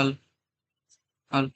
Al, al.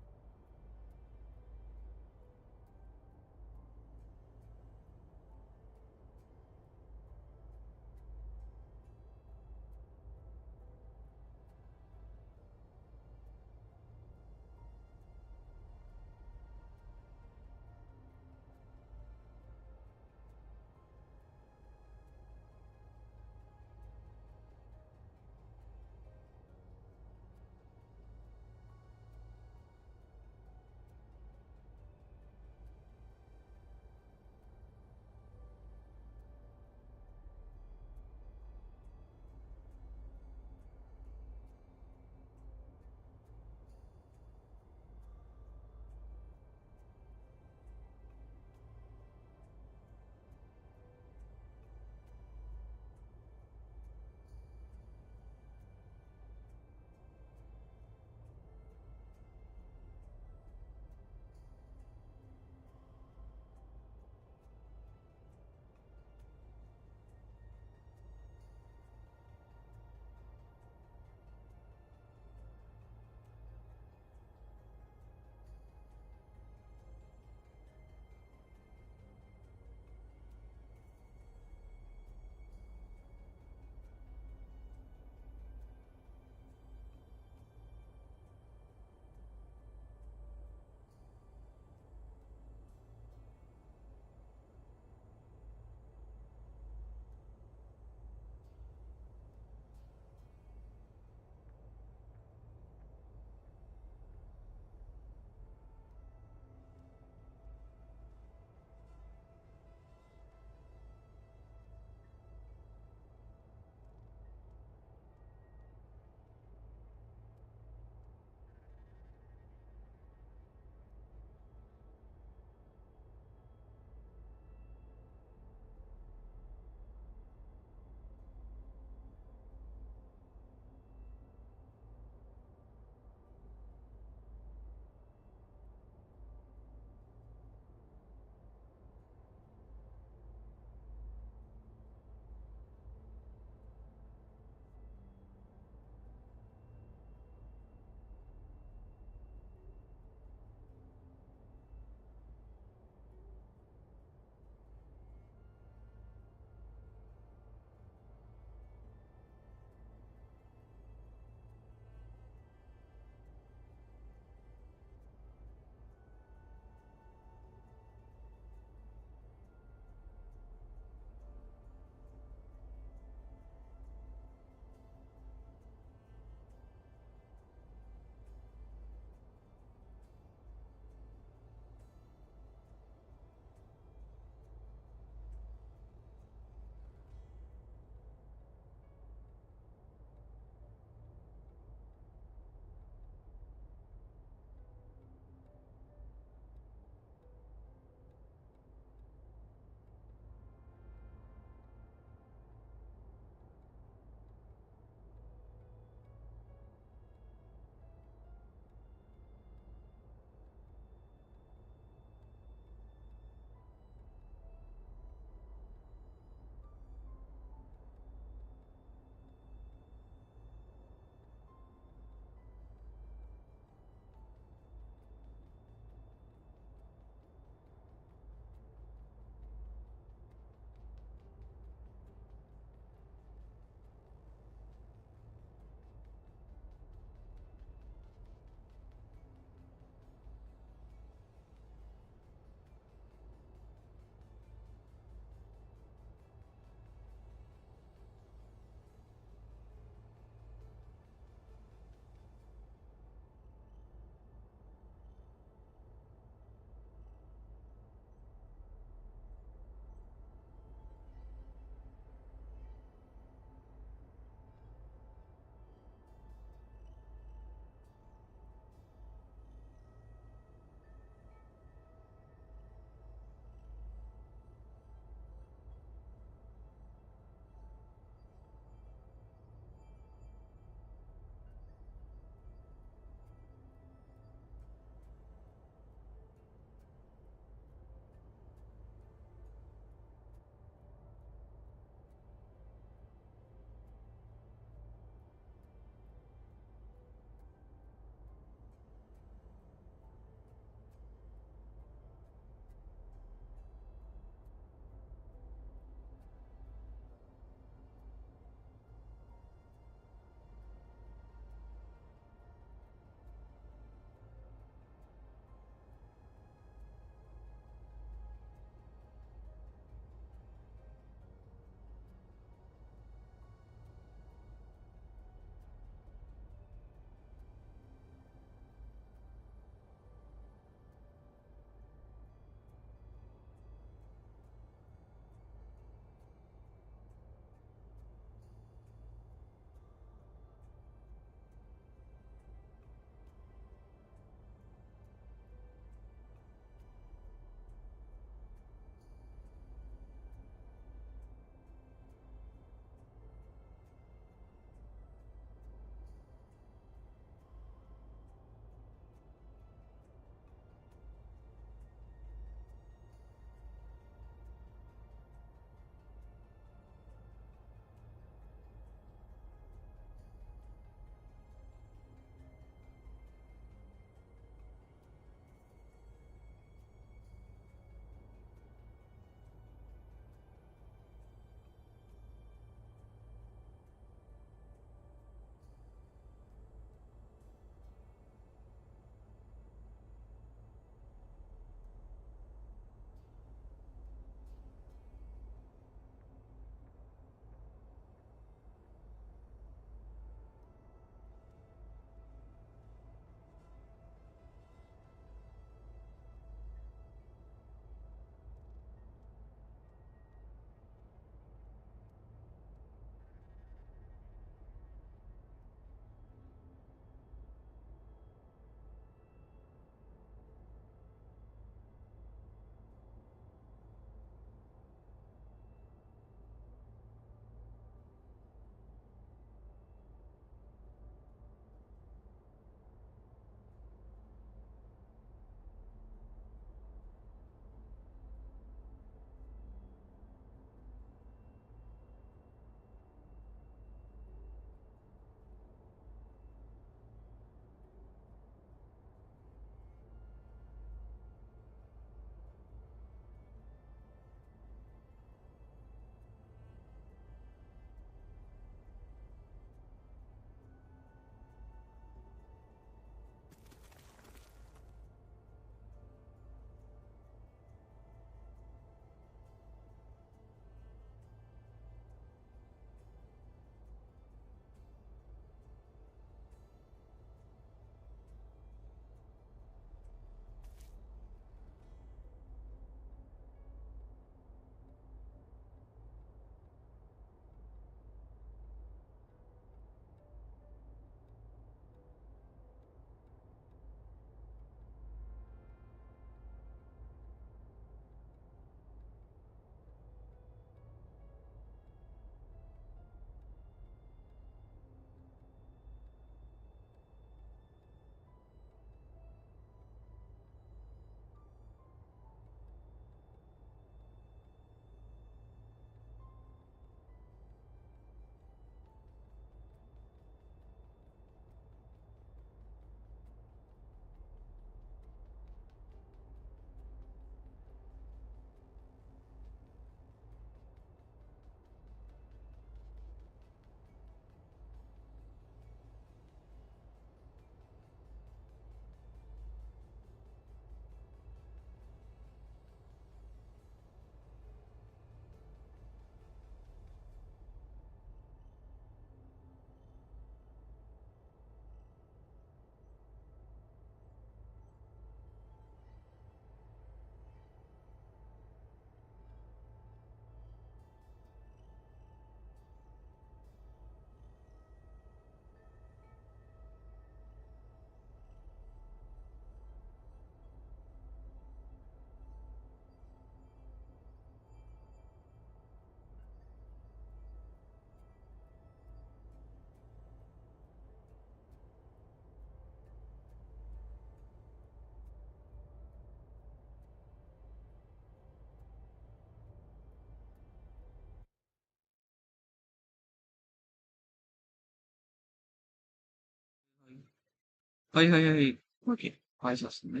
హోయ్ హోయ్ హోయ్. ఓకే. వాయిస్ వస్తుంది.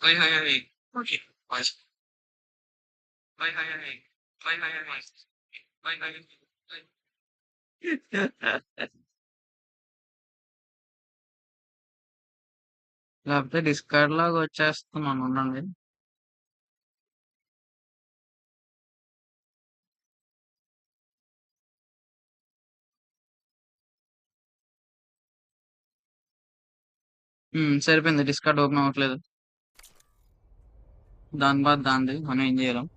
హోయ్ హోయ్ హోయ్. ఓకే. వాయిస్. హోయ్ హోయ్ హోయ్. హోయ్ హోయ్ హోయ్. హోయ్ హోయ్ హోయ్. లేకపోతే డిస్కార్డ్ లాగా వచ్చేస్తున్నాను ఉండండి. సరిపోయింది. డిస్కార్డ్ ఓపెన్ అవ్వట్లేదు. దాని బాధ దాంది. మనం ఏం చేయలేం.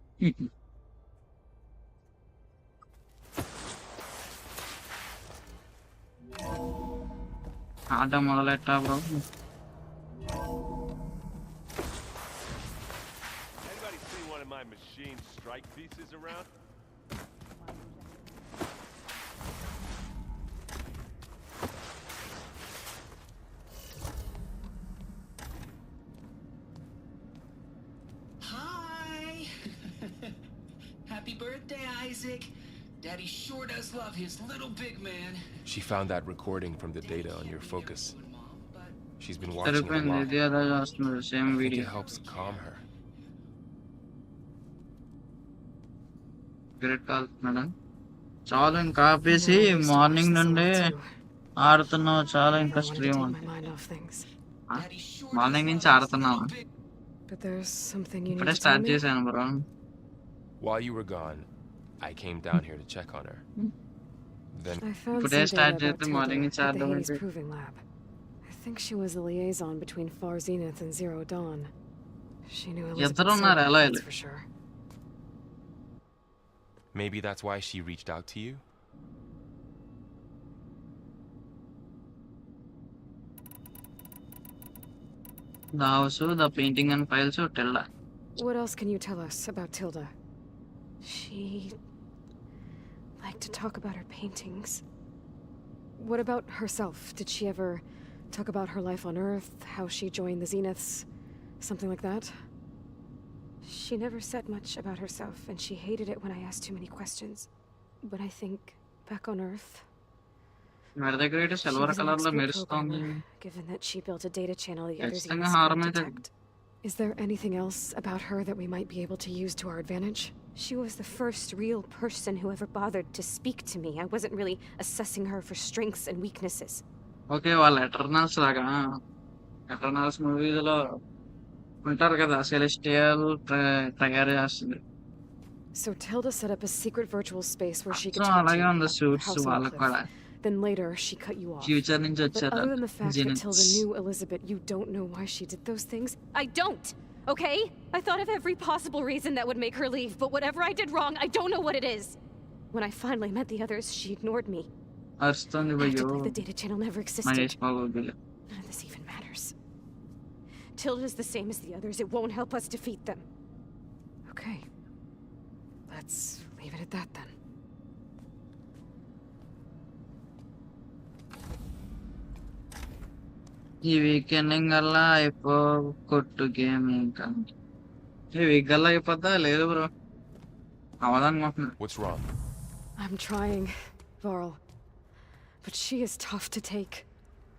ఆట మొదలెట్టా bro. Anybody see one of my machine strike pieces around? Hi! Happy birthday, Isaac. Daddy sure does love his little big man. She found that recording from the data on your focus. She's been watching it a సరిపోయింది. lot. ఇది అలా చేస్తున్నారు. Same I think video. it helps calm her. Great call madam. చాలు ఇంకా ఆపేసి morning నుండి ఆడుతున్నావు. చాలా ఇంకా స్ట్రీమ్ అంటే Daddy sure does మార్నింగ్ నుంచి love his ఆడుతున్నావు. little big. But there's something you need ఇప్పుడే to tell స్టార్ట్ me? చేశాను bro. While you were gone, I came down here to check on her. Then I found ఇప్పుడే some start data చేస్తే about morning Tilda నుంచి at the ఆడడం Hades అంటే Proving Lab. I think she was the liaison between Far Zenith and Zero Dawn. She knew Elizabeth ఇద్దరు ఉన్నారు ఎలా that's for sure. maybe that's why she reached out to you? The house, the painting and files, టెల్డా. What else can you tell us about Tilda? She liked to talk about her paintings. What about herself? Did she ever talk about her life on Earth, how she joined the Zeniths, something like that? She never said much about herself, and she hated it when I asked too many questions. But I think back on Earth, మెడ దగ్గర అయితే she silver was an colour లో expert మెరుస్తోంది. programmer, given that she built a data channel the other ఖచ్చితంగా Zeniths హారం couldn't అయితే detect. Is there anything else about her that we might be able to use to our advantage? She was the first real person who ever bothered to speak to me. I wasn't really assessing her for strengths and weaknesses. Okay. వాళ్ళ Eternals లాగా Eternals మూవీలో ఉంటారు కదా, celestial తయారు చేస్తుంది. So Tilda set up a secret virtual space where she could so talk to అలాగే you, ఉంది her suits house on the వాళ్ళకి cliff. కూడా. Then later, she cut you off. Future నుంచి But వచ్చారు other than the fact that జెనిట్స్. Tilda knew Elizabeth, you don't know why she did those things? I don't, okay? I thought of every possible reason that would make her leave, but whatever I did wrong, I don't know what it is. When I finally met the others, she ignored me. అరుస్తుంది భయ్యో. Acted like the data channel never existed. Mahesh Babu bill. None of this even matters. Tilda's the same as the others. It won't help us defeat them. Okay. Let's leave it at that then. ఈ weekend కల్లా కొట్టు game ఇంకా. ఈ week కల్లా అయిపోద్దా? లేదు bro, అవదనుకుంటున్నా. What's wrong? I'm trying, Varl. But she is tough to take.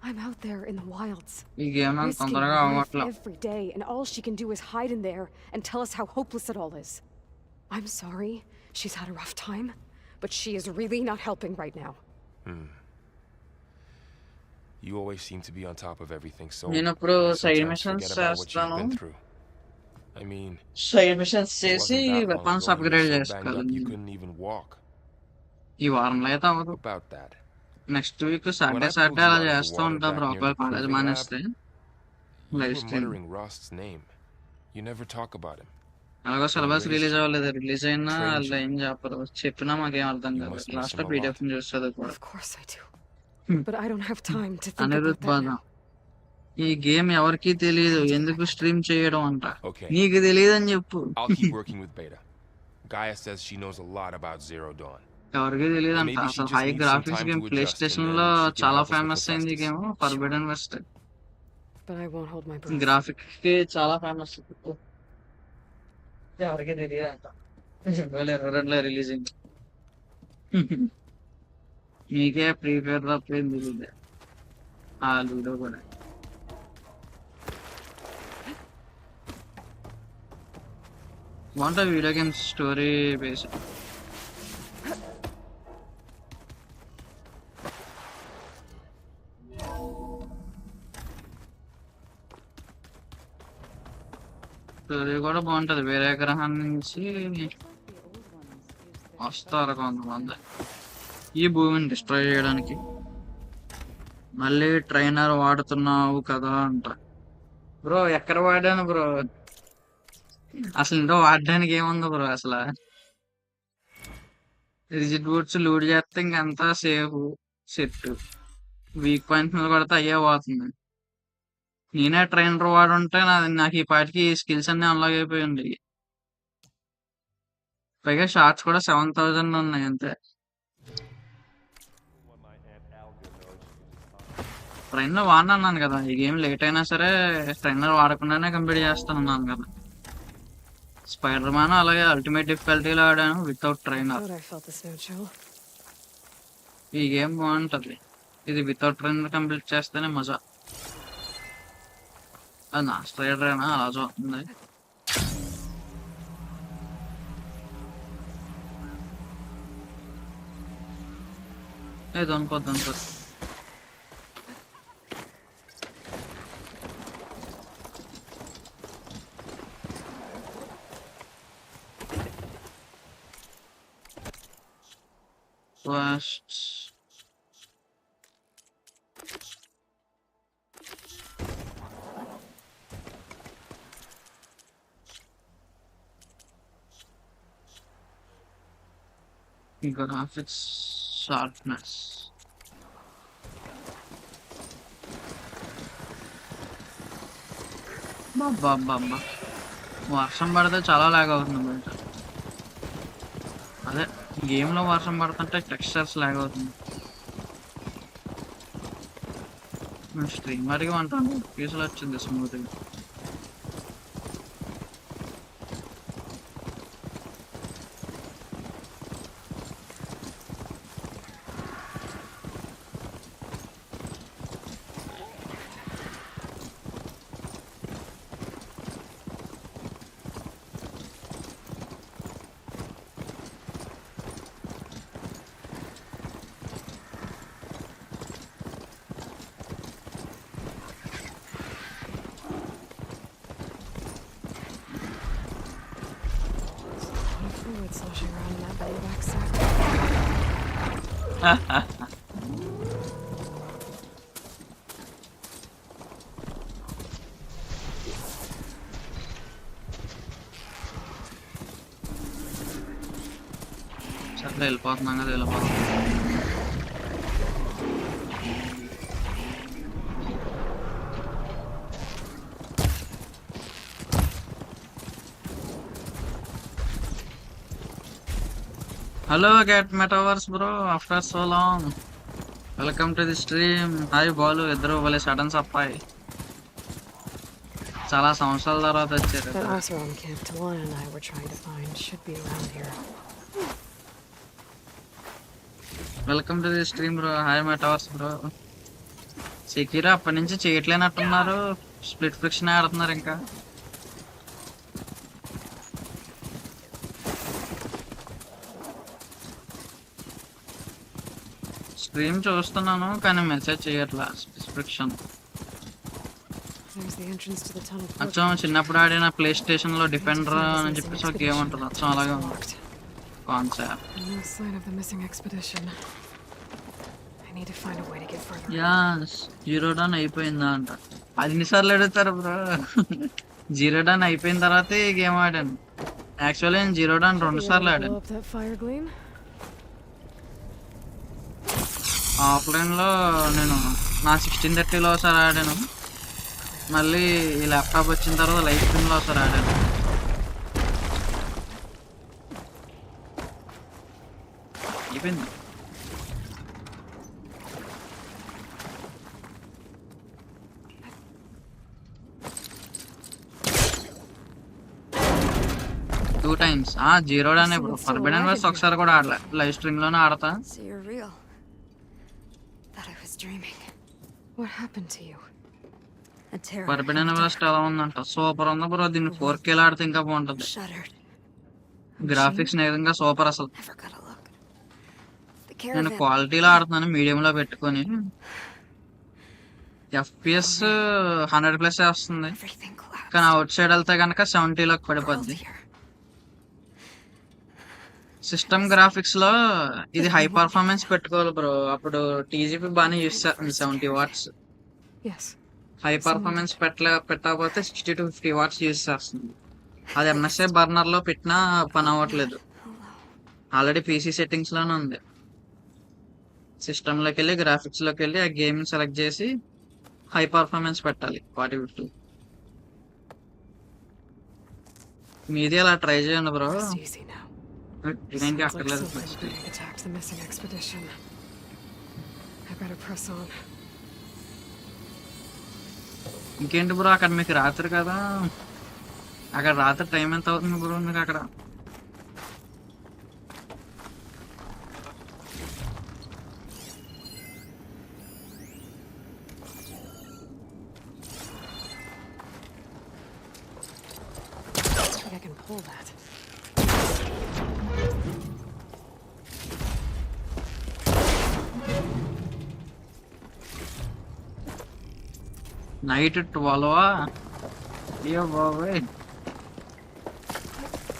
I'm out there in the wilds, ఈ game అంత risking తొందరగా my life అవ్వట్లా. every day, and all she can do is hide in there and tell us how hopeless it all is. I'm sorry, she's had a rough time, but she is really not helping right now. You always seem to be on top of everything, so నేను ఇప్పుడు I side sometimes machines forget about what you've చేస్తాను. been through. I mean, side machines it చేసి wasn't that long weapons ago you were upgrade so banged చేసుకోవాలి. up you couldn't even walk. ఈ వారంలో అయితే అవ్వదు. About that. Next week When Saturday I pulled Saturday you అలా out of the చేస్తూ water ఉంటా back bro. near ఒకవేళ the college proving మానేస్తే You live were stream. muttering Rost's name. You never talk about him. అలాగో syllabus raised release you, అవ్వలేదు. Release అయినా trained వాళ్ళు you. ఏం చెప్పరు. చెప్పినా మాకేం అర్థం You కాదు. must miss లాస్ట్ him లో a పీడిఎఫ్ lot. చూస్తుంది కూడా. Of course I do. But I don't have time to think Anirudh about that బాధ. now. ఈ గేమ్ ఎవరికి తెలియదు. ఎందుకు స్ట్రీమ్ చేయడం అంట. Okay. నీకు తెలియదు అని చెప్పు. I'll keep working with Beta. Gaia says she knows a lot about Zero Dawn. ఎవరికి తెలియదు Or అంట. maybe she అసలు just high needs some graphics time game to play adjust, and station then లో she can చాలా help us with famous అయింది Hephaestus. Game forbidden west. But I won't hold my breath. Graphic కి చాలా famous. ఎవరికి తెలియదు అంట. 2022లో release అయింది. మీకే ప్రీఫైర్ తప్ప ఏం తెలియదు. ఆ లూడో కూడా. బాగుంటుంది video games story base. Story కూడా బాగుంటది. వేరే గ్రహం నుంచి వస్తారు కొంతమంది ఈ భూమిని డిస్ట్రాయ్ చేయడానికి. మళ్ళీ ట్రైనర్ వాడుతున్నావు కదా అంట. బ్రో ఎక్కడ వాడాను బ్రో? అసలు ఇంట్లో వాడడానికి ఏముంది బ్రో అసలు? రిజిడ్ బూట్స్ లూడ్ చేస్తే ఇంకంతా సేఫ్ సెట్. వీక్ పాయింట్ మీద పడితే అయ్యే పోతుంది. నేనే ట్రైనర్ వాడుంటే నాకు ఈ పాటికి స్కిల్స్ అన్ని అన్లాక్ అయిపోయి ఉండేవి. పైగా షార్ట్స్ కూడా 7,000 ఉన్నాయి అంతే. What my Aunt Alga knows. She's trainer వాడినా అన్నాను కదా, ఈ గేమ్ లేట్ అయినా సరే ట్రైనర్ వాడకుండానే కంప్లీట్ చేస్తానన్నాను కదా. స్పైడర్ మ్యాన్ అలాగే అల్టిమేట్ డిఫికల్టీలో ఆడాను without trainer. Thought I felt the snow chill. ఈ గేమ్ బాగుంటది. ఇది వితౌట్ ట్రైనర్ కంప్లీట్ చేస్తేనే మజా. అది నా స్ట్రైడర్ అయినా అలా చూస్తుంది. ఏదో అనుకోద్దు అనుకోద్దు. First graphics sharpness. బాబా వర్షం పడితే చాలా లాగ్ అవుతుంది బయట. అదే గేమ్ లో వర్షం పడుతుంటే టెక్స్చర్స్ లాగ్ అవుతుంది. స్ట్రీమర్కి 120 పీసులు వచ్చింది స్మూత్గా. Fluid sloshing around in that belly backsack. సరే వెళ్ళిపోతున్నాం కదా, వెళ్ళిపోతున్నాం. Hello get metaverse bro, after so long. Welcome to the stream. Hi Balu, ఇద్దరు భలే సడన్ సప్పాయి. చాలా సంవత్సరాల తర్వాత వచ్చారు. That Oseram camp Talana and I were trying to find should be around here. Welcome to the stream bro. Hi metaverse bro. సెక్యూరా అప్పటి నుంచి చేయట్లేనట్టున్నారు. Split friction ఆడుతున్నారు ఇంకా. స్ట్రీమ్ చూస్తున్నాను కానీ మెసేజ్ చేయట్లా. Split There's the entrance to the tunnel. అచ్చం చిన్నప్పుడు ఆడిన ప్లే స్టేషన్ లో డిఫెండర్ అని చెప్పేసి ఒక గేమ్ ఉంటుంది. అచ్చం అలాగే ఉంది Locked. Concept. No sign of the missing expedition. I need to find a way to get further. యాస్, జీరో డన్ అయిపోయిందా అంట. అది ఎన్నిసార్లు అడుగుతారు బ్రో? జీరో డన్ అయిపోయిన తర్వాత ఈ గేమ్ ఆడాను. యాక్చువల్లీ నేను జీరో డన్ 2 సార్లు Blow ఆడాను. up that fire gleam. Offline లో నేను నా 1630లో ఒకసారి ఆడాను. మళ్ళీ ఈ ల్యాప్టాప్ వచ్చిన తర్వాత లైవ్ స్ట్రీమ్ లో ఒకసారి ఆడాను. అయిపోయింది. Two times. జీరో డాన్ ఇప్పుడు ఫర్బిడన్ వర్స్ ఒకసారి కూడా ఆడలే. లైవ్ స్ట్రీమ్ లోనే ఆడతా. So you're real. Thought I was dreaming. What happened to you? A terror. Forbidden వర్స్ ఎలా ఉందంట? సూపర్ ఉంది బ్రో. దీన్ని 4K ఆడితే ఇంకా బాగుంటది. Shuddered. గ్రాఫిక్స్ నిజంగా సూపర్ అసలు. Never gotta look. The నేను caravan. క్వాలిటీలో ఆడుతున్నాను, మీడియంలో పెట్టుకొని. FPS 100+ వస్తుంది, Everything collapsed. కానీ అవుట్ సైడ్ వెళ్తే కనుక 70లోకి Crawled పడిపోద్ది. here. సిస్టమ్ గ్రాఫిక్స్ లో ఇది హై పర్ఫార్మెన్స్ పెట్టుకోవాలి బ్రో, అప్పుడు టీజీపీ బాగానే యూస్ చేస్తుంది. 70 వాట్స్ Yes. హై పర్ఫార్మెన్స్ పెట్టకపోతే 60 to 50 వాట్స్ యూస్ చేస్తుంది. అది ఎంఎస్ఐ బర్నర్ లో పెట్టినా పని అవ్వట్లేదు. ఆల్రెడీ పీసీ సెట్టింగ్స్ లోనే ఉంది. సిస్టమ్ లోకి వెళ్ళి గ్రాఫిక్స్ లోకి వెళ్ళి ఆ గేమ్ సెలెక్ట్ చేసి హై పర్ఫార్మెన్స్ పెట్టాలి 4050. మీది అలా ట్రై చేయండి బ్రో. Rest easy now. ఇదేంటి Sounds like అక్కర్లేదు. something big attacked the missing expedition. I better press on. ఇంకేంటి బ్రో, అక్కడ మీకు రాత్రి కదా, అక్కడ రాత్రి టైం ఎంత అవుతుంది బ్రో మీకు అక్కడ? I think I can pull that. Night 12 అయ్యో బాబాయ్,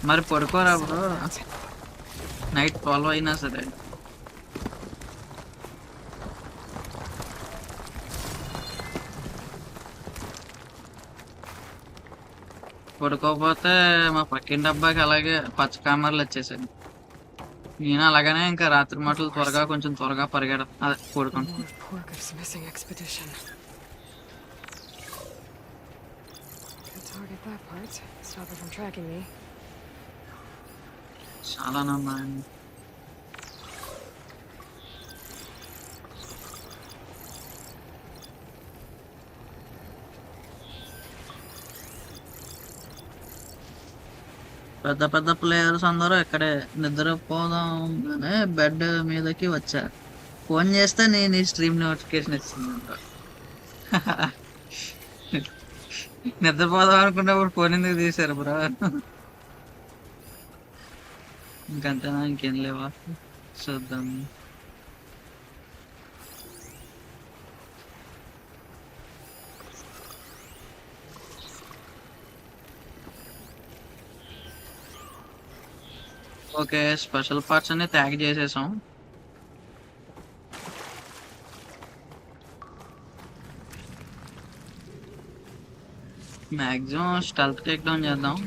మరి పడుకోరా బ్రో నైట్ 12 అయినా సరే? పడుకోకపోతే మా పక్కింటి అబ్బాయికి అలాగే పచ్చ కామర్లు వచ్చేసాయి. నేను అలాగనే ఇంకా రాత్రి మాటలు కొంచెం త్వరగా పరిగెడ అదే పడుకుంటాను. More Porker's missing expedition. Could target that part. Stop it from tracking me. చాలా నమ్మా. పెద్ద పెద్ద ప్లేయర్స్ అందరూ ఇక్కడే నిద్రపోదాం అనే బెడ్ మీదకి వచ్చా. ఫోన్ చేస్తే నేను ఈ స్ట్రీమ్ నోటిఫికేషన్ ఇస్తుందంట. నిద్రపోదాం అనుకున్నప్పుడు ఫోన్ ఎందుకు తీశారు బ్రో? ఇంకంతేనా, ఇంకేం లేవా? చూద్దాం. ఓకే, స్పెషల్ పార్ట్స్ అన్ని ట్యాగ్ చేసేసాం. మ్యాక్సిమం స్టెల్త్ టేక్ డౌన్ చేద్దాం.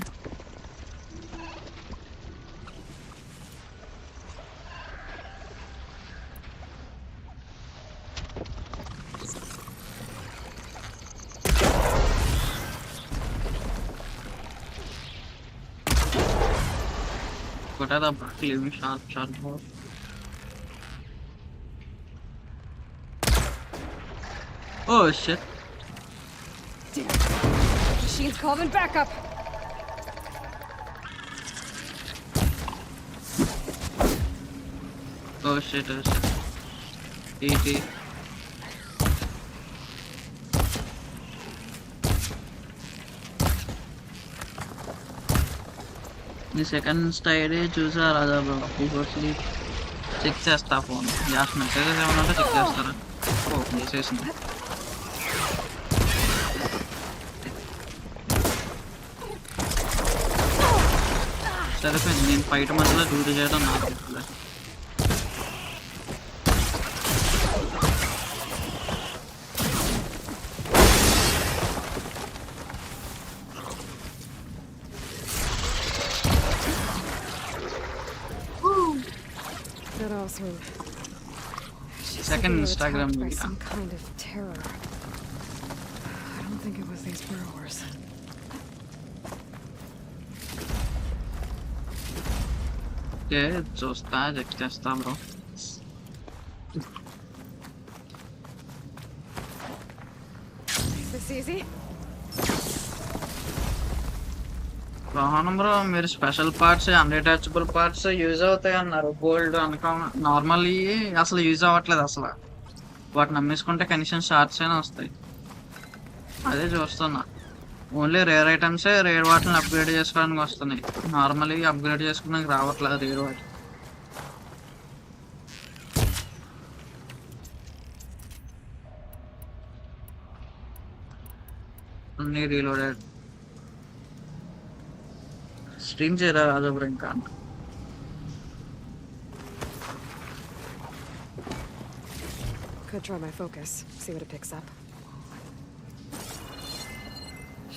What are the living sharp more? Oh shit. Machine's calling backup. Oh shit, oh shit. E.T. నీ సెకండ్ స్టైడ్ చూసారా రాదా బ్రో? బిఫోర్ స్లీప్ చెక్ చేస్తా ఫోన్. జాస్ట్ మెసేజెస్ ఏమన్నా ఉంటే check చేస్తారా? ఓ చేసేసింది. సరిపోయింది, నేను ఫైట్ మధ్యలో డ్యూటీ చేయడం నాకు తెలియదు. That also. She said Second they were Instagram attacked by video. some kind of terror. I don't think it was these burrowers. Okay, చూస్తా, చెక్ చేస్తా bro. Is this easy? Rohan bro, మీరు special parts అన్అటాచబుల్ parts use అవుతాయి అన్నారు. Gold అనుకో, normally అసలు use అవ్వట్లేదు అసలు. వాటిని అమ్మేసుకుంటే కనీసం షార్ట్స్ అయినా వస్తాయి. అదే చూస్తున్నా. ఓన్లీ రేర్ ఐటమ్సే రేర్ వాటిని అప్గ్రేడ్ చేసుకోవడానికి వస్తున్నాయి. నార్మల్లీ అప్గ్రేడ్ చేసుకోవడానికి రావట్లేదు రేర్ వాటి. అన్ని రీలోడెడ్. స్ట్రీమ్ చేయరా రాజు బ్రో ఇంకా. Could try my focus, see what it picks up.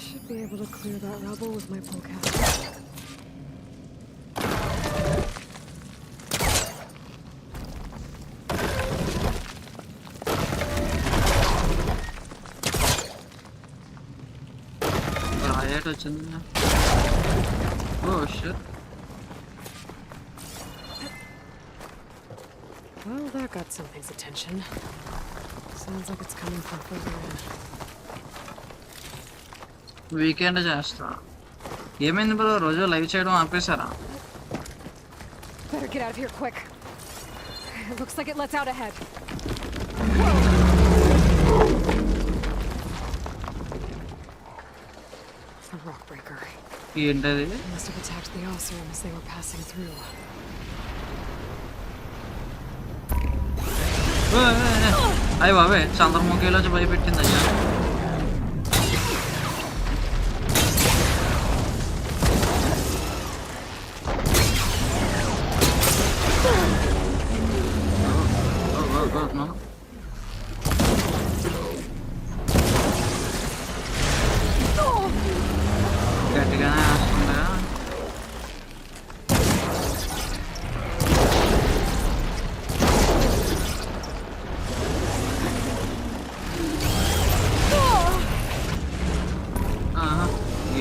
Should be able to clear that rubble with my polecat. Riot వచ్చింది. Oh shit. Well, that got something's attention. Sounds like it's coming from further in. Weekend చేస్తా. ఏమైంది bro రోజు live చేయడం ఆపేశారా? Better get out of here quick. It looks like it lets out ahead. The rock breaker. ఏంటది? They must have attacked the Oseram as they were passing through. అయ్య బాబే చంద్రముఖిలో భయపెట్టింది అయ్యా. గట్టిగానే వేస్తుందా?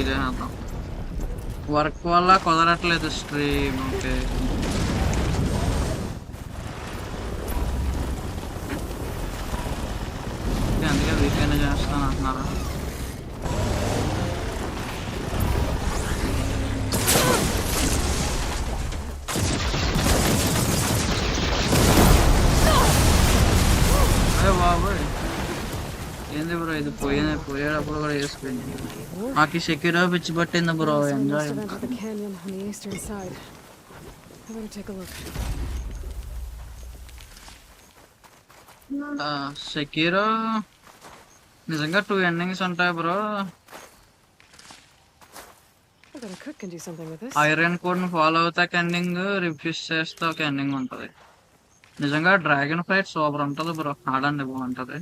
ఇదే అర్థం. వర్క్ వల్ల కుదరట్లేదు స్ట్రీమ్. ఓకే అందుకే వీకెండ్ చేస్తాను అంటున్నారా? అయ్యో బాబోయ్ ఏంది బ్రో ఇది పోయేటప్పుడు కూడా వేసుకుంది. మాకు సెక్యూర్ పిచ్చి పట్టింది bro. They enjoy. must have entered the canyon on the eastern side. I better take a look. Secure నిజంగా 2 ఎండింగ్స్ ఉంటాయి bro. I bet a cook can do something with this. Iron code ని follow అవుతా ending, refuse చేస్తే ఒక ending ఉంటది. నిజంగా dragon fight super ఉంటది bro. ఆడండి బాగుంటది.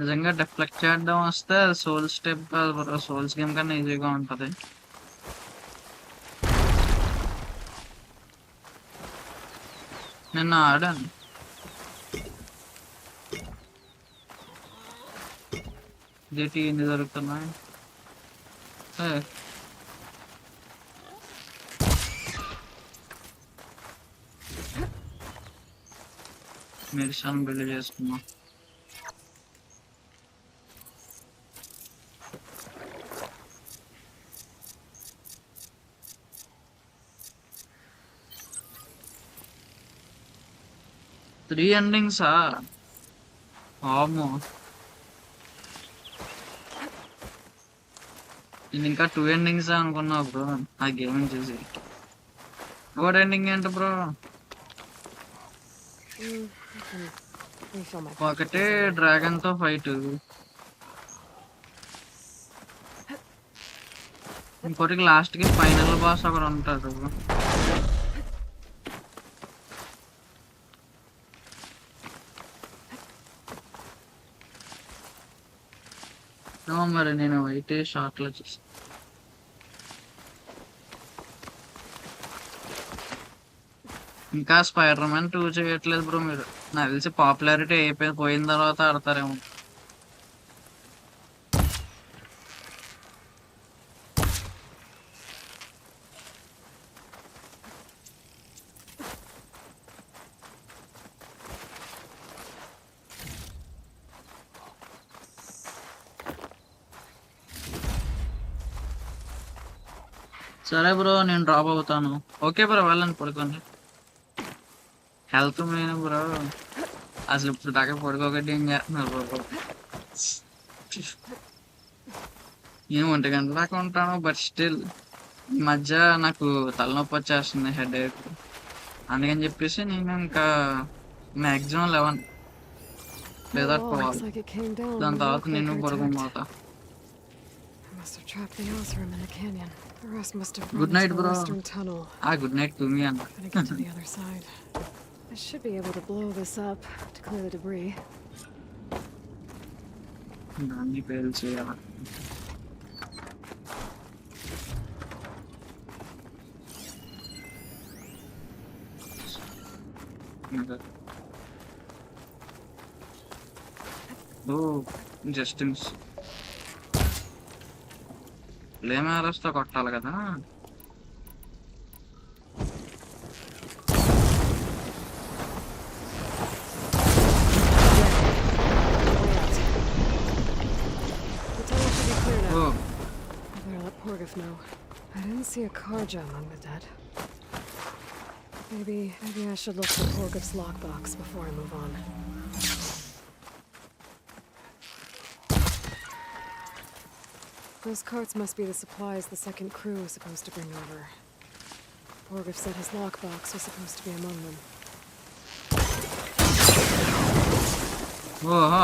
నిజంగా డిఫ్లెక్ట్ చేయడం వస్తే సోల్ స్టెప్ కాదు బ్రో. సోల్స్ గేమ్ కన్నా ఈజీగా ఉంటది. నిన్న ఆడాను. ఇదేంటి ఎన్ని దొరుకుతున్నాయి? మెడిసిన్ బిల్డ్ చేసుకున్నాం. త్రీ ఎండింగ్సా? ఆమో నేను ఇంకా 2 ఎండింగ్స్ అనుకున్నా బ్రో ఆ గేమ్ చూసి. 3rd ఎండింగ్ ఏంటి బ్రో? Refill my ఒకటే డ్రాగన్ తో ఫైట్, ఇంకోటి లాస్ట్ కి ఫైనల్ బాస్ ఒకడు ఉంటాడు. మరి నేను అయితే షార్ట్ లో చూసి ఇంకా స్పైడర్ మ్యాన్ 2 చేయట్లేదు బ్రో మీరు. నాకు తెలిసి పాపులారిటీ పోయిన తర్వాత ఆడతారేమో. సరే బ్రో, నేను డ్రాప్ అవుతాను. ఓకే బ్రో, వెళ్ళండి పడుకోండి. Health main bro. అసలు ఇప్పుడు దాకా పడుకోకండి ఏం చేస్తున్నారు బ్రో? నేను 1 గంట దాకా ఉంటాను, బట్ స్టిల్ ఈ మధ్య నాకు తలనొప్పి వచ్చేస్తుంది, హెడేక్. అందుకని చెప్పేసి నేను ఇంకా మ్యాక్సిమం 11 లేదా That wall looks 12 like it came down దాని when the తర్వాత నేను rockbreaker పడుకొని attacked. పోతా. I must have trapped the house room in the canyon. The rest must have good run night into the bro. western tunnel. Good night to మీ అన్న. Gonna get to the other side. I should be able to blow this up to clear the debris. దాన్ని పేరు చేయాలి. ఓ just miss. Flame ఆరస్తో కొట్టాలి కదా. Way out. The tunnel should be clear now. Oh I better let Porgif know. I didn't see a Karja among the dead. Maybe I should look for Porgif's lockbox before I move on. Those carts must be the supplies the second crew was supposed to bring over. Porgif said his lockbox was supposed to be among them. ఓహో,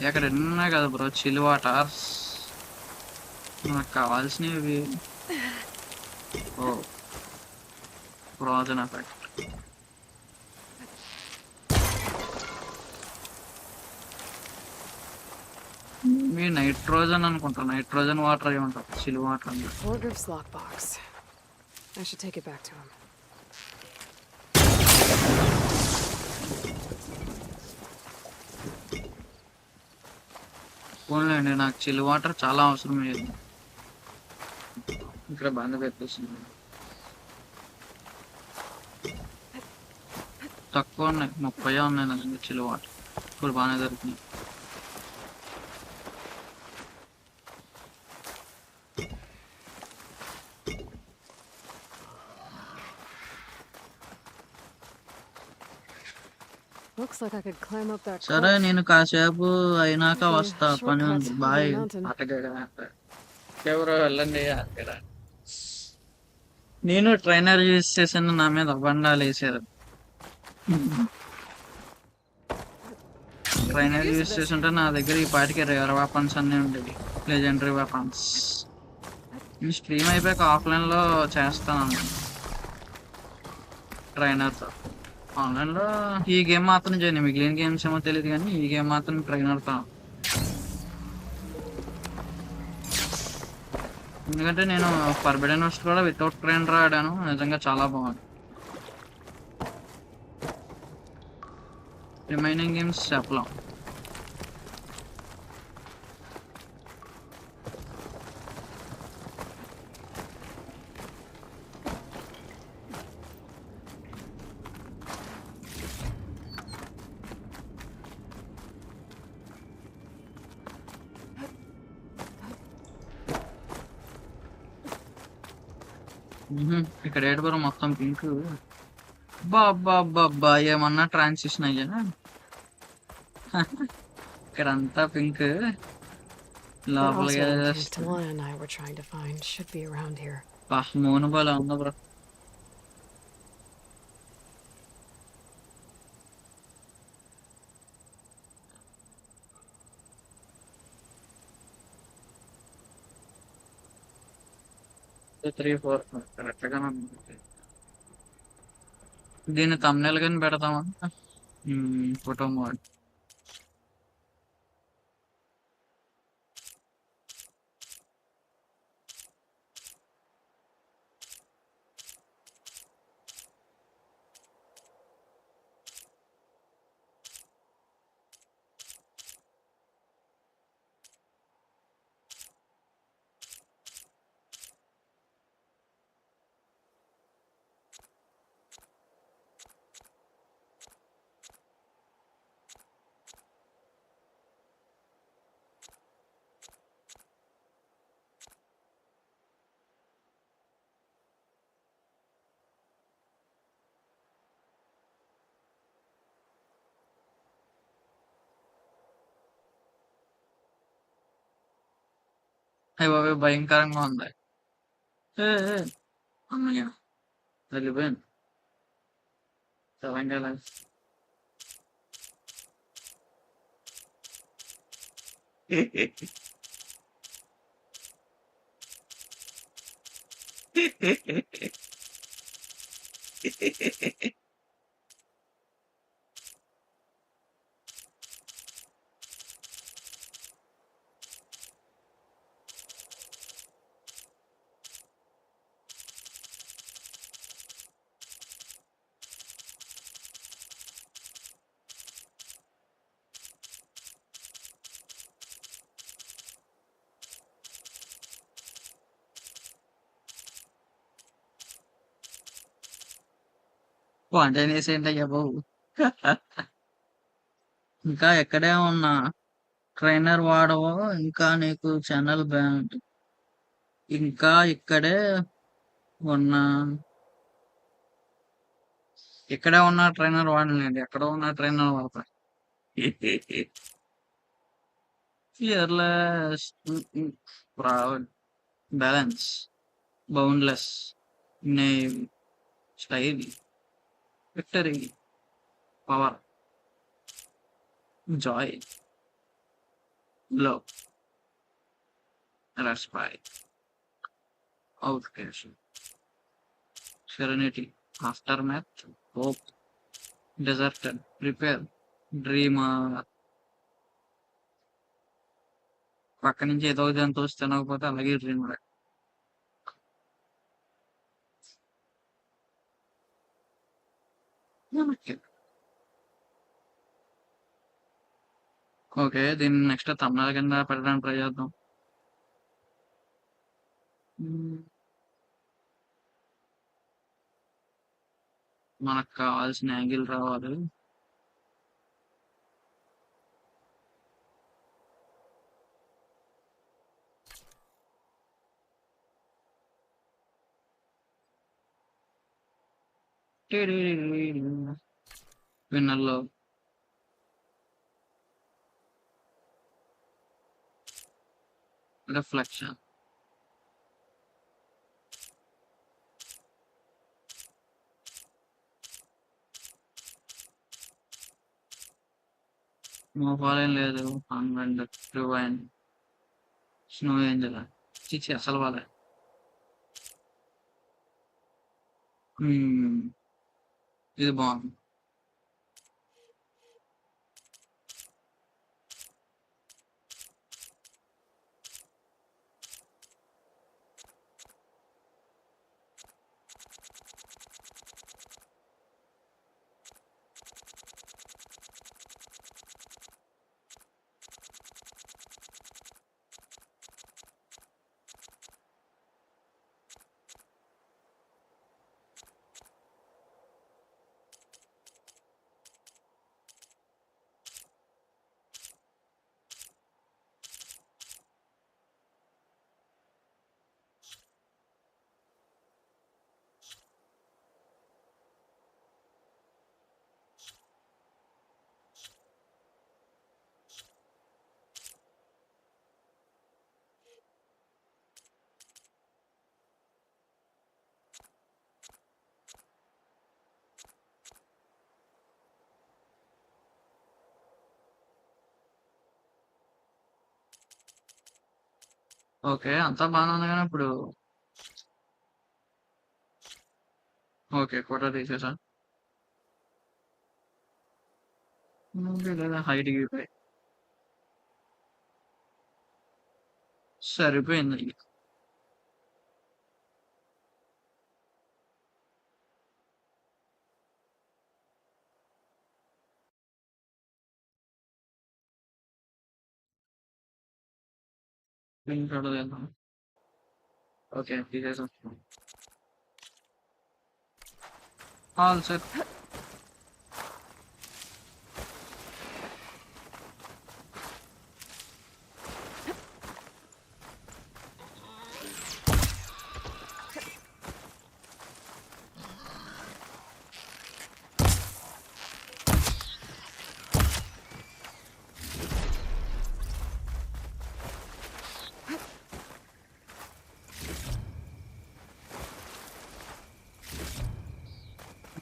ఎక్కడ ఉన్నాయి కదా bro chill waters. నాకు కావాల్సినవి. ఓ frozen effect. మీ nitrogen అనుకుంటా, nitrogen water అయి ఉంటాం, chill water అంటే. Porgif's lockbox. I should take it back to him. పోన్లేండి, నాకు చిల్ వాటర్ చాలా అవసరం లేదు. ఇక్కడ బంద పెట్టేసింది. తక్కువ ఉన్నాయి, 30 ఉన్నాయి నా దగ్గర చిల్ వాటర్. ఇప్పుడు బాగానే దొరికినాయి. Looks like I could climb up that సరే, cliff. నేను కాసేపు అయినాక Okay, వస్తా, పని shortcut ఉంది. over boy. the mountain. ఎవరో వెళ్ళండి అక్కడ. నేను ట్రైనర్ యూజ్ చేసాను, నా మీద బండాలు వేసారు. ట్రైనర్ యూజ్ చేస్తుంటే నా దగ్గర ఈ పాటికి రేర్ వెపన్స్ అన్నీ ఉండేవి, లెజెండరీ వెపన్స్. నేను స్ట్రీమ్ అయిపోయాక ఆఫ్లైన్లో చేస్తాను ట్రైనర్తో. ఆన్లైన్లో ఈ గేమ్ మాత్రం చేయను, మిగిలిన గేమ్స్ ఏమో తెలియదు కానీ ఈ గేమ్ మాత్రం ట్రైనర్తో. ఎందుకంటే నేను ఫర్బిడెన్ వెస్ట్ కూడా వితౌట్ ట్రైనర్ ఆడాను, నిజంగా చాలా బాగుంది. రిమైనింగ్ గేమ్స్ చెప్పలేం. ఇక్కడ ఏడుగురు మొత్తం పింక్. బాబ్బా ఏమన్నా ట్రాన్సిషన్ అయ్యా. ఇక్కడంతా పింక్. That లోపలికి also tank Talana and I were trying to find should be around here. మూను బాగా ఉందా బ్రో. త్రీ ఫోర్ కరెక్ట్గా దీన్ని తమ్నెల్ కానీ పెడతామా, ఫోటో మోడ్. అయ్య బాబోయ్! భయంకరంగా ఉంది. ఏ ఏ అమ్మయ్య! వెళ్ళిపోయాను. తెలంగాణ. వంటనేసేంటయ్యా బాబు. ఇంకా ఎక్కడే ఉన్నా ట్రైనర్ వాడవో ఇంకా నీకు ఛానల్ బ్యాన్. ఇంకా ఇక్కడే ఉన్నా ఇక్కడే ఉన్న ట్రైనర్ వాడలేండి. ఎక్కడ ఉన్న ట్రైనర్ వాడతా. Fearless, proud, balance, boundless, name, style, victory, power, joy, love, respect, అవుట్కేషన్, serenity, aftermath, hope, deserted, prepare, dreamer. పక్క నుంచి ఏదో ఒక జంతువు వస్తే తినకపోతే అలాగే డ్రీమర్. ఓకే, దీన్ని నెక్స్ట్ తమిళ కింద పెట్టడానికి ట్రై చేద్దాం. మనకు కావాల్సిన యాంగిల్ రావాలి. విన్నర్లో రిఫ్లెక్షన్, మోపాలేం లేదు. Convent, రివైన్, snow Angel. చిచ్చి అసలు వాళ్ళే. ఇది బాగుంది. ఓకే, అంతా బాగానే ఉంది కానీ ఇప్పుడు ఓకే ఫోటో తీసేసా. లేదా హైట్ గిపోయి సరిపోయింది. ఫోటో తీద్దాం. ఓకే తీసేసాం. All set.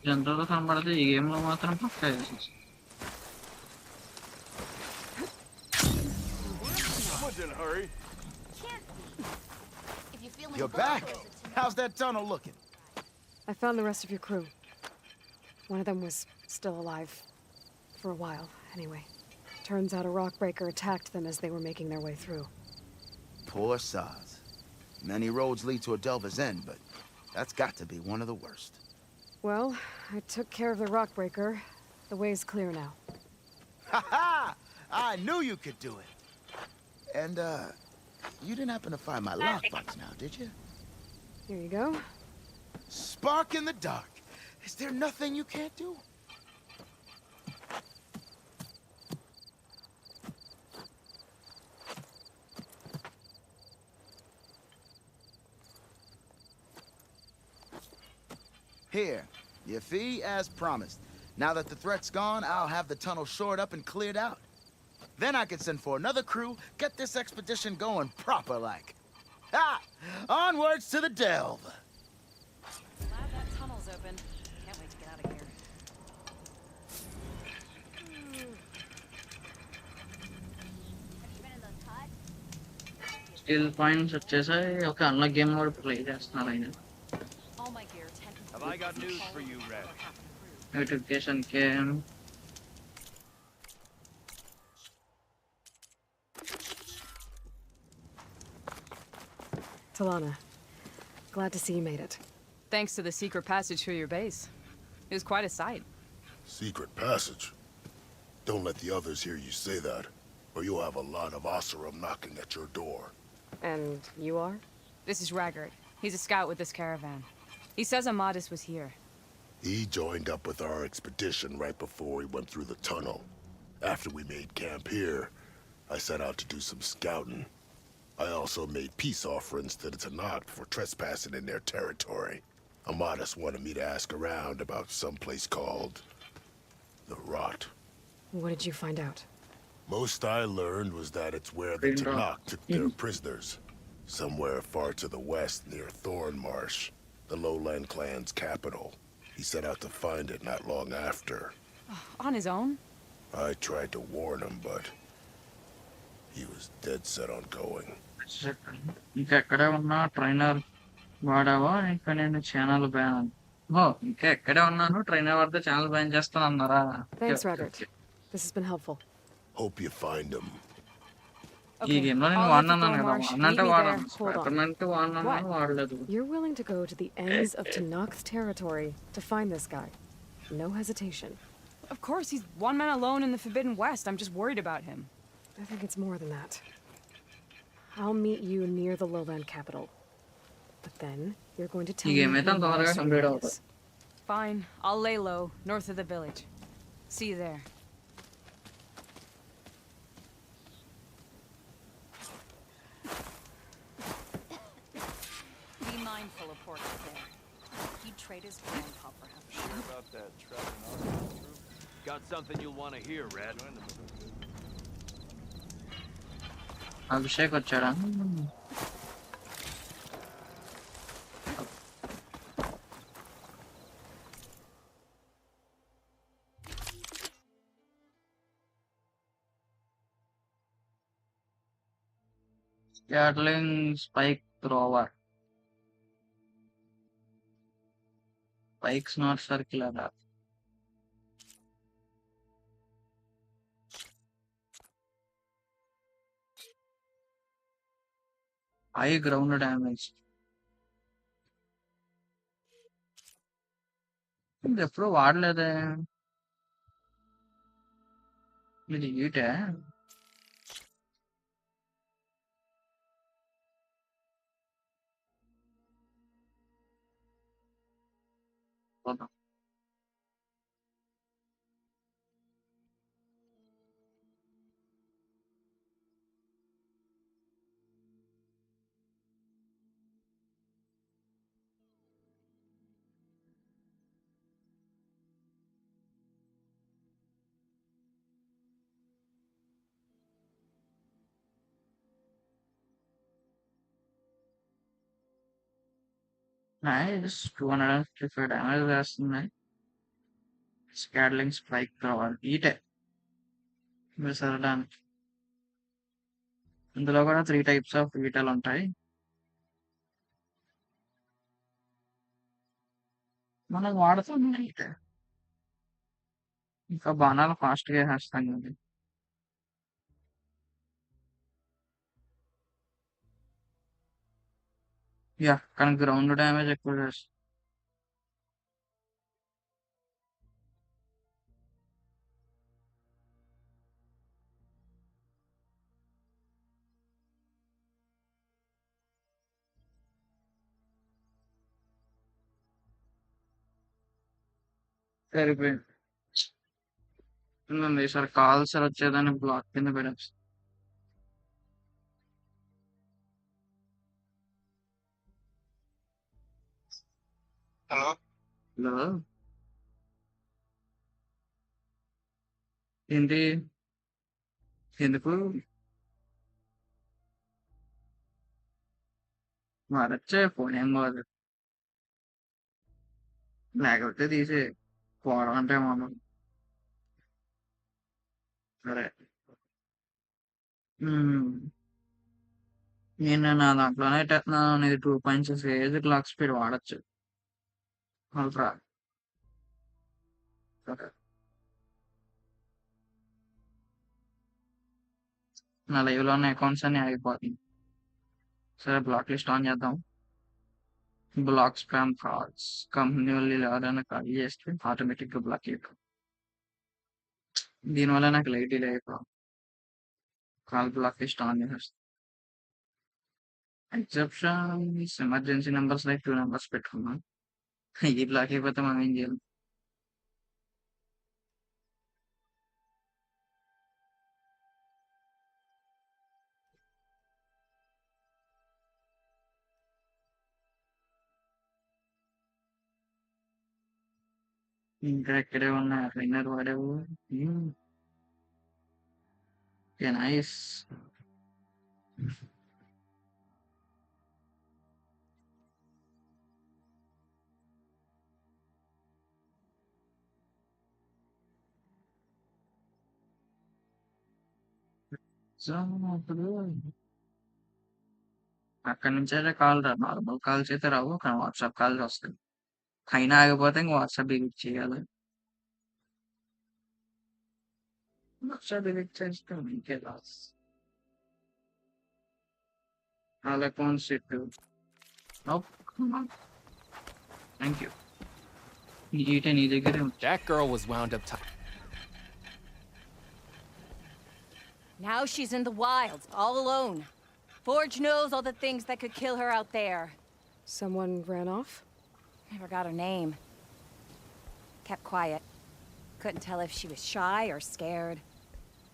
జంతువులు కనబడితే ఈ గేమ్ లో మాత్రం పక్కా వేసేసి. Someone's in a hurry. You're back. How's that tunnel looking? I found the rest of your crew. One of them was still alive. For a while, anyway. Turns out a rock breaker attacked them as they were making their way through. Poor sods. Many roads lead to a Delver's End, but that's got to be one of the worst. Well, I took care of the rock breaker. The way's clear now. Ha ha! I knew you could do it. And, you didn't happen to find my lockbox now, did you? Here you go. Spark in the dark. Is there nothing you can't do? Here, your fee as promised. Now that the threat's gone, I'll have the tunnel shored up and cleared out. Then I can send for another crew, get this expedition going proper like. Ha! Onwards to the delve! Glad that tunnel's open. Can't wait to get out of here. Skill points వచ్చేసాయి. ఒక unlock game కూడా play చేస్తున్నారు ఆయన. All my gear, Have I got news for you, Red? Notification game. Talana, glad to see you made it. Thanks to the secret passage through your base. It was quite a sight. Secret passage? Don't let the others hear you say that, or you'll have a lot of Oseram knocking at your door. And you are? This is Raggart. He's a scout with this caravan. He says Amadis was here. He joined up with our expedition right before we went through the tunnel. After we made camp here, I set out to do some scouting. I also made peace offerings to the Tanakh for trespassing in their territory. Amadis wanted me to ask around about some place called the Rot. What did you find out? Most I learned was that it's where the Tanakh took their prisoners. Somewhere far to the west near Thornmarsh, the lowland clan's capital. He set out to find it not long after. On his own? I tried to warn him, but he was dead set on going. ఇంకా ఎక్కడే ఉన్నా trainer వాడావా? ఇంకా నేను channel ban. ఓ ఇంకా ఎక్కడే ఉన్నాను, trainer వాడితే channel ban చేస్తాను అన్నారా? Thanks, Raggart. This has been helpful. Hope you find him. ఈ గేమ్ లో నేను I'll వాడినాను let the కదా, Thornmarsh వాడినంటే meet me వాడాను. there. Hold on. స్పైడర్మెంట్ వాడినాను, What? వాడలేదు. You're willing to go to the ends of Tanakh's territory to find this guy. No hesitation. Of course, he's one man alone in the Forbidden West. I'm just worried about him. I think it's more than that. I'll meet you near the lowland capital. But then, you're going to tell ఈ me game అయితే who అంత త్వరగా Madison complete is. అవుతుంది. Fine. I'll lay low, north of the village. See you there. Be mindful of Porter there. He'd trade his grandpa for him. Sure about that trapping Oscar troop? Got something you'll want to hear, Red. Abhishek వచ్చాడా? స్కాట్లింగ్ spike thrower. Spikes not circular. High ground damage. ఇది ఎప్పుడు వాడలేదే. ఇది ఈటే. చూద్దాం. Nice 255 damage వేస్తున్నాయి. స్కాడ్లింగ్ spike రావాలి ఈటే విసరడానికి. ఇందులో కూడా 3 టైప్స్ ఆఫ్ ఈటలు ఉంటాయి. మనం వాడుతాం ఈటే. ఇంకా బాణాలు ఫాస్ట్‌గా ఏసేస్తాం కదా! యాహ్! కానీ గ్రౌండ్ డ్యామేజ్ ఎక్కువ చేస్తుంది. సరిపోయింది. ఉందండి ఈసారి కాల్స్ వచ్చేదాన్ని బ్లాక్ కింద పెట్టేస్తా. హలో! హలో! ఏంటి? ఎందుకు? వాడొచ్చే ఫోన్ ఏం కాదు. లేకపోతే తీసేయి. పోవడం అంటే మనం సరే. హ్మ్. నేను నా దాంట్లోనే పెట్టినాను. నీది 2.6 ఏజ్ క్లాక్ స్పీడ్ వాడొచ్చు. అల్ట్రా. సరే. నా లైవ్‌లో ఉన్న అకౌంట్స్ అన్నీ ఆగిపోతాయి. సరే బ్లాక్ లిస్ట్ ఆన్ చేద్దాం. Block spam calls. కంపెనీ వాళ్ళు ఎవరైనా కాల్ చేస్తే ఆటోమేటిక్‌గా బ్లాక్ అయిపోతుంది. దీనివల్ల నాకు లైట్ డిలే అయిపోతుంది. కాల్ బ్లాక్ లిస్ట్ ఆన్ చేసేస్తా. Exceptions emergency numbers like 2 numbers పెట్టుకున్నా. ఇయి బ్లాక్ అయిపోతే మనం ఏం చేయలేం. ఇంకా ఇక్కడే ఉన్నా ట్రైనర్ వాడేవు. హ్మ్. ఓకే. నైస్. సో, అప్పుడు అక్కడి నుంచయితే కాల్ రాదు. నార్మల్ కాల్స్ అయితే రావు. కానీ వాట్సాప్ కాల్స్ వస్తాయి. అయినా ఆగిపోతే ఇంక వాట్సాప్ డిలీట్ చేయాలి. వాట్సాప్ డిలీట్ చేస్తే మీకే లాస్. ఆల్ అకౌంట్స్ ఇటు. నోప్. Thank you. ఈటే నీ దగ్గరే ఉంది. That girl was wound up Now she's in the wilds, all alone. Forge knows all the things that could kill her out there. Someone ran off? Never got her name. Kept quiet. Couldn't tell if she was shy or scared.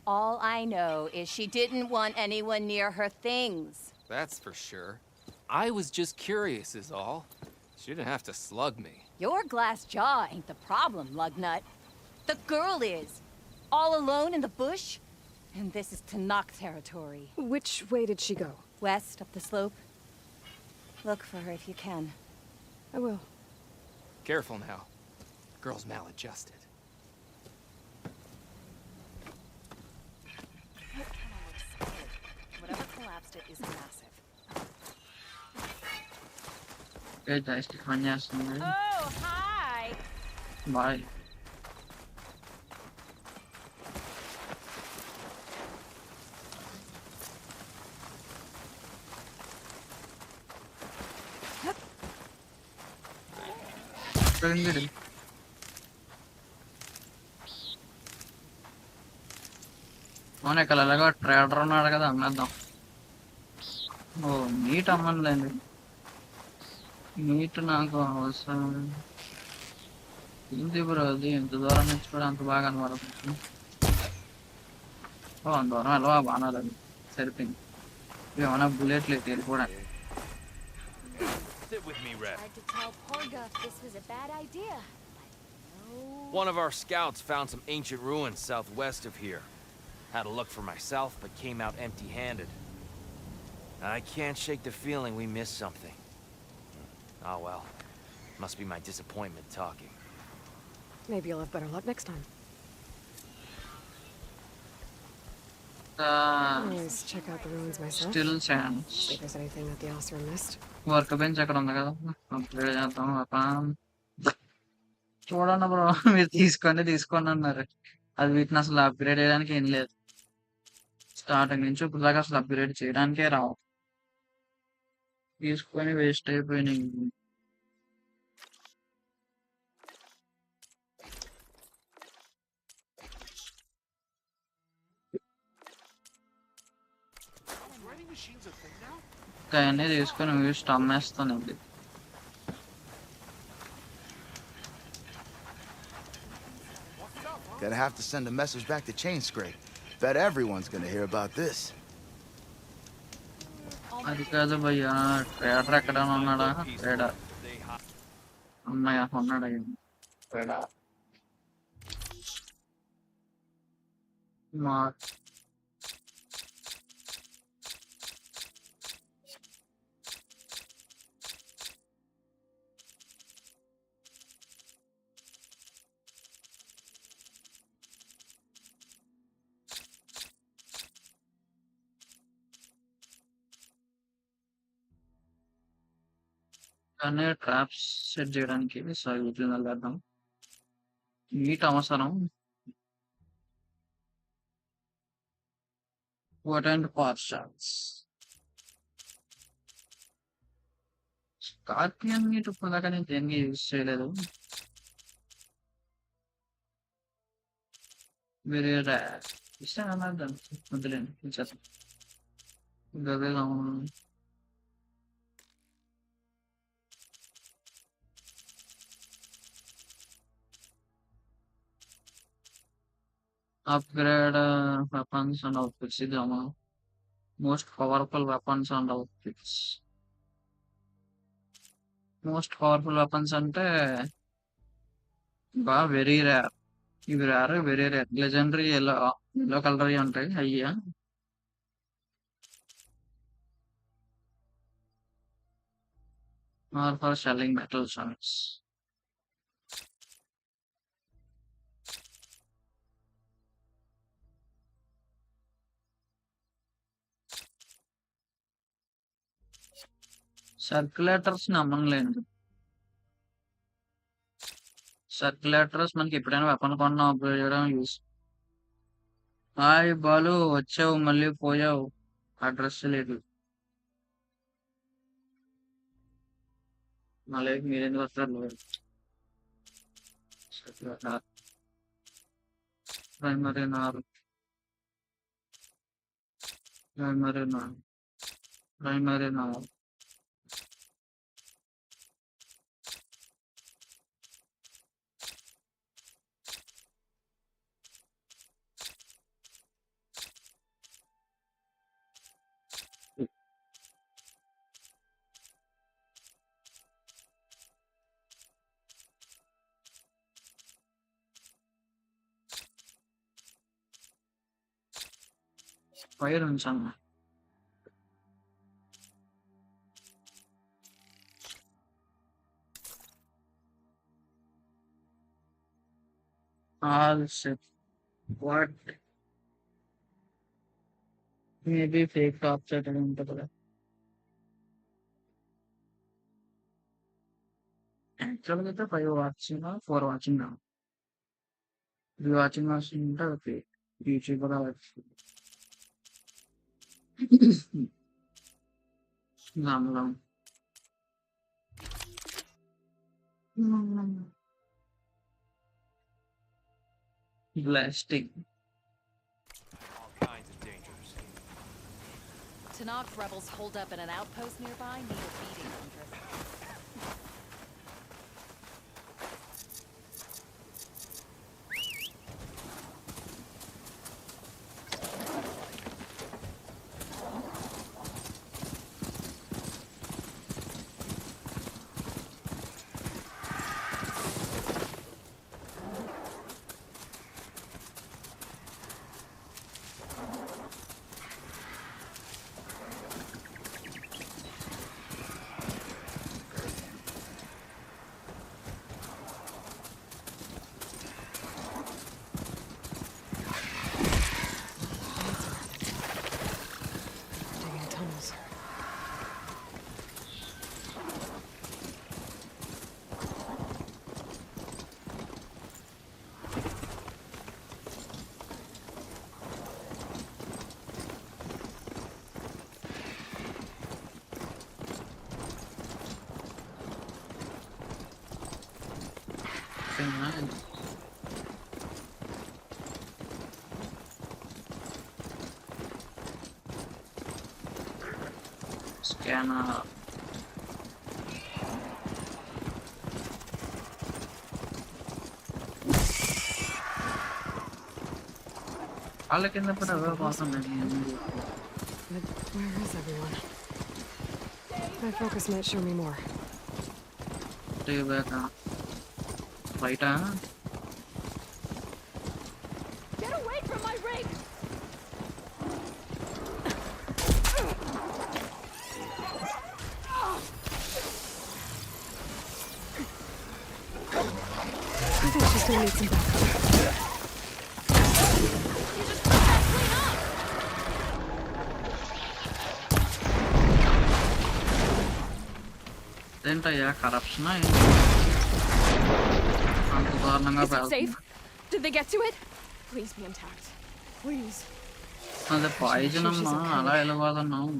All I know is she didn't want anyone near her things. That's for sure. I was just curious is all. She didn't have to slug me. Your glass jaw ain't the problem, lugnut. The girl is. All alone in the bush. And this is Tanakh territory. Which way did she go? West, up the slope. Look for her if you can. I will. Careful now. Girl's maladjusted. Whatever collapsed it is massive. Okay. Joystick పని చేస్తుంది. Oh, hi! Bye. ఎక్కడుంది? అవును ఇక్కడ ఎలాగో trader ఉన్నాడు కదా అమ్మేద్దాం. ఓ meet అమ్మనులేండి. Meet నాకు అవసరం. ఏంటి బ్రో అది ఇంత దూరం నుంచి కూడా అంత బాగా కనబడుతుంది. ఓ అంత దూరం వెళ్ళవా బాణాలు అవి సరిపోయింది. ఏమన్నా బుల్లెట్లు వెళ్ళిపోవడానికి. Sit with me, Red. Tried to tell Porga this was a bad idea. One of our scouts found some ancient ruins southwest of here. Had a look for myself, but came out empty-handed. I can't shake the feeling we missed something. Oh well. Must be my disappointment talking. Maybe you'll have better luck next time. Always check out the ruins myself. Still chance. See if there's anything that the Osra missed. Work bench అక్కడ ఉంది కదా, upgrade చేద్దాం. చూడండి bro, మీరు తీసుకోండి అన్నారు. అది వీటిని అసలు అప్గ్రేడ్ చేయడానికి ఏం లేదు. స్టార్టింగ్ నుంచి ఇప్పుడు దాకా అసలు అప్గ్రేడ్ చేయడానికే రావు. తీసుకొని వేస్ట్ అయిపోయినాయి. అవన్నీ తీసుకొని waste అమ్మేస్తానండి. Gonna have to send a message back to Chain Scrape. Bet everyone's gonna hear about this. అది కాదు భయ్యా, ట్రేడర్ ఎక్కడైనా ఉన్నాడా? ట్రేడర్ అమ్మయ్య ఉన్నాడు. ట్రేడర్ మా కానీ ట్రాప్స్ సెట్ చేయడానికి వీటిని వెళ్ళేద్దాం. మీట్ అవసరం. వాట్ అండ్ పార్ షాట్స్. స్కార్పియన్ మీట్ ఇప్పుడు దాకా నేను దేనికి యూజ్ చేయలేదు. వేరే ఇష్టం అన్నది వద్దులేండి, చేస్తాం. గదిలో upgrade weapons and outfits. ఇదేమో most powerful weapons and outfits. Most powerful weapons అంటే బాగా వెరీ రేర్. ఇవి rare, very rare. Legendary yellow colour ఉంటాయి అయ్యా. Are for selling metal shops. Circulators నమ్మలేదు. సర్క్యులేటర్స్ మనకి ఎప్పుడైనా వెపన్ కొన్నా అప్గ్రేడ్ చేయడం యూస్. హాయ్ బాలు, వచ్చావు మళ్ళీ పోయావు. అడ్రస్ లేదు. మళ్ళీ మీరేందుకు వస్తారు? ప్రైమరీ నార్, ప్రైమరీ నార్, ప్రైమరీ నార్. ఫైర్ ఉంచాను. All set. What maybe fake top set అని ఉంటుంది కదా. యాక్చువల్గా అయితే 5 వాచింగ్ 4 వాచింగ్ 3 వాచింగ్ వస్తుంటే అది యూట్యూబ్ కూడా వచ్చింది. Blasting. All kinds of dangers. Tanakh rebels holed up in an outpost nearby need a beating, Huntress. అయిపోయిందా స్కానర్ వాళ్ళ కింద కూడా ఎవరో పోతున్నాయి But where is everyone? My focus might show me more. బయట Get away from my rig! I think she's gonna need some backup. ఏంటయ్యా corruption అంత దారుణంగా Is it safe? Did they get to it? Please be intact. Please. అదే poison అమ్మా అలా వెళ్ళిపోతున్నావు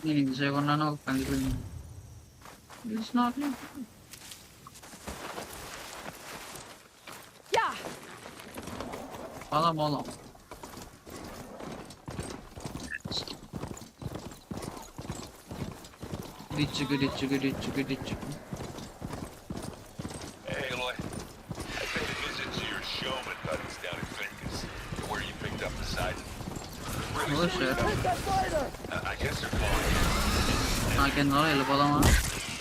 నేను ఇది చేయకుండానే ఒక కందిపోయింది ఇట్స్ నాట్ Yeah. పోదాం డిచ్చుకు Hey, Aloy. I paid a visit to your showman buddies down in Vegas, to where you picked up the sighting. Really Oh, sweet shit. fellas. I guess they're calling you. నాకేందో వెళ్ళిపోదామా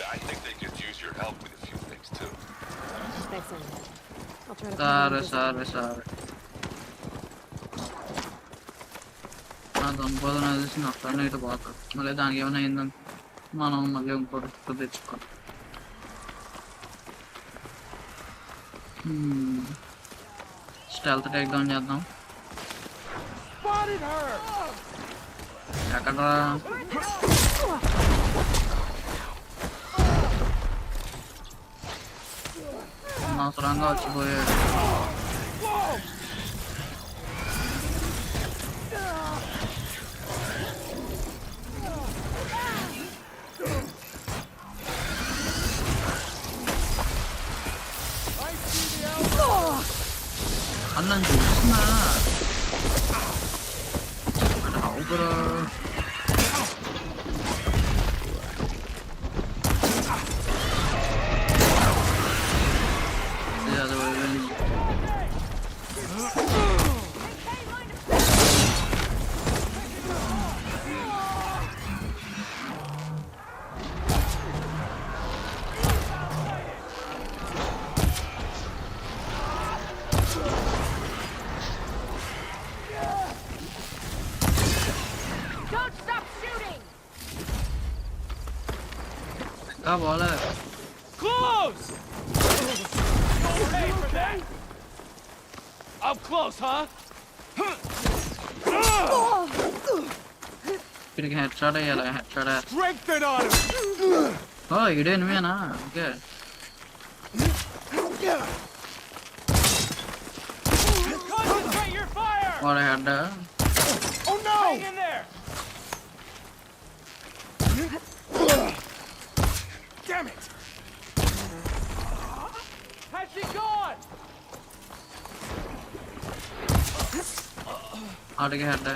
I think they could use your help with a few things, too. Thanks, Anna. I'll try to find సరే నా దొంగపోదన చూసి నా friend ఇటు పోతాడు మళ్ళీ దానికి ఏమైనా అయిందని మనం మళ్ళీ ఇంకోటి తెచ్చుకోవాలి స్టెల్త్ టేక్ డౌన్ చేద్దాం ఎక్కడ అనవసరంగా వచ్చిపోయాడు అన్నం చూస్తున్నా బ్రో అది వెళ్ళి Don't stop shooting! ఇంకా పోలే Close! Don't pay for that! Up close, huh? వీడికి హెడ్ షాట్ అయ్యాలి head shot Strengthen on him! ఓ ఇడే నువ్వేనా ఓకే Concentrate your fire! వాడు head Oh no! Hang in there! Damn it! How's she gone? వాడికి head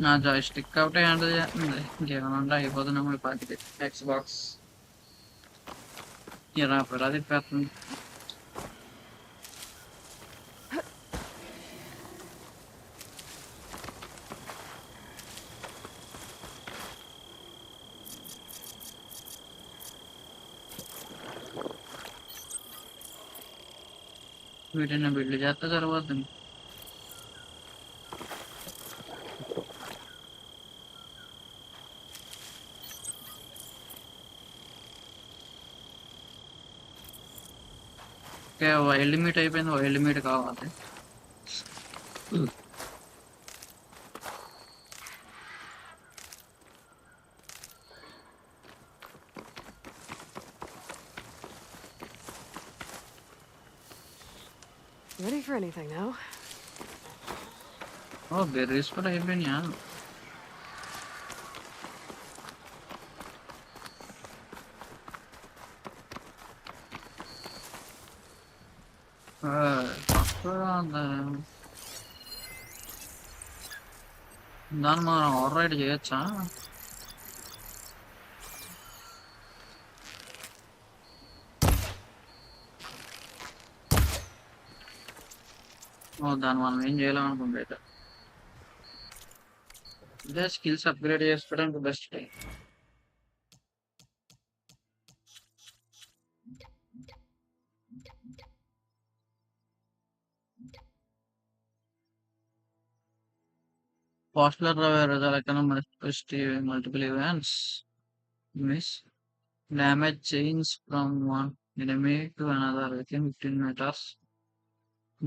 నా Joy stick ఒకటే handle చేస్తుంది ఇంకేమన్నా అయిపోతున్నాము ఈ పాటికి ఎక్స్ బాక్స్ ఇలా అది పెడుతుంది వీటిని బిల్డ్ చేస్తే సరిపోతుంది ఓకే వైల్డ్ లిమిట్ అయిపోయింది వైల్డ్ లిమిట్ కావాలి Ready for anything now. Oh berries కూడా అయిపోయినాయా? తక్కువగా ఉంది. దాన్ని మనం ఓవర్ రైడ్ చేయొచ్చా? దాన్ని మనం ఏం చేయలేం అనుకుంటే అయితే. ఇదే స్కిల్స్ అప్గ్రేడ్ చేసుకోవడానికి best time. Popular result multiple events. Miss damage change from one enemy to another within 15 meters.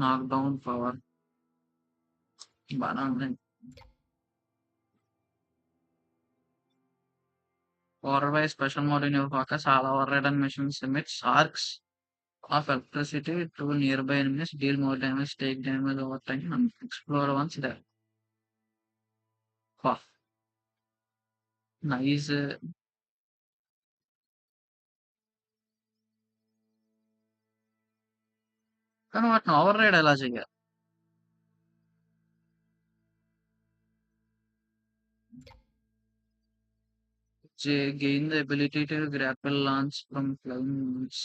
Knockdown power. Banana. Power by special mode in your focus, all override missions emits arcs of electricity to nearby enemies, deal more damage, take damage over time, and explore once there. Wow. Nice. కానీ వాటిని over ride ఎలా చేయాలి? Gain the ability to grapple launch from flying moves.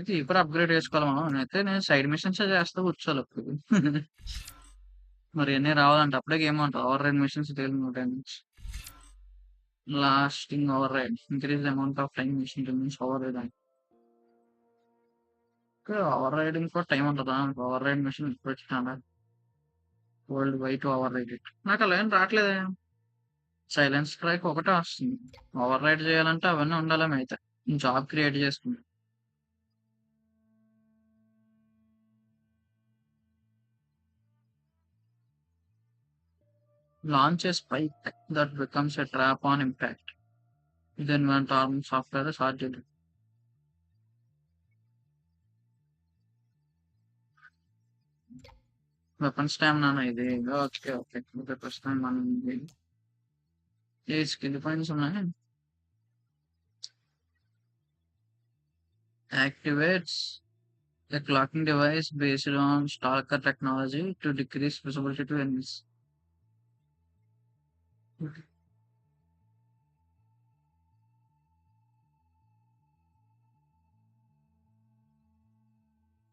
ఇది ఇప్పుడు upgrade చేసుకోవాలి మనం. నేను side machines చేస్తే కూర్చోవాలి అప్పుడు. మరి అన్నీ రావాలంటే అప్పుడే గేమ్ అంట. Override missions damage lasting override increase amount of time mission means override అని. ఓవర్ రైడింగ్ కూడా టైం ఉంటుందా? ఓవర్ రైడ్ మిషన్ ఇప్పుడు వచ్చినా వరల్డ్ వైడ్ ఓవర్ రైడ్. నాకు అలా ఏం రావట్లేదే. సైలెన్స్ స్ట్రైక్ ఒకటే వస్తుంది. ఓవర్ రైడ్ చేయాలంటే అవన్నీ ఉండాలేమో అయితే. జాబ్ క్రియేట్ చేసుకుంటాం. Launch a spike that becomes a trap on impact. Then when arm software is started. Weapon stamina ఇది. Okay okay. ప్రస్తుతం మనం ఏ స్కిల్ పాయింట్స్ ఉన్నాయి? Activates a clocking device based on stalker technology to decrease visibility to enemies.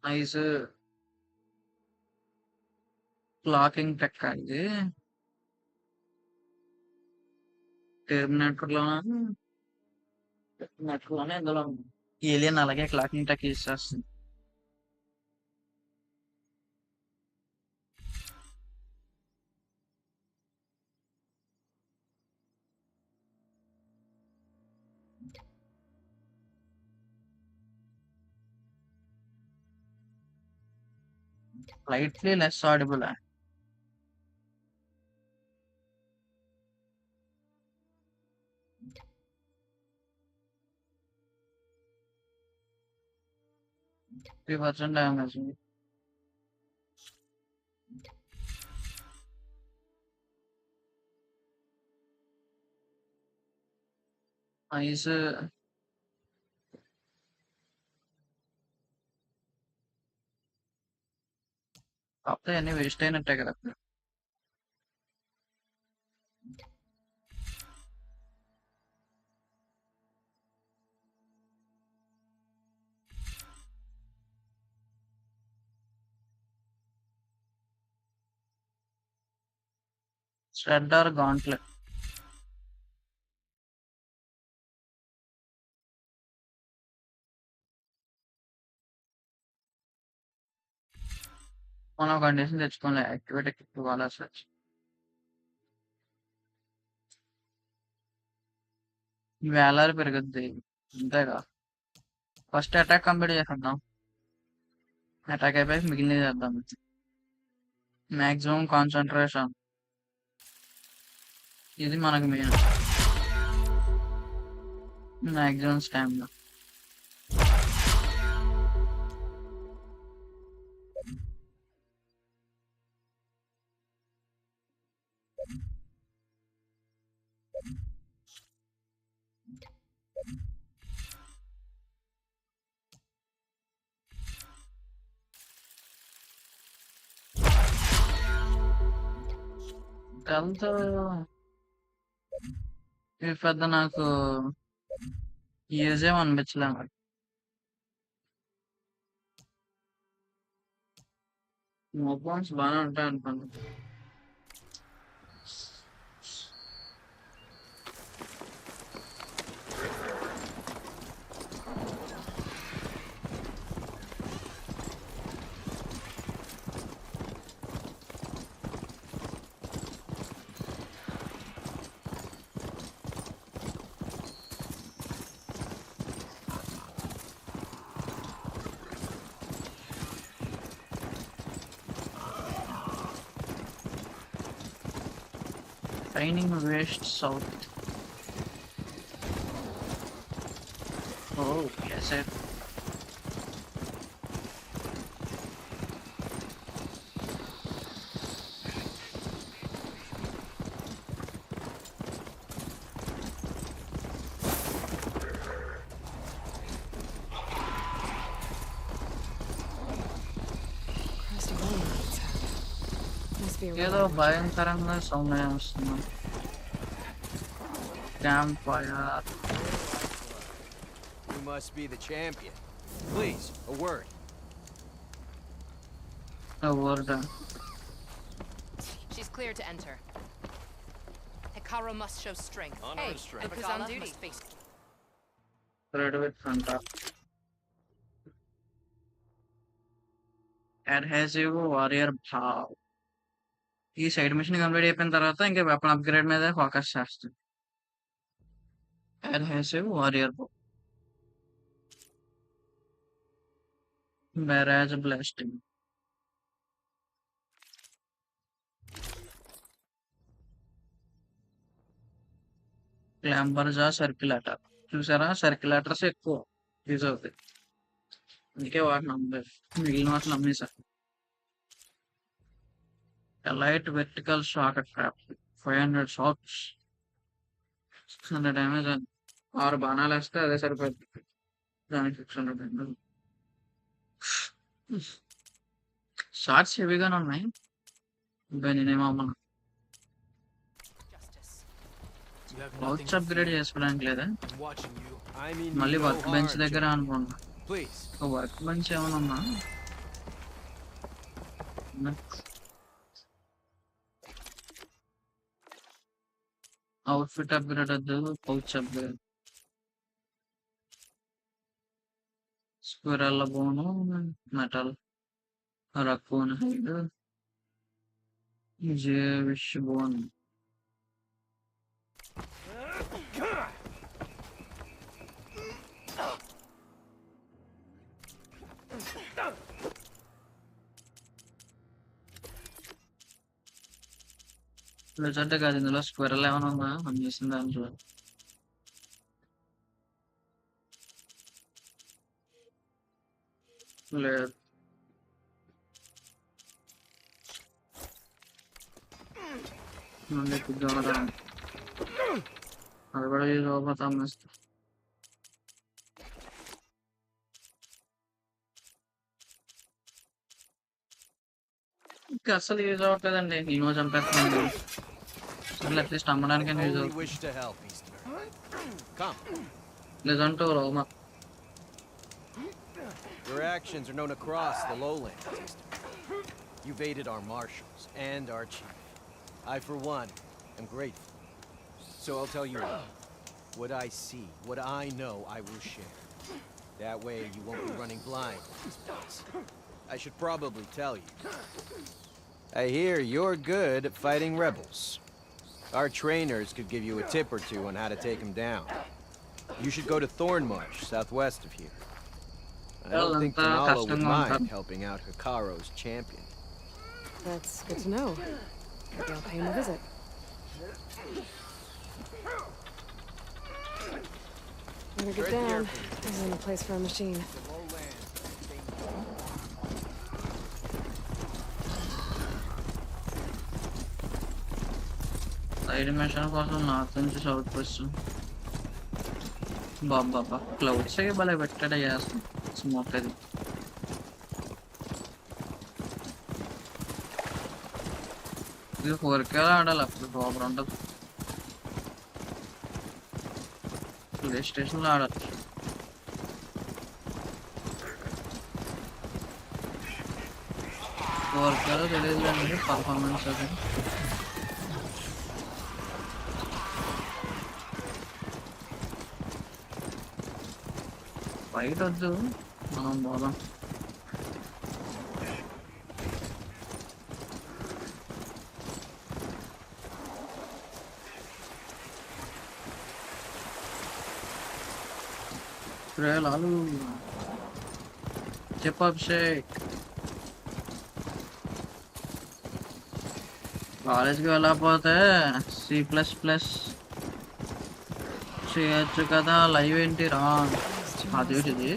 Nice clocking tech ఇది. టెర్మినేటర్లోనే ఇందులో alien అలాగే clocking tech use చేస్తుంది. Slightly less audible. %3 damage. Nice. కాకపోతే అన్నీ వేస్ట్ అయినట్టే కదా. Shred or gauntlet. మనం కండిషన్ తెచ్చుకోలే. యాక్టివేట్ ఇవ్వాలి సచ్. వేలాలు పెరుగుద్ది అంతేగా. ఫస్ట్ అటాక్ కంప్లీట్ చేసేద్దాం. అటాక్ అయిపోయి మిగిలినది చేద్దాం. మ్యాక్సిమం కాన్సన్ట్రేషన్ ఇది మనకు మెయిన్. Maximum stamina. హెల్త్ ఇవి పెద్ద నాకు యూజ్ ఏం అనిపించలే మరి. మొబైల్స్ బాగానే ఉంటాయి అనుకోండి. Training waste south. O S. ఏదో భయంకరంగా సౌండ్ వస్తుంది. Camp fire. You must be the champion. Please, a word. Word. She's clear to enter. Hikaru must show strength. Honor and strength. Who's on duty? Must face. Red with front. Adhesive warrior bow. ఈ side mission complete అయిపోయిన తర్వాత ఇంకా weapon upgrade మీద focus చేస్తుంది. Adhesive warrior bow. Barrage blasting. క్లాంబర్జా circulator. చూసారా, circulators ఎక్కువ use అవుతాయి, అందుకే వాటిని అమ్మలేదు. మిగిలిన వాటిని అమ్మేశారు. Light vertical shock trap. 500 shocks, 600 damage. 6 బాణాలు వేస్తే అదే సరిపోద్ది. దానికి 600 డ్యామేజ్. షార్ట్స్ హెవీగానే ఉన్నాయి. నేనేమో అమ్మను. You have pouch nothing to upgrade fear. చేసుకోవడానికి లేదా? I'm watching you. I mean, మళ్ళీ no వర్క్ బెంచ్ harm, దగ్గర champion. అనుకున్నా. Please. వర్క్ బెంచ్ ఏమైనా ఉన్నా? అవుట్ఫిట్ అప్గ్రేడ్ వద్దు, పౌచ్ అప్గ్రేడ్. స్క్విరల్ బోను, metal raccoon hide, Jewish bone. Result కాదు, ఇందులో స్క్విరల్ ఏమైనా ఉందా మనం చేసిన దాంట్లో? లేదు. మళ్ళీ కుద్దాం, అది కూడా ఈ లోపల అమ్మేస్తా. ఇంకా అస్సలు యూజ్ అవ్వట్లేదండి. నేను చంపేస్తాను. అసలు అట్లీస్ట్ అమ్మడానికి యూజ్ Only అవుతుంది. wish to help, Easter. Come. లేదంటే రోమా. Your actions are known across the lowlands, Easter. You've aided our marshals and our chief. I, for one, am grateful. So I'll tell you what I see, what I know, I will share. That way you won't be running blind with these bugs. I should probably tell you. I hear you're good at fighting rebels. Our trainers could give you a tip or two on how to take them down. You should go to Thornmarsh, southwest of here. I don't think Tanala would mind helping out Hikaru's champion. That's good to know. Maybe I'll pay him a visit. Better get down. This isn't a place for a machine. Side mission కోసం north నుంచి south west. బాబా clouds భలే పెట్టాడు చేస్తాం smoke అది. ఇది 4K ఆడాలి అప్పుడు ప్రాపర్ ఉండదు. ప్లే స్టేషన్లో ఆడాలి. వర్కలో తెలియదులేండి పర్ఫార్మెన్స్ అది. ఫైట్ వద్దు, మనం పోదాం. లాలు చెప్పు అభిషేక్. కాలేజ్కి వెళ్ళకపోతే C++ చేయొచ్చు కదా. లైవ్ ఏంటి రా, అదేంటిది,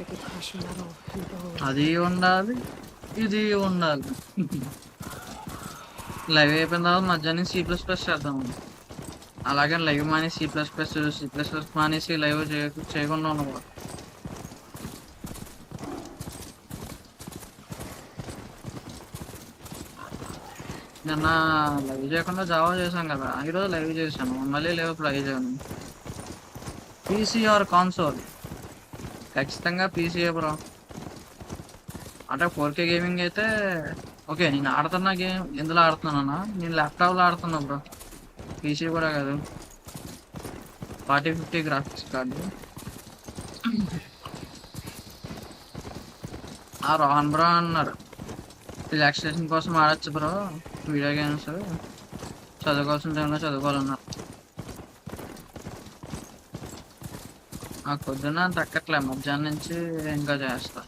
అది ఉండాలి ఇది ఉండాలి. లైవ్ అయిపోయిన తర్వాత మధ్యాహ్నం C++ చేద్దాం. అలాగే లైవ్ మానేసి C++ మానేసి లైవ్ చేయకుండా ఉండకూడదు. నిన్న లైవ్ చేయకుండా జావా చేశాం కదా, ఈరోజు లైవ్ చేశాను, మళ్ళీ లైవ్ ట్రై చేయను. PC are console? ఖచ్చితంగా పీసీఏ బ్రో. అంటే 4K గేమింగ్ అయితే ఓకే. నేను ఆడుతున్నా గేమ్ ఎందులో ఆడుతున్నానా, నేను ల్యాప్టాప్లో ఆడుతున్నా బ్రో, పీసీ కూడా కాదు. 4050 గ్రాఫిక్స్ కార్డు. రోహన్ బ్రో అన్నారు రిలాక్సేషన్ కోసం ఆడచ్చు బ్రో వీడియో గేమ్స్, చదువుకోవాల్సిన టైంలో చదువుకోవాలన్నారు. ఆ పొద్దున తక్కట్లే, మధ్యాహ్నం నుంచి ఇంకా చేస్తా.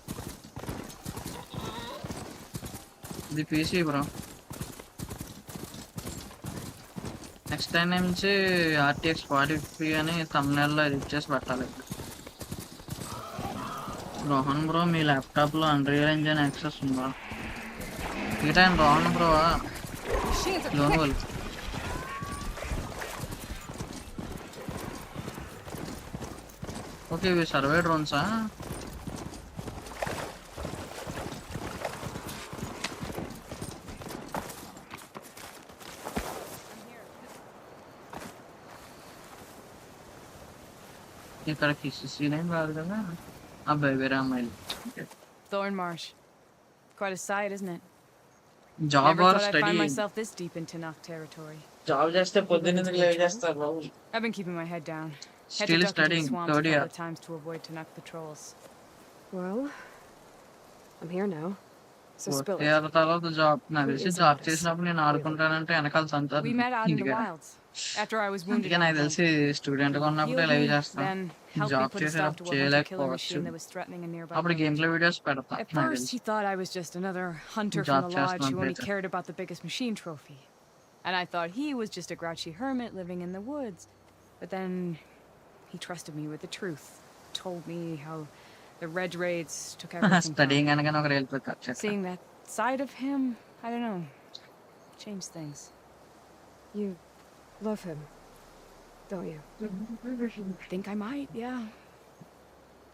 ఇది పీసీ బ్రో. నెక్స్ట్ టైం నుంచి RTX 4050 అని thumbnail-లో ఎడిట్ చేసి పెట్టాలి. రోహన్ బ్రో మీ ల్యాప్టాప్లో అన్రియల్ ఇంజిన్ యాక్సెస్ ఉందా? ఈ టైం రోహన్ బ్రో లోన్ వాళ్ళు. ఓకే, ఇవి సర్వే డ్రోన్సా? ఇక్కడికి సీన్ కాదు కదా, అబ్బాయి వేరే అమ్మాయిలు. Thorn Marsh. Quite a sight, isn't it? Job Never or thought I'd study? find myself this deep into Nock territory. Job చేస్తే పొద్దున్న లేవ్ చేస్తారు బాబు. I've been keeping my head down. Had to Still duck into the studying, swamps a third couple year. of times to avoid Tanuk patrols. Well, I'm here now. So spill it. తర్వాత job నాకు తెలిసి job చేసినప్పుడు నేను ఆడుకుంటానంటే వెనకాల సంతారు. We met out in the wilds. After I was wounded, అందుకే నాకు తెలిసి student గా ఉన్నప్పుడే లైవ్ చేస్తాను. then helped me job put a stop to చేసేటప్పుడు a hunter killer చేయలేకపోవచ్చు, machine that was threatening a nearby అప్పుడు గేమ్ village. ప్లే వీడియోస్ పెడతా. At first, he thought I was just another hunter from the lodge who only cared about the biggest machine trophy. And I thought he was just a grouchy hermit living in the woods. But then he trusted me with the truth, told me how the Reg raids took everything studying from me. అనగానే ఒక rail పెట్టి Seeing that side of him, I don't know, changed things. You love him, don't you? I think I might, yeah.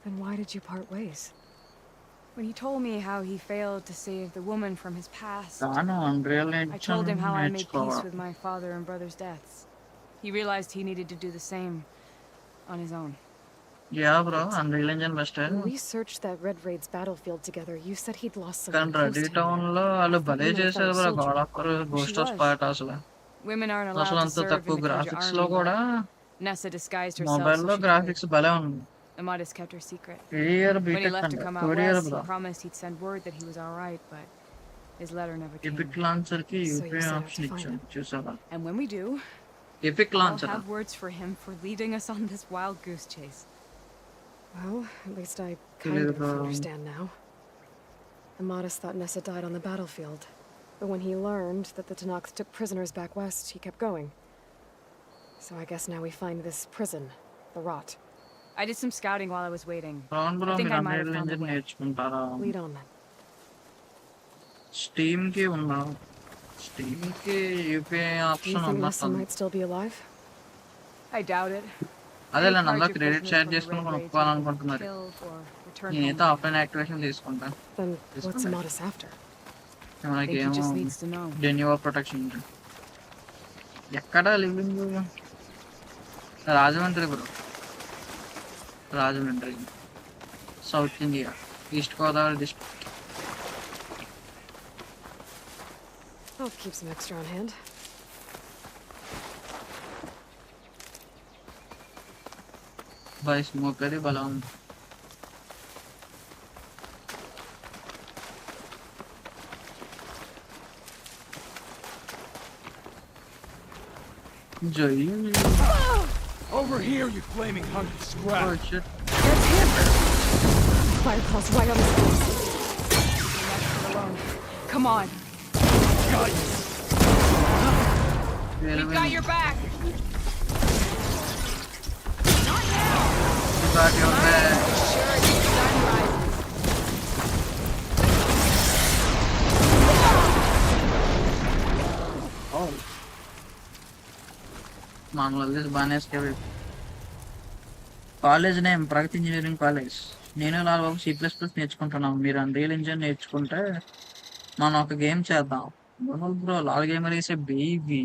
Then why did you part ways? When he told me how he failed to save the woman from his past, తాను unreal I told him how I made peace with my father and brother's deaths. He realized he needed to do the same on his own. Yeah bro, unreal engine best. When we searched that Red Raid's battlefield together, you said he'd lost కానీ someone close ready to him. Town లో వాళ్ళు భలే చేశారు bro. God of ghost of spot అసలు Women aren't allowed అసలు to అంత serve in తక్కువ the Khaja graphics లో army, కూడా but Nessa disguised herself mobile so లో she గ్రాఫిక్స్ could. భలే ఉంది. Amadis kept her secret. Year When he BTech left to అంటే come out third year west, he bro. promised he'd send word that he was all right, but his letter never came. Epic launcher కి So you UPI set out option to find ఇచ్చాను him. చూసావా? And when we do, epic I'll launcher have words for him for leading us on this wild goose chase. Well, at least I kind of understand now. Amadis thought Nessa died on the battlefield, but when he learned that the Tanaks took prisoners back west, he kept going. So I guess now we find this prison, the Rot. I did some scouting while I was waiting. అవును bro, I think మీరు I might have unreal found the engine way. నేర్చుకుంటారా? Lead on then. Steam కి ఉందా? Steam కి UPI Do you option think Nessa ఉన్నట్టుంది. might still be alive? I doubt it. అదే Any నేను అందరూ project credit prisoners share from the చేసుకుని Red Raids would have been కొనుక్కోవాలనుకుంటున్నారు. killed or returned home నేనైతే by offline now. Activation తీసుకుంటా. Then what's తీసుకోండి. Amatis after? మనకి Think he ఏమో just needs to know. జెన్యువా ప్రొటెక్షన్ ఉంటుంది. ఎక్కడ living? Rajahmundry bro, Rajahmundry, south India, east Godavari district. I'll keep some extra on hand. By smoke అది బలం ఉంది. జై. Over here, you flaming hunk of scrap! Oh shit. That's him! Fire calls right on his face. Alone. Come on. Got you. We've got your back. You got your back. Sure, the sun rises. Oh. మామూలు బాగానే స్కేవ్. College name ప్రగతి engineering college. నేను Lal C plus plus నేర్చుకుంటున్నాం. మీరు unreal engine నేర్చుకుంటే మనం ఒక game చేద్దాం. Bro Lal gamer వేసే బేబీ.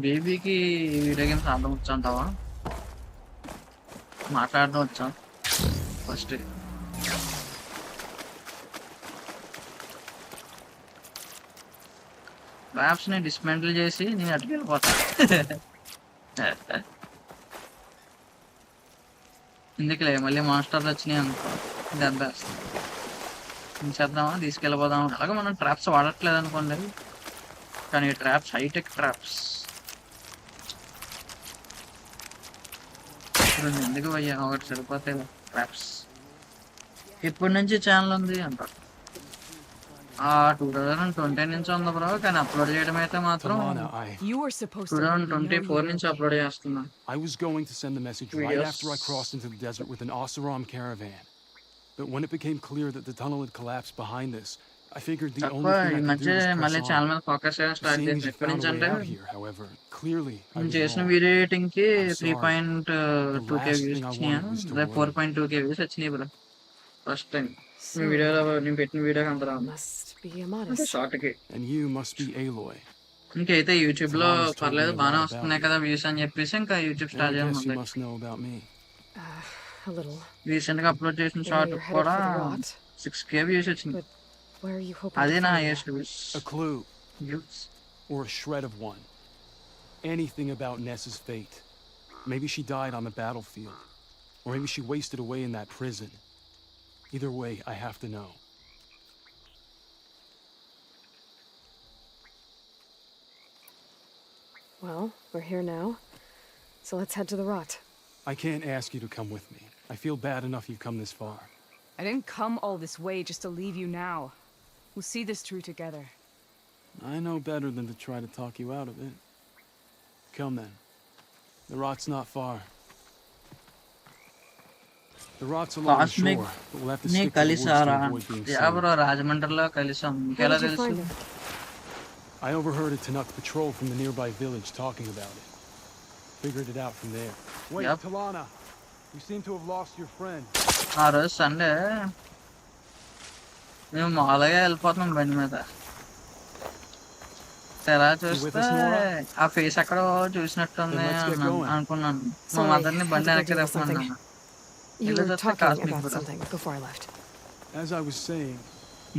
బేబీకి వీడియో గేమ్స్ ఆడడం వచ్చా అంటావా? మాట్లాడడం వచ్చా ఫస్ట్? ల్యాబ్స్ ని డిస్మెంటల్ చేసి నేను అటుకు వెళ్ళిపోతా. ఎందుకులే మళ్ళీ మాస్టర్లు వచ్చినాయి అనుకో దెబ్బేస్తాం. చేద్దామా, తీసుకెళ్ళిపోదామా? అలాగే మనం ట్రాప్స్ వాడట్లేదు అనుకోండి, కానీ ట్రాప్స్ హైటెక్ ట్రాప్స్. ఎందుకు పోయా, ఒకటి సరిపోతాయి ట్రాప్స్. ఎప్పటి నుంచి ఛానల్ ఉంది అంట? 2020 నుంచి ఉంది బ్రో, కానీ అప్లోడ్ చేయడం అయితే మాత్రం You were supposed to 2024 నుంచి అప్లోడ్ చేస్తున్నా. I was going to send the message right after I crossed into the desert with an Oseram caravan. But when it became clear that the tunnel had collapsed behind us, I figured the only thing I could do was మళ్ళీ press channel on. మీద focus చేయడం start Seeing as చేసి you ఎప్పటి found నుంచి a అంటే way out here, however, clearly I నేను was చేసిన wrong. Video editing కి I'm sorry. 3.2k The last views thing I వచ్చినాయా? wanted was to అదే worry. 4.2k వ్యూస్ వచ్చినాయి బ్రో ఫస్ట్ టైం. మీ వీడియోలో నేను పెట్టిన వీడియో అంత Must be Amatis. షార్ట్ కి. And you must be Aloy. ఇంకైతే యూట్యూబ్ లో పర్లేదు బాగానే వస్తున్నాయి కదా వ్యూస్ అని చెప్పేసి ఇంకా YouTube And I start guess you చేయడం. must know about me. A little. Recent గా అప్లోడ్ చేసిన You know short you're headed కూడా for the rot. 6k views వచ్చింది. But where are you hoping అదే to నా find highest that? Views. A clue, views. or a shred of one. Anything about Nessa's fate. Maybe she died on the battlefield. Or maybe she wasted away in that prison. Either way, I have to know. Well, we're here now. So let's head to the rot. I can't ask you to come with me. I feel bad enough you've come this far. I didn't come all this way just to leave you now. We'll see this through together. I know better than to try to talk you out of it. Come then. The rot's not far. The rot's along the Cosmic shore, but we'll have to ని stick to the woods కలిసారా? to avoid being yeah seen. Bro, రాజమండ్రిలో కలిసాం. How ఇంకెలా did you తెలుసు? find him? I overheard a Tanuk patrol from the nearby village talking about it. Figured it out from there. Wait, Yep. Talana. You seem to have lost your friend. ఆ రోజు Sunday మేము మామూలుగా వెళ్ళిపోతున్నాం బండి మీద. తెరా చూస్తే ఆ ఫేస్ ఎక్కడో చూసినట్టుంది అనుకున్నాను. మా Sorry, మదర్ని బండి I had to వెనక్కి go do something. తెప్పమన్నాను. You ఇలా were చూస్తే talking cosmic about bro. something before I left. As I was saying,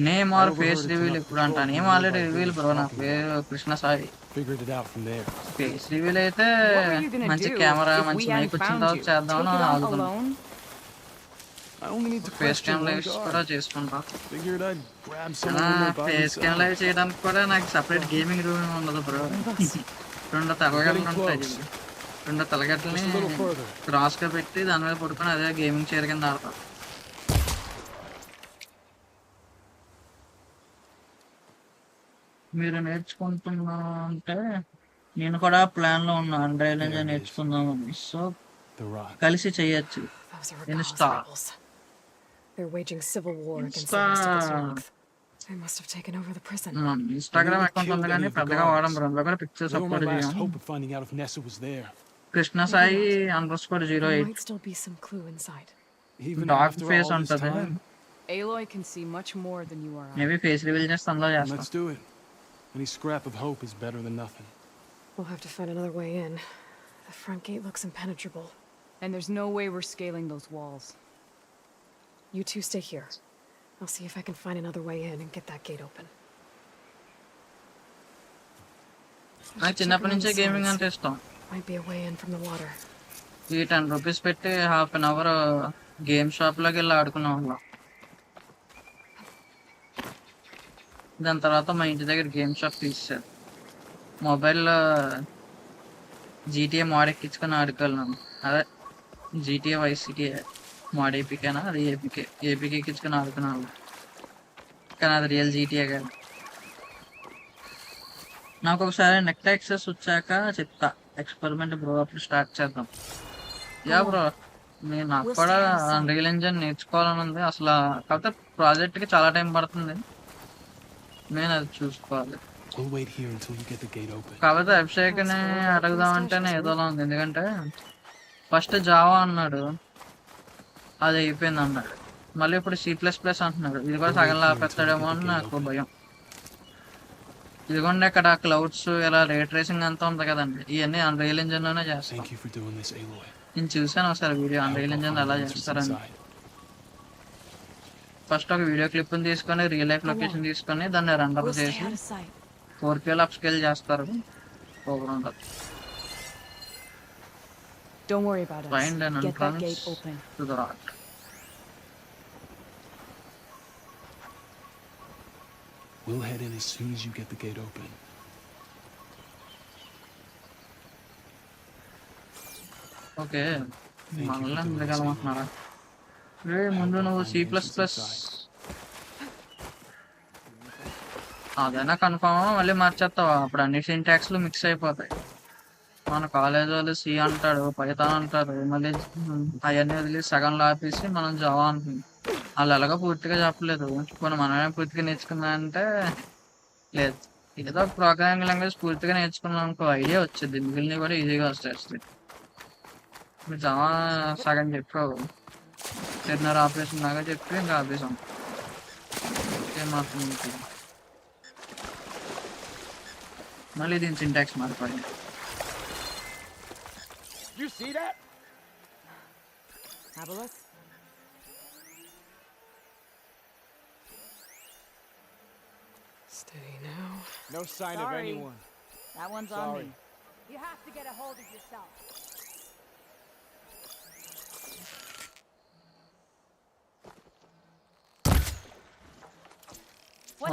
name or face reveal ఇప్పుడు అంట. నేమ్ ఆల్రెడీ రివీల్ బ్రో, నా పేరు Krishna Sai. figured it out from there. Face reveal అయితే What were you gonna మంచి do camera if మంచి we mic వచ్చిన found తర్వాత you? చేద్దామని Take it on ఆగుతున్నాం. alone? I only need to face question cam one lives కూడా guard. చేసుకుంటా. Figured I'd grab someone nearby face cam live చేయడానికి కూడా నాకు సపరేట్ గేమింగ్ రూమ్ ఉండదు బ్రో. రెండు తలగడ్డలు ఉంటాయి చూడు. రెండు తలగడ్డలని Just a little further. Cross గా పెట్టి దాని మీద పడుకొని అదే గేమింగ్ చైర్ కింద ఆడతా. మీరు నేర్చుకుంటున్నా అంటే నేను కూడా ప్లాన్ లో ఉన్నా అండ్రైల్ There ఇంజన్ it is. నేర్చుకుందామని. So The rock. కలిసి చేయొచ్చు. Those are Rebel's insta rebels. They're waging civil war against insta the rest of the Zorth. They must have taken over the prison. Instagram They account ఉంది killed కానీ any of the పెద్దగా వాడడం guards. Bro. అందులో కూడా pictures They were my upload last చేయం. hope of finding out if Nessa was there. Krishna Sai _08 There might still be some clue inside. Even dog after face all this ఉంటది. time. Aloy can see much more than you or I. Maybe face reveal చేస్తే అందులో చేస్తాం. Let's do it. Any scrap of hope is better than nothing. We'll have to find another way in. The front gate looks impenetrable. And there's no way we're scaling those walls. You two stay here. I'll see if I can find another way in and get that gate open. నాకు చిన్నప్పటి నుంచే gaming అంటే ఇష్టం. Might be a way in from the water. ఈ ₹10 పెట్టి half an hour game shop లోకి వెళ్ళి ఆడుకునే వాళ్ళం. దాని తర్వాత మా ఇంటి దగ్గర గేమ్ షాప్ తీసేసారు. మొబైల్లో జీటీఏ మోడ్ ఎక్కించుకొని ఆడుకోలేను. అదే జీటీఏ వైసీటీ మోడ్ ఏపీకేనా, అది ఏపీకే ఎక్కించుకొని ఆడుకున్నాను. కానీ అది రియల్ జీటీఏ కాదు. నాకు ఒకసారి నెట్ యాక్సెస్ వచ్చాక చెప్తా, ఎక్స్పెరిమెంట్ బ్రో, అప్పుడు స్టార్ట్ చేద్దాం. యా బ్రో, నాకు కూడా అన్రియల్ ఇంజన్ నేర్చుకోవాలని ఉంది అసలు. కాకపోతే ప్రాజెక్ట్కి చాలా టైం పడుతుంది, నేను అది చూసుకోవాలి. కాకపోతే అభిషేక్ని అడుగుదామంటేనే ఏదోలా ఉంది. ఎందుకంటే ఫస్ట్ జావా అన్నాడు, అది అయిపోయింది అన్నాడు. మళ్ళీ ఇప్పుడు C++ అంటున్నాడు. ఇది కూడా సగంలో ఆపేస్తాడేమో అని నాకు భయం. ఇదిగోండి అక్కడ క్లౌడ్స్, ఇలా రే ట్రేసింగ్ అంతా ఉంది కదండి, ఇవన్నీ అన్రియల్ ఇంజన్ లోనే చేస్తాం. నేను చూసాను ఒకసారి వీడియో, అన్రియల్ ఇంజన్ ఎలా చేస్తారని. ఫస్ట్ ఒక వీడియో క్లిప్ తీసుకొని రియల్ లైఫ్ లొకేషన్ తీసుకొని దాన్ని రెండర్ చేసి 4K అప్ స్కేల్ చేస్తారు. Program Don't worry about us. Find an Get that entrance gate open. to the rock. We'll head in as soon as you get the gate open. Okay, మళ్ళీ అందగలమంటున్నారా? ముందు నువ్వు C++ అదైనా confirm మళ్ళీ మార్చేస్తావా? అప్పుడు అన్ని సింటాక్స్లు mix అయిపోతాయి. మన కాలేజ్ వాళ్ళు సి అంటాడు, పైథాన్ అంటారు, మళ్ళీ అవన్నీ వదిలి సగంలో ఆపేసి మనం జావా అంటున్నాం. వాళ్ళు ఎలాగో పూర్తిగా చెప్పలేదు, కొన్ని మనమే పూర్తిగా నేర్చుకున్నా అంటే లేదు. ఏదో ప్రోగ్రామింగ్ లాంగ్వేజ్ పూర్తిగా నేర్చుకున్నాం అనుకో, ఐడియా వచ్చింది, మిగిలినవి కూడా ఈజీగా వస్తాయి. ఇప్పుడు జావా సగం చెప్పావు, టెర్నర్ ఆపరేషన్ లాగా చెప్పి ఇంకా ఆపేసాం. ఏమాత్రం మళ్ళీ దీని సింటాక్స్ మారిపోయింది. You see that? Aboleth? Steady now. No sign of anyone. That one's on me. You have to get a hold of yourself.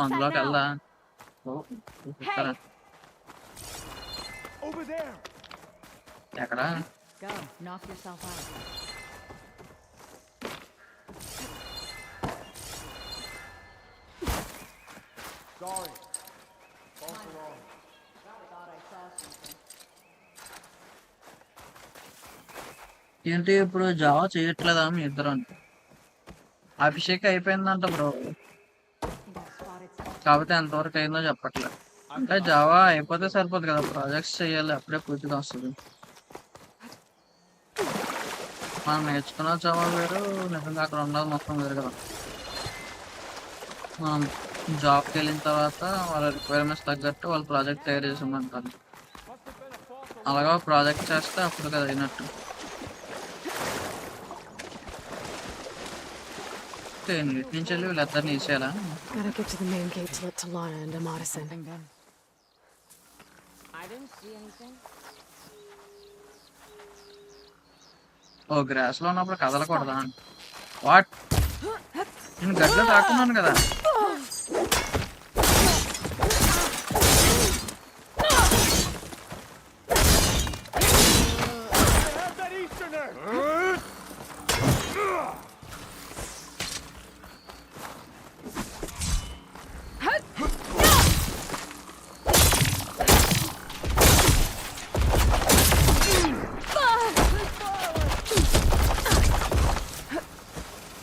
అందులోకి వెళ్దా? Over there. ఎక్కడా? Go, knock yourself out. Sorry. False alarm. Thought I saw something. ఏంటి ఇప్పుడు Java చేయట్లేదా మీ ఇద్దరు? అభిషేక్ అయిపోయిందంట bro, కాకపోతే ఎంతవరకు అయిందో చెప్పట్లేదు. అంటే జావా అయిపోతే సరిపోదు కదా, ప్రాజెక్ట్స్ చేయాలి, అప్పుడే పూర్తిగా వస్తుంది. మనం నేర్చుకున్న జావా వేరు, నిజంగా అక్కడ ఉన్నది మొత్తం వేరు కదా. మనం జాబ్కి వెళ్ళిన తర్వాత వాళ్ళ రిక్వైర్మెంట్స్ తగ్గట్టు వాళ్ళు ప్రాజెక్ట్ తయారు చేసామంటారు. అలాగా ప్రాజెక్ట్ చేస్తే అప్పుడు కదా అయినట్టు. నుంచి వెళ్ళి వీళ్ళిద్దరిని ఇచ్చేయాలా? Gotta get to the main gate to let Talana and Amadison. I didn't see anything. Oh grass లో ఉన్నప్పుడు కదలకూడదా? వాట్, నేను గడ్డలో తాకున్నాను కదా.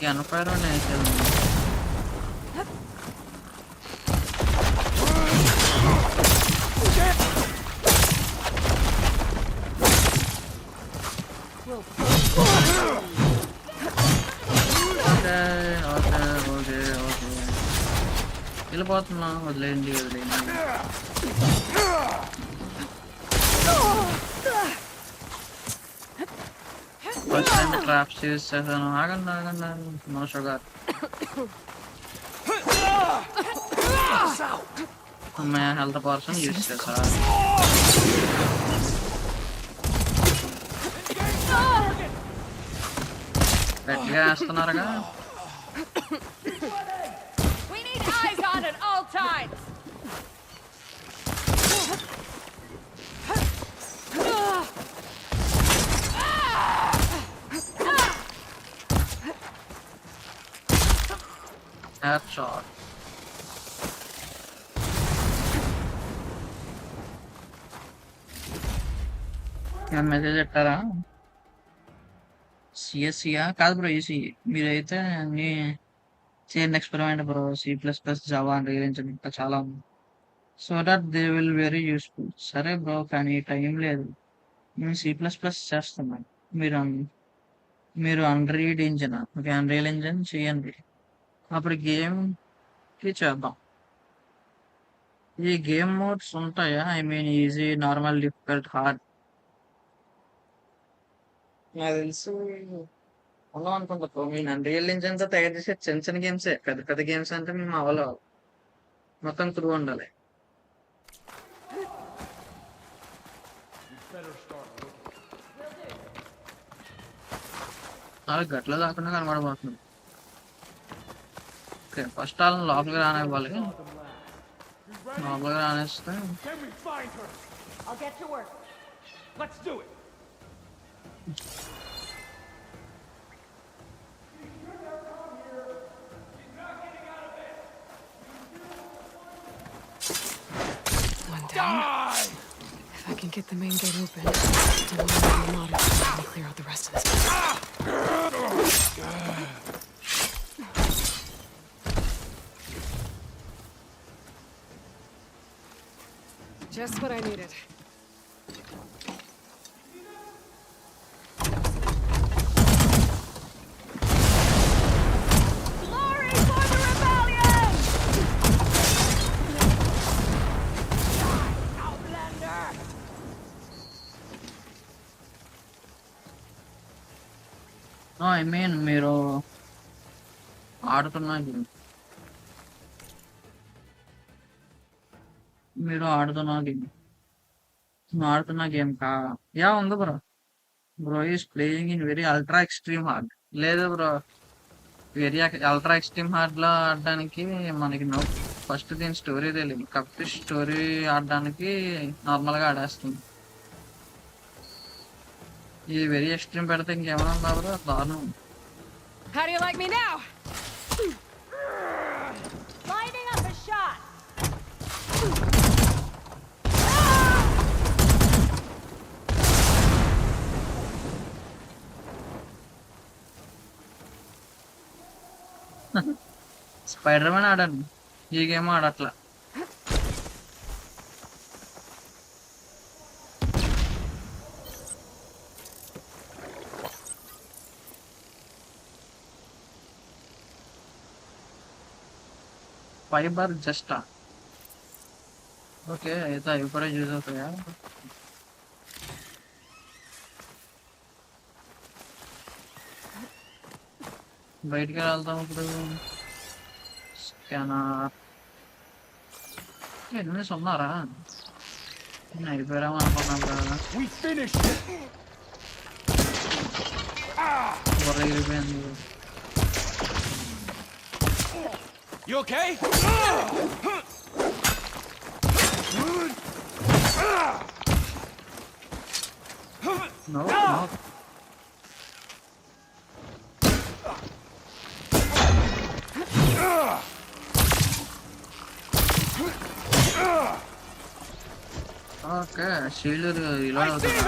గన్ఫైర్ వేసేది. ఓకే వెళ్ళిపోతున్నా. వదిలేయండి. ఫస్ట్ టైం ట్రాప్స్ యూజ్ చేశాను. ఆగండి. No sugar. అమ్మాయి హెల్త్ పర్సన్ యూజ్ చేశా. గట్టిగా వేస్తున్నారుగా. We need eyes on at all times. Headshot. మెసేజ్ పెట్టారా? సిఎస్సియా కాదు బ్రో, ఈసీ. మీరైతే అన్ని చేయండి ఎక్స్పెరిమెంట్ బ్రో. C++, జావా ఇంకా చాలా ఉంది. So that they will very useful. సరే బ్రో, కానీ టైం లేదు. నేను C++ చేస్తున్నాను. మీరు unread engine, okay, unreal engine చేయండి. అప్పుడు గేమ్కి చేద్దాం. ఈ గేమ్ మోడ్స్ ఉంటాయా? I mean easy, normal, difficult, hard. నాకు తెలుసు ఉన్నాం అనుకుంటా బ్రో. నేను అన్రియల్ ఇంజిన్తో తయారు చేసే చిన్న గేమ్సే. పెద్ద పెద్ద గేమ్స్ అంటే మేము అవ్వలో మొత్తం క్రూ ఉండాలి. చాలా గట్ల దాకుండా కనబడబోతుంది. ఓకే, ఫస్ట్ వాళ్ళని లోపలికి రానివ్వాలి. లోపలికి రానిస్తే One down. If I can get the main gate open, the one on the motor will clear out the rest of this place. Just what I needed. Glory for the rebellion! Outlander! I mean మీరు ఆడుతున్న game, ఆడుతున్న game కా యా ఉంది bro. Bro is playing in very ultra extreme hard. లేదు bro, very ultra extreme hard లో ఆడడానికి మనకి నో. ఫస్ట్ దీని స్టోరీ తెలియదు కాబట్టి స్టోరీ ఆడడానికి నార్మల్ గా ఆడేస్తుంది. ఈ వెరీ ఎక్స్ట్రీమ్ పెడితే ఇంకేమైనా ఉందా బ్రో? దారుణం. How do you like me now? Lining up a shot. Spider man ఆడాను, ఈ గేమ్ ఆడట్లా. ఫైబర్ జస్టా ఓకే, అయితే అవి కూడా యూజ్ అవుతాయా? బయటికి వెళ్తాం ఇప్పుడు. స్కానర్ ఎనిమిది ఉన్నారా? నేను అయిపోయాము అనుకున్నాం కదా. బుర్ర ఎగిరిపోయింది. You okay? No. Okay, shield reload అవుతుంది.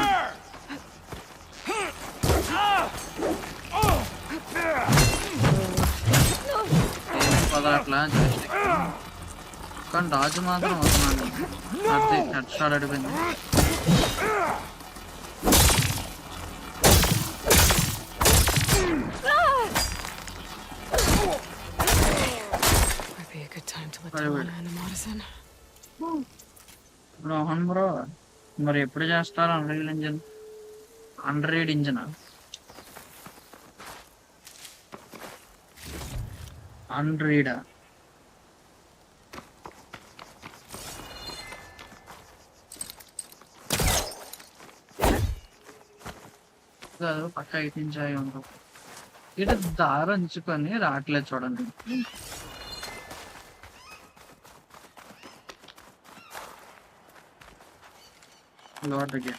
కదా అట్లా జస్ట్ కానీ రాజు మాత్రం వస్తున్నాడు. అది హెడ్ షాట్ అడిపోయింది. రోహన్ బ్రో మరి ఎప్పుడు చేస్తారు అండర్ ఇంజిన్ అన్రీడా కాదు పక్క ఎక్కించాయి ఉంటాం. ఇటు దారి ఉంచుకొని రావట్లేదు చూడండి. లోటుకి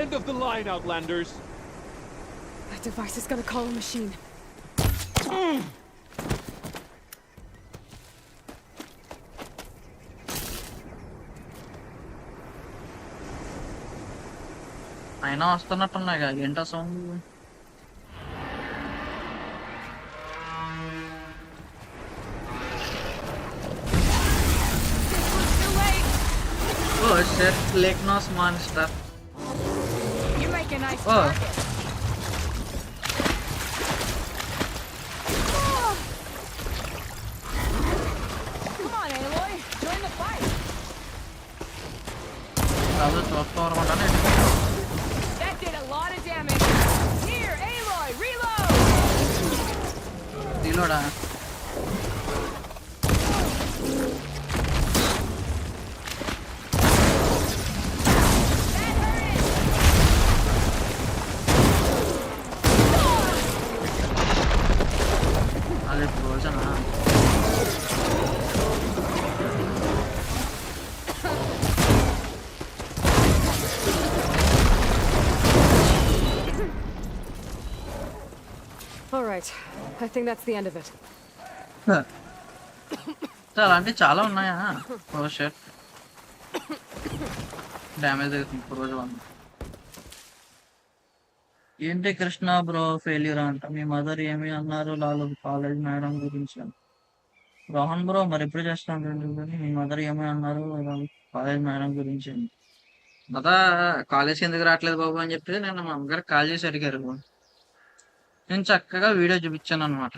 End of the line, Outlanders. That device is gonna call a machine. అయినా వస్తున్నట్టున్నాయి కదా ఏంటో sound. Oh shit, Lake Nose monster. You make a nice Oh. target. Come on, Aloy, join the fight. That did a lot of damage. Here, Aloy, reload. Reload. అది frozen. All right, I think that's the end of it. అలాంటి చాలా ఉన్నాయా? ఓ shirt damage అవుతుంది రోజు one. ఏంటి Krishna bro failure అంట. మీ mother ఏమి అన్నారు లాలు కాలేజ్ మేడం గురించి? రోహన్ బ్రో మరి ఎప్పుడు చేస్తాను మీ మదర్ ఏమి అన్నారు కాలేజ్ మేడం గురించి? కదా కాలేజ్కి ఎందుకు రావట్లేదు బాబు అని చెప్పి నేను మా అమ్మగారికి కాల్ చేసి అడిగారు. నేను చక్కగా వీడియో చూపించాను అనమాట.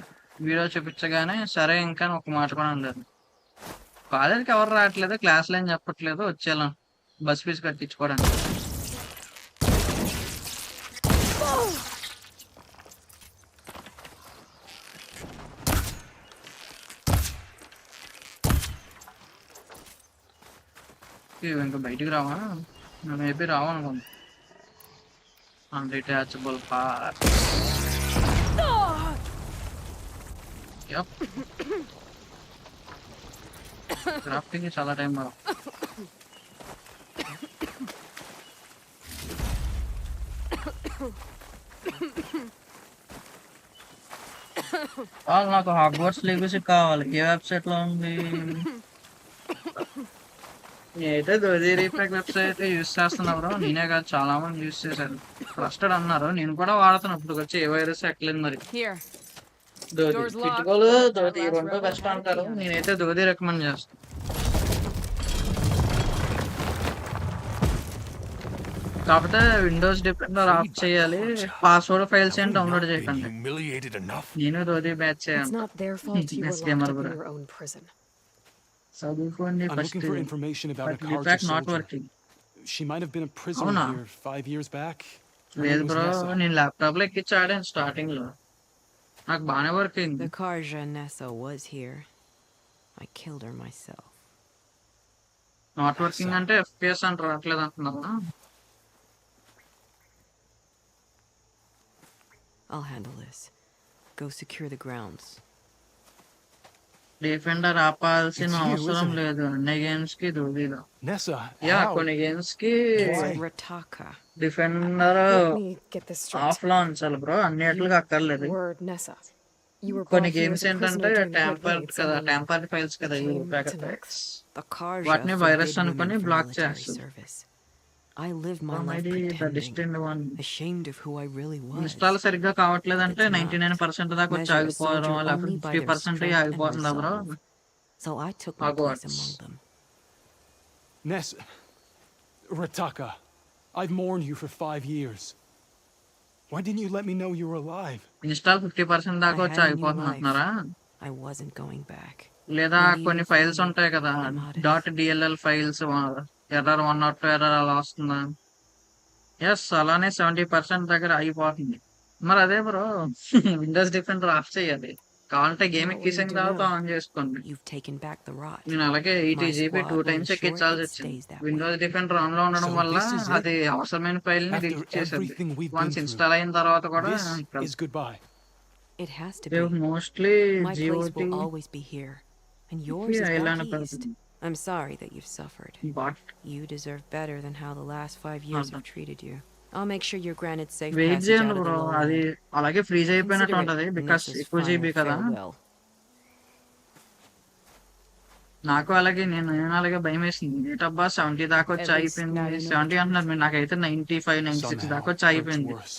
వీడియో చూపించగానే సరే ఇంకా ఒక మాట కూడా అనలేదు. కాలేజ్కి ఎవరు రావట్లేదు, క్లాసులు ఏం చెప్పట్లేదు, వచ్చేలా బస్ ఫీజు కట్టించుకోవడానికి. ఇంకా బయటికి రావా? మేబీ రావనుకోండి. అన్డిటాచబుల్ పార్ట్. క్రాఫ్టింగ్ చాలా టైం పడుతుంది. నాకు హాగ్వర్ట్స్ లెగసీ కావాలి. ఏ వెబ్సైట్ లో ఉంది? నేనైతే దోది రీప్యాక్ వెబ్సైట్ యూస్ చేస్తున్నా బ్రో. నేనే కాదు చాలా మంది యూస్ చేశారు, ట్రస్టెడ్ అన్నారు. నేను కూడా వాడుతున్నా. ఇప్పుడు వచ్చి ఏ వైరస్ ఎక్కలేదు మరి. దోది కిట్టుకోలు దోది రెండో బెస్ట్ అంటారు. నేనైతే దోది రికమెండ్ చేస్తాను. కాకపోతే విండోస్ డిపెండర్ ఆఫ్ చేయాలి. పాస్వర్డ్ ఫైల్స్ ఏం డౌన్లోడ్ చేయకండి. నేను దోది బ్యాచ్ చేయాలి. చదువుకోండి first. Not working. She might have been a prisoner here 5 years back. లేదు బ్రో, నేను ల్యాప్టాప్ లో ఎక్కించి ఆడాను స్టార్టింగ్ లో. నాకు బాగానే working. The Karja Nessa was here. I killed her myself. Not working అంటే FPS అంటారు, రావట్లేదు అంటున్నారా? I'll handle this. Go secure the grounds. Defender ఆపాల్సిన అవసరం లేదు అన్ని గేమ్స్ కి దూదిలో. యా కొన్ని గేమ్స్ కి డిఫెండర్ ఆఫ్ లో ఉంచాలి బ్రో, అన్నిటికి అక్కర్లేదు. కొన్ని గేమ్స్ ఏంటంటే ట్యాంపర్ కదా, ట్యాంపర్ ఫైల్స్ కదా, The Karja వాటిని వైరస్ forbid అనుకొని women from బ్లాక్ military చేస్తుంది. service. I lived my life ఇది the pretending, distant one. ashamed of who I really was. Install సరిగ్గా కావట్లేదంటే It's 99% దాకా వచ్చి measure a ఆగిపోవడం, soldier లేకపోతే only by their 50% strength and ఆగిపోతుందా bro? resolve. So I took my place among them. Ness... Rataka, I've mourned you for 5 years. Why didn't you let me know you were alive? Install 50% దాకా I వచ్చి had a new ఆగిపోతుంది life. అంటున్నారా? I wasn't going back. లేదా Not even కొన్ని for files you, ఉంటాయి కదా, Amadeus. .dll files error 102 error అలా వస్తుందా? ఎస్, అలానే 70% దగ్గర అయిపోతుంది. మరి అదే బ్రో, విండోస్ డిఫెండర్ ఆఫ్ చేయాలి. కావాలంటే game What will you ఎక్కేసిన do తర్వాత now? ఆన్ చేసుకోండి. You've taken back the rot. నేను అలాగే My 80 GB squad 2 will times ensure ఎక్కించాల్సి it వచ్చింది. stays that way. Windows defender on లో ఉండడం So వల్ల this is it? అది అవసరమైన ఫైల్ ని After డిలీట్ చేసేది. everything we've been once through, install అయిన తర్వాత కూడా this is goodbye. It has to be. Mostly My place will always be here, and yours is island back east. పెడుతుంది. I'm sorry that you've suffered. But You deserve better than how the last 5 years have treated you. I'll make sure you're granted safe wait passage చేయండి out of the bro, అది lowland. అలాగే freeze అయిపోయినట్టు Consider ఉంటది, it because Ness's ఎక్కువ final GB కదా. farewell. నాకు అలాగే నేను అలాగే భయం వేసింది. డబ్బా 70 దాకా వచ్చి At least అయిపోయింది. now you know 70 the అంటున్నారు మీరు, నాకైతే 95 96 దాకా వచ్చి Somehow, hurts అయిపోయింది. worse.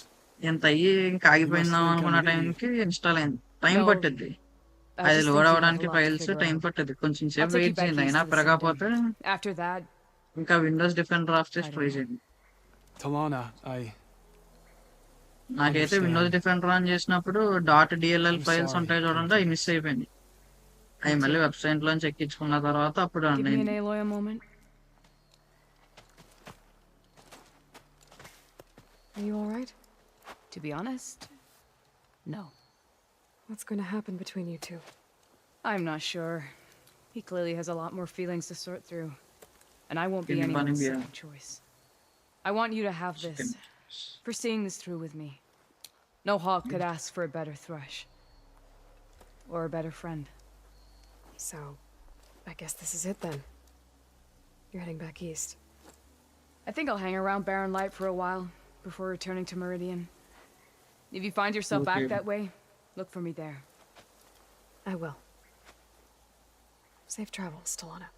ఎంత అయ్యి ఇంకా ఆగిపోయిందాం think అనుకున్న I'm an టైంకి ఇన్స్టాల్ అయింది. టైం No, పట్టిద్ది, I అది just load think you have అవడానికి a lot to files figure time out. పట్టింది. కొంచెం I'll సేపు take you వెయిట్ back చేయండి, east అయినా to the పెరగకపోతే Sanctum. After that, ఇంకా విండోస్ డిఫెండర్ ఆఫ్ చేసి I don't ట్రై know. చేయండి. Talana, నాకైతే understand. విండోస్ డిఫెండర్ ఆన్ చేసినప్పుడు .dll I'm ఫైల్స్ sorry, ఉంటాయి చూడండి, అవి మిస్ అయిపోయింది. అవి Me మళ్ళీ too. వెబ్సైట్ లోంచి ఎక్కించుకున్న తర్వాత అప్పుడు give me an అయింది. Aloy a moment. Are you alright? To be honest, no. What's going to happen between you two? I'm not sure. He clearly has a lot more feelings to sort through. And I won't be Can you anyone's bunny me second choice. I want you to have this, for seeing this through with me. No hawk could ask for a better thrush. Or a better friend. So, I guess this is it then. You're heading back east. I think I'll hang around Barren Light for a while, before returning to Meridian. If you find yourself back Okay. that way, look for me there. I will. Safe travels, Talana.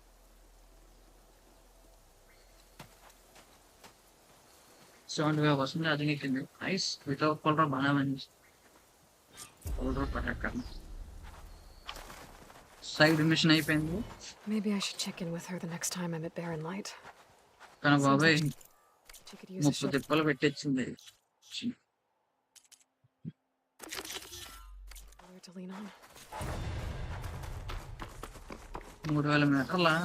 Sound గా వస్తుంది, అది నీకు nice. Without powder బాగా మంచి powder పట్టక side machine అయిపోయింది. Maybe I should check in with her the next time I'm at Barren Light. కానీ బాబాయ్ She could use a 30 తిప్పలు పెట్టించింది. shoulder to lean on. 3000 మీటర్లా?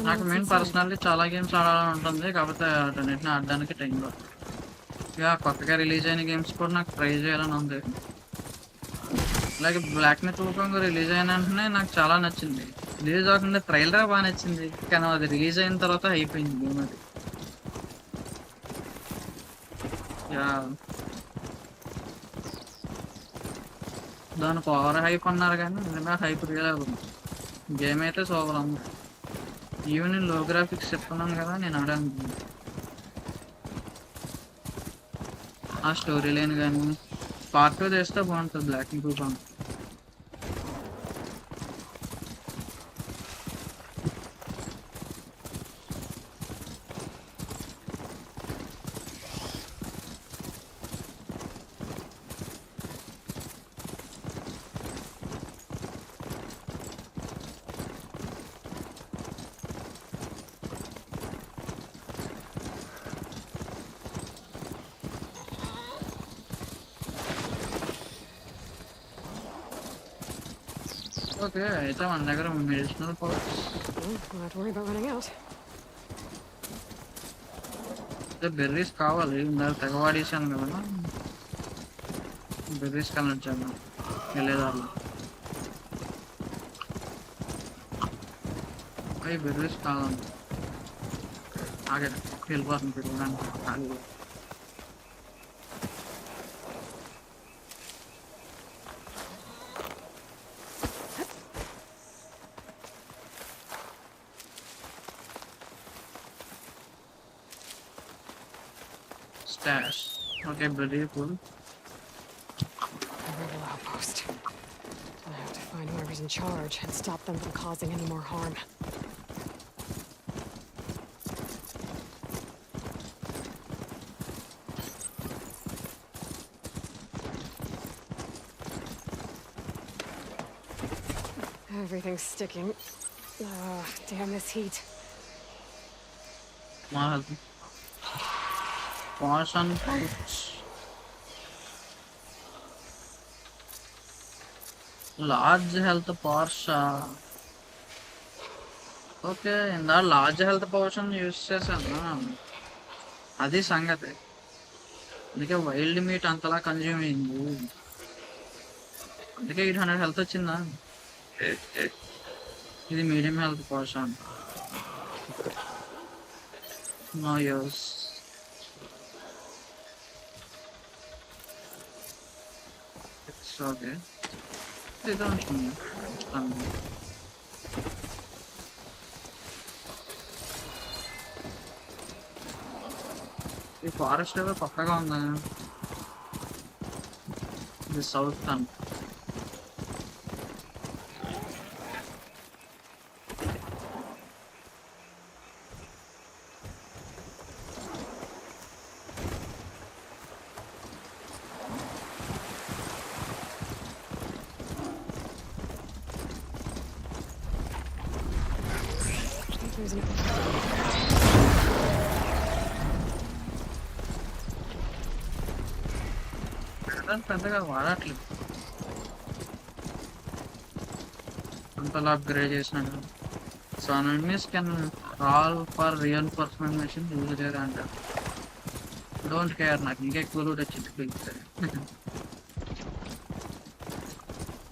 నాకు మెయిన్ పర్సనల్లీ చాలా గేమ్స్ ఆడాలని ఉంటుంది, కాకపోతే వాటన్నిటిని ఆడడానికి టైం లేదు. ఇక కొత్తగా రిలీజ్ అయిన గేమ్స్ కూడా నాకు ట్రై చేయాలని ఉంది. అలాగే బ్లాక్ ని తూకంగా రిలీజ్ అయిన వెంటనే నాకు చాలా నచ్చింది. రిలీజ్ అవ్వకుండా ట్రైలర్ బాగా నచ్చింది, కానీ అది రిలీజ్ అయిన తర్వాత అయిపోయింది గేమ్. అది దానికి ఓవర్ హైప్ అన్నారు కానీ నిజంగా హైప్ రియల్ అవుతుంది. గేమ్ అయితే సూపర్ ఉంది. ఈవెన్ నేను లో గ్రాఫిక్స్ చెప్తున్నాను కదా, నేను ఆడాను. ఆ స్టోరీ లైన్ కానీ పార్ట్ 2 చేస్తే బాగుంటుంది బ్లాక్ ని టూ. ఓకే అయితే మన దగ్గర medicinal pouch We'll not worry about running out. Berries కావాలి ఇందాక తెగవాడేసాను కదా బెర్రీస్ కలెక్ట్ చేద్దాం వెళ్ళేదారిలో అవి బెర్రీస్ కావాలి ఆగే వెళ్ళిపోతుంది తిరగడానికి ఖాళీ stash. Okay, bloody cool. A rebel outpost. I have to find whoever's in charge and stop them from causing any more harm. Everything's sticking. Damn this heat. Caution pouch. Large health Porsche. Okay ఇందా large health పవర్షన్ use చేశాను అది సంగతి అందుకే wild meet అంతలా consume అయింది అందుకే 800 health వచ్చిందా ఇది మీడియం హెల్త్ పవర్షన్ నో యూస్ ఇట్స్ ఓకే ఇది ఉంటుంది ఈ ఫారెస్ట్ ఏదో కొత్తగా ఉందా ఇది సౌత్ టన్ పెద్దగా వాడట్లేదు అంతలా అప్గ్రేడ్ చేసినాడు so enemies can crawl for reinforcement machine use చేయరా అంటారు డోంట్ కేర్ నాకు ఇంకా ఎక్కువ లూట్ వచ్చింది పిలుస్తాయి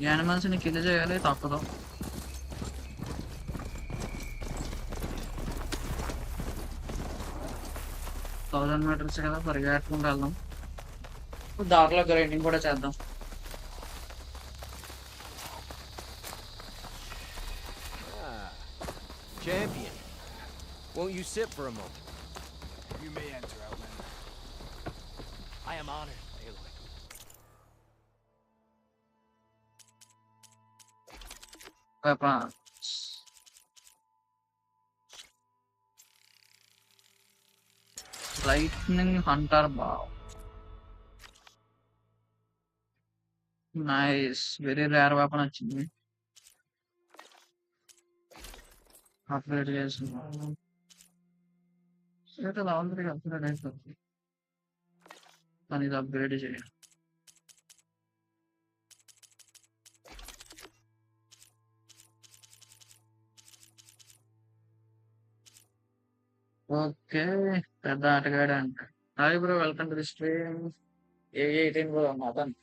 ఈ యానిమల్స్ని కిల్ చేయాలి తప్పదు 1000 మీటర్స్ కదా పరిగెట్టుకుంటూ వెళ్దాం దారిలో గ్రైండింగ్ కూడా చేద్దాం Champion, won't you sit for a moment? You may enter, Outlander. I am honored, Aloy. weapons lightning hunter bow nice very rare weapon వచ్చింది అప్గ్రేడ్ చేస్తున్నాను సరే ఆల్రెడీ అప్గ్రేడ్ అయిపోతుంది కానీ ఇది అప్గ్రేడ్ చేయాలి ఓకే పెద్ద ఆటగాడు అంట hi bro welcome to the stream ఏ18 బ్రో మదన్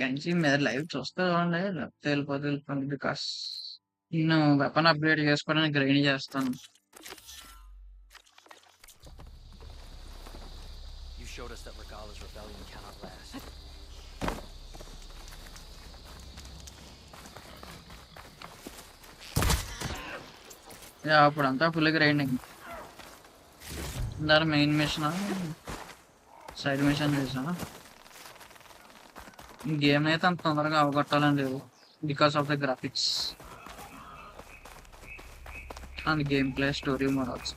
నుంచి మీరు లైవ్ చూస్తే చూడండి లేకపోతే వెళ్ళిపోతుంది బికాస్ నేను వెపన్ అప్గ్రేడ్ చేసుకోవడానికి గ్రైండ్ చేస్తాను You showed us that Regala's rebellion cannot last. అప్పుడంతా ఫుల్ గ్రైండింగ్ దాని మెయిన్ మిషన్ సైడ్ మిషన్ చేసా గేమ్ అయితే అంత తొందరగా అవగొట్టాలని లేవు because of the graphics and game play story models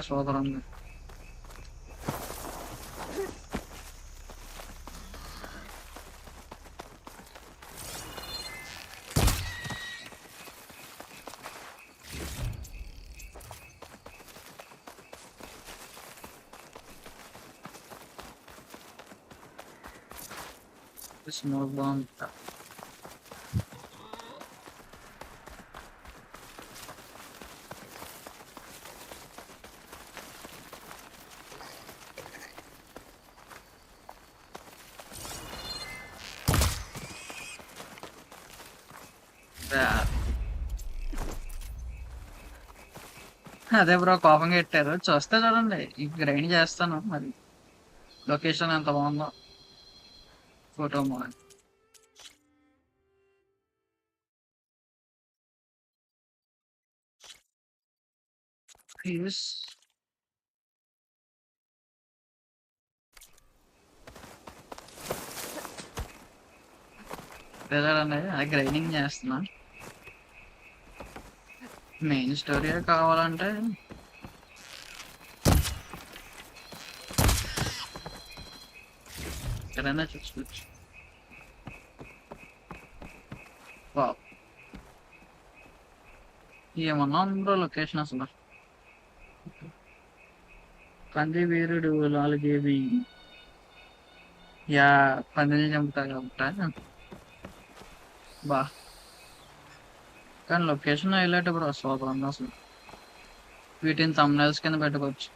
super ఉంది స్మోక్ బాంబ్. అదే బ్రో కోపంగా పెట్టారు. చూస్తే చూడండి ఈ గ్రైండ్ చేస్తాను మరి. లొకేషన్ ఎంత బాగుందో ఫోటో మోడల్. ప్లీజ్ చూడండి అది గ్రైండింగ్ చేస్తున్నా. మెయిన్ స్టోరీ కావాలంటే ఎక్కడైనా చూసుకోవచ్చు. వావ్ ఏమన్నా ఉందో లొకేషన్ అసలు. పంది వీరుడు 4 GB. యా పందిని చంపుతా కాబట్టి బా. కానీ లొకేషన్ హైలైట్ బ్రో సూపర్ ఉంది అసలు. వీటిని thumbnails కింద పెట్టుకోవచ్చు.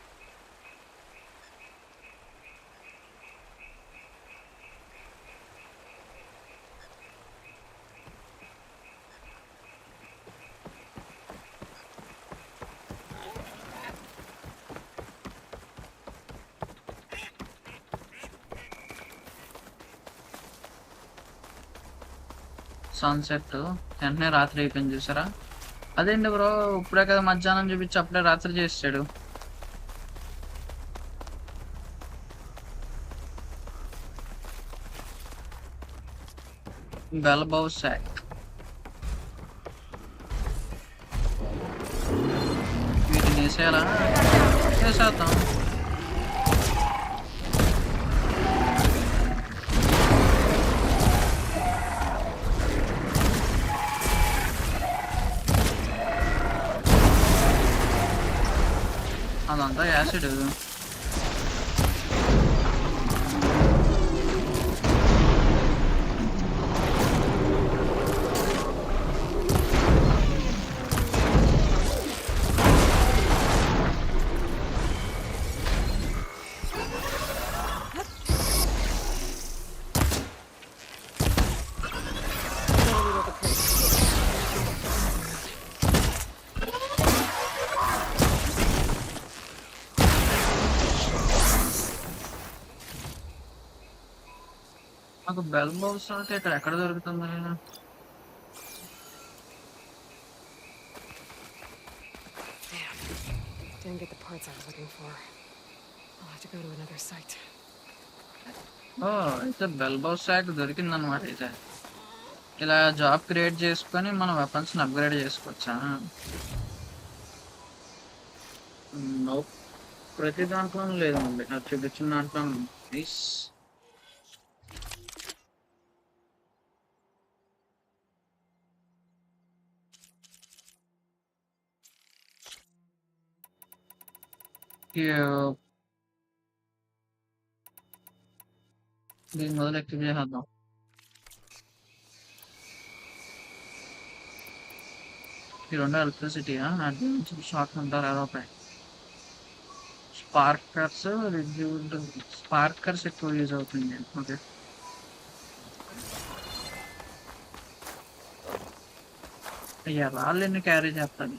సన్సెట్ వెంటనే రాత్రి అయిపోయింది చూసారా. అదేంటి బ్రో ఇప్పుడే కదా మధ్యాహ్నం చూపించి అప్పుడే రాత్రి చేసాడు. బెల్బౌ సాక్ వీటిని వేసేయాలా? వేసేద్దాం. అదంతా యాసిడ్. నాకు బెల్ బౌస్ అంటే ఇక్కడ ఎక్కడ దొరుకుతుంది? Didn't get the parts I was looking for. I'll have to go to another site. ఓ అయితే బెల్ బౌస్ సాక్ దొరికింది అనమాట. అయితే ఇలా జాబ్ క్రియేట్ చేసుకొని మన వెపన్స్ ని అప్గ్రేడ్ చేసుకోవచ్చా? నో ప్రతి దాంట్లో లేదండి. నాకు చూపించిన దాంట్లో నైస్. దీని మొదలు ఎక్కువ చేద్దాం. ఈ రెండు ఎలక్ట్రిసిటీయా? షాక్ అంటారు ఏదో. స్పార్కర్స్ రిజ్యూడ్ స్పార్కర్స్ ఎక్కువ యూజ్ అవుతుంది. ఓకే అయ్యా రాళ్ళు ఎన్ని క్యారీ చేస్తాను.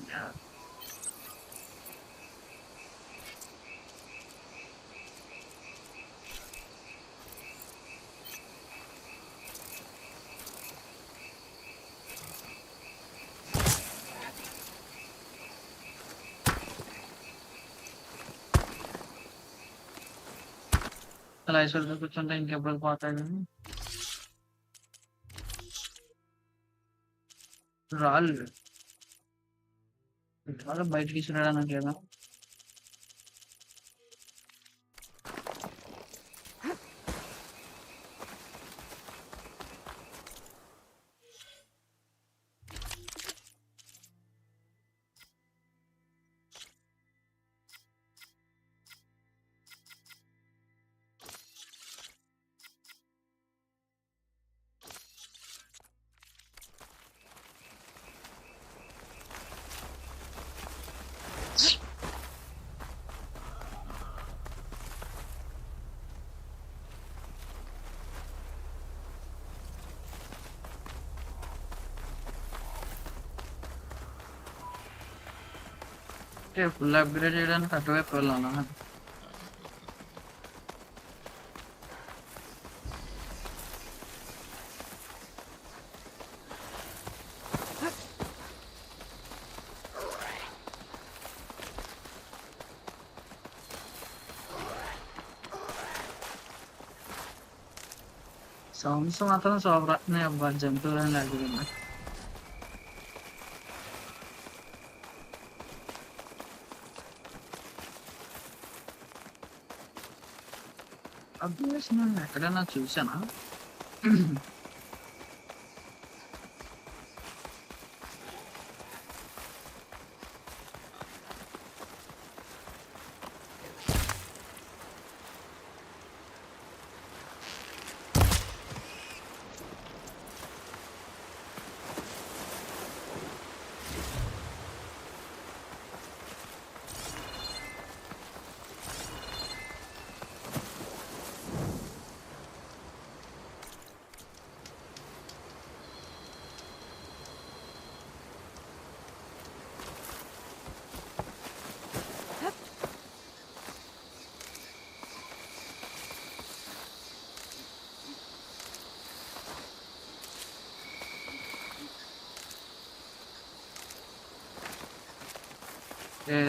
అలా ఐసోలేట్ కూర్చుంటే ఇంకెప్పుడు పోతాయి. కానీ రాళ్ళు రాళ్ళు బయటకి తీసుకురావడానికి కదా. ఓకే. ఫుల్ అప్‌గ్రేడ్ చేయడానికి అటువైపు వెళ్ళాలా? సౌండ్స్ మాత్రం సూపర్ వస్తున్నాయి అబ్బా! జంతువులని లేకుండా. అబ్జర్వేషన్ నేను ఎక్కడైనా చూసానా?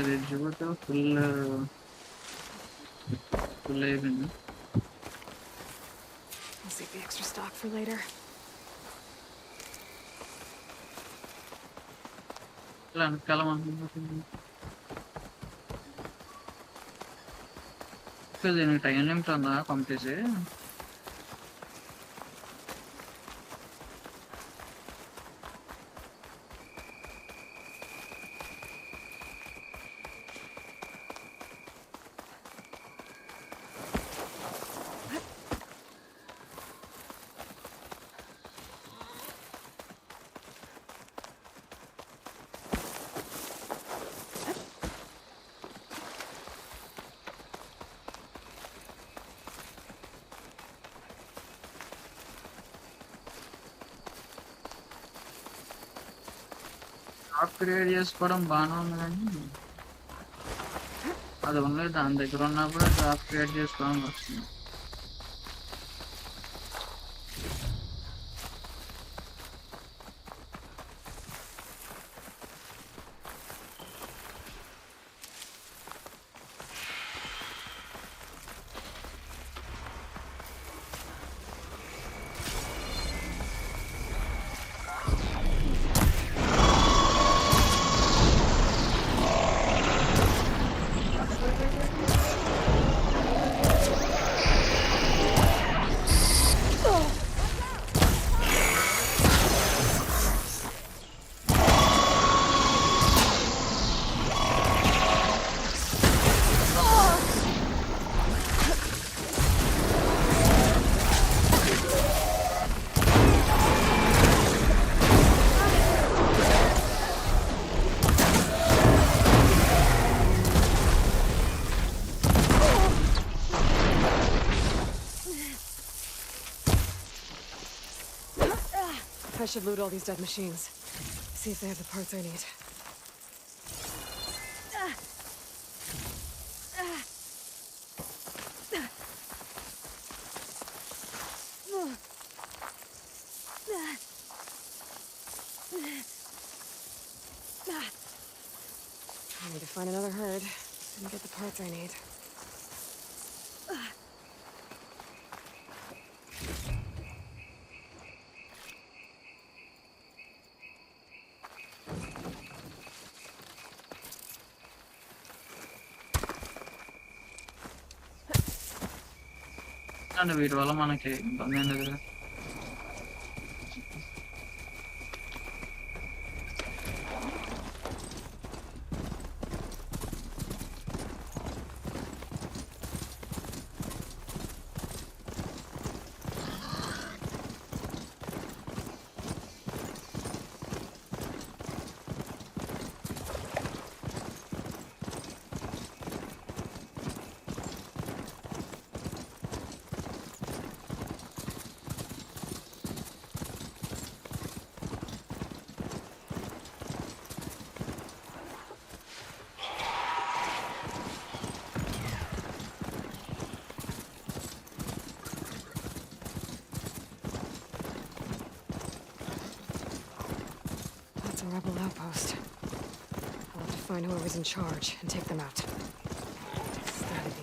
రిడ్జ్ కూడా ఫుల్ అయిపోయింది. I'll save the extra stock for later. ఇలా వెనకాల అనుకుంటున్నాను. దీనికి టైం లిమిట్ ఉందా పంపించేసి? అప్గ్రేడ్ చేసుకోవడం బాగానే ఉంది కానీ అది ఓన్లీ దాని దగ్గర ఉన్నప్పుడు అప్గ్రేడ్ చేసుకోవడం వస్తుంది. I should loot all these dead machines. See if they have the parts I need. I need to find another herd and get the parts I need. అంటే వీటి వల్ల మనకి ఇబ్బంది ఏం లేదు. rebel outpost. I'll have to find whoever's in charge and take them out. Steady.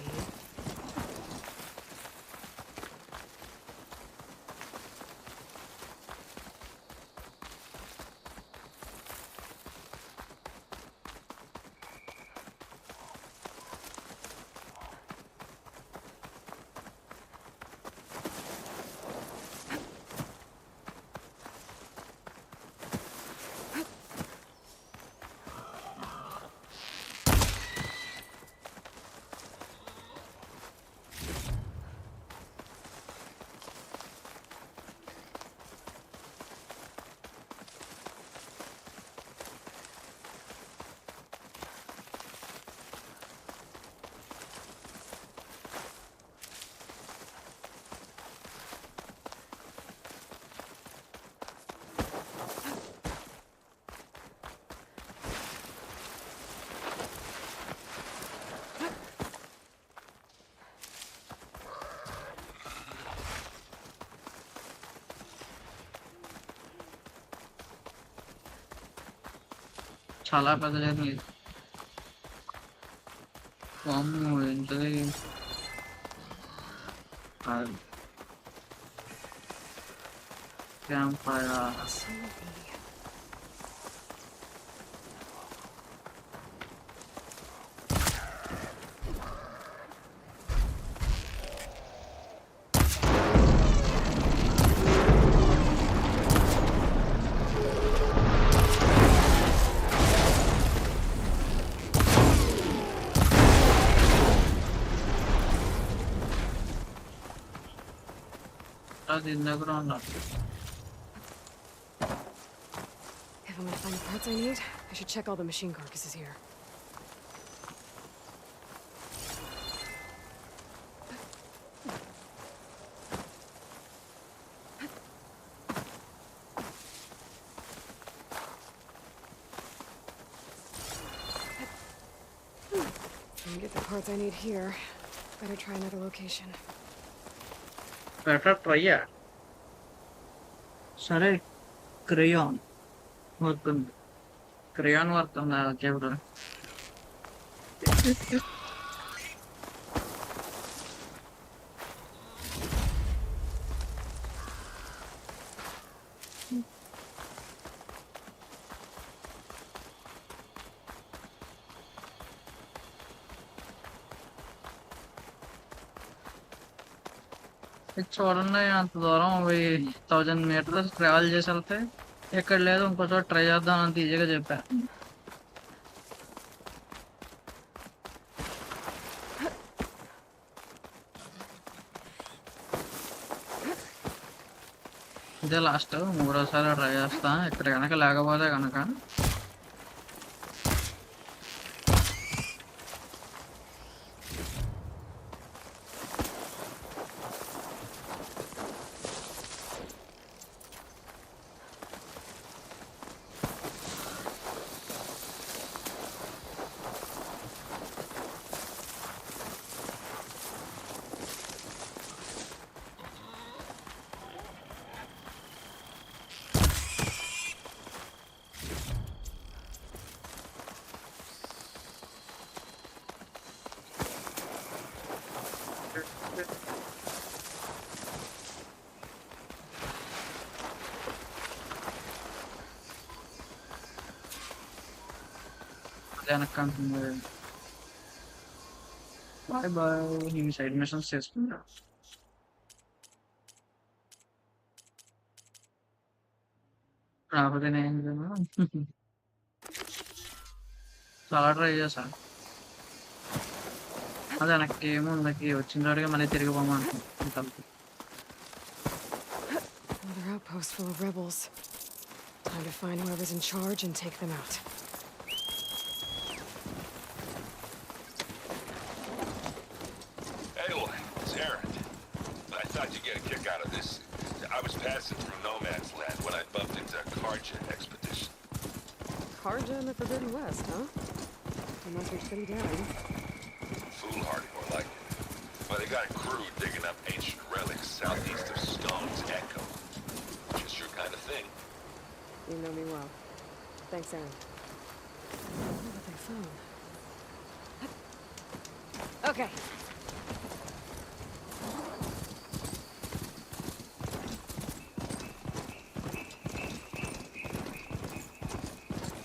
చాలా పెద్ద journey ఇది. వామ్మో ఏంటది క్యాంప్ ఫైర్. దీని దగ్గర ఉన్నారు. If I'm gonna find the parts I need, I should check all the machine carcasses here. If I get the parts I need here, better try another location. Better ట్రయ్యా. సరే క్రేయాన్ వర్తుంది. క్రేయాన్ వర్తుందా? Okay bro. చూడండి అంత దూరం 1000 metres travel చేసి వెళ్తే ఎక్కడ లేదు ఇంకో చోట ట్రై చేద్దాం అంత ఈజీగా చెప్పా. ఇదే లాస్ట్ 3వసారి ట్రై చేస్తా. ఇక్కడ కనుక లేకపోతే కనుక వెనక్కంటుంది. Bye bye. నేను సైడ్ మిషన్స్ చేసుకుంటా. కాకపోతే నేను చాలా ట్రై చేశాను. అదే వెనక్కి ఏముందకి వచ్చిన చోటుగా మళ్ళీ తిరిగి పోమంటాను. Another outpost full of rebels. Time to find whoever's in charge and take them out. Passing through no man's land when I bumped into a Karja expedition. Karja in the Forbidden West, huh? They must be pretty daring. Foolhardy, more like it. Well, they got a crew digging up ancient relics southeast of Stone's Echo. Just your kind of thing. You know me well. Thanks, Aaron. I wonder what they found. Okay.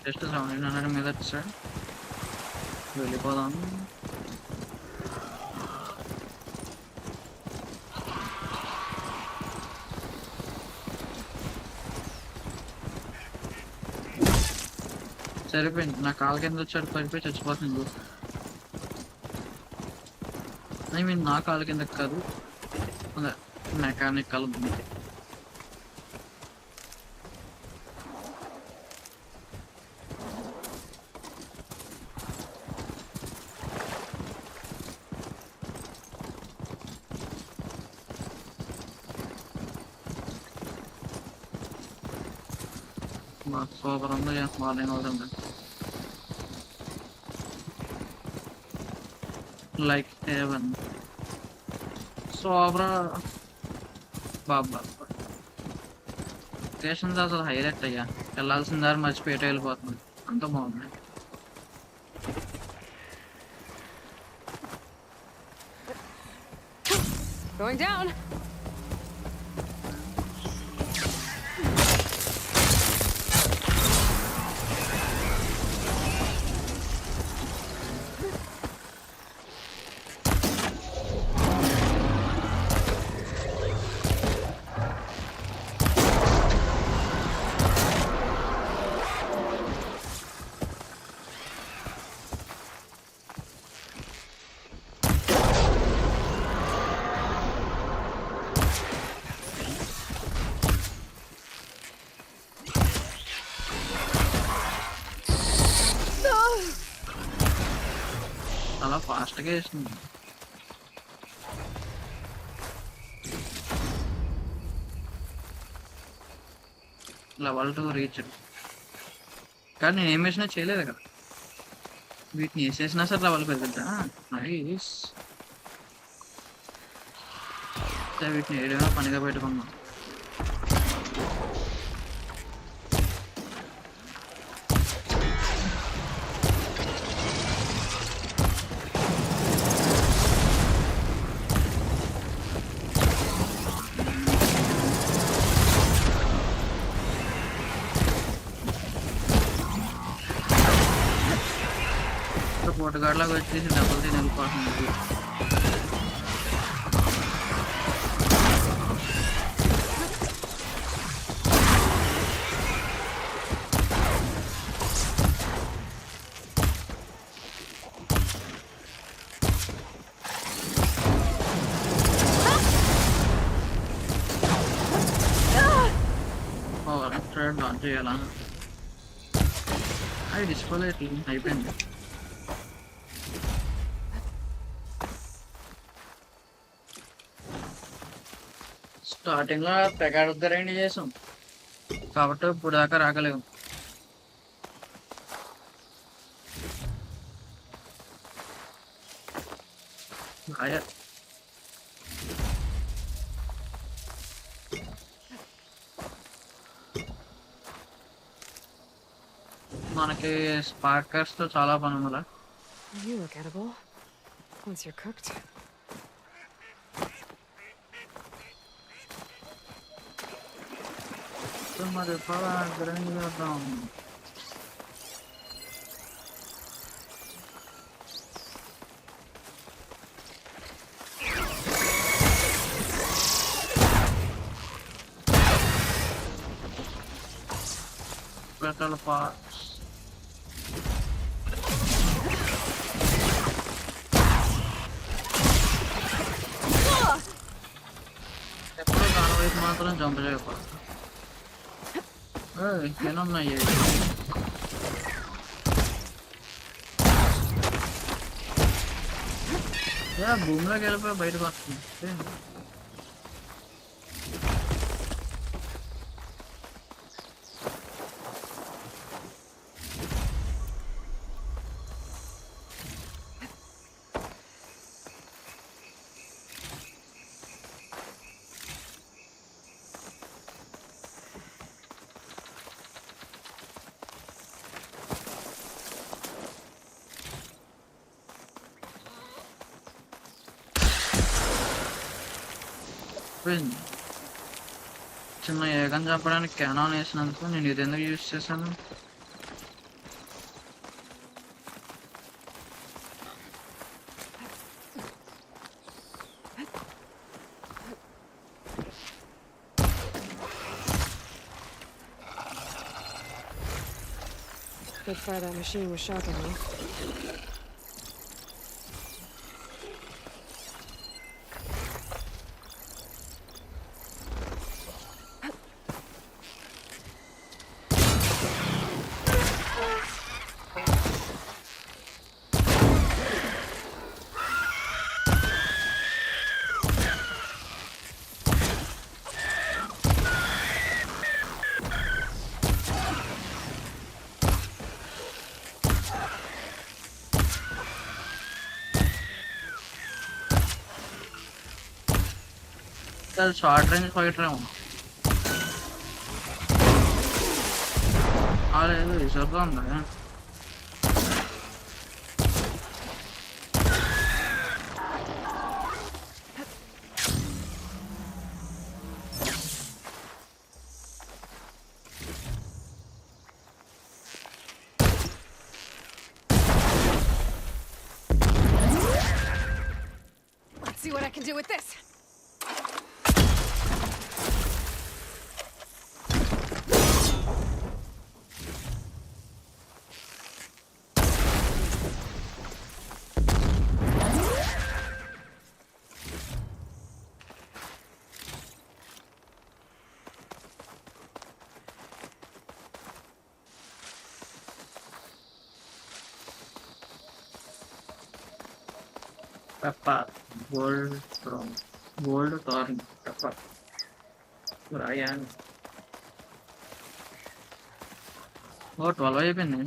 Just 1700 మీద వచ్చాడు వెళ్ళిపోదాం. సరిపోయింది. నా కాలు కింద వచ్చాడు పడిపోయి చచ్చిపోతుంది. ఐ మీన్ నా కాలు కింద కాదు, మెకానిక్ కాలు ఉంది. సూపర్ ఉంది. మార్నింగ్ అవుతుంది. Like heaven. సూపర్ బాబా. లొకేషన్స్ అసలు హైలైట్ అయ్యా. వెళ్ళాల్సిన దారి మర్చిపోయేట వెళ్ళిపోతుంది. అంత బాగుంది. Going down. చాలా ఫాస్ట్గా వేసింది. Level 2 reach. కానీ నేను ఏం వేసినా చేయలేదు కదా. వీటిని వేసేసినా సరే లెవెల్ పెరుగుద్దా? నైస్. వీటిని ఏడైనా పనిగా పెట్టుకున్నాం. పోటుగాడ్లాగా వచ్చేసి డబ్బులు తిని వెళ్ళిపోతుంది. లాంచ్ చేయాలా? అది డిస్ప్లే అయిపోయింది. స్టార్టింగ్ లో పెగాడుద్దరేంటి చేసాం కాబట్టి ఇప్పుడు దాకా రాగలేము. మనకి స్పార్కర్స్ తో చాలా పని ఉందా? You look edible. Once you're cooked. మరి గ్రైండ్ చేద్దాం. Metal parts. ఎప్పుడు దాని వైపు మాత్రం జంప్ చేయకూడదు. ఏమన్నాయి భూమిలోకి వెళ్ళిపోయి బయటకు వస్తుంది. సరిపోయింది. చిన్న ఏగని చంపడానికి క్యానాన్ వేసినందుకు నేను ఇది ఎందుకు యూజ్ చేశాను? Good fire that machine was shocking me. అది షార్ట్ రేంజ్ ఫైటర్ ఏమో. లేదు రిజర్వ్లో ఉందా? Let's see what I can do with this. Pepper, gold from gold thorn pepper. Ryan. Oh, 12 అయిపోయింది.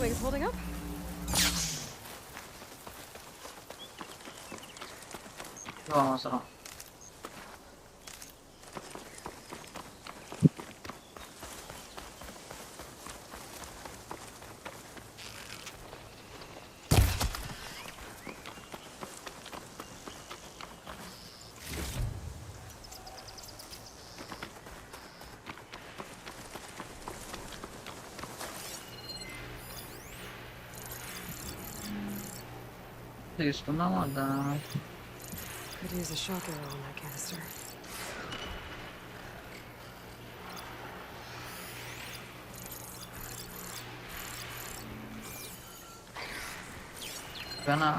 Wings holding up? అవసరం. తీసుకున్నాం వద్దా? Could use a shock arrow on that canister. Kana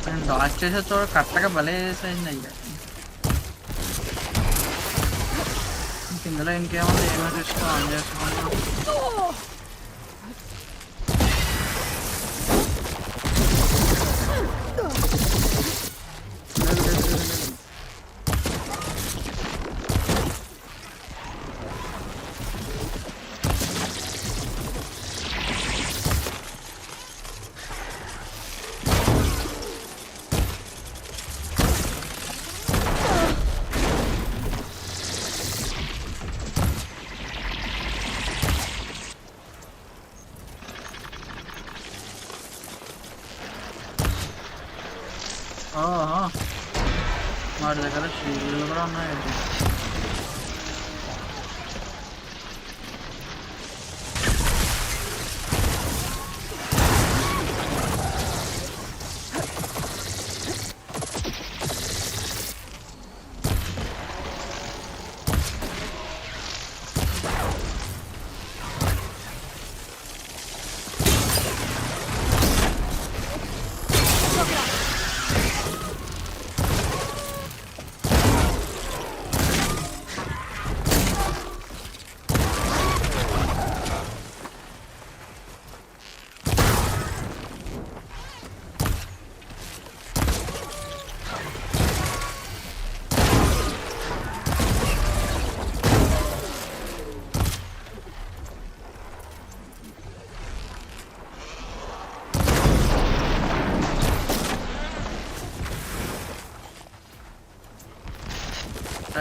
నేను Dodge చేసే చోట కరెక్ట్గా భలే వేసేయండి అయ్యా. ఇందులో ఇంకేముంది, ఏమో చూసుకో ఆన్ చేసుకోండి. ఓహో వాడి దగ్గర షీల్డ్లు కూడా ఉన్నాయి.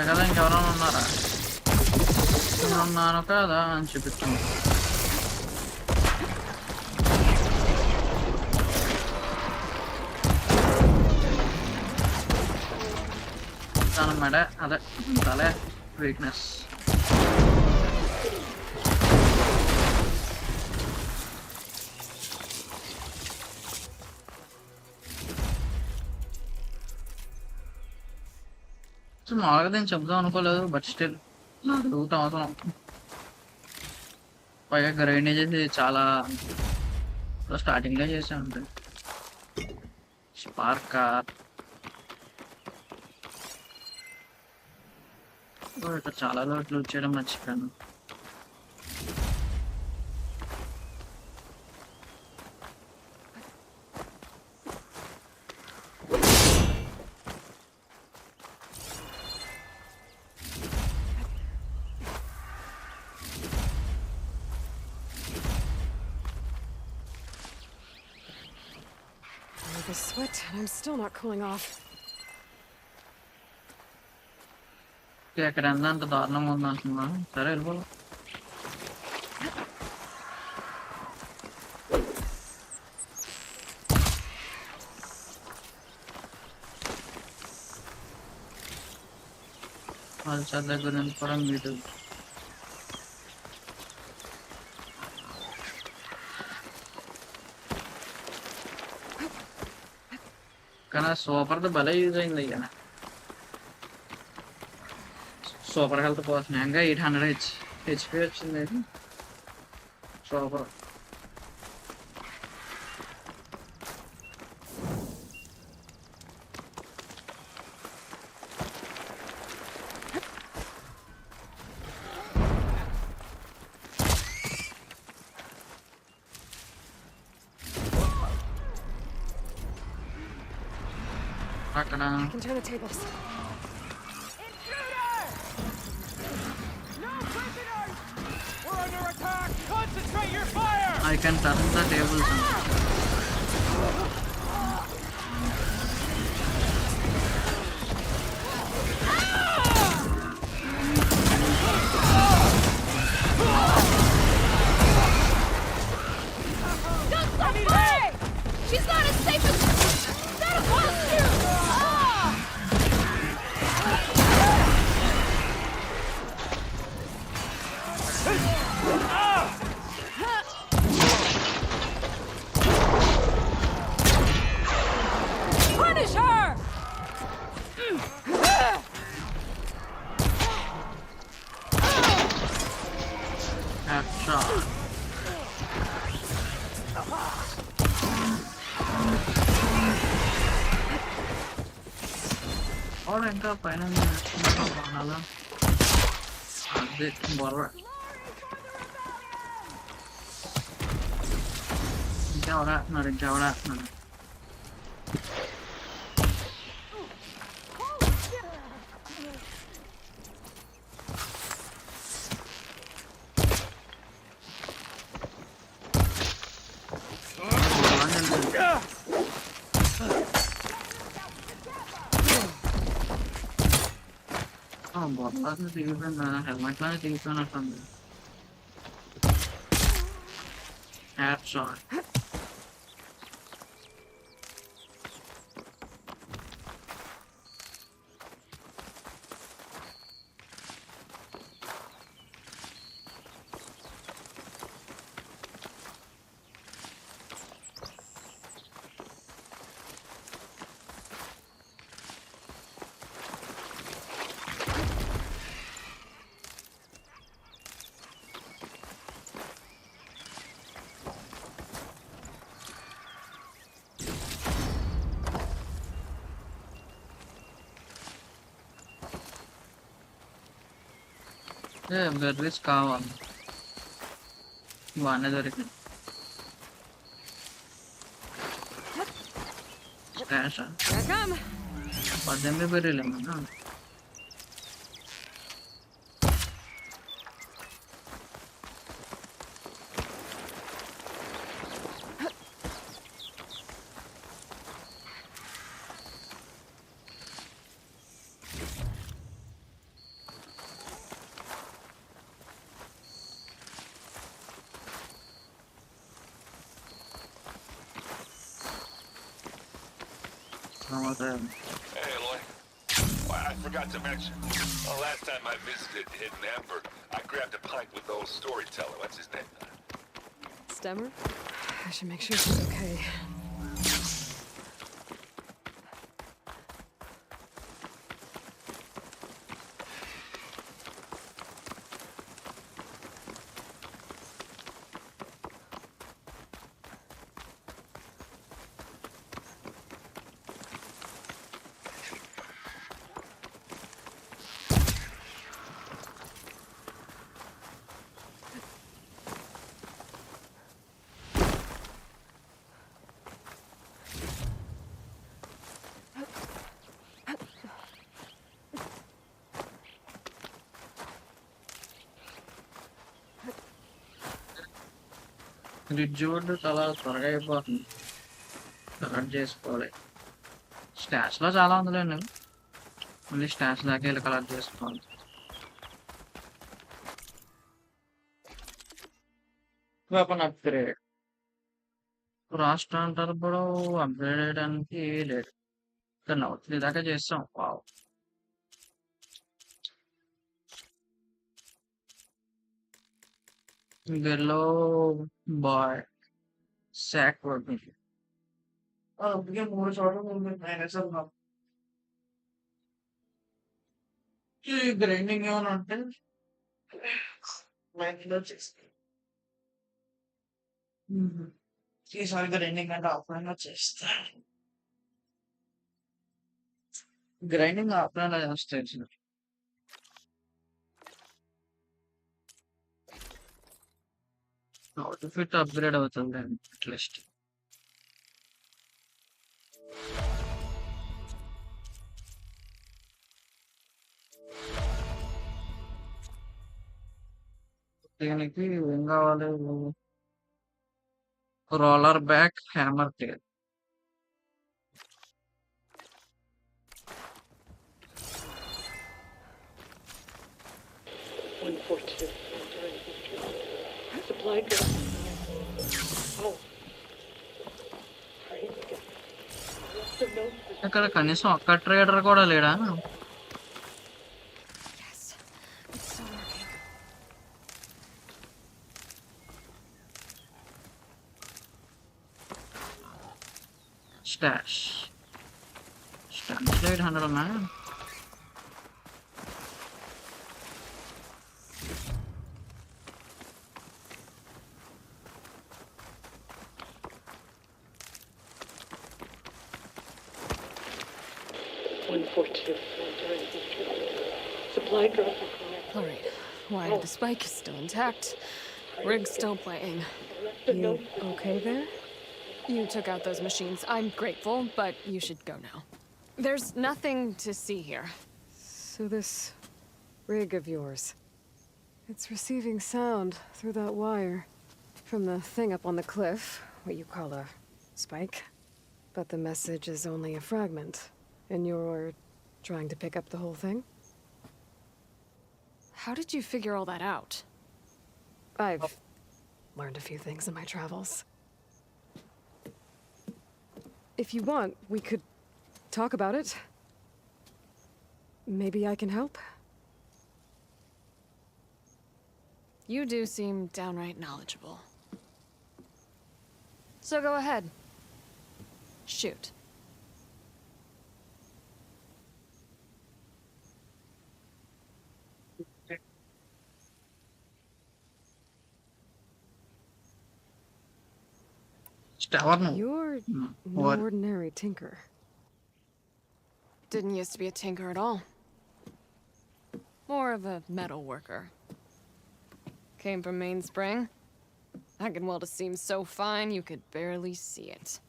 కదా ఇంకెవరైనా ఉన్నారా? ఉన్నాను కదా అని చూపిస్తాను. తన మెడ అదే తలే వీక్నెస్. మామూలుగా నేను చెప్దాం అనుకోలేదు, బట్ స్టిల్ అడుగుతాం అవసరం. పైగా గ్రైండ్ చేసి చాలా స్టార్టింగ్లో చేసాం అంతే. స్పార్క్ ఇక్కడ చాలా లోట్లు వచ్చేయడం మర్చిపోయాను. The sweat, and I'm still not cooling off. ఎక్కడ అంత దారుణంగా ఉంది అంటున్నా. సరే వెళ్ళిపో. వాళ్ళ చదువు దగ్గర వెళ్ళిపోవడం వీటు. కానీ సూపర్ది భలే యూజ్ అయింది. అయ్యా సూపర్ హెల్త్ పోతున్నాయంగా 800 హెచ్పి వచ్చింది. సూపర్. అక్కడ I can turn the tables. We're under attack! Concentrate your fire! I can turn the tables. Don't stop firing! She's not as safe as that wants to! Punish her! Headshot. और इनका final बानाला अदे bowler क्या हो रहा है? क्या हो रहा है? Botlasını tilipin ben helmetlerini tilipin efendim. Headshot. Berries కావాలి బాగానే దొరికింది స్టాష్ 18 బెర్రీలు ఏమన్నా Hey, Eloy. Well, I forgot to mention. Well, last time I visited Hidden Ember, I grabbed a pint with the old storyteller. What's his name? Stemmer? I should make sure she's okay. Bridge board చాలా త్వరగా అయిపోతుంది collect చేసుకోవాలి stash లో చాలా ఉందిలేండి మళ్ళీ stash దాకా వెళ్ళి కలెక్ట్ చేసుకోవాలి వెపన్ అప్గ్రేడ్ రాష్ట్రాంటారు కూడా అప్గ్రేడ్ చేయడానికి లేదు కానీ అవుతుంది దాకా చేస్తాం వావ్ గెల్లో బాయ్ సాక్ వర్క్ అందుకే 3 చోట్ల ఉంది మైనస్ ఈ గ్రైండింగ్ ఏమైనా ఉంటే మైండ్లో చేస్తాను ఈసారి గ్రైండింగ్ అంటే ఆఫ్లైన్ లో చేస్తాను గ్రైండింగ్ ఆఫ్లైన్ లో చేస్తాను అవుట్ఫిట్ అప్గ్రేడ్ అవుతుంది అట్లీస్ట్ దీనికి ఏం కావాలి రోలర్ బ్యాక్ హ్యామర్ టేల్ Supply drop. Oh. ఇక్కడ కనీసం ఒక్క ట్రేడర్ కూడా లేడా Yes, it's still working. Stash 800 ఉన్నాయా Supply drop. All right. Why the spike is still intact. Rig's still playing. You okay there? You took out those machines. I'm grateful, but you should go now. There's nothing to see here. So this rig of yours, it's receiving sound through that wire from the thing up on the cliff, what you call a spike. But the message is only a fragment, and you're trying to pick up the whole thing? How did you figure all that out? I've learned a few things in my travels. If you want, we could talk about it. Maybe I can help? You do seem downright knowledgeable. So go ahead. Shoot. You're no ordinary tinker. Didn't used to be a tinker at all. More of a metal worker. Came from Mainspring. Hagenweld seems so fine you could barely see it.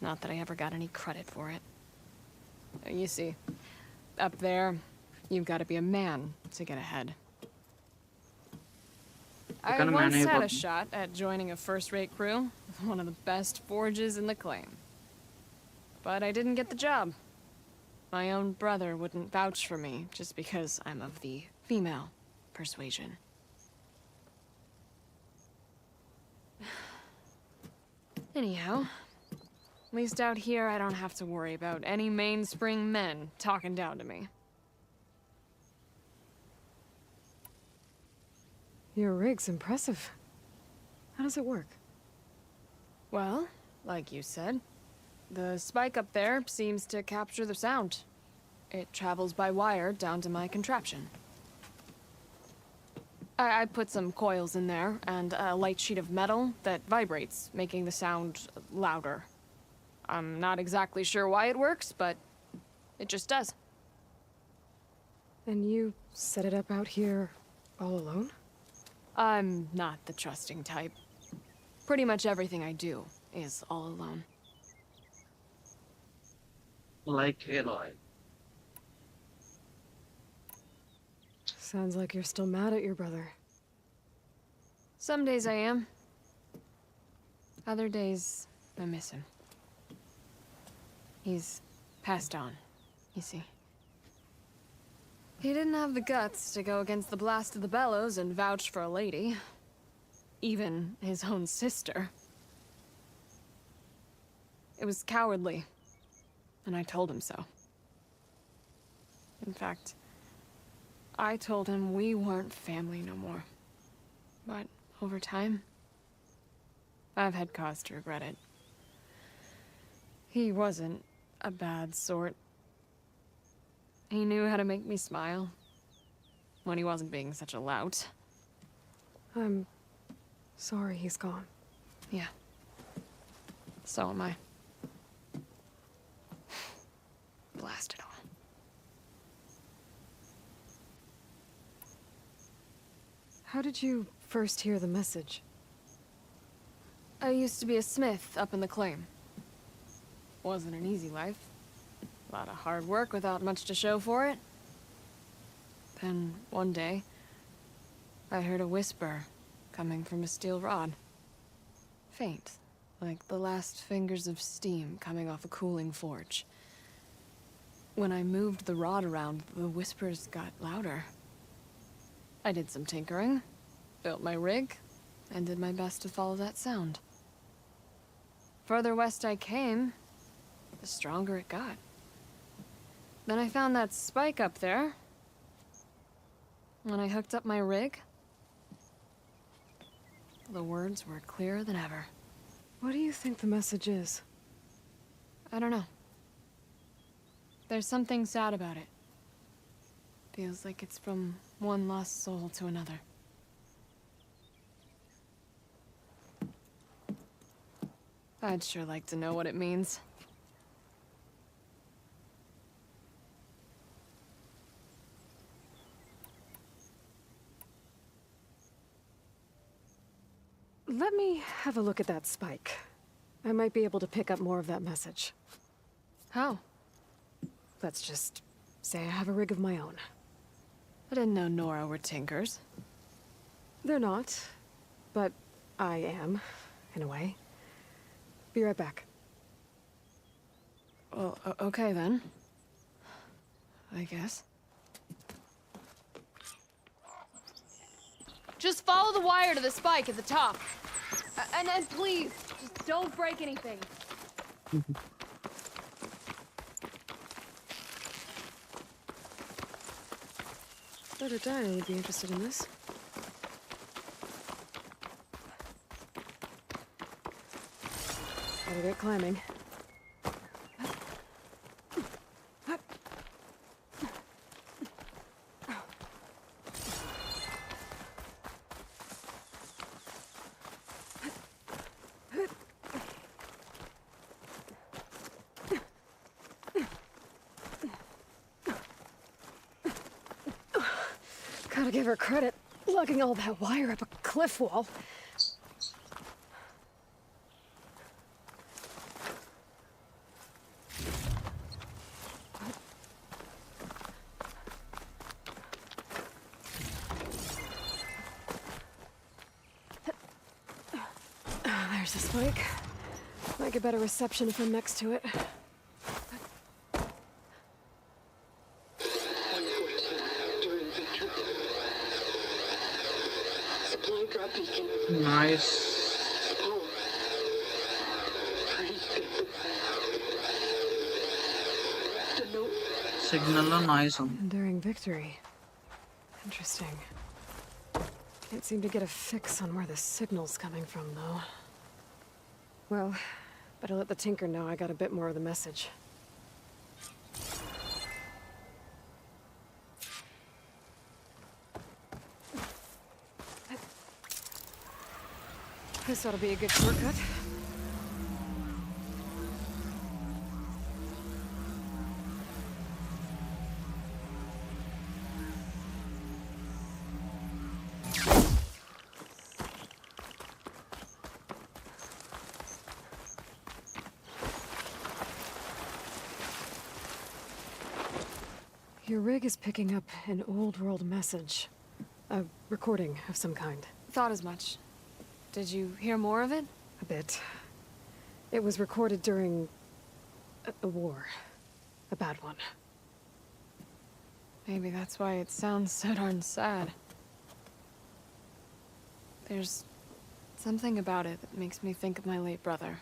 Not that I ever got any credit for it. You see, up there, you've got to be a man to get ahead. I kind of man once are you, had a Poppy? shot at joining a first-rate crew with one of the best forges in the claim. But I didn't get the job. My own brother wouldn't vouch for me just because I'm of the female persuasion. Anyhow, at least out here I don't have to worry about any mainspring men talking down to me. Your rig's impressive. How does it work? Well, like you said, the spike up there seems to capture the sound. It travels by wire down to my contraption. I put some coils in there and a light sheet of metal that vibrates, making the sound louder. I'm not exactly sure why it works, but it just does. And you set it up out here all alone? I'm not the trusting type. Pretty much everything I do is all alone. Like Aloy. Sounds like you're still mad at your brother. Some days I am. Other days, I miss him. He's passed on, you see. He didn't have the guts to go against the blast of the bellows and vouch for a lady. Even his own sister. It was cowardly, and I told him so. In fact, I told him we weren't family no more. But over time, I've had cause to regret it. He wasn't a bad sort. He knew how to make me smile when he wasn't being such a lout. I'm sorry he's gone. Yeah. So am I. Blast it all. How did you first hear the message? I used to be a smith up in the claim. Wasn't an easy life. A lot of hard work without much to show for it. Then, one day, I heard a whisper coming from a steel rod. Faint, like the last fingers of steam coming off a cooling forge. When I moved the rod around, the whispers got louder. I did some tinkering, built my rig, and did my best to follow that sound. Further west I came, the stronger it got. Then I found that spike up there. When I hooked up my rig, the words were clearer than ever. What do you think the message is? I don't know. There's something sad about it. Feels like it's from one lost soul to another. I'd sure like to know what it means. Let me have a look at that spike. I might be able to pick up more of that message. How? Let's just say I have a rig of my own. I didn't know Nora were tinkers. They're not, but I am, in a way. Be right back. Well, okay then. I guess. Just follow the wire to the spike at the top. And please, just don't break anything. Better Dyer would be interested in this. Gotta get climbing. Gotta give her credit. lugging all that wire up a cliff wall. There's the spike. Might get better reception if I'm next to it. Nice. Signal nice. Enduring victory. Interesting. Can't seem to get a fix on where the signal's coming from, though. Well, better let the Tinker know I got a bit more of the message. This ought to be a good shortcut. Your rig is picking up an old world message. A recording of some kind. Thought as much. Did you hear more of it? A bit. It was recorded during a war. A bad one. Maybe that's why it sounds so darn sad. There's something about it that makes me think of my late brother.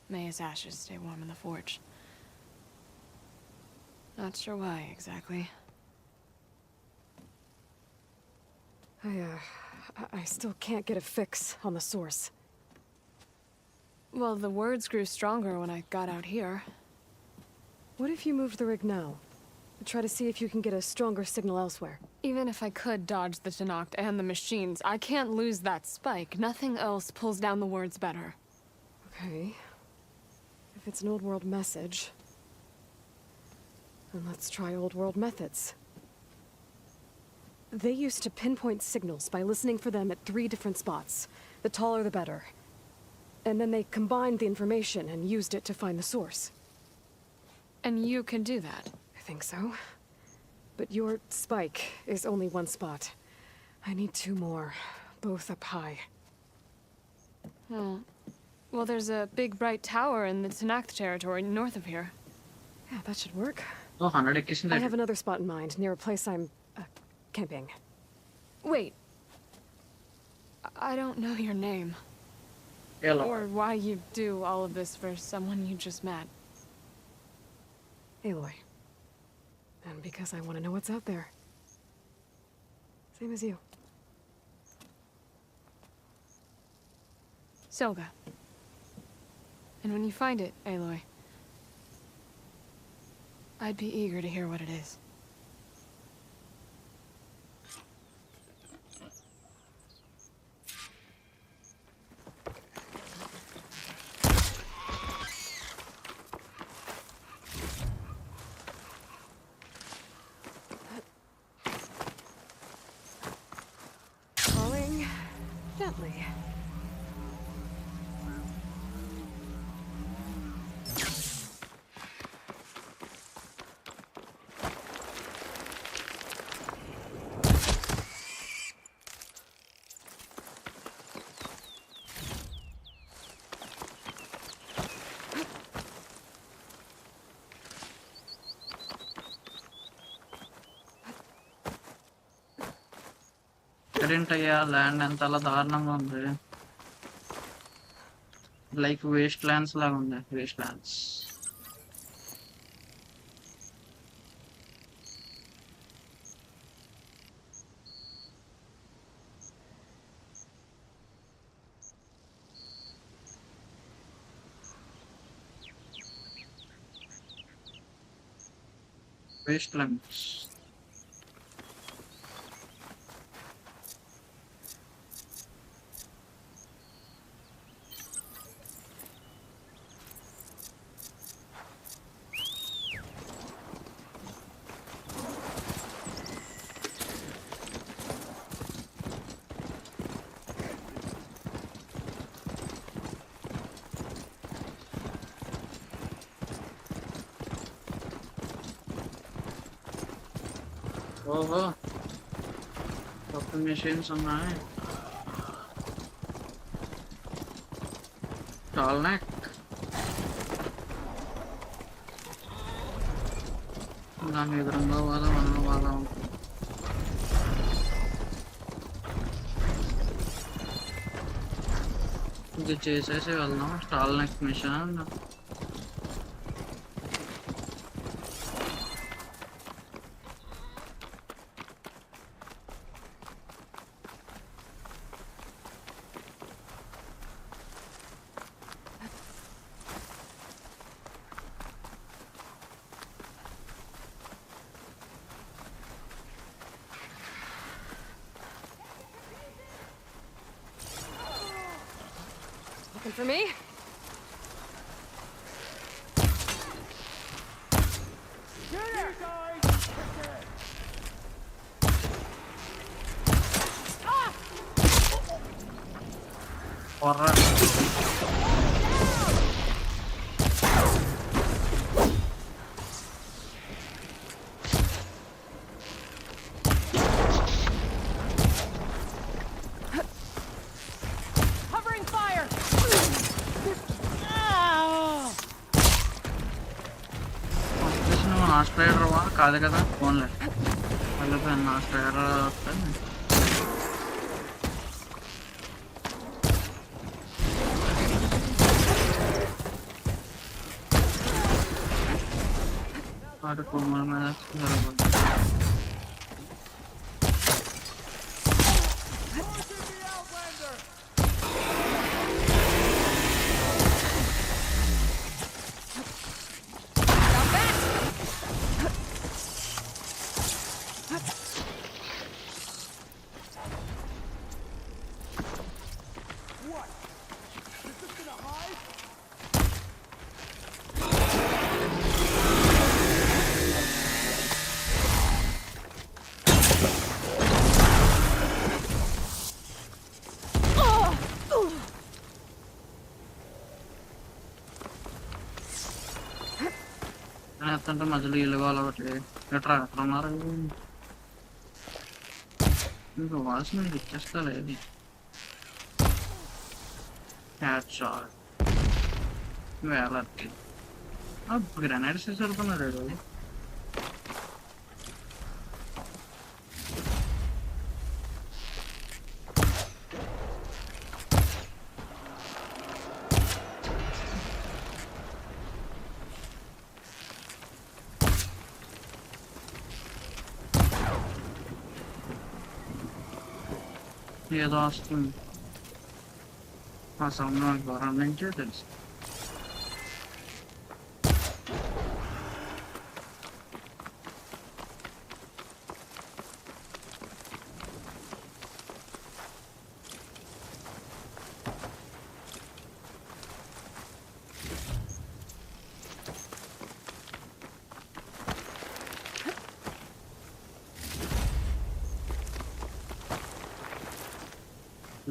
May his ashes stay warm in the forge. Not sure why, exactly. I still can't get a fix on the source. Well, the words grew stronger when I got out here. What if you moved the rig now? Try to see if you can get a stronger signal elsewhere. Even if I could dodge the Tenakth and the machines, I can't lose that spike. Nothing else pulls down the words better. Okay. If it's an old world message, then let's try old world methods. They used to pinpoint signals by listening for them at 3 different spots. The taller the better. And then they combined the information and used it to find the source. And you can do that? I think so. But your spike is only 1 spot. I need 2 more, both up high. Hmm. Well, there's a big bright tower in the Tenakth territory north of here. Yeah, that should work. Oh, 100 I have another spot in mind, near a place I'm camping. Wait. I don't know your name. Aloy. Or why you do all of this for someone you just met. Aloy. And because I want to know what's out there. Same as you. Silga. And when you find it, Aloy, I'd be eager to hear what it is. Crawling gently. ఏంటయ్యా land ఎంత అలా దారుణంగా ఉంది like waste lands లాగా ఉంది waste lands waste lands ఓహో, కొత్త machines ఉన్నాయి. టాల్నెక్ దాని ఎదురుగా వాళ్ళం అన్న వాళ్ళం. ఇది చేసేసి వెళ్దాం. టాల్నెక్ machine. Looking for me? Porra. Covering fire! నువ్వు నా స్ట్రైడర్ వా కాదు కదా, ఫోన్లే వెళ్ళిపోయాను. నా స్ట్రైడర్ వాటి కొమ్మల మీద ఎత్తంటే మధ్యలో ఇల్లు కావాలి ఒకటి. ఎట్రా ఎట్లా ఉన్నారు ఇంకా వాల్సిన ఇచ్చేస్తా లేదు. క్యాట్ షాట్ వేలకి గ్రెనైడ్స్ సరిపోతున్నాడు. ఏదో వస్తుంది ఆ సౌండ్ నాకు దూరం నుంచే తెలుసు.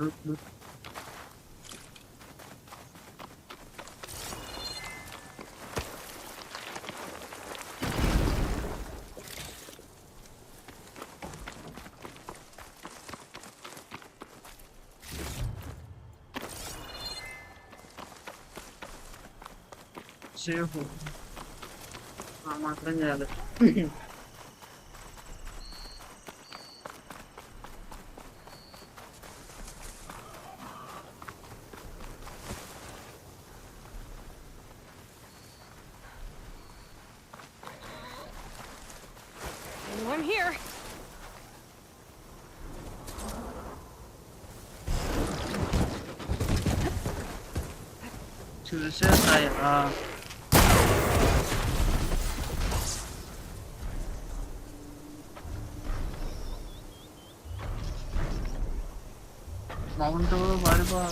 Look, look. Safe. మాత్రం చేయాలి. I'm here. చూసేస్తాయా మౌంట్ వాడిపో.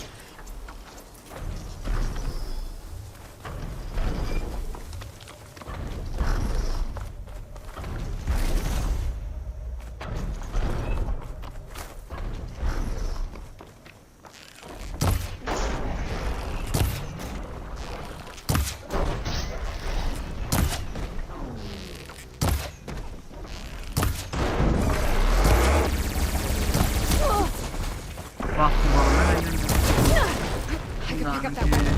Drop that weapon.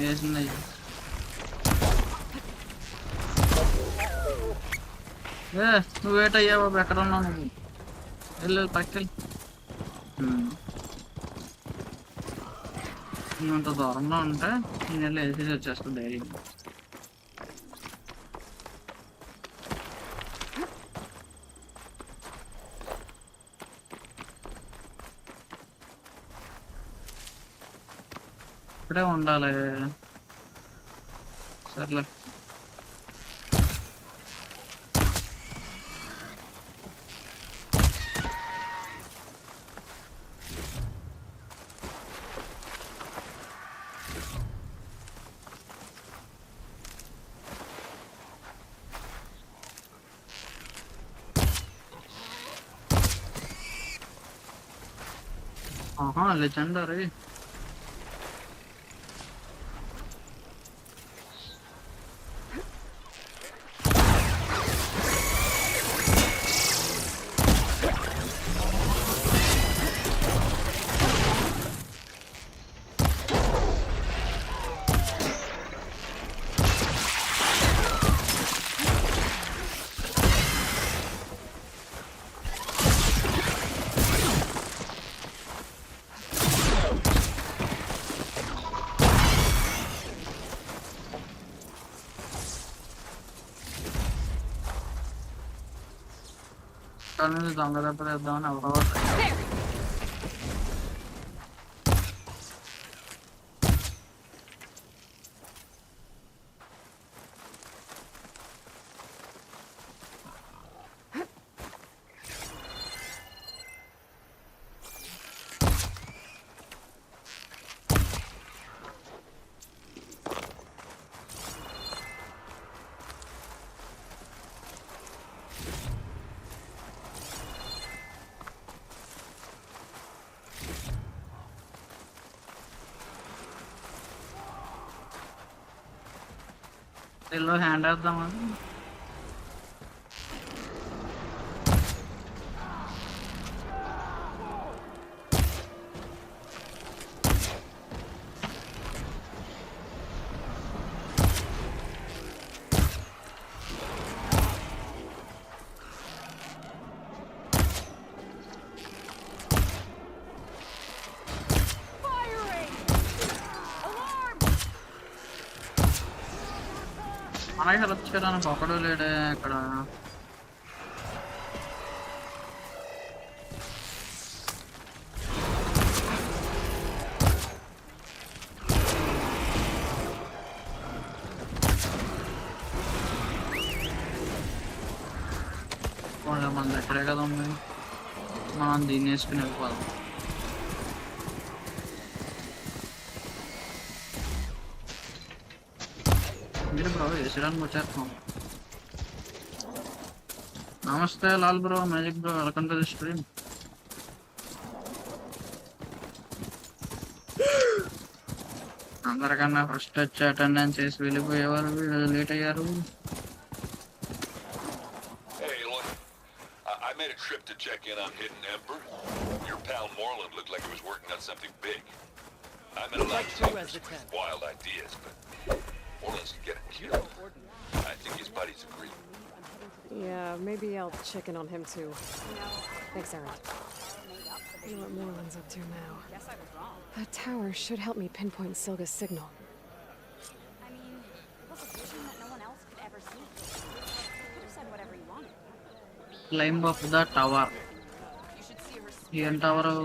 వేసింది. నువ్వు వేటయ్యా బాబు, ఎక్కడ ఉన్నావు నువ్వు? వెళ్ళు పక్కకి. నువ్వు ఇంత దూరంలో ఉంటే నేను వెళ్ళి వేసేసి వచ్చేస్తాను డైరీ. ఇక్కడే ఉండాలి. సర్లే. ఆహా, లెజెండరీ. దొంగ దెబ్బలు వేద్దామని ఎవరో ఎల్లో హ్యాండ్ వేద్దామా? మనకి హెల్ప్ చేయడానికి ఒకడు లేడే ఇక్కడ. మన దగ్గరే కదా ఉంది, మనం దీన్ని వేసుకుని వెళ్ళిపోదాం. మీరు బ్రో వేసడానికి వచ్చేస్తాం. నమస్తే Lal bro, magic bro, welcome to the stream. అందరికన్నా ఫస్ట్ వచ్చి అటెండెన్స్ చేసి వెళ్ళిపోయేవారు, లేట్ అయ్యారు. Hey, look, I made a trip to check in on Hidden Ember. Your pal Moreland looked like he was working on something big. I'm in a lot of some wild ideas, but Moreland's get it killed. I think his buddies agree. Yeah, maybe I'll check in on him too. Thanks, Aaron. I know what Moreland's up to now. That tower should help me pinpoint Silga's signal. I mean, it was a vision that no one else could ever see. You could have said whatever you wanted. Climb up the tower. ఏం tower?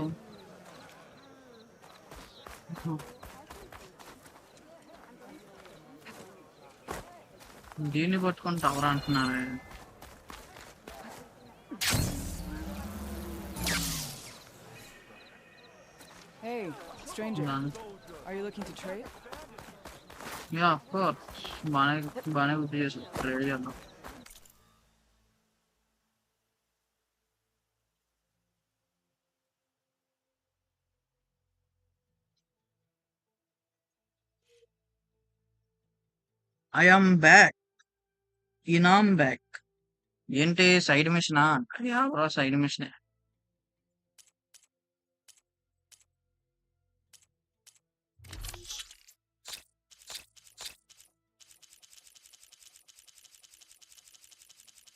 దీన్ని పట్టుకొని tower అంటున్నారే. Hey, stranger. Are you looking to trade? Yeah, of course. బానే గుర్తు చేసి trade చేద్దాం. I am back. ఇనామ్ back. ఏంటి side మిషనా? బ్రో సైడ్ మిషనే.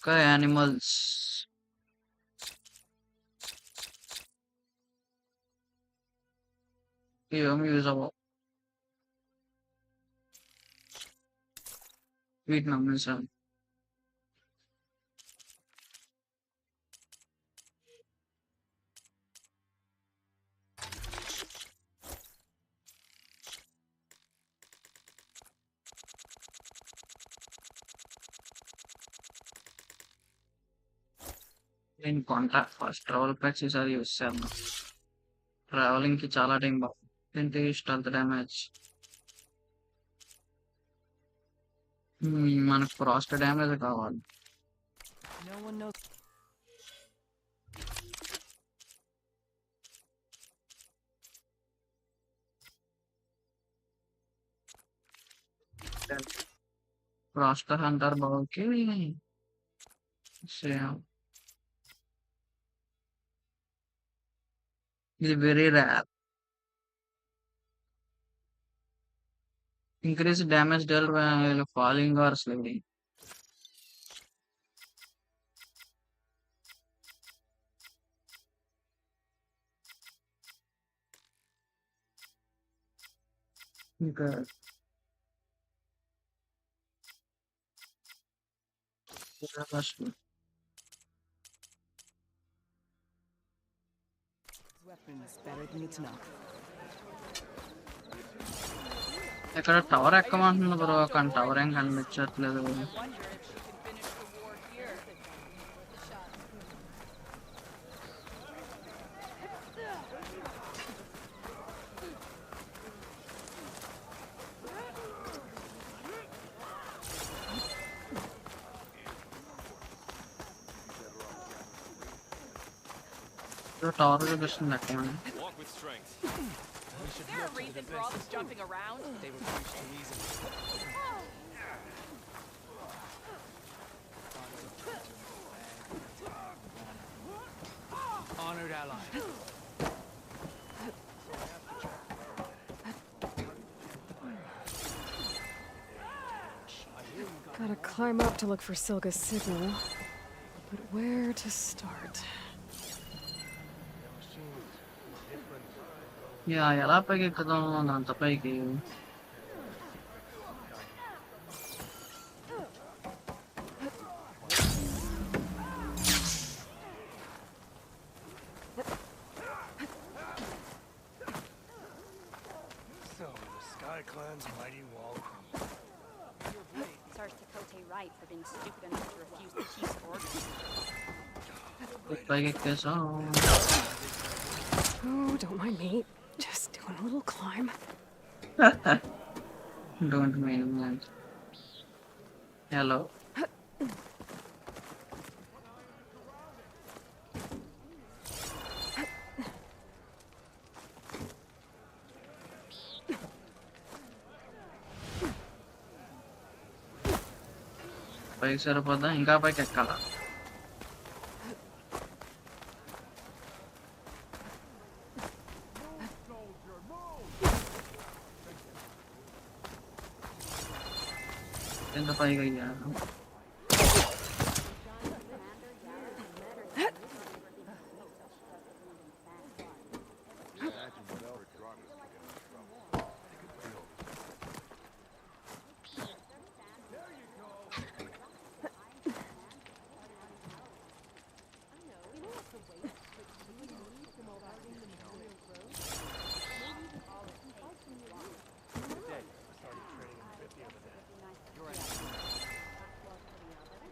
ఇంకా యానిమల్స్ ఇవేమి యూజ్ అవ్వవు. వీటిని అమ్మేసాను. నేను కొంటా ఫస్ట్ ట్రావెల్ ప్యాక్స్ ఈసారి యూస్ చేద్దాం. ట్రావెలింగ్ కి చాలా టైం పడుతుంది. ఏంటి స్టంత్ డ్యామేజ్, మనకు ఫ్రాస్ట్ డ్యామేజ్ కావాలి. No one knows. Frost hunter బావుకి సేమ్. ఇది వెరీ రేర్. ఇంక్రీజ్ డ్యామేజ్ డెల్ ఫాలింగ్ ఆర్ స్లైడింగ్. ఇంకా Weapons better than it's not. ఇక్కడ టవర్ ఎక్కమంటుంది బ్రో, కానీ టవర్ ఏం కనిపించట్లేదు. టవర్ చూపిస్తుంది ఎక్కమని. Walk with strength. Is there a reason for all this jumping around? They were pushed too easily. Honored ally. Gotta climb up to look for Silga's signal. But where to start? Yeah ఎలా పైకి ఎక్కుదాం అంత పైకి. So, the Sky Clan's mighty wall crumbled. Your blade serves Tekote right for being stupid enough to refuse the chief's orders. పైకి ఎక్కేసాం. Oh, don't mind me. Just doing a little climb. Don't mind me. Hello. పైకి సరిపోద్దా, ఇంకా పైకి ఎక్కాలా? ఎంత పైకి అయ్యాను.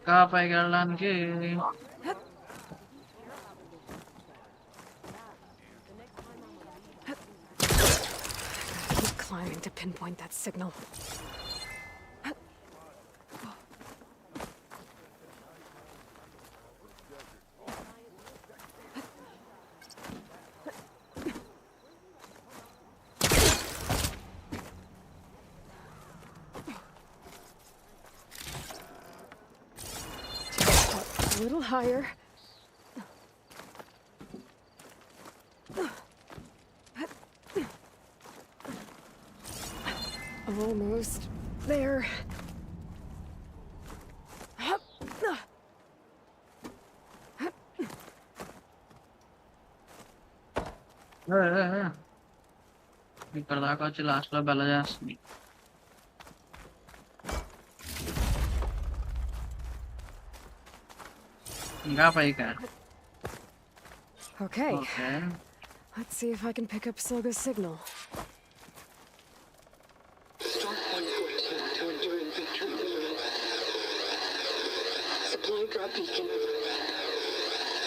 ఇంకా పైకి వెళ్ళడానికి Keep climbing to pinpoint that signal. A little higher. Almost there. ఇక్కడ దాకా వచ్చి లాస్ట్ లో బెల్ల చేస్తుంది. ఇంకా పైకా? Okay. Okay. Let's see if I can pick up Silga's signal. Start 114 to enduring victory. Supply drop beacon.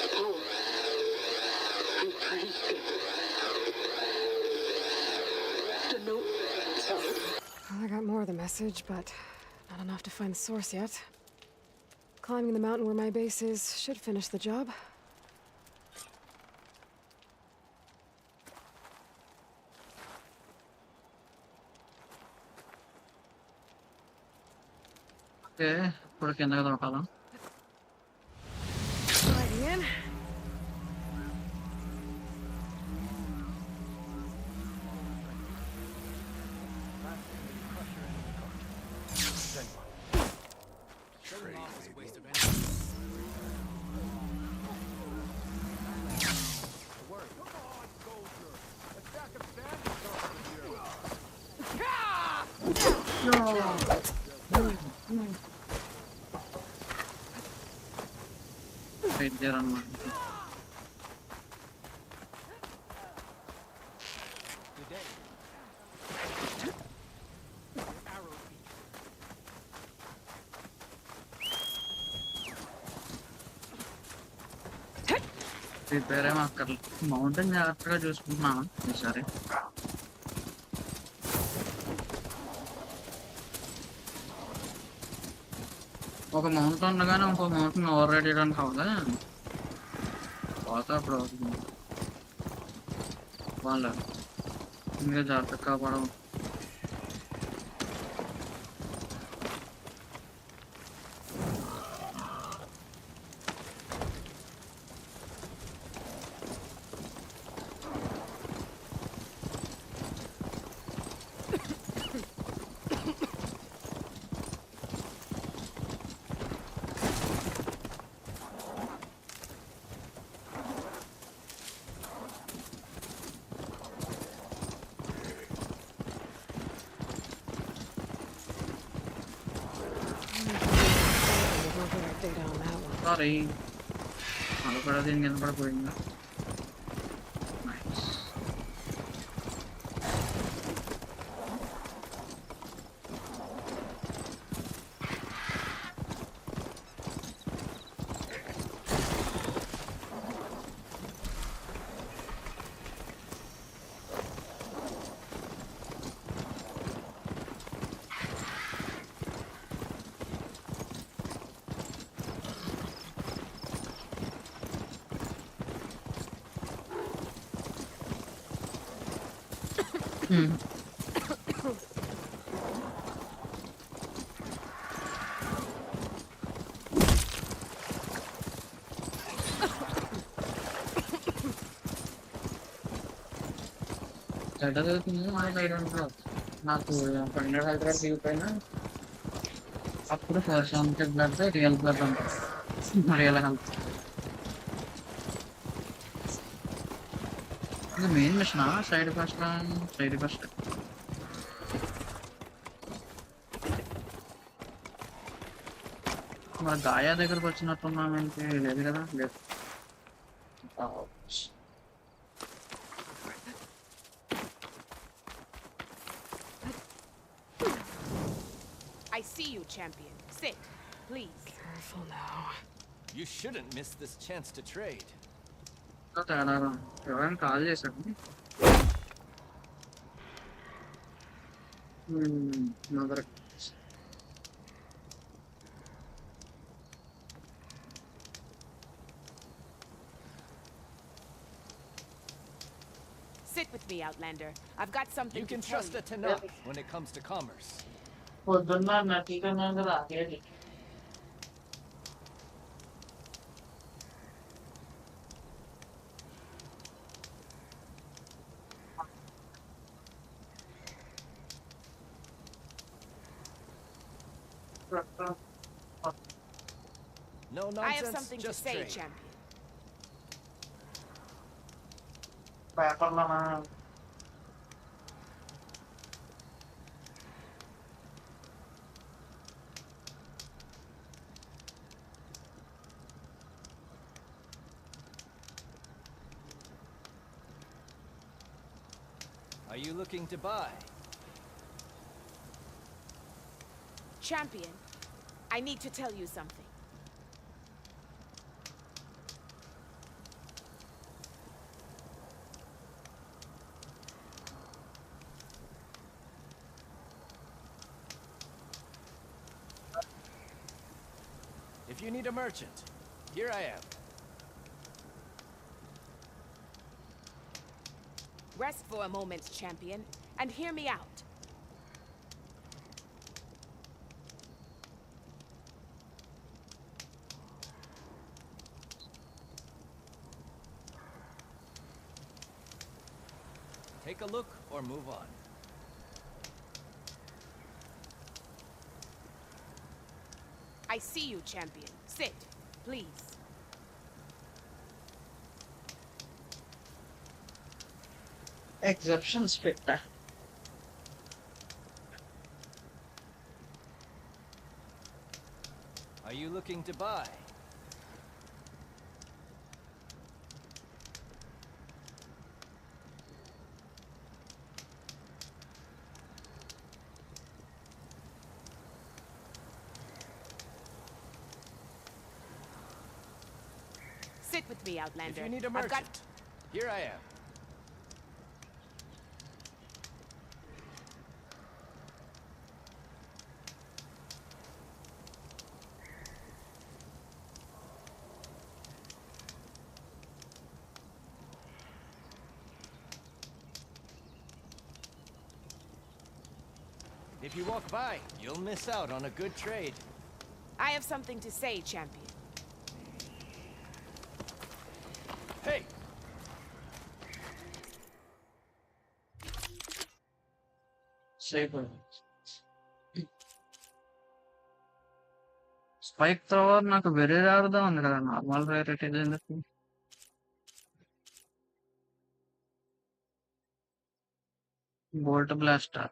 Apollo. I'm pretty good. The note. Well, I got more of the message, but not enough to find the source yet. Climbing the mountain where my base is should finish the job. Okay, ఇప్పుడు కిందకి దొరకాలా? Sliding in. Right there on one. Prepare ఏమో అక్కర్లేదు. Mountain జాగ్రత్తగా చూసుకుంటున్నాను ఈసారి. ఒక mountain ఉండగానే ఇంకో మౌంటైన్ ఓవర్ రైడ్ చేయడానికి అవ్వదా? పోతా అప్పుడు వాళ్ళ ఇంకా జాగ్రత్తగా కాపాడవు. Sorry. Aku pada tinggal pada poinnya. Nice. నాకు 100 హెల్త్ కార్డ్ దిగిపోయినా అప్పుడు ఫస్ట్ బ్లడ్ రియల్ బ్లడ్ ఉంటుంది. రియల్ హెల్త్ ఇది మెయిన్ మిషన్ సైడ్ ఫస్ట్ మరి గాయా దగ్గరకు వచ్చినట్టున్నామేంటి? లేదు కదా, లేదు. I see you, champion. Sit, please. Careful now. You shouldn't miss this chance to trade. ఎవరైనా కాల్ చేశాడు. Sit with me, Outlander. I've got something You can to tell trust you. a Tanakh when it comes to commerce. పొద్దున్న నటిగా రాకేది. No nonsense, I have something to just say, trade. champion. you looking to buy? Champion, I need to tell you something. If you need a merchant, here I am. Rest for a moment, champion, and hear me out. Take a look or move on. I see you, champion. Sit, please. Exceptions పెట్టా. Are you looking to buy? Sit with me, Outlander. If you need a merchant, here I am. If you walk by, you'll miss out on a good trade. I have something to say, champion. Hey! Saber. Spike thrower నాకు very రారుదా ఉంది కదా normal rate ఇది ఎందుకు bolt blaster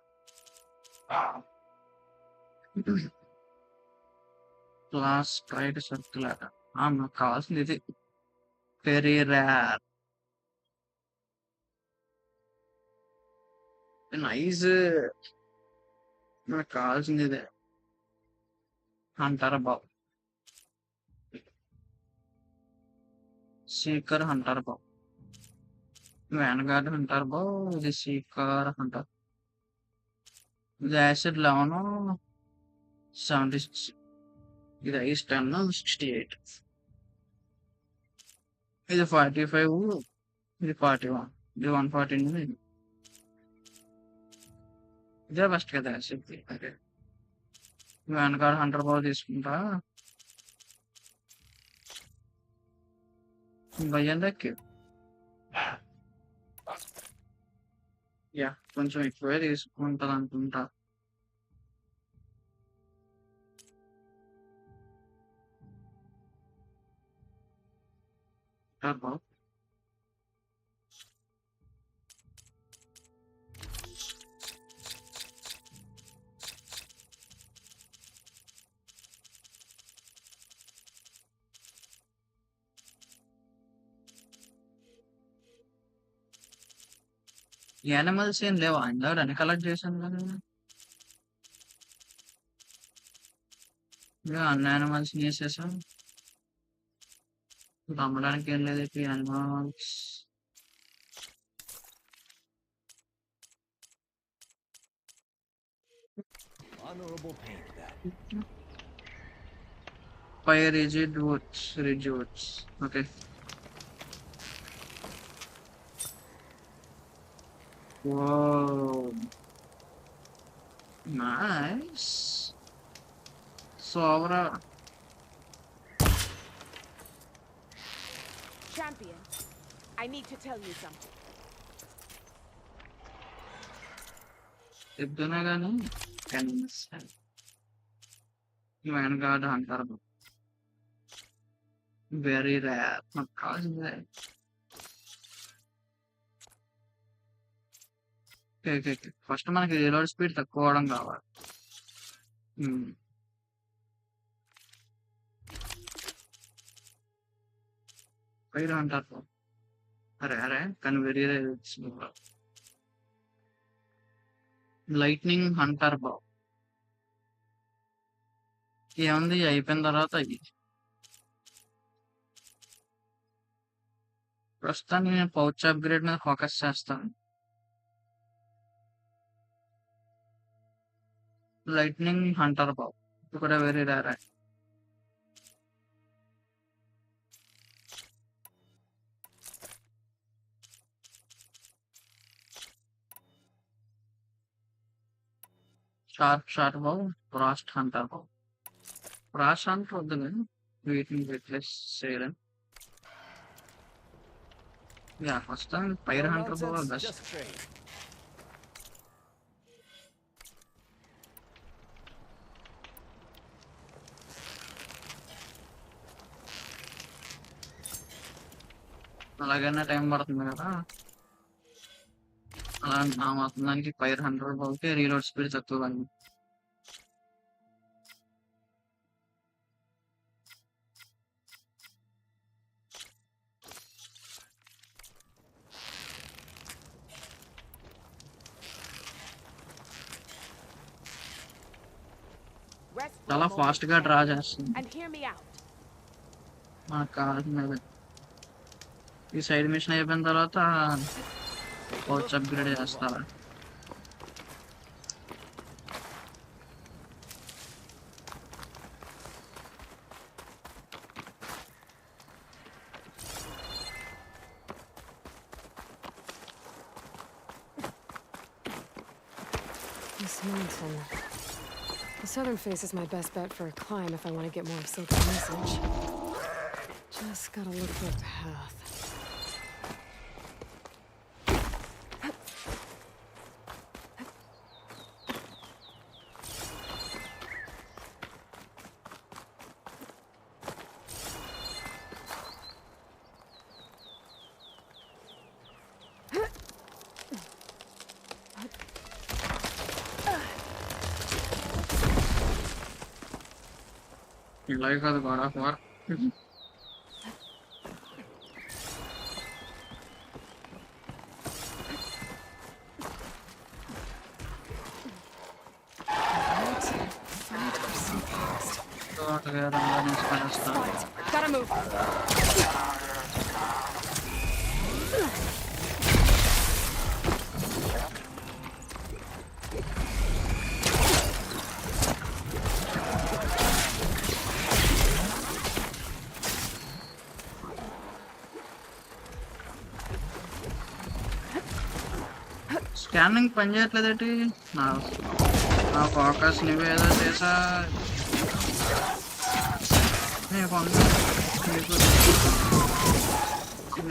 class sprite circular నాకు కావాల్సింది ఇది very rare nice నాకు కావాల్సింది ఇదే అంటారా బాబు సీకర్ అంటారు బాబు వ్యాన్గార్డ్ అంటారు బాబు ఇది సీకర్ అంటారు ఇది యాసిడ్ 11 76 ఇది ఐస్ 10 68 ఇది 45 ఇది 41 ఇది 114 ఇదే బెస్ట్ కదా యాసిడ్ అదే వ్యాన్గార్డ్ 100 బాబు తీసుకుంటా భయ్యందక్కి యా కొంచెం ఎక్కువే తీసుకుంటారు అనుకుంటా బాబు యానిమల్స్ ఏం లేవా ఇందాక అని కలెక్ట్ చేశాను కదా అన్ని యానిమల్స్ చేసేసాం అమ్మడానికి ఏం లేదు ఇప్పుడు animals Honorable paint that. Fire rigid woods. Okay. Whoa. Nice. Sobra. Champion, I need to tell you something. చెప్తున్నా కానీ వ్యాన్గార్డ్ అంటారు వెరీ రేర్ నాకు కావాల్సిందే ఫస్ట్ మనకి రీలోడ్ స్పీడ్ తక్కువ అవడం కావాలి ఫైర్ అంటారు అరే కానీ వెరీ రేర్ లైట్నింగ్ హంటర్ బావ్ ఏముంది అయిపోయిన తర్వాత అయ్యి ప్రస్తుతానికి నేను పౌచ్ అప్గ్రేడ్ మీద ఫోకస్ చేస్తాను. లైట్నింగ్ హంటర్ బావ్ ఇది కూడా very rare. Sharp bow, frost hunter bow. Frost hunter వద్దు కానీ వీటిని రిప్లేస్ చేయలేం. Yeah first fire No hunter bow nonsense, best. just trade. అలాగైనా టైం పడుతుంది కదా, అలా ఆ మాత్రం దానికి ఫైర్ హంటర్ బావ్కి రీలోడ్ స్పీడ్ తక్కువ. Rest for చాలా a moment, ఫాస్ట్ గా డ్రా champion, చేస్తుంది. and hear me out. మనకు కావాల్సినది ఈ సైడ్ మిషన్ అయిపోయిన తర్వాత పౌచ్ అప్గ్రేడ్ చేస్తారా. This mountain. The southern face is my best bet for a climb if I want to get more of Silka's message. Just gotta look for a path. ఇలాగే కాదు God of war. Gotta move. Scanning పని చేయట్లేదేంటి? నా నా focus నువ్వు ఏదో చేసా నేను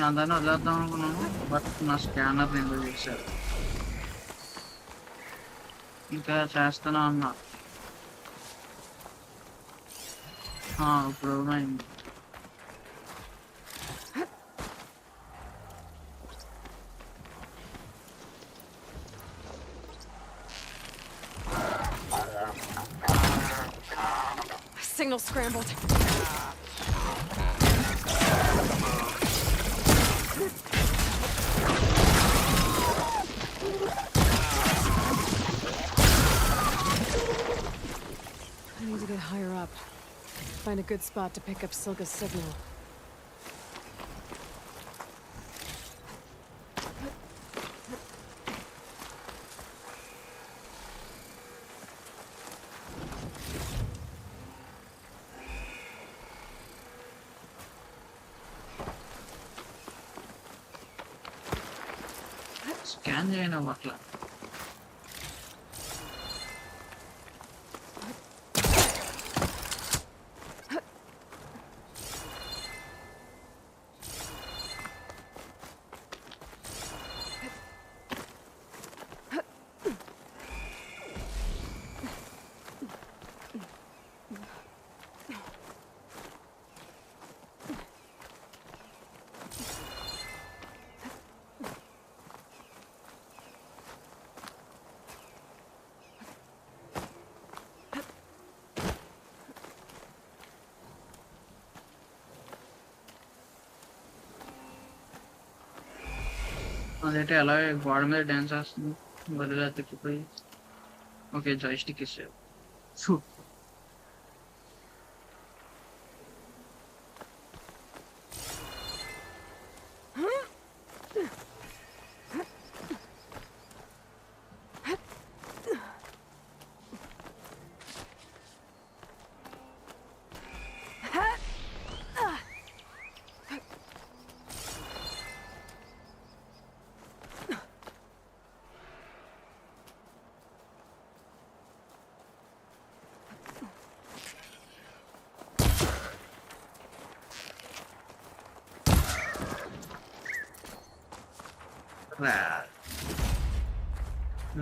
అందరినీ వదిలేద్దాం అనుకున్నాను, బట్ నా స్కానర్ నిండు చేశారు. ఇంకా చేస్తాను అన్నా. ఇప్పుడు అయింది. Signal scrambled. I need to get higher up. Find a good spot to pick up Silga's signal. Scan చేయడం అట్లా అదైతే అలా గోడ మీద డాన్స్ చేస్తుంది, బలిగా తిప్పిపోయి. ఓకే జాయిస్టిక్ ఇచ్చారు. ఫు.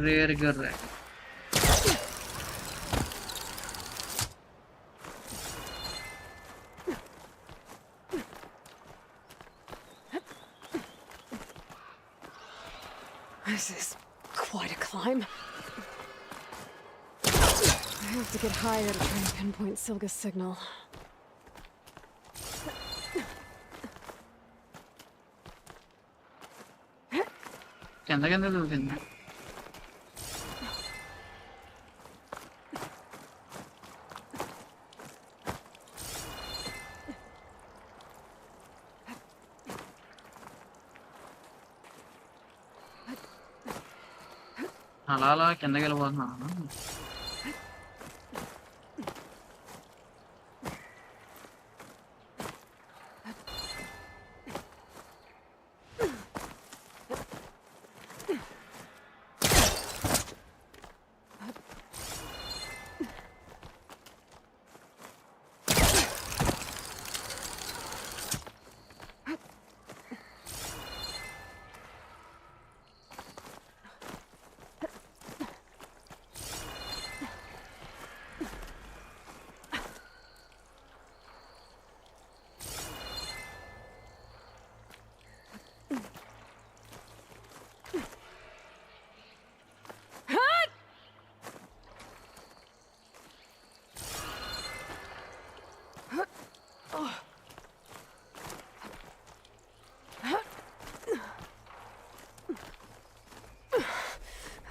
రేర్గా రే. This is quite a climb. I have to get higher to try and pinpoint Silga's signal. కింద దూకింది. అలా కిందకి వెళ్ళిపోతున్నాను.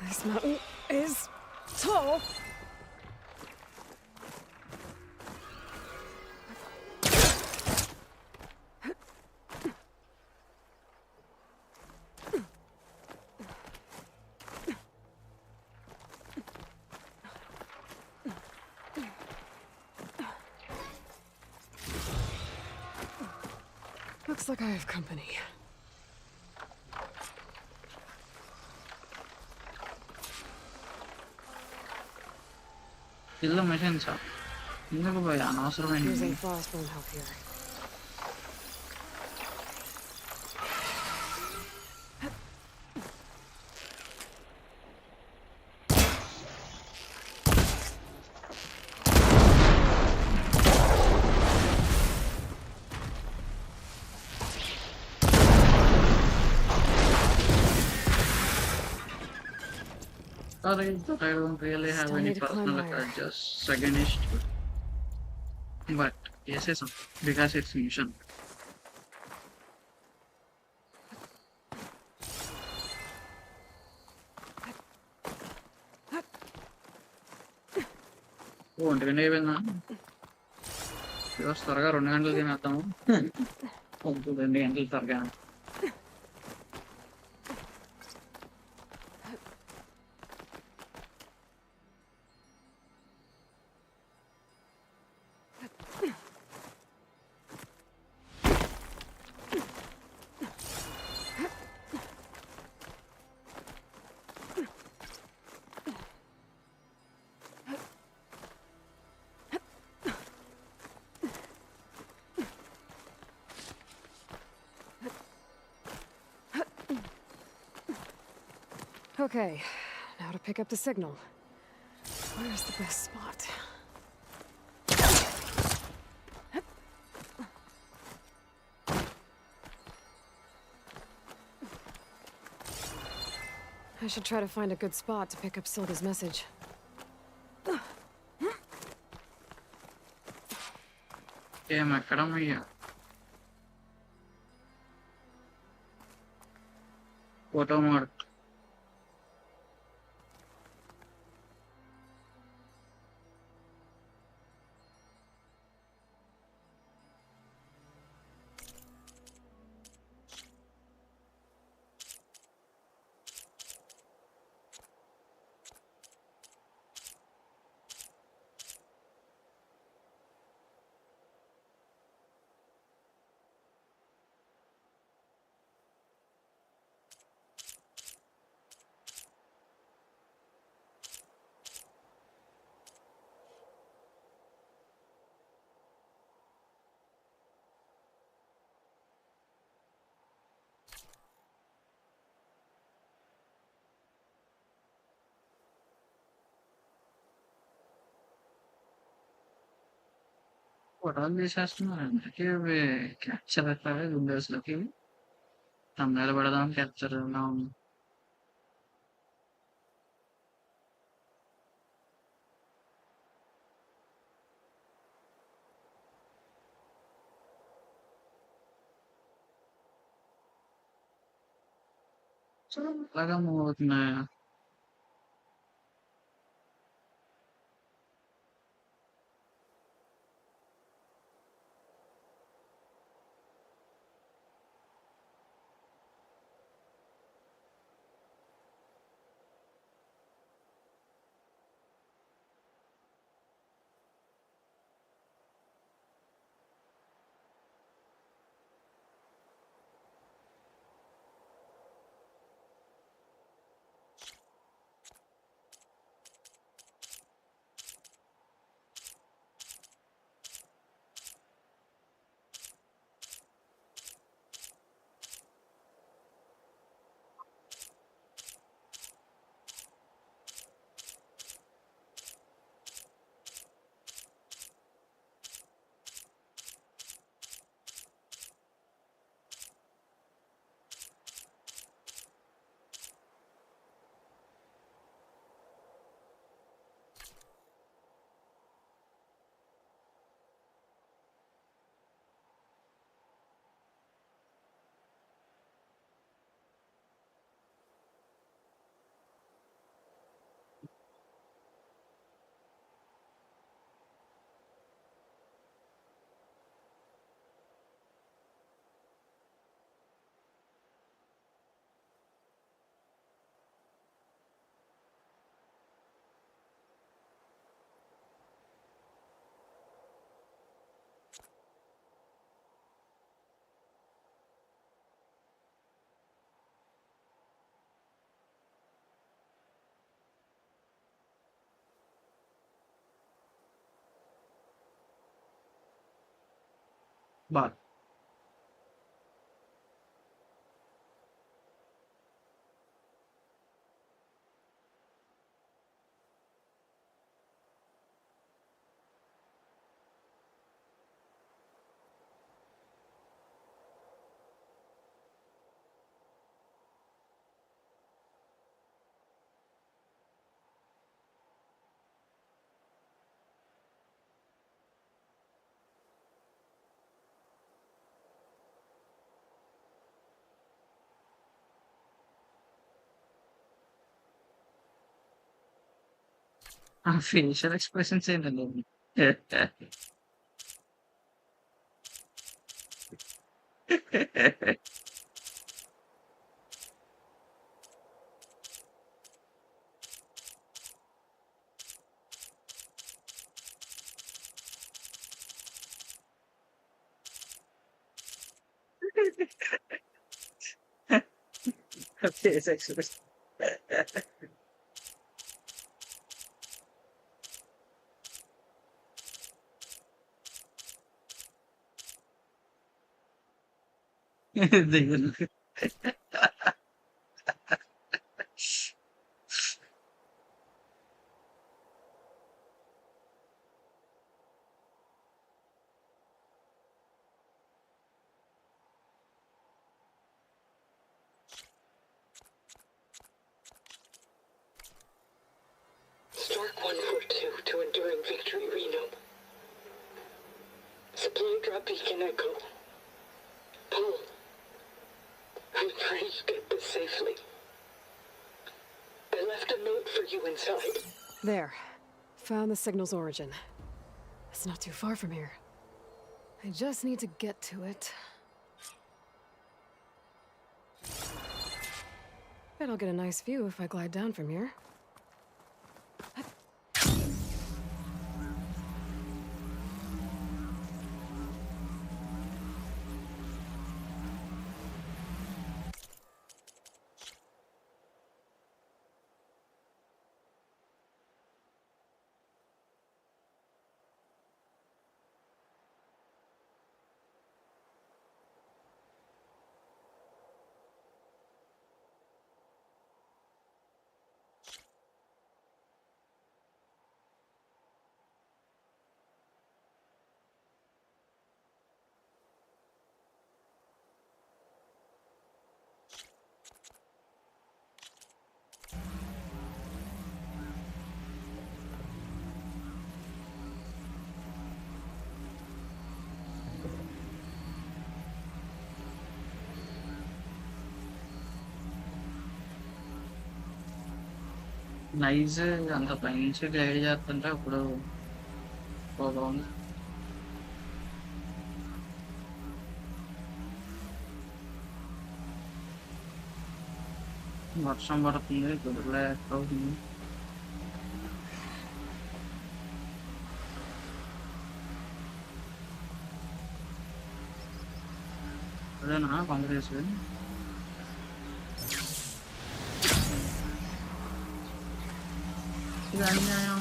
This mountain is tall. Looks like I have company. ఇల్లు మెషిన్స్ ఎందుకు పోయి అనవసరమైంది. Using frost won't help here. Sorry, but I don't really have Still any need to climb personal higher. grudges against you. But yes, yes, because it's mission. ఓ 1 గంట అయిపోయిందా? ఈరోజు త్వరగా 2 గంటలు తినేద్దాము. 2 గంటలు త్వరగా. Okay, now to pick up the signal. Where's the best spot? I should try to find a good spot to pick up Silga's message. ఏమెక్కడమయ్యా? Photo mark ఫోటోలు తీసేస్తున్నారు అందుకే ఇవి క్యాప్చర్ అవుతాయి విండోస్ లోకి తమిళ పెడదాం క్యాప్చర్ అలాగా మూవ్ అవుతున్నాయి But ఆ ఫేషియల్ ఎక్స్ప్రెషన్స్ ఏంటండి ఫేస్ ఎక్స్ప్రెషన్ దిగులు Stark 142 to Enduring Victory, Reno. Supply drop beacon echo. Paul, I'm trying to get this safely. I left a note for you inside. There. Found the signal's origin. It's not too far from here. I just need to get to it. Bet I'll get a nice view if I glide down from here. Nice అంత పైనుంచి glide చేస్తుంటే ఇప్పుడు బాగుంది. వర్షం పడుతుంది గుడిలో అవుతుంది. అదేనా కాంగ్రెస్ ఇది అన్యాయం.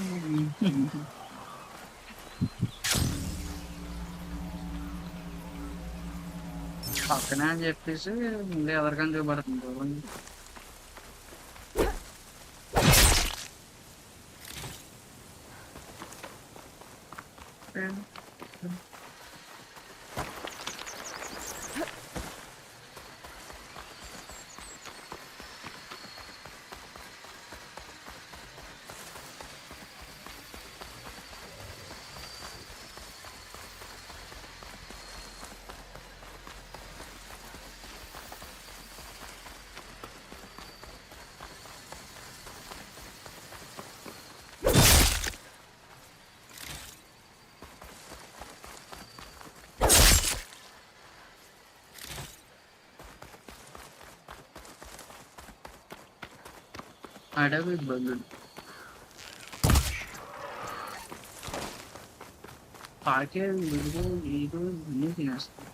పక్కనే అని చెప్పేసి ముందే ఎవరికైనా చూపడుతుంది. అడవి బదులు పాకే వీడు వీడు అన్నీ తినేస్తాయి.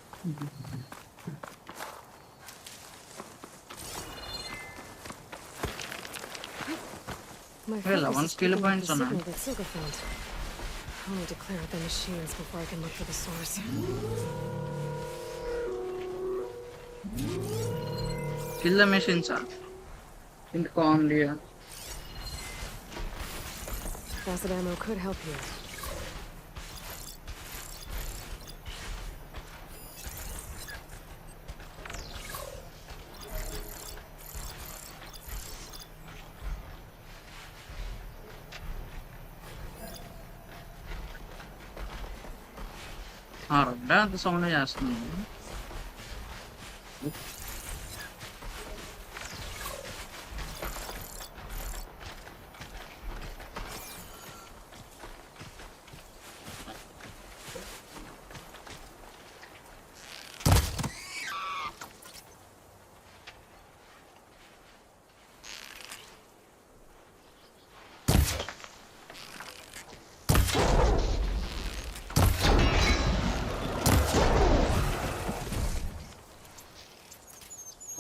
My Well, focus one is skill keeping up points the on signal it. that Silga found. I'll need to clear out the machines before I can look for the source. Kill the machines in comedy. Acid ammo could help you. రెండా అంత sound చేస్తున్నాను.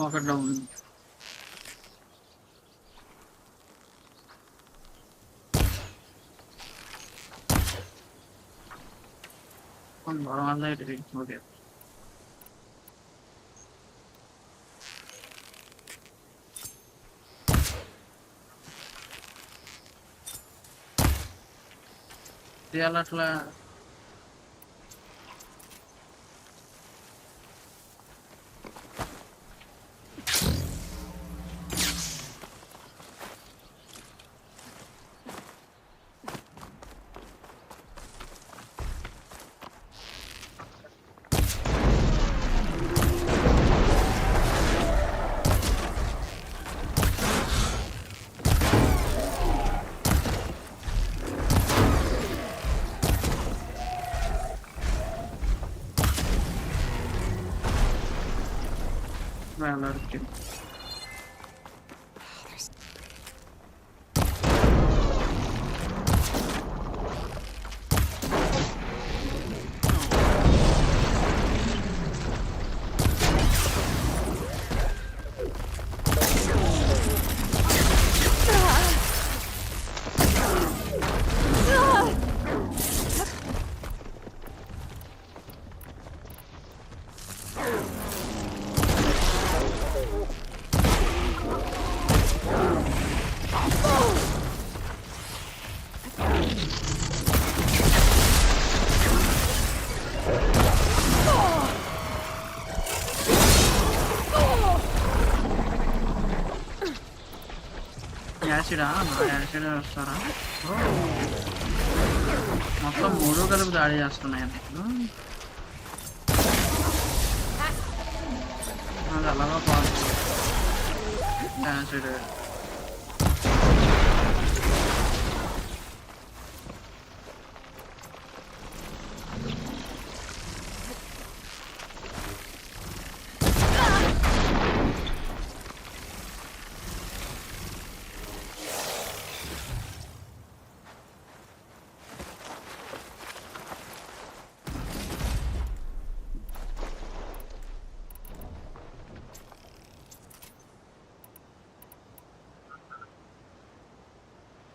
ఒక down okay. తీయాలి అట్లా వేలాడుతుంది. యాసిడా acid వస్తారా? మొత్తం మూడు కలిపి దాడి చేస్తున్నాయి. అది అలాగా acid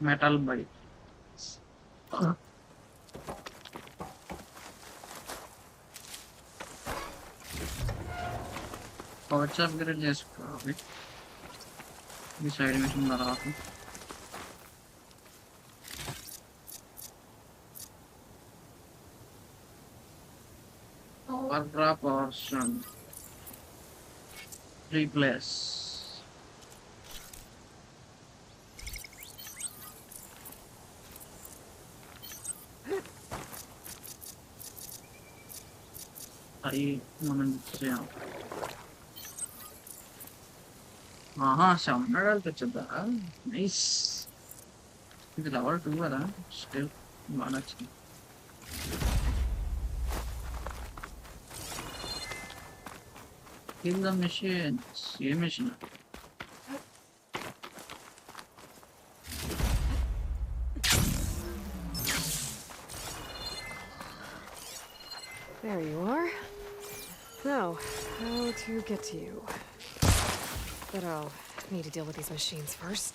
metal bike. Pouch upgrade చేసుకోవాలి ఈ సైడ్ మిషన్ తర్వాత power drop option replace అయి మనం చేయాలి ఆహా 700 తెచ్చుద్దా నైస్ ఇది లెవెల్ 2 కదా స్టిల్ బాగా నచ్చింది kill the machines A machine There you are. Now, how to get to you? But I'll need to deal with these machines first.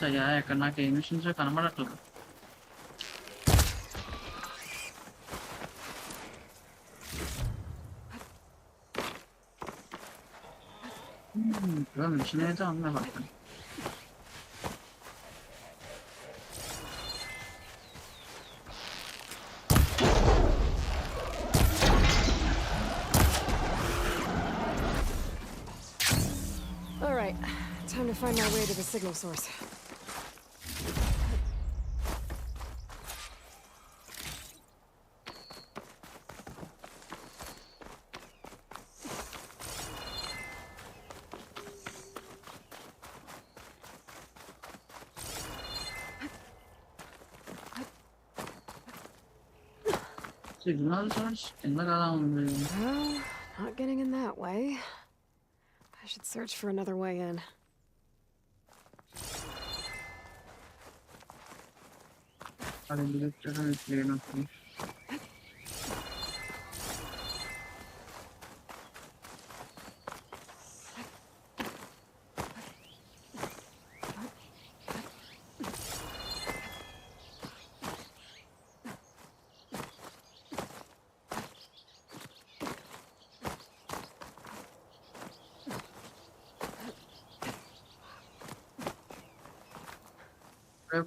అయ్యా ఎక్కడ నాకు ఏ మిషన్స్ కనబడట్లేదు ఇక్కడ మిషన్ అయితే ఉంది పక్కన All right, time to find my way to the signal source. signal source కింద కదా ఉంది No, not getting in that way. I should search for another way in. అది డిలీటెడ్ లేనప్పుడు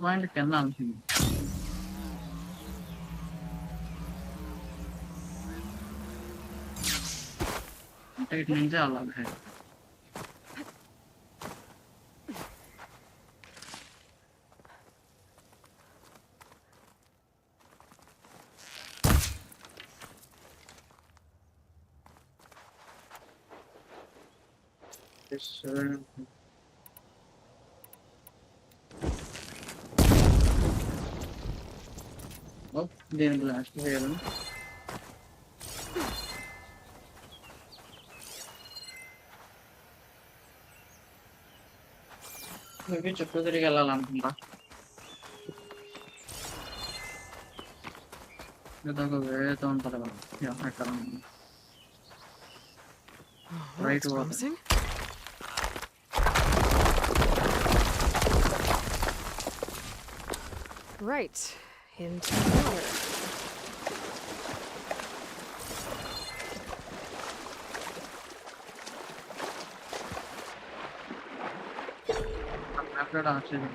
పాయింట్ కింద అనుకుంది అంటే ఇటు నుంచి అలాగే దీనికి లాస్ట్ వేయాలి మేబీ చుట్టూ తిరిగి వెళ్ళాలనుకుంటా ఇదొక వేరేతో ఉంటుంది కదా ఎక్కడ right Promising. Right, into the water. అక్కడ ఆశ్చర్యం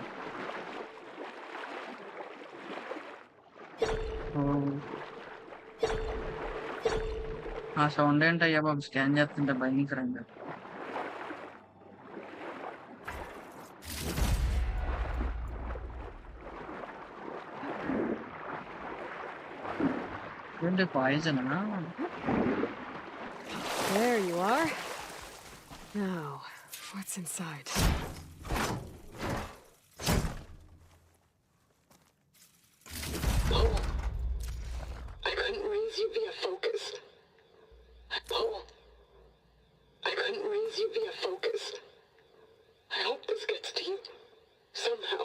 ఆ సౌండ్ ఏంటయ్యా బాబు స్కాన్ చేస్తుంటే భయంకరంగా ఏంటి పాయిజనా There you are. Now, what's inside? Paul, I couldn't raise you via focus. Paul, I couldn't raise you via focus. I hope this gets to you, somehow.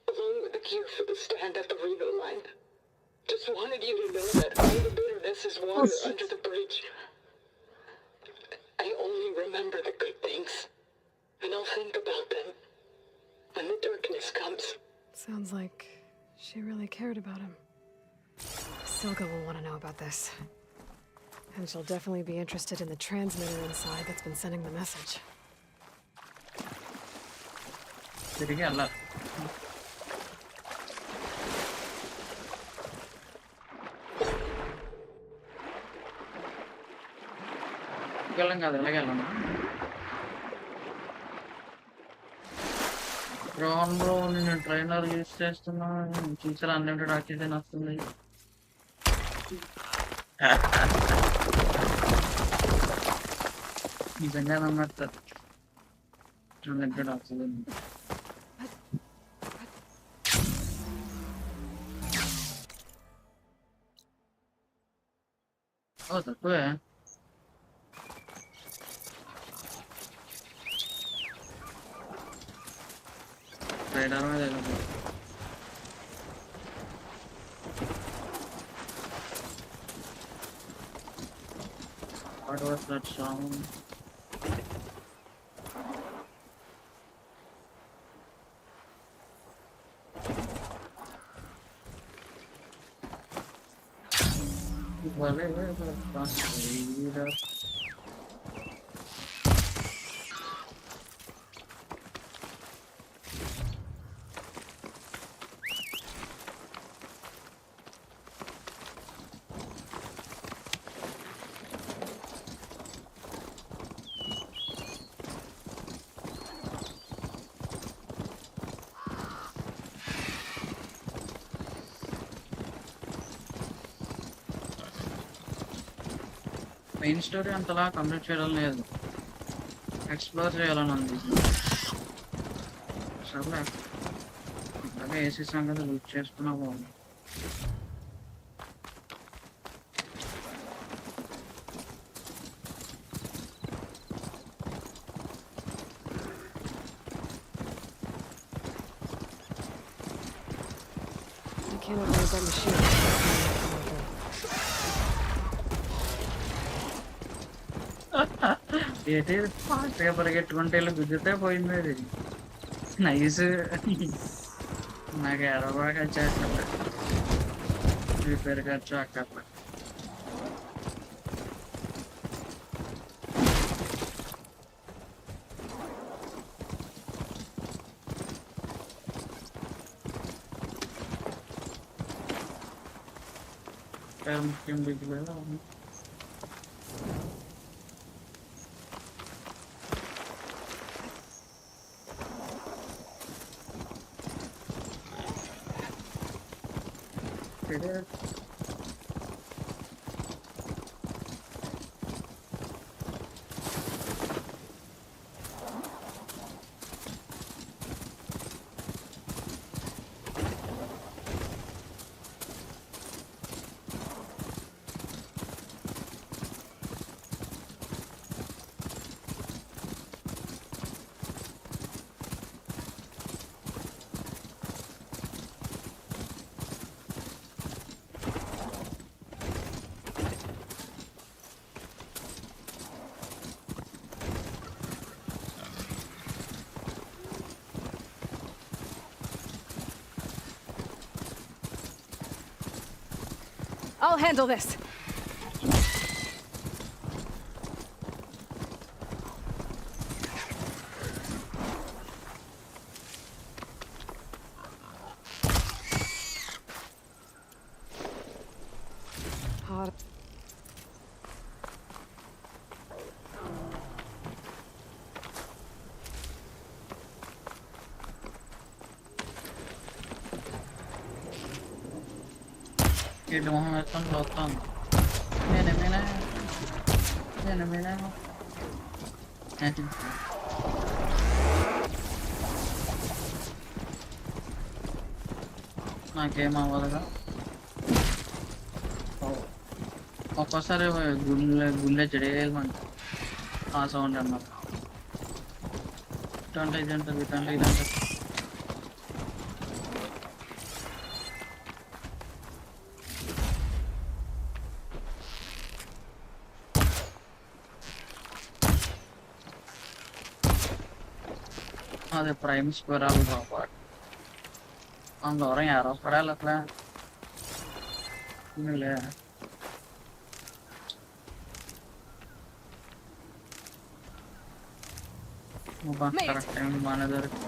Along with the gear for the stand at the Reno line. Just wanted you to know that all the bitterness is water under the bridge. cared about him. Silga will want to know about this. And she'll definitely be interested in the transmitter inside that's been sending the message. తిరిగి వెళ్ళాలి. వెళ్ళం కాదు ఎలాగ వెళ్ళాను రోహన్లో నేను trainer use చేస్తున్నా చూసారా unlimited oxygen వస్తుంది నిజంగా నమ్మట్టు అన్లిమిటెడ్ ఆక్సిజన్ ఓ తక్కువే ట్రైనర్ మీద వెళ్ళదు What was that sound? Main story అంతలా కంప్లీట్ చేయడం లేదు ఎక్స్ప్లోర్ చేయాలని ఉంది సరే అలాగే ఏసీ సంగతి లూట్ చేసుకున్నా బాగుంది I can't avoid that machine. ఏంటి ఫాస్ట్గా పరిగెట్టుకుంటే వెళ్ళి గుద్దితే పోయింది అది నైస్ నాకు ఎర బాగా వచ్చేస్తుంది రిపేర్ ఖర్చు అక్కడ ముఖ్యం బిగ్గులేదు it. I'll handle this. Hot. Cái đồ hoa con lột con này này này này này này నాకేం అవ్వదుగా ఒక్కోసారి గుండె చెడేయమంట ఆ సౌండ్ అన్నమాట ఇదంటే ఇదంటే ఇదంటే ఇదంటే de Prime Square algo, quando ora era para ela, లే కరెక్ట్ టైం బాగానే దొరికి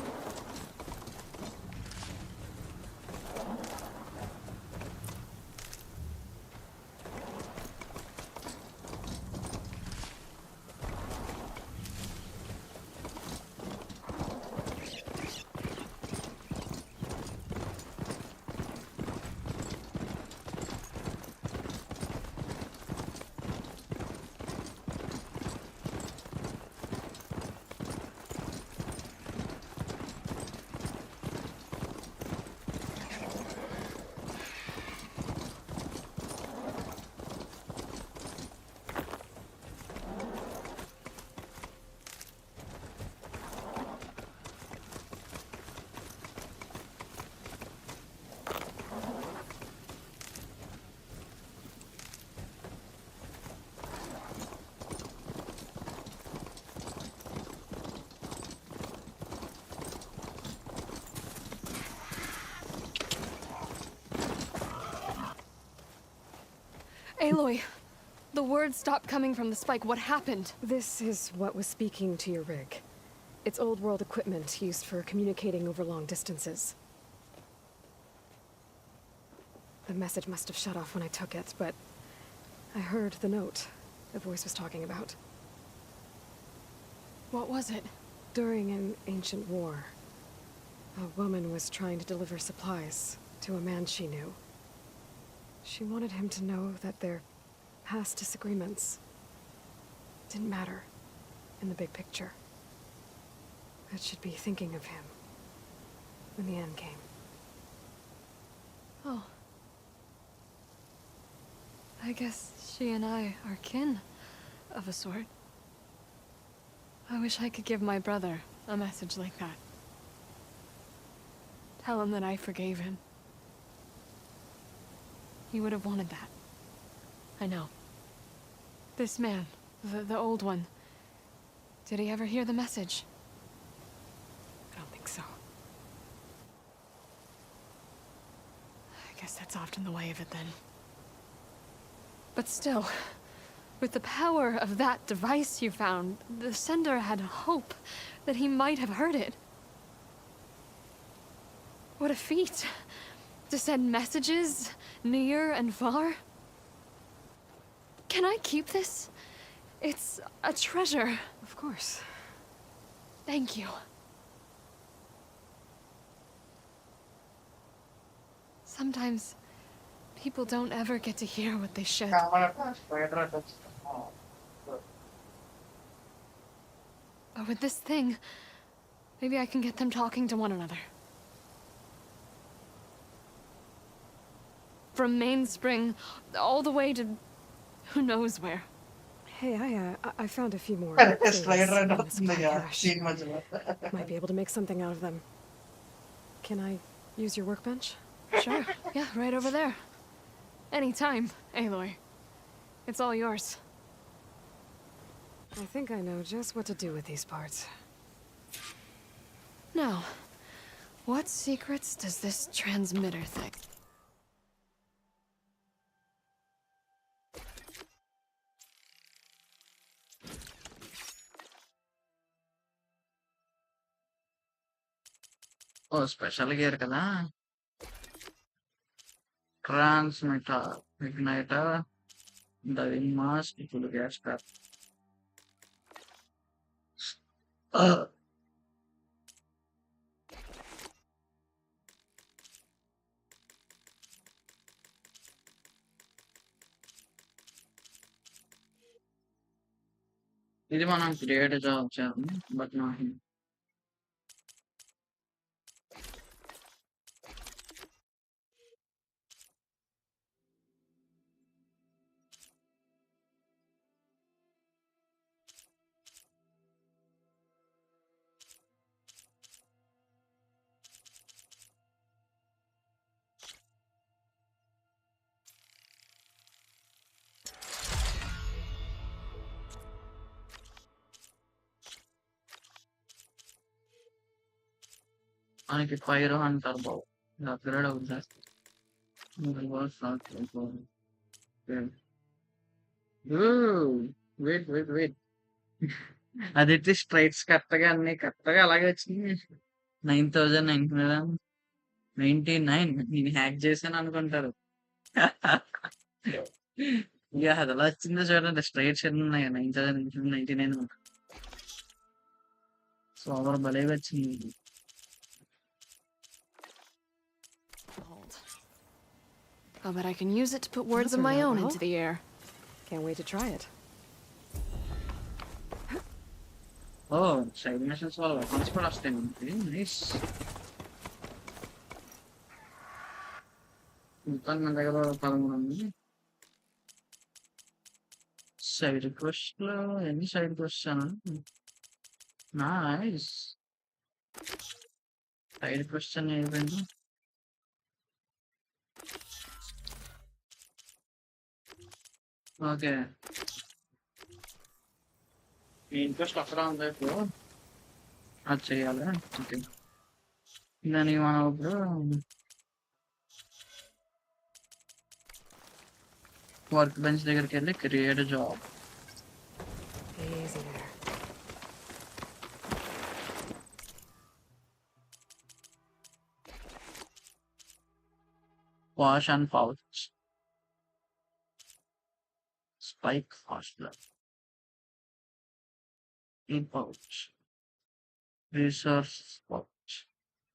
Aloy, the words stopped coming from the spike. What happened? This is what was speaking to your rig. It's old world equipment used for communicating over long distances. The message must have shut off when I took it, but I heard the note the voice was talking about. What was it? During an ancient war, a woman was trying to deliver supplies to a man she knew. She wanted him to know that their past disagreements didn't matter in the big picture. That she'd be thinking of him when the end came. Oh. I guess she and I are kin, of a sort. I wish I could give my brother a message like that. Tell him that I forgave him. He would have wanted that. I know. This man, the old one, did he ever hear the message? I don't think so. I guess that's often the way of it then. But still, with the power of that device you found, the sender had hope that he might have heard it. What a feat! To send messages near and far. Can I keep this? It's a treasure. Of course. Thank you. Sometimes people don't ever get to hear what they should. But with this thing, maybe I can get them talking to one another. From Mainspring, all the way to who knows where. Hey, I found a few more things in this cache. Might be able to make something out of them. Can I use your workbench? Sure. Yeah, right over there. Anytime, Aloy. It's all yours. I think I know just what to do with these parts. Now, what secrets does this transmitter thing? Oh special gear కదా transmitter igniter diving mask ఇప్పుడు gas trap ఇది మనం create చేయవచ్చు but not మనకి fire అంటారు బాబు upgrade అవుతుంది wait wait wait అదైతే స్ట్రైట్స్ కరెక్ట్గా అన్ని కరెక్ట్గా అలాగే వచ్చింది. 9,999 నేను హ్యాక్ చేశాను అనుకుంటారు. ఇక అది ఎలా వచ్చిందో చూడండి, స్ట్రైట్స్ ఎన్ని ఉన్నాయి, 9,999. సోమవారం భలే వచ్చింది. I'll bet I can use it to put words of my own into the air. Can't wait to try it. Side machines వాళ్ళ వెపన్స్ కూడా వస్తాయి మనకి. నైస్. ఇంకా నా దగ్గర 13 ఉంది. సైడ్ క్వెస్ట్ లో ఎన్ని side quest nice. Side quest అయిపోయింది. ఓకే, ఇంట్రెస్ట్ అక్కడ ఉంది ఇప్పుడు, అది చేయాలి. ఓకే, దానికి మనం ఇప్పుడు వర్క్ బెంచ్ దగ్గరికి వెళ్ళి create job. Easy there. Wash and pouch. Spike hostler. Pouch. Resource pouch.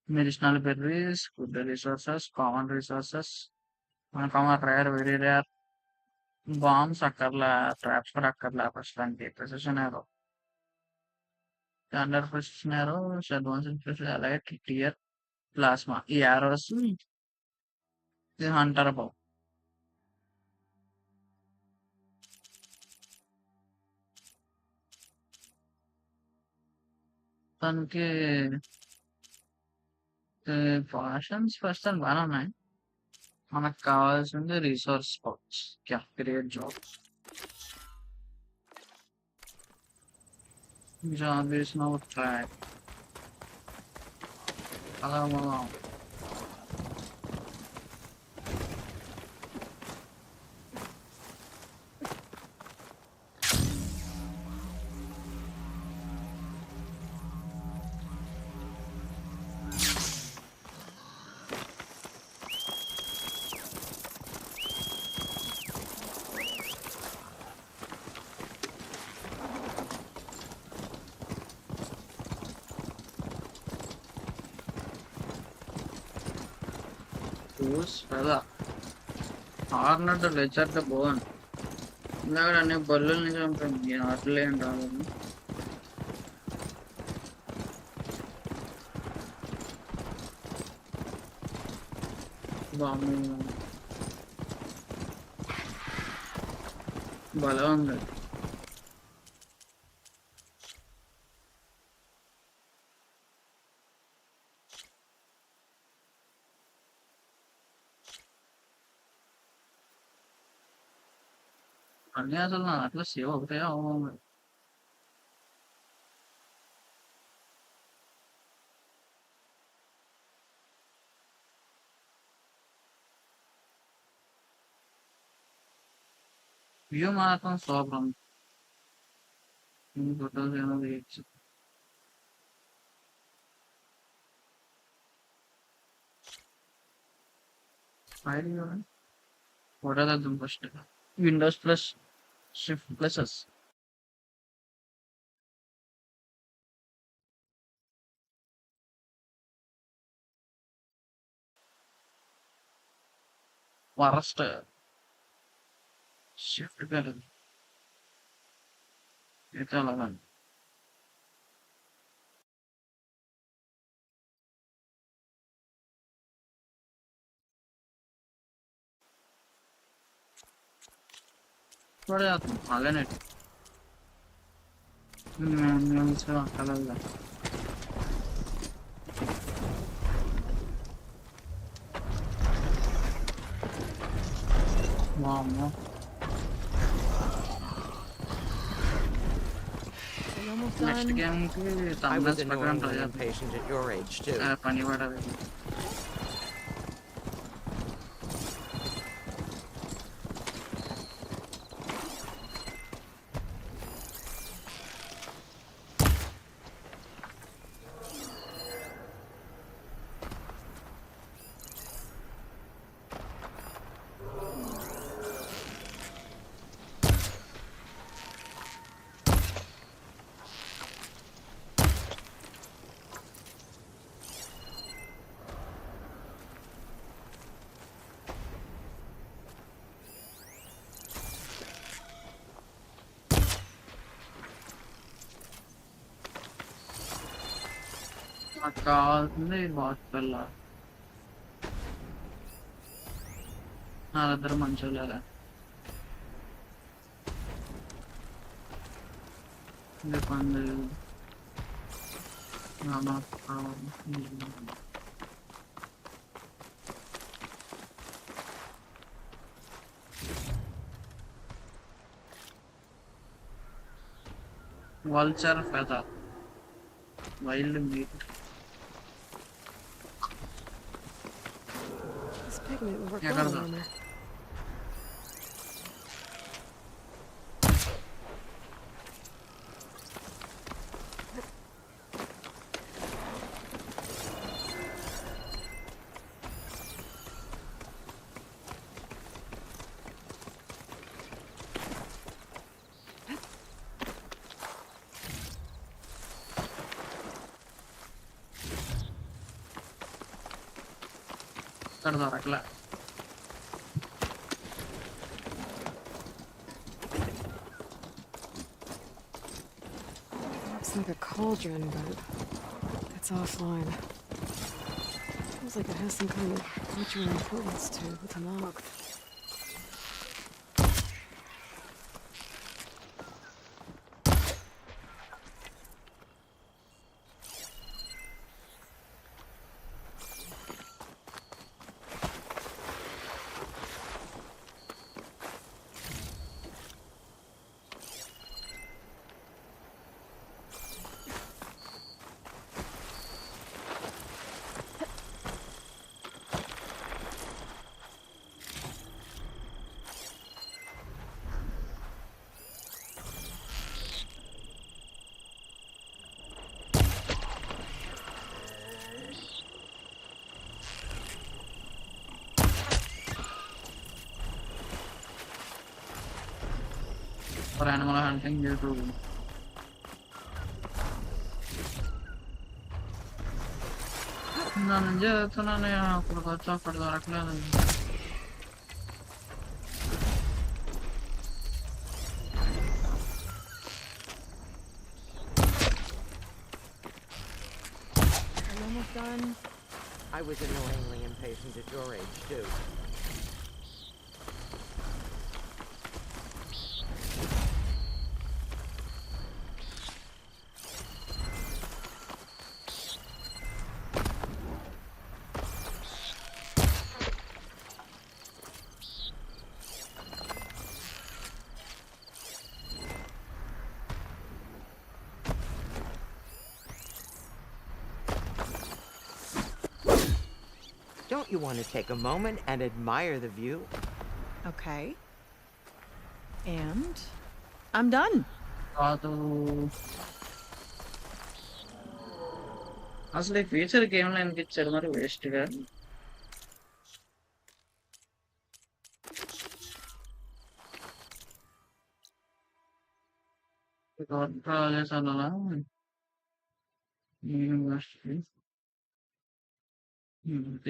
Medicinal berries, good resources, common resources. Uncommon, rare, very rare. Bombs అక్కర్లా, traps కూడా అక్కర్లా ప్రస్తుతానికి. Precision arrow. Standard precision arrow, advanced precision allied, clear, plasma. ఈ arrows ఇది Hunter బౌ. తనకి పాషన్స్ ప్రస్తుతం బాగానే ఉన్నాయి. మనకు కావాల్సింది resource pouch. Create job. Job వేసిన ట్రాక్ అలా మనం కదా ఆర్నట్ లెచర్ ద బోన్. ఇందాక అన్ని బల్లుల్ని చంపింది, అట్లే ఏం రాలేదు. బాగుంది, భలే ఉంది. అన్నీ అసలు నా అట్లా సేవ్ అవుతాయో అవ్వవు. వ్యూ మాత్రం సూపర్. ఫోటోస్ ఏమో తీయచ్చు. ఫోటో తెద్దాం first. Windows plus shift plus worst. Shift పేరు అయితే అలాగా పడేస్తాం అలానే. అక్కర్లేదు. వామ్మో, నెక్స్ట్ గేమ్ కి థంబ్నెల్స్ ప్రకారం పని పడదు. నాకు కావాల్సింది బాస్ పిల్ల. నా దగ్గర మంచోళ్ళేగా. ఇది పండు నాకు కావాలి. Vulture feather. Wild meat. This pigment will work Yeah, well got in it. armor. దొరకలే. Looks like a cauldron, but that's offline. Feels like it has some kind of ritual importance to the log. For animal hunting, you do. నన్ను చేస్తున్నాను అక్కడికి వచ్చి అక్కడ దొరకలేదు. Are you almost done? I was annoyingly impatient at your age, too. Don't you want to take a moment and admire the view? Okay. And I'm done. కాదు అసలు ఈ feature game లో ఎందుకు ఇచ్చారు మరి వేస్ట్ గా.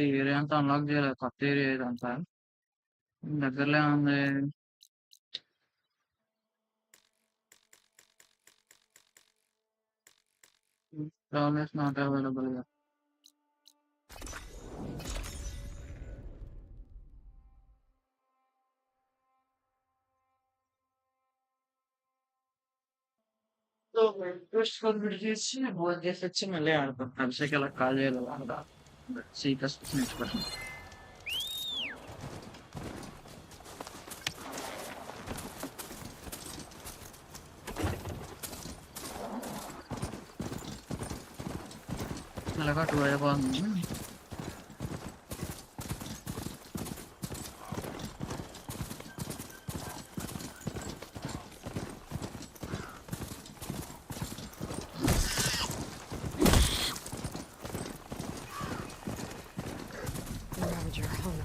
ఏరియా అంతా unlock చేయలేదు, కొత్త ఏరియా ఇదంతా. దగ్గరలో ఉంది. Always not available. So, first conversation was just a chimney. I'm sick of Kaja. See, that's next question. I got to worry about Ravager on the floor.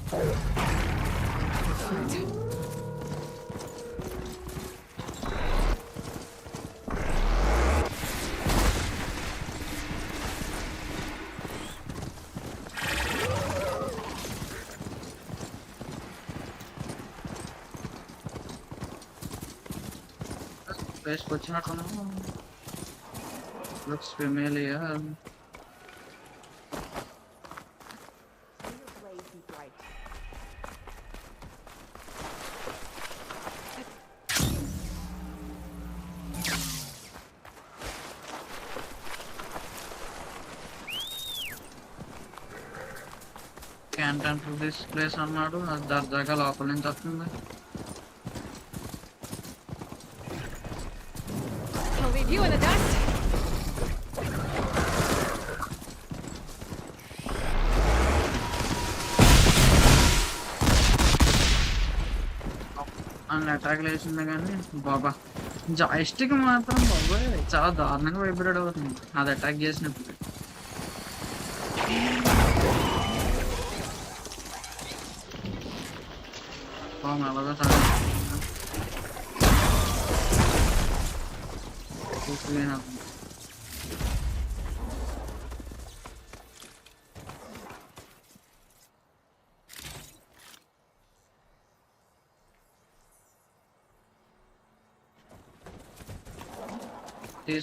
Perfect. Looks familiar. Can't enter this place అన్నాడు, అది దర్జాగా లోపల నుంచి వస్తుంది. I'll leave you in the dust. అని attack వేసింది కానీ బాబా joystick మాత్రం బాబాయ్ చాలా దారుణంగా వైబ్రేట్ అవుతుంది అది అటాక్ చేసినప్పుడు. అలాగా చాలా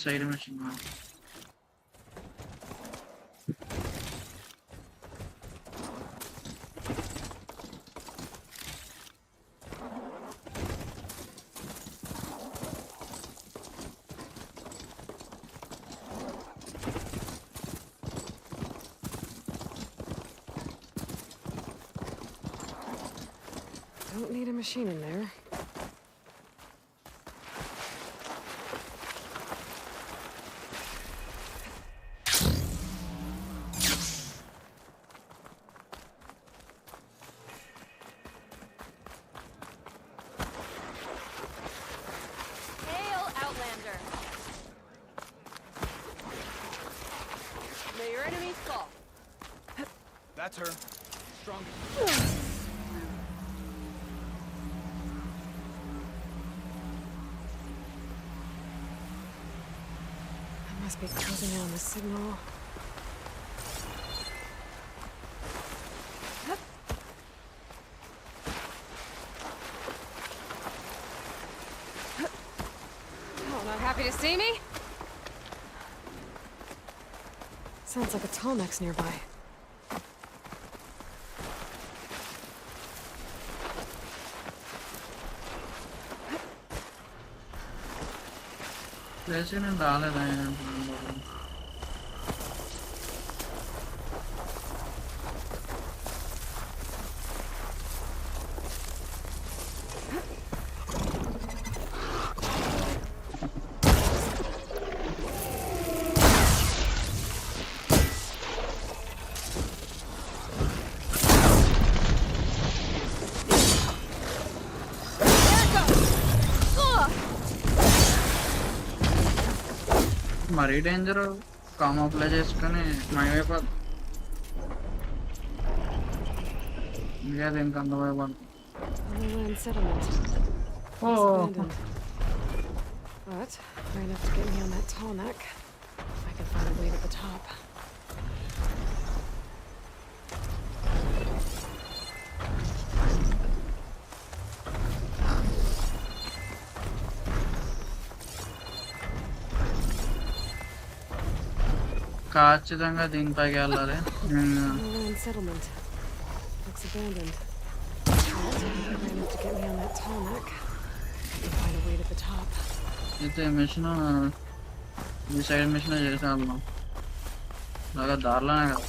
side mission Don't need a machine in there. Hail, Outlander. May your enemies fall. That's her. Strong. I must be closing in on the signal. Oh, not happy to see me? Sounds like a Tallneck's nearby. Place నేను రాలేదా మరీ danger com apply చేసుకొని మాయమైపోద్ది. ఇంకా దీనికి అందమైపోద్ది. Land settlement. Oh. It's abandoned. But high enough to get me on that tall neck. I can find a way to the top. ఖచ్చితంగా దీనిపైకి వెళ్ళాలి. Land settlement. Looks abandoned. But high enough to get me on that tall neck. I can find a way to the top. అయితే machine ఈ side machine చేసే వెళ్దాం. బాగా దారిలోనే కదా.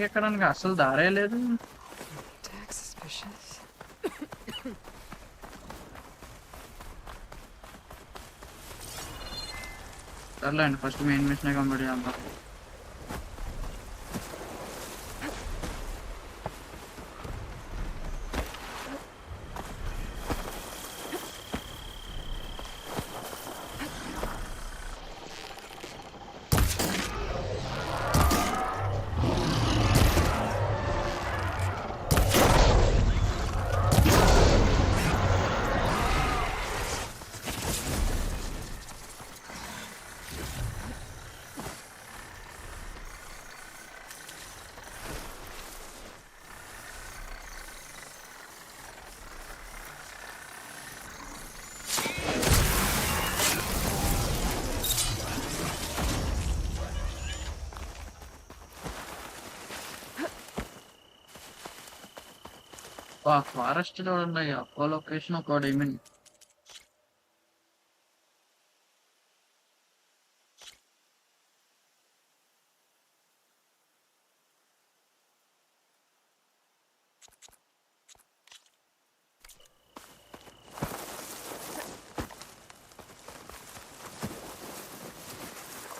ఎక్కడానికి అసలు దారే లేదు. Tax suspicious. సర్లేండి ఫస్ట్ మెయిన్ మిషన్ కంప్లీట్ చేద్దాం. ఫారెస్ట్ చూడండి అయ్యా, ఒక్కో లొకేషన్ ఒక్కో diamond.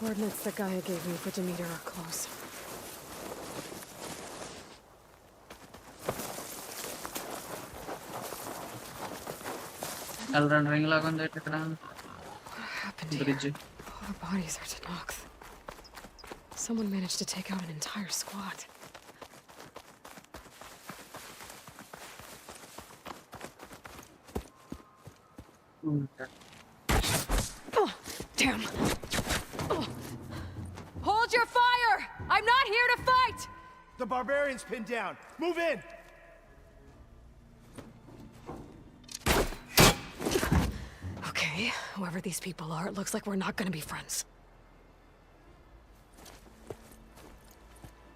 Coordinates that Gaia gave me for Demeter are close. Elden ring లాగా ఉంది ఇక్కడ What happened here? Bridge. All the bodies are Tanox. Someone managed to take out an entire squad. Oh, damn. Oh. Hold your fire! I'm not here to fight! The barbarian's pinned down. Move in! Okay, whoever these people are, it looks like we're not gonna be friends.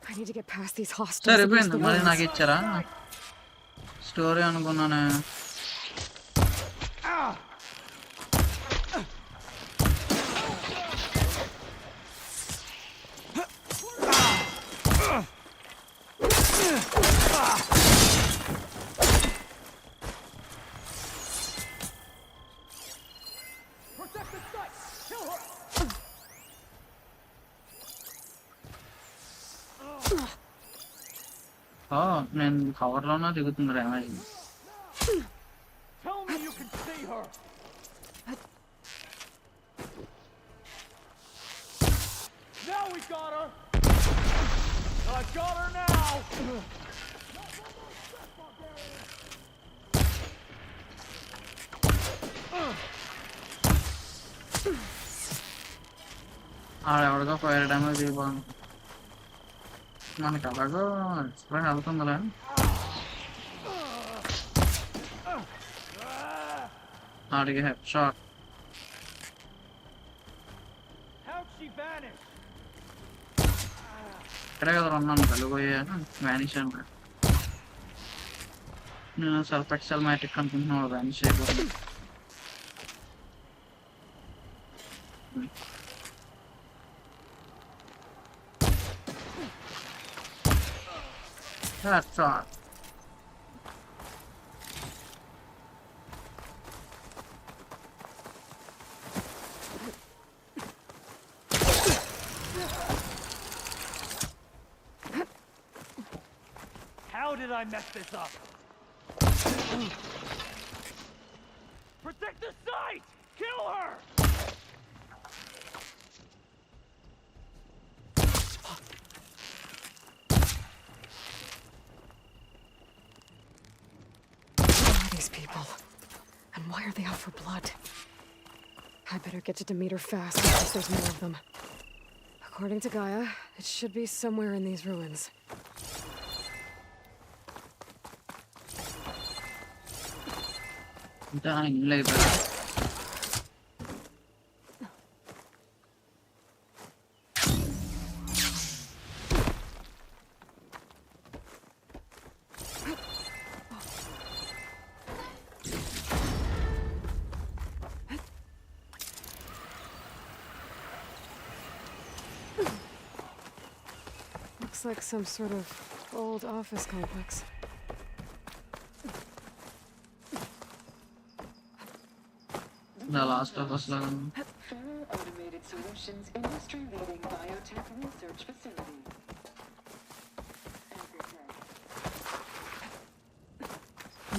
I need to get past these hostiles. సరిపోయింది. మరి నాకు ఇచ్చారా? Story అనుకున్నానే. నేను కవర్లోనే దిగుతుంది damage. Tell me you can see her! Now we got her! I got her now! ఆడెవడికో fire damage ఇవ్వాలి. మనకి అలాగో ఎక్స్ట్రా హెల్త్ ఉందిలే. ఆడికి హెడ్ షాట్. ఇక్కడే కదా ఉన్నాను, కలిగిపోయాను వ్యానిష్ అంటే. నేను సెల్ఫ్ ఎక్సెల్ మ్యాటిక్ అనుకుంటున్నాను, వ్యానిష్ అయిపోతుంది. That's all. How did I mess this up? Protect the site! Kill her! These people. And why are they out for blood? I better get to Demeter fast in case there's more of them. According to Gaia, it should be somewhere in these ruins. Dying labor. Looks like some sort of old office complex. The Last of Us laga. Fair Automated Solutions industry-leading biotech research facility.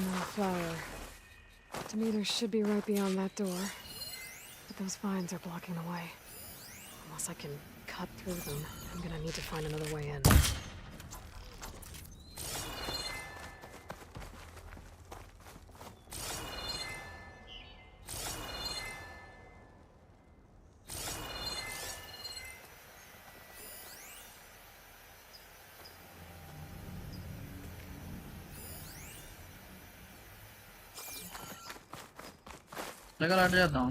No flower. Demeter should be right beyond that door. But those vines are blocking the way. Unless I can cut through them, I'm gonna need to find another way in. చేద్దాం.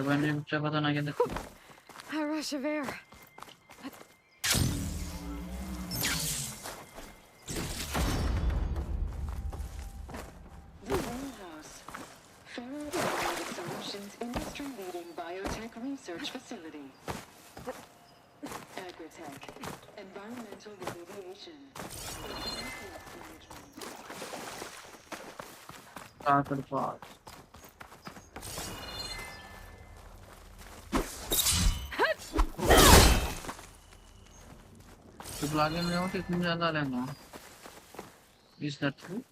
బండి చెప్పదా నాకెందుకు. A rush of air. storage facility. Agritech. Environmental remediation. Started part. तो plugin में हो तो इतनी ज़्यादा लेना is that true?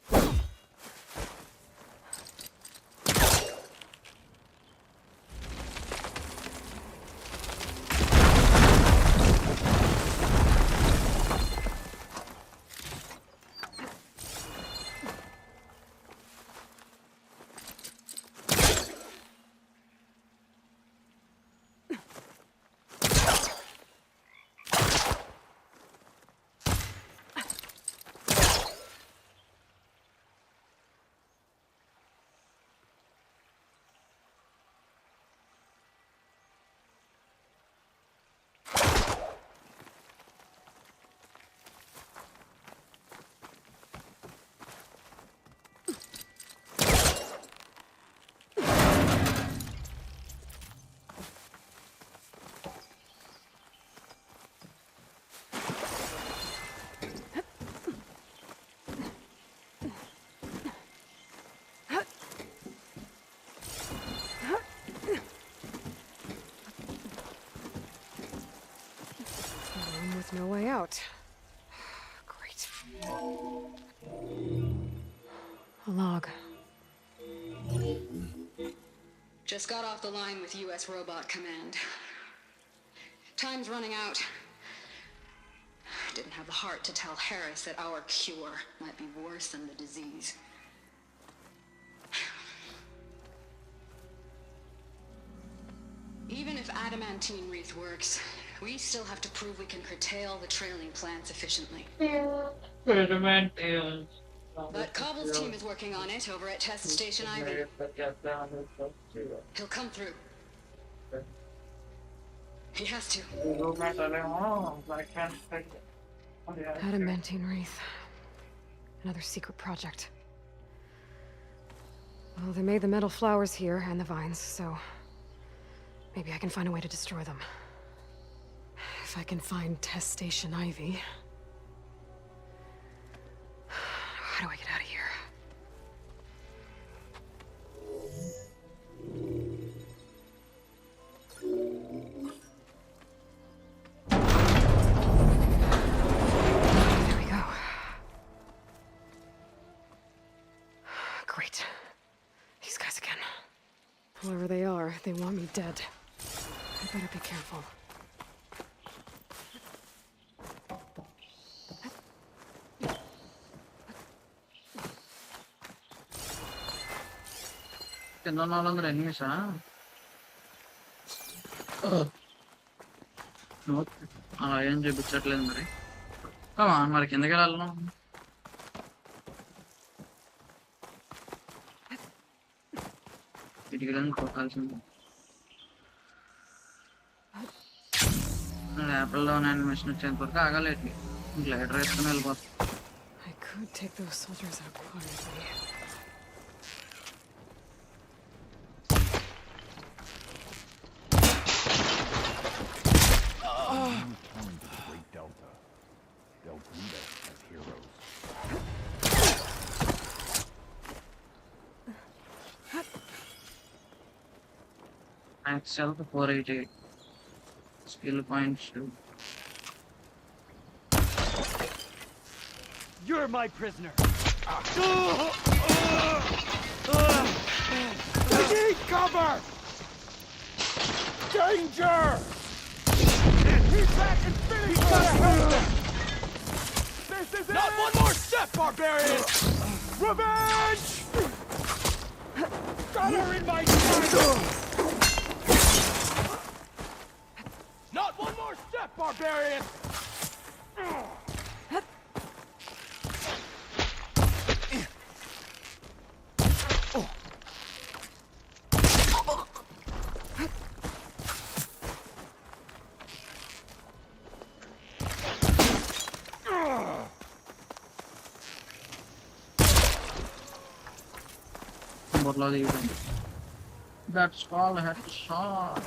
With no way out. Great. A log. Just got off the line with U.S. Robot Command. Time's running out. Didn't have the heart to tell Harris that our cure might be worse than the disease. Even if adamantine wreath works, we still have to prove we can curtail the trailing plants efficiently. But Cobble's team is working on it over at Test Station Ivy. He'll come through. He has to. Adamantine wreath. Another secret project. Well, they made the metal flowers here and the vines, so maybe I can find a way to destroy them. If I can find Test Station Ivy. How do I get out of here? There we go. Great. These guys again. Whoever they are, they want me dead. I better be careful. No longer enemies, huh? No, I enjoy the chat line. Come on, Mark, in the girl. It didn't go also. Apple on animation chamber. Kaga lately. Glad rest on elbow. I could take those soldiers out quietly. Excel 488. Skill points too. You're my prisoner. We need cover! Danger! He's back and finished! This is not one more step, barbarian! Revenge! Got her in my sight! Not one more step, barbarian! That's all I had to shot.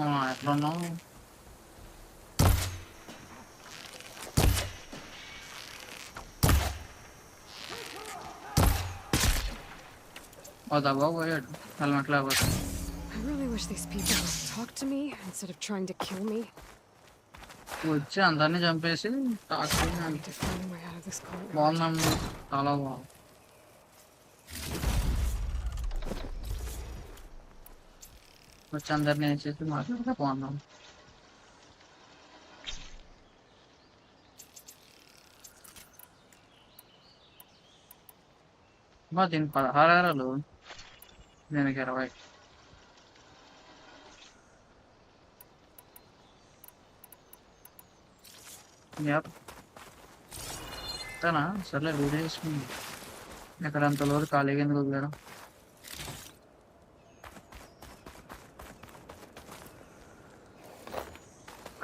ఎట్లున్నావు? దెబ్బ పోయాడు helmet లేకపోతే. I really wish these people would talk to me instead of trying to kill me. వచ్చి అందరినీ చంపేసి Need to find a way out of this courtyard. బాగుందండి, చాలా బాగుంది. వచ్చి అందరినీ వేసేసి మాట్లాడితే బాగున్నాం. దీనికి 16 ఏరాలు, దీనికి 20. అంతేనా? సర్లే వీడియో చేసుకుంది. ఇక్కడ అంత లోటు ఖాళీగా ఎందుకు వదిలేడం?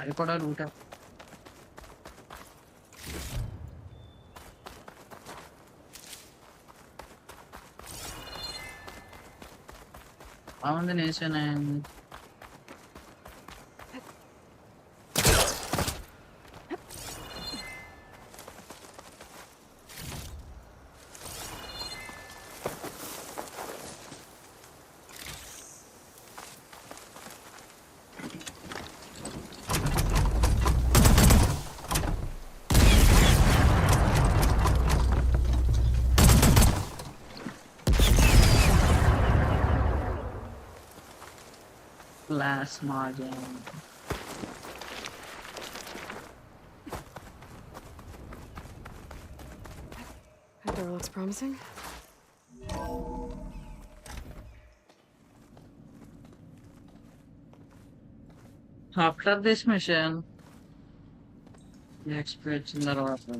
అది కూడా లూటే. బాగుంది నేసేనే. Last margin. That door looks promising. After this mission, the experts in the water.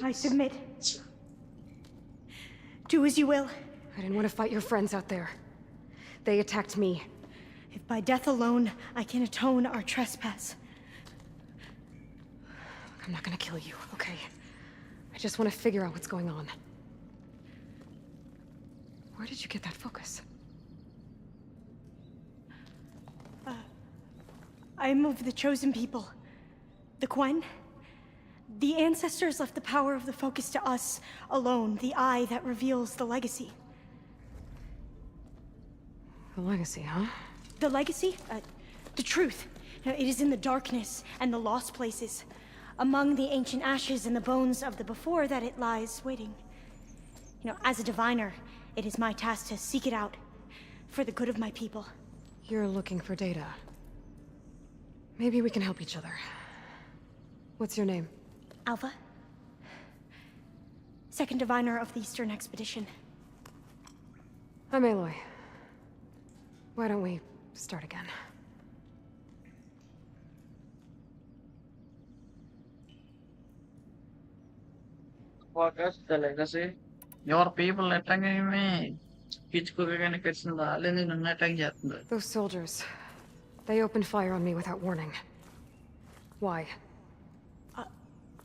I submit. Do as you will. I didn't want to fight your friends out there. They attacked me. If by death alone I can atone our trespass. I'm not gonna kill you, okay? I just want to figure out what's going on. Where did you get that focus? I'm of the chosen people. The Quen. The ancestors left the power of the focus to us alone, the eye that reveals the legacy. The legacy, huh? The legacy? The truth. It is in the darkness and the lost places, among the ancient ashes and the bones of the before that it lies waiting. As a diviner, it is my task to seek it out, for the good of my people. You're looking for data. Maybe we can help each other. What's your name? Alva. Second diviner of the Eastern Expedition. I'm Aloy. Why don't we start again? What is the legacy? Your people attacking me. Those soldiers. They opened fire on me without warning. Why?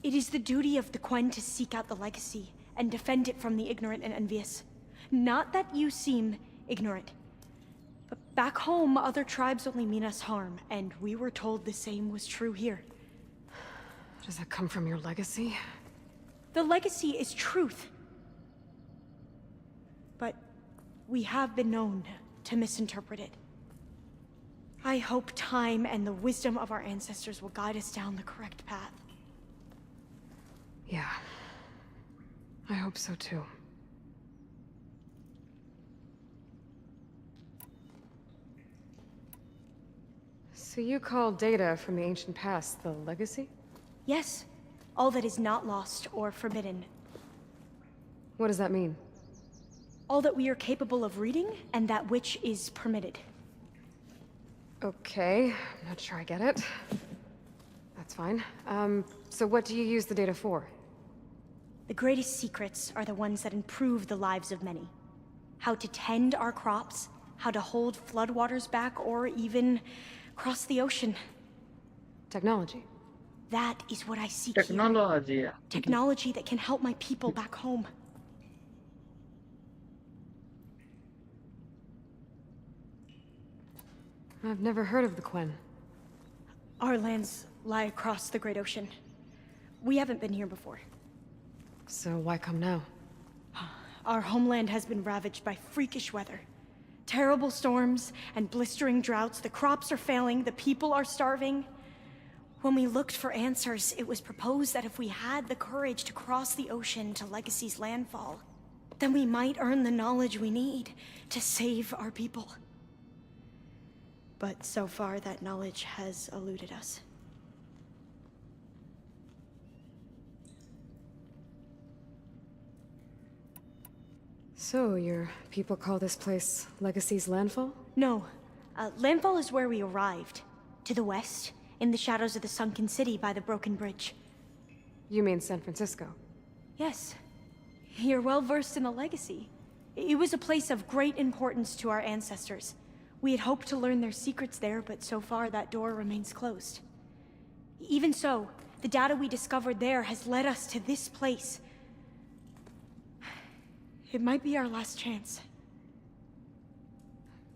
It is the duty of the Quen to seek out the legacy and defend it from the ignorant and envious. Not that you seem ignorant. But back home, other tribes only mean us harm, and we were told the same was true here. Does that come from your legacy? The legacy is truth. But we have been known to misinterpret it. I hope time and the wisdom of our ancestors will guide us down the correct path. Yeah. I hope so too. So you call data from the ancient past the legacy? Yes. All that is not lost or forbidden. What does that mean? All that we are capable of reading, and that which is permitted. Okay, I'm not sure I get it. That's fine. So what do you use the data for? The greatest secrets are the ones that improve the lives of many. How to tend our crops, how to hold floodwaters back, or even cross the ocean. Technology. That is what I seek Technology. here. Technology that can help my people back home. I've never heard of the Quen. Our lands lie across the Great Ocean. We haven't been here before. So why come now? Our homeland has been ravaged by freakish weather. Terrible storms and blistering droughts. The crops are failing, the people are starving. When we looked for answers, it was proposed that if we had the courage to cross the ocean to Legacy's landfall, then we might earn the knowledge we need to save our people. But so far, that knowledge has eluded us. So, your people call this place Legacy's landfall? No. Landfall is where we arrived. To the west, in the shadows of the sunken city by the broken bridge. You mean San Francisco? Yes. You're well versed in the Legacy. It was a place of great importance to our ancestors. We had hoped to learn their secrets there, but so far that door remains closed. Even so, the data we discovered there has led us to this place. It might be our last chance.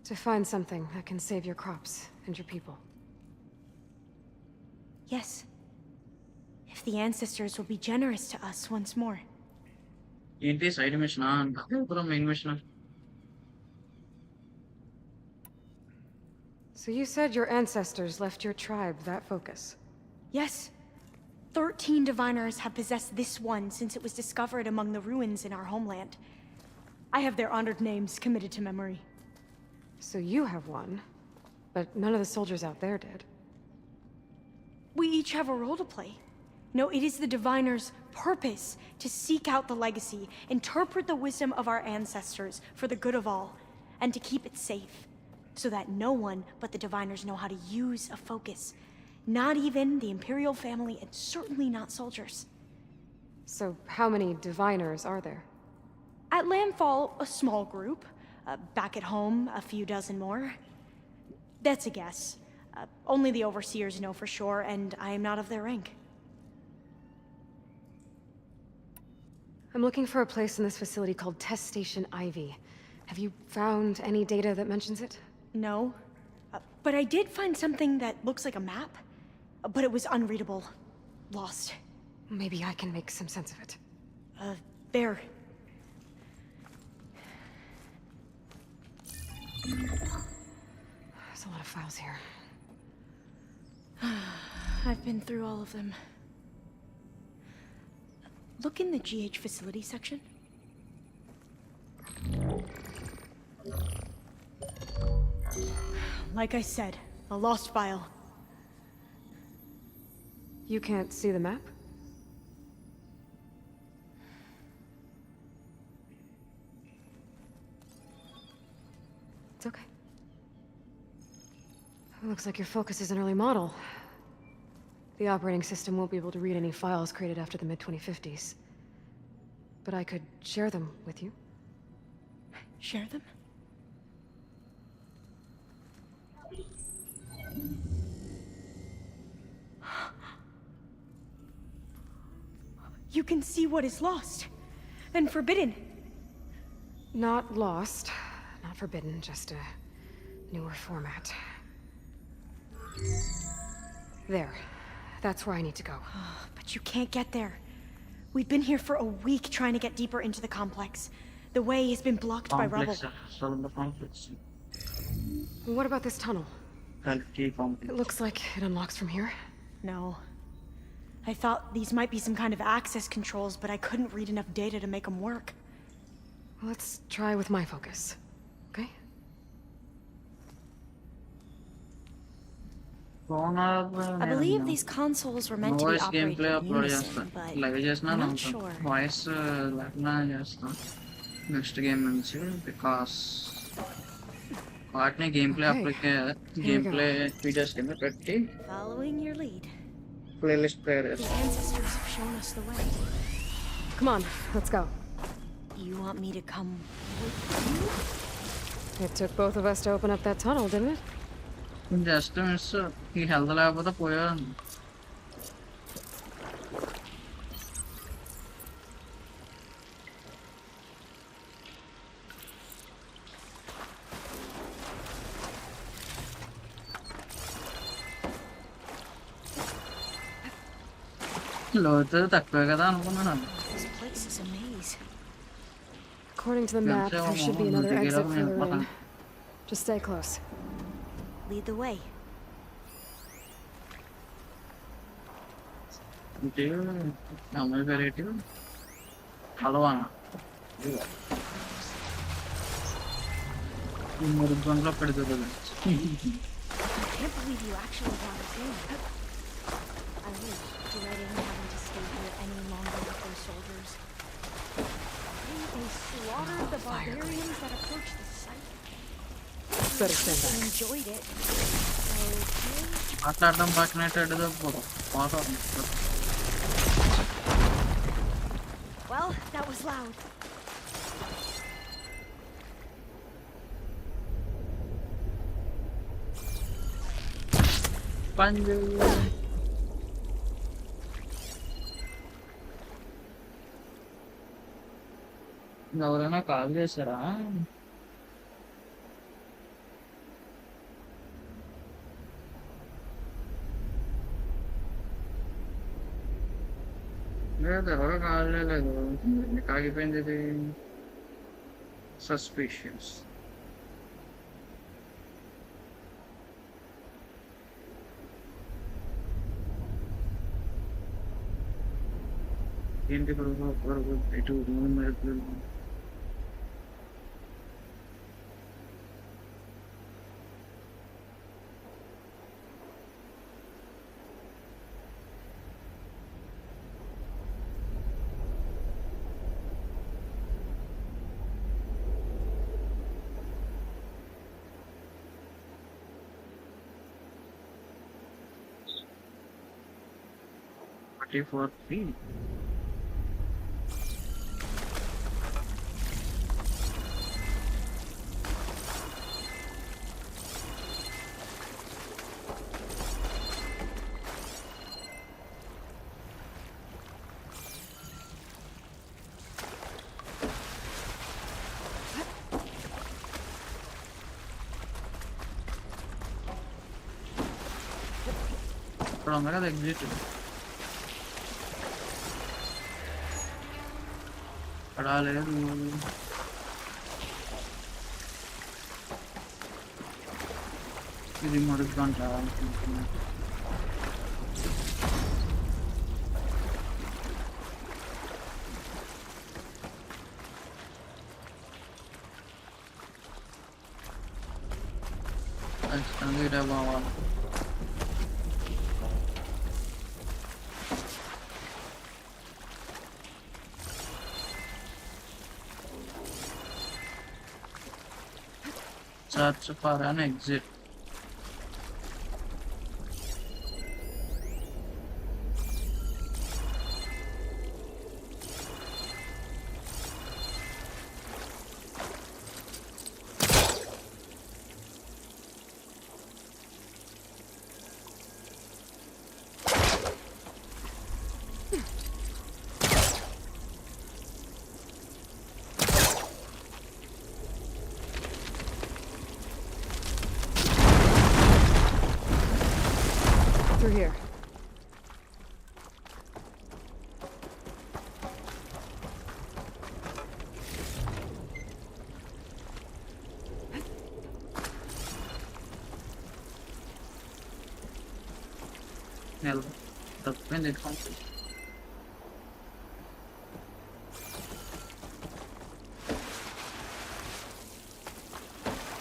To find something that can save your crops and your people. Yes. If the ancestors will be generous to us once more. ఏంటి side mission అంట main mission. So you said your ancestors left your tribe that focus? Yes. 13 diviners have possessed this one since it was discovered among the ruins in our homeland. I have their honored names committed to memory. So you have one, but none of the soldiers out there did. We each have a role to play. No, it is the diviner's purpose to seek out the legacy, interpret the wisdom of our ancestors for the good of all, and to keep it safe, so that no one but the diviners know how to use a focus. Not even the Imperial family, and certainly not soldiers. So how many diviners are there? At landfall, a small group. Back at home, a few dozen more. That's a guess. Only the overseers know for sure, and I am not of their rank. I'm looking for a place in this facility called Test Station Ivy. Have you found any data that mentions it? No. But I did find something that looks like a map. But it was unreadable. Lost. Maybe I can make some sense of it. There. There's a lot of files here. I've been through all of them. Look in the GH facility section. Like I said, a lost file. You can't see the map? It's okay. It looks like your focus is an early model. The operating system won't be able to read any files created after the mid-2050s. But I could share them with you. Share them? You can see what is lost and forbidden. Not lost, not forbidden, just a newer format. There. That's where I need to go. But you can't get there. We've been here for a week trying to get deeper into the complex. The way has been blocked by rubble. What about this tunnel? It looks like it unlocks from here. No. I thought these might be some kind of access controls, but I couldn't read enough data to make them work. Let's try with my focus, okay? I believe these consoles were meant to be operated in unison, but I'm not sure. Voice లేకుండా చేస్తా next game నుంచి because వాటిని game play videos కింద పెట్టి Following your lead. Playlist player The ancestors have shown us the way. Come on, let's go. You want me to come with you? It took both of us to open up that tunnel, didn't it? Just miss ఈ health లేకపోతే పోయా లోతు తక్కువే కదా అనుకున్నాను. This place is a maze. According to the map, there should be another exit further in. Just stay close. Lead the way. అంటే అమ్మాయి variety halwa ఈ మురుగంలో పెడుతుంది. I can't believe you actually got us in. I was dreading having to stay here any longer with those soldiers. They slaughtered the barbarians that approached the site. Better stand back. They enjoyed it. మాట్లాడడం పక్కనేటట్టుగా పోతాం. Well, that was loud. పంజు ఎవరైనా call చేశారా? లేదు, ఎవరో call చేయలేదు. ఆగిపోయింది ఇది. Suspicious. ఏంటి ఇప్పుడు ఇటు రూమ్ వైపు feet. Pero no era de exit. లేదు. ఇది మరుగుంట అనుకుంటున్నా. ఖచ్చితంగా ఇదే బావాలి. Search for an exit. Through here. Depende de como.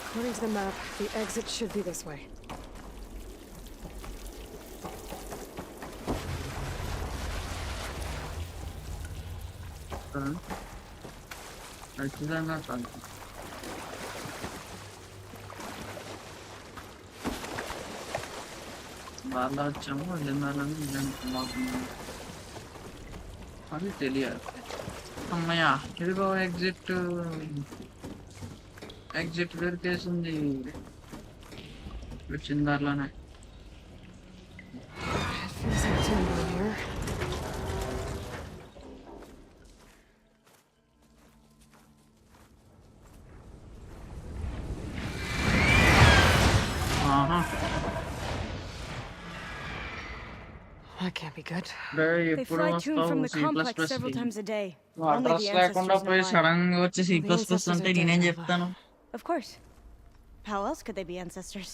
According to the map, the exit should be this way. ఖచ్చితంగా కాదు. వాళ్ళ వచ్చాము వెళ్ళాలని మాకు అది తెలియదు. అమ్మయ్య, ఇదిగో ఎగ్జిట్. ఎగ్జిట్ దొరికేసింది వచ్చిన దారిలోనే. That can't be good. They fly to and from the complex several times a day. Only address the లేకుండా ancestors know పోయి why. సడన్ గా వచ్చి C Well, the plus plus ancestors అంటే are dead, నేనేం Alva. చెప్తాను? Of course. How else could they be ancestors?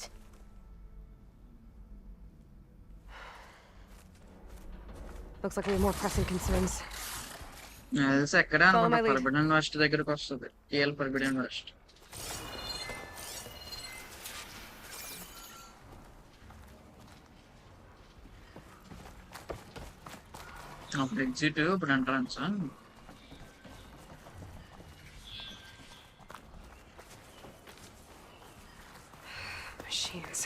Looks like we have more pressing concerns. తెలిసి ఎక్కడే Follow అనుకుంటా my lead. ఫర్బిడన్ వెస్ట్ దగ్గరకు వస్తుంది. KL forbidden west. అప్పుడు exit ఇప్పుడు entrance. Machines.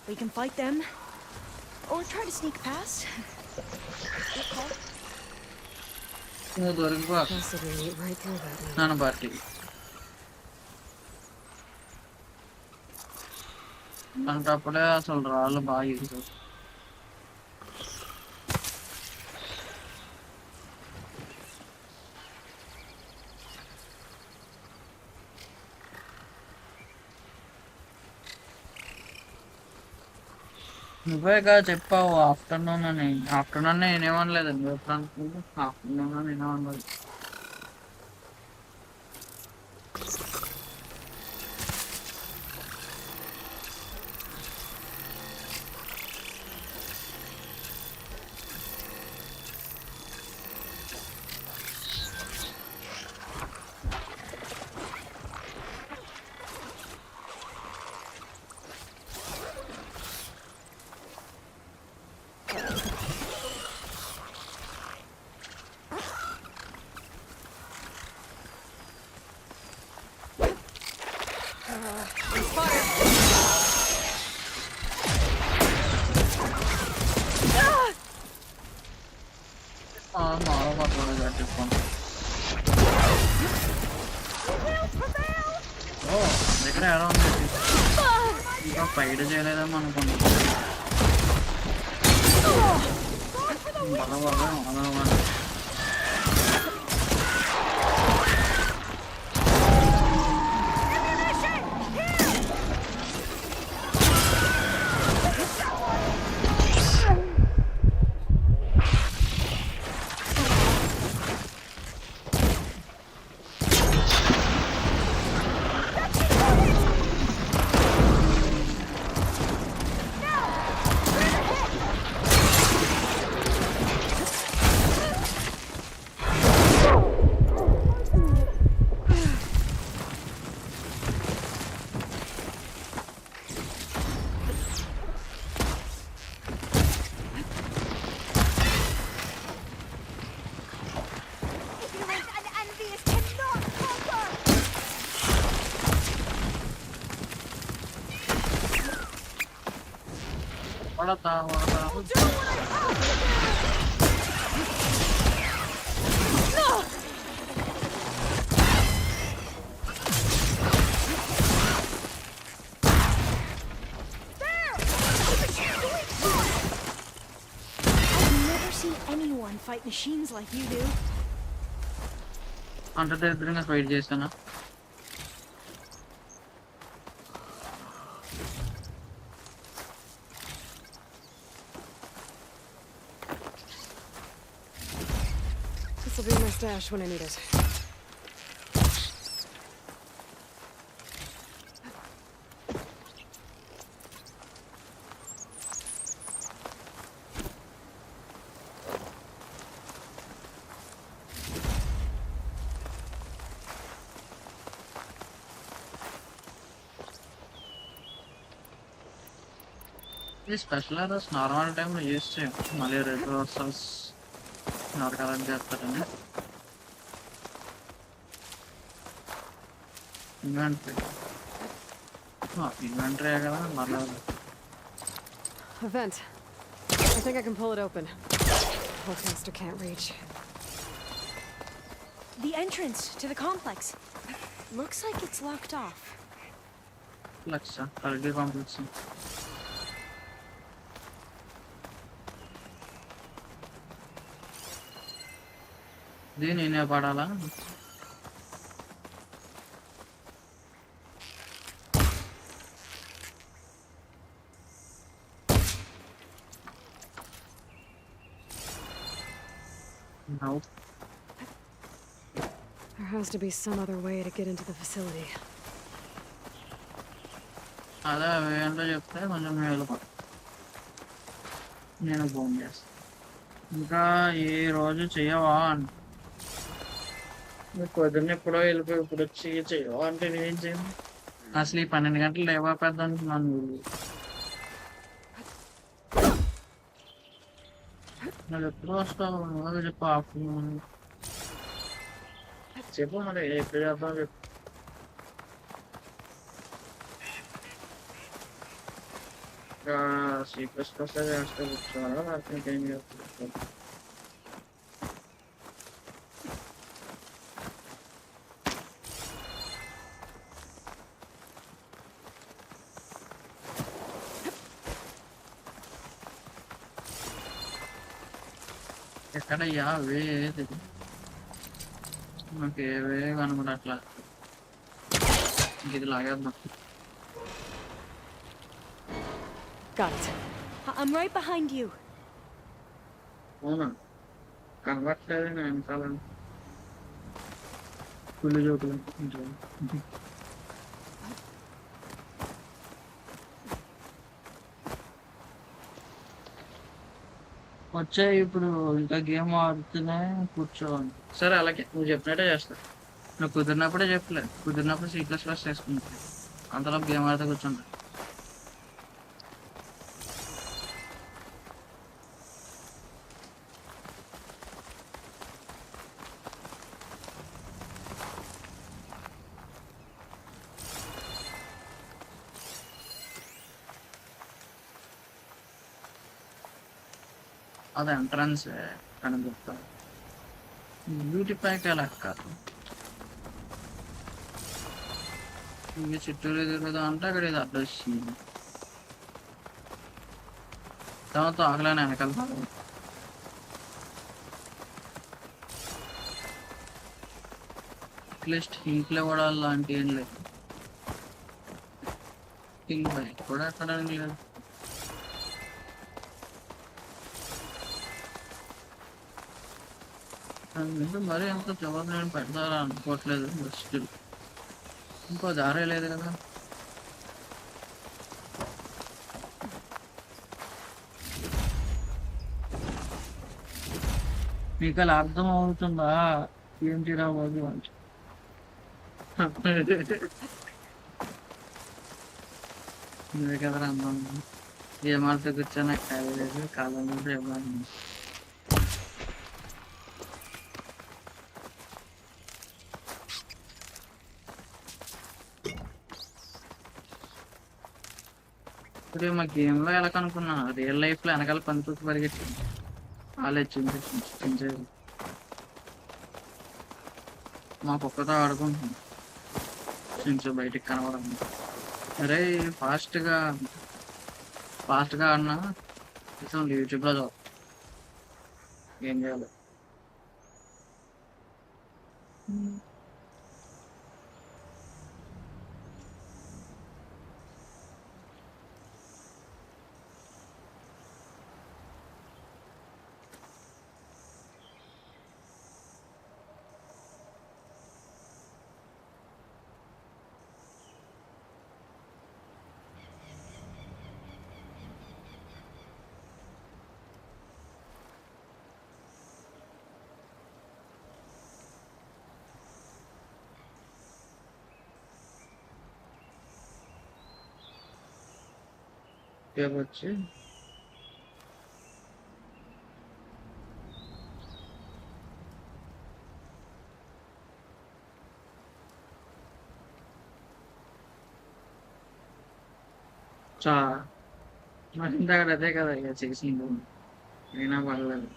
We can fight them. Or try to sneak past. Good call. నువ్వు దొరికిపో. Possibly right through that. నన్ను బట్టి అంటప్పుడే అసలు రాళ్ళు బాగా ఇరుతాయి. నువ్వేగా చెప్పావు ఆఫ్టర్నూన్ అని. ఆఫ్టర్నూన్ నేనేమనలేదు. నువ్వు ఎప్పుడు అనుకుంటా ఆఫ్టర్నూన్ నేనేమనలేదు. మాలో పట్టుకోవడం కట్టించుకోండి. ఓ దగ్గర ఎలా ఉంది? ఇంకా ఫైట్ చేయలేదేమో అనుకోండి. బలవా పడతా anyone fight machines like you do. అంత దరిద్రంగా ఫైట్ చేశానా? This will be my stash when I need it. ఇది స్పెషల్ అదర్స్ నార్మల్ టైంలో యూజ్ చేయం. మళ్ళీ రివర్సల్స్ ఎవరు కలెక్ట్ చేస్తారని. ఇన్వెంటరీ కదా మళ్ళీ. A vent. I think I can pull it open. Holcaster can't reach. The entrance to the complex. Looks like it's locked off. లక్ష కలిగి complex. ఇది నేనే పడాలా? No. There has to be some other way to get into the facility. అదే అవి ఏంటో చెప్తే కొంచెం వెళ్ళిపోతాం. నేను ఫోన్ చేస్తాను. ఇంకా ఏ రోజు చెయ్యవా అని పొద్దున్న ఎప్పుడో వెళ్ళిపోయి ఇప్పుడు వచ్చి చెయ్యవా అంటే నేనేం చేయను. అసలు ఈ 12 గంటలు లేవా పెద్ద అంటున్నాను. నువ్వు ఎప్పుడు వస్తావు? నువ్వు చెప్పు ఆఫ్టర్నూన్ చెప్పు మరి ఎప్పుడు చేద్దాం చెప్పు. ఇంకా సీక్రెట్స్ వస్తే చేస్తే కూర్చోవాలా లేకపోతే ఇంకేం చేస్తాను. ఎక్కడయ్యా వేది నాకు ఏవే కనబడట్లా. ఇది లాగేద్దాం. Got it. I'm right behind you. అవునా కనబట్టలేదు నేను వెనకాల పుల్లి జోకులు. వచ్చాయి ఇప్పుడు ఇంకా గేమ్ ఆడుతూనే కూర్చోవాలి. సరే అలాగే నువ్వు చెప్పినట్టే చేస్తా. నువ్వు కుదిరినప్పుడే చెప్పలేదు. కుదిరినప్పుడు సీక్రెట్స్ క్లాస్ చేసుకుంటా. అంతలో గేమ్ ఆడితే కూర్చుంటా. అది ఎంట్రన్స్ కనుగొస్తా. బ్యూటీ ప్యాక్ లెక్క ఇవి చుట్టూరు తిరుగుదా అంటే అక్కడ ఇది అడ్రస్ తర్వాత ఆగలేని వెనకాల అట్లీస్ట్ ఇంట్లో కూడా అలాంటి ఏం లేదు. పింక్ బైక్ కూడా ఎక్కడానికి లేదు. మరి అంత జవాబు నేను పెడతారా అనుకోవట్లేదు. స్టిల్ ఇంకో దారే లేదు కదా. మీకు అలా అర్థం అవుతుందా ఏంటి రాబోదు అంటే ఇదే కదా అన్నాం. ఏమాడితే కూర్చొని ఖాళీ లేదు కాలం మీద ఇవ్వాలి. ఇప్పుడు మా గేమ్లో ఎలా కనుక్కున్నాను రియల్ లైఫ్లో వెనకాల పంచుకు పరిగెట్టింది ఆలోచించి మా కుక్కతో ఆడుకుంటున్నాం. కొంచెం బయటికి కనబడం. అరే ఫాస్ట్గా ఆడినా యూట్యూబ్లో చదువు ఏం చేయాలి. వచ్చి మరి ఇందాక అదే కదా ఇక చేసింది అయినా పర్లేదు.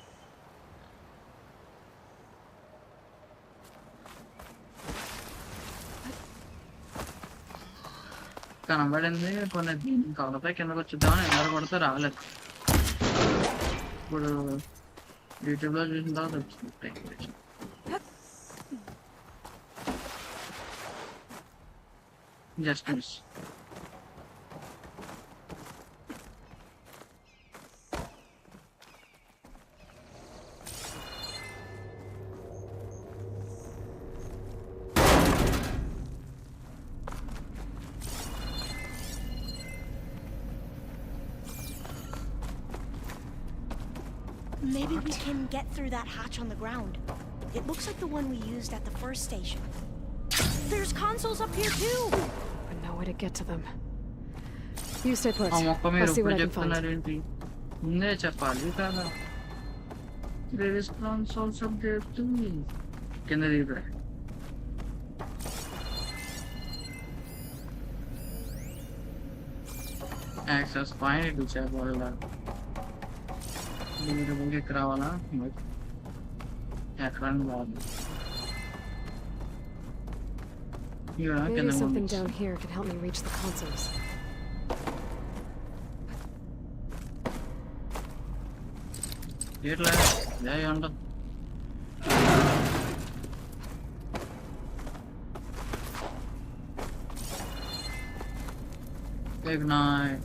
కనబడింది కొన్ని కవలపై కిందకు వచ్చిద్దామని ఎవరు కొడితే రాలేదు. ఇప్పుడు యూట్యూబ్లో చూసిన తర్వాత వచ్చింది. Just miss. Maybe we can get through that hatch on the ground. It looks like the one we used at the first station. There's consoles up here too! But no way to get to them. You stay put. ఆ మొక్క I'll మీరు see ఇప్పుడు what I can find. చెప్తున్నారు ఏంటి? ముందే చెప్పాలి కదా. There is consoles up there too. కింద దిగుతా. Access point itu చెప్పాలా. మీరు ముందుకు రావాలా? ఎక్కడ రావాలి? Maybe something down here can help me reach the consoles. Ignite.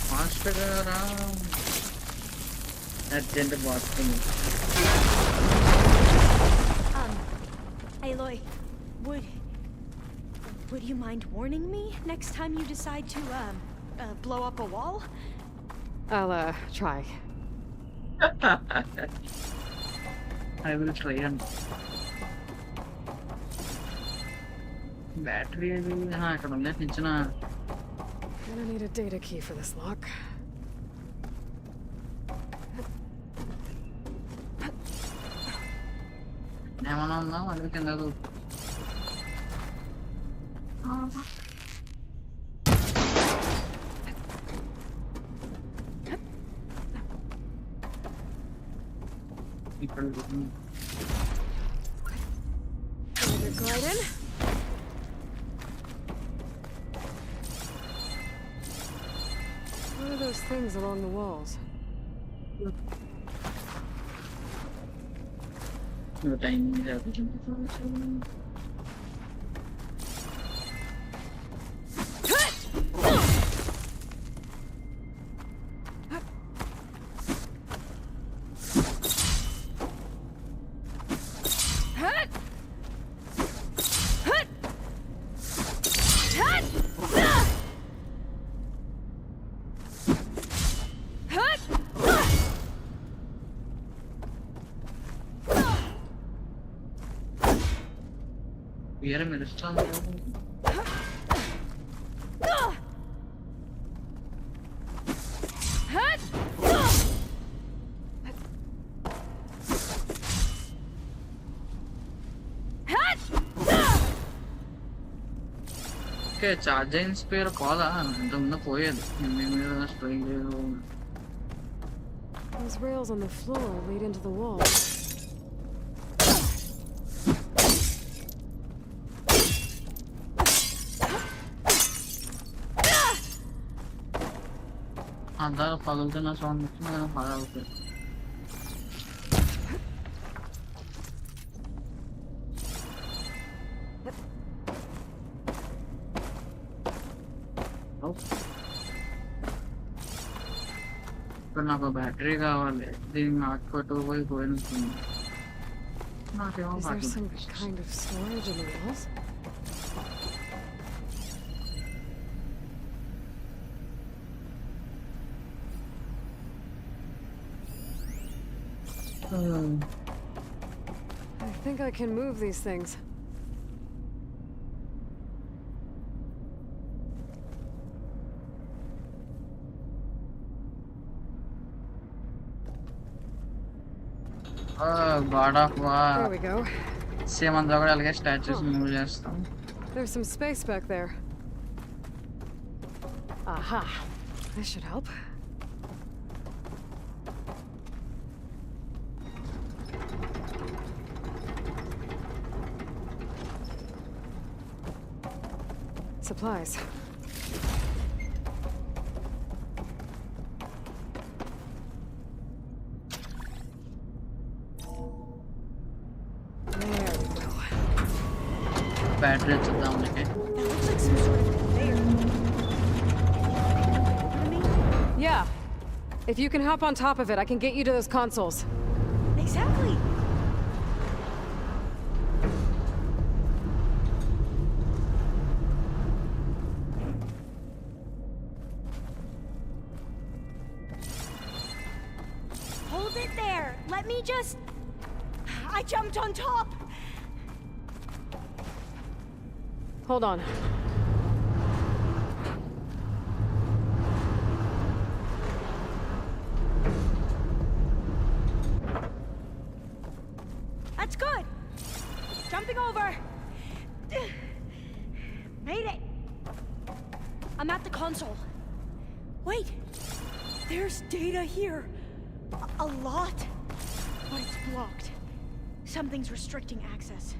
Faster around. That's in the box thing. Aloy, would you mind warning me next time you decide to, blow up a wall? I'll, try. I will try and... Battery, gonna need a data key for this lock. ఏమన్నా అడుగు కింద ఇక్కడ Gliding. What are those things along the walls? No time. Biar merestan. Okay, charging spare poda. Antumna poyed. Meme string. Those rails on the floor lead into the wall. अंदर पगलते ना sound में मारा उसे करना को बैटरी का वाले दिन नाट को तो वही कोई नहीं ना क्यों Is there some kind of storage in the walls? I think I can move these things. God of War. There we go. Same on the other like statues move just. There's some space back there. Aha. This should help. Supplies. There we go. Battery down again. That looks like some sort of conveyor. Yeah. If you can hop on top of it, I can get you to those consoles. Exactly. let me just... I jumped on top! Hold on. That's good! Jumping over! Made it! I'm at the console. Wait! There's data here. A lot. But it's blocked. Something's restricting access.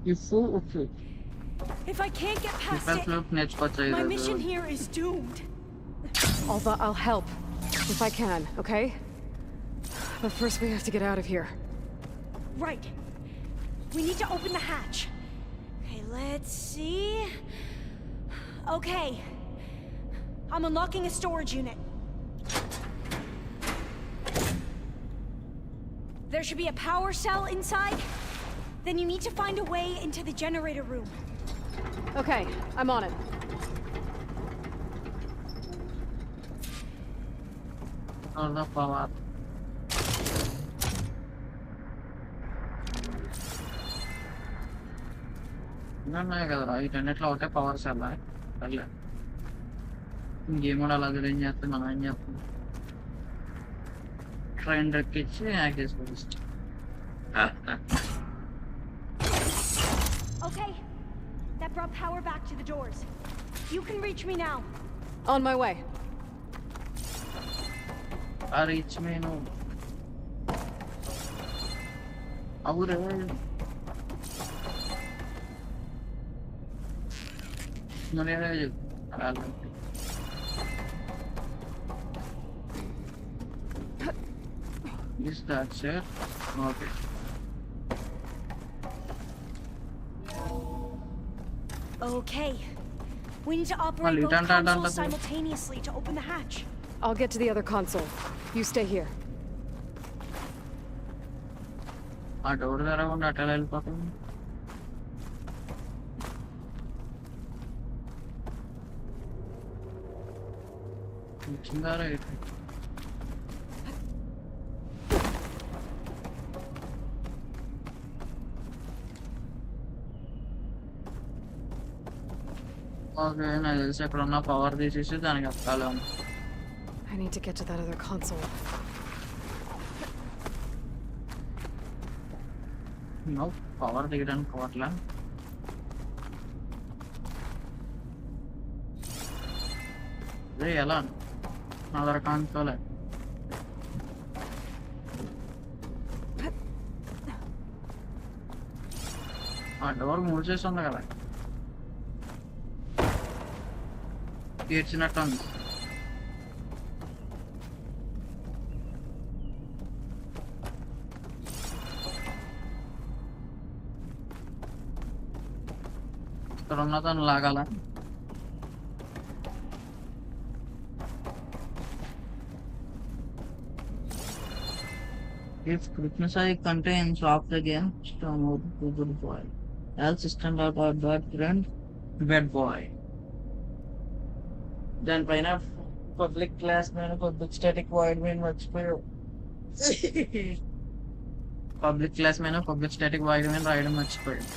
If I can't get past it, my mission here is doomed. Alva, I'll help. If I can, okay? But first we have to get out of here. Right. We need to open the hatch. Okay, let's see... Okay. I'm unlocking a storage unit. There should be a power cell inside. Then you need to find a way into the generator room. Okay, I'm on it. Turn the power. ఉన్నాయి కదరా వీటన్నిట్లో ఒకటే power cell అట్లా ఇంకేం కూడా అలాగే ఏం చేస్తాం మనం ఏం చేస్తాం ట్రైన్ రెక్కిచ్చి యాక్సెస్ చేస్తాం Okay, that brought power back to the doors. You can reach me now. On my way. Reach me now. Avure. Is that it? Okay. Okay. We need to operate both consoles simultaneously to open the hatch. I'll get to the other console. You stay here. ఆ door తెరవకుండా అట్లా వెళ్ళిపోతుంది వచ్చిందా right okay నాకు తెలిసి అక్కడ ఉన్న power తీసేసి దానికి ఎక్కాలి I need to get to that other console. No, power దిగడానికి పోవట్లా అదే ఎలా అదర్ కాన్సోలే ఆ డోర్ మూవ్ చేసి ఉంది కదా తీర్చినట్టు ఉంది ఇక్కడ ఉన్నదాన్ని లాగాల If Krishna contains of the game, storm out to good boy. Else stand out our bad friend, bad boy. Then pine public class man, public static void main మర్చిపోయావు public class మీద public static void మీద రాయడం మర్చిపోయాడు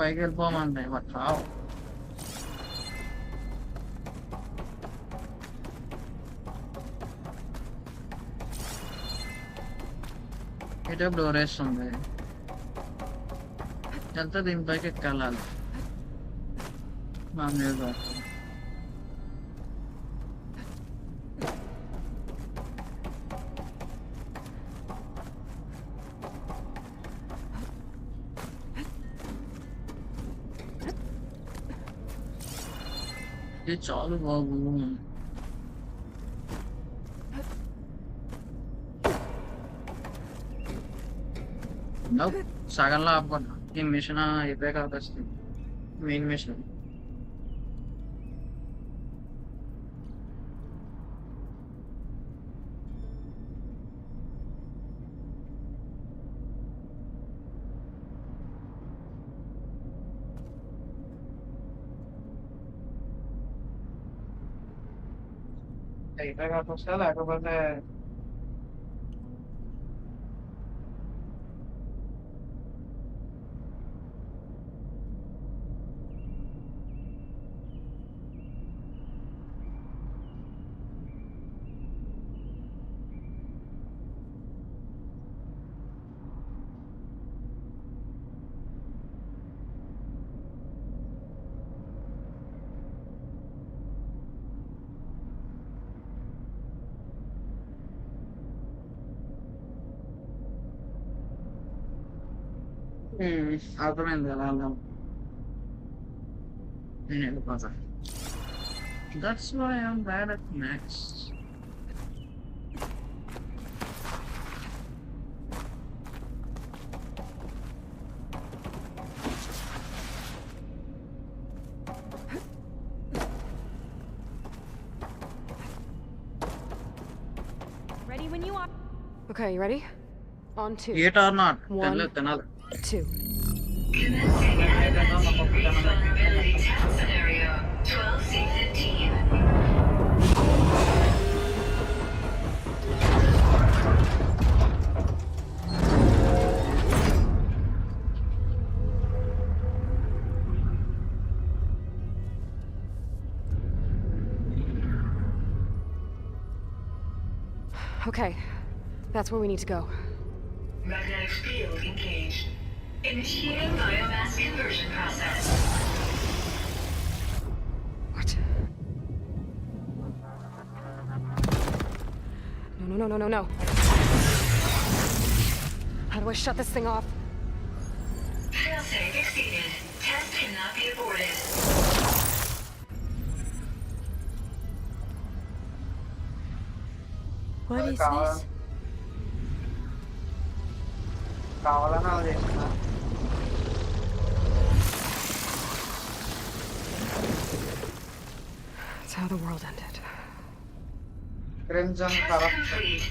పైకి వెళ్ళిపోమండి but రావు ఇటే door వేస్తుంది వెళ్తే దీనిపైకి ఎక్కాలి మా మీద ఇది చాలు బాబు సగంలో ఆపుకున్నా ఈ మిషన్ అయిపోయి కాకొస్తుంది మెయిన్ మిషన్ అయితే కాకొస్తా లేకపోతే అర్థమైంది ఎలా వెళ్దాం నేను వెళ్ళిపోతా that's why I'm bad at maths Ready when you are. Okay, you ready? On two. Eight or not One, తినాలి two. Commencing adamantine breach vulnerability test scenario 12C15. Okay, that's where we need to go. Magnetic field engaged. Initiating biomass conversion process. What? No. How do I shut this thing off? Failsafe exceeded. Test cannot be aborted. What is this? కావాలని అలా చేస్తున్నా That's how the world ended. Crimson Test corruption complete.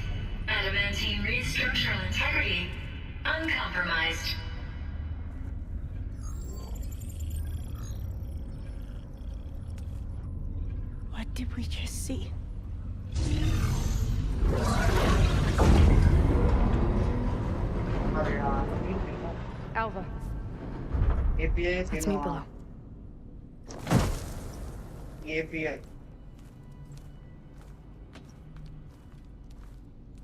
Adamantine read structural integrity uncompromised. What did we just see? మరి Alva, API let's meet below. API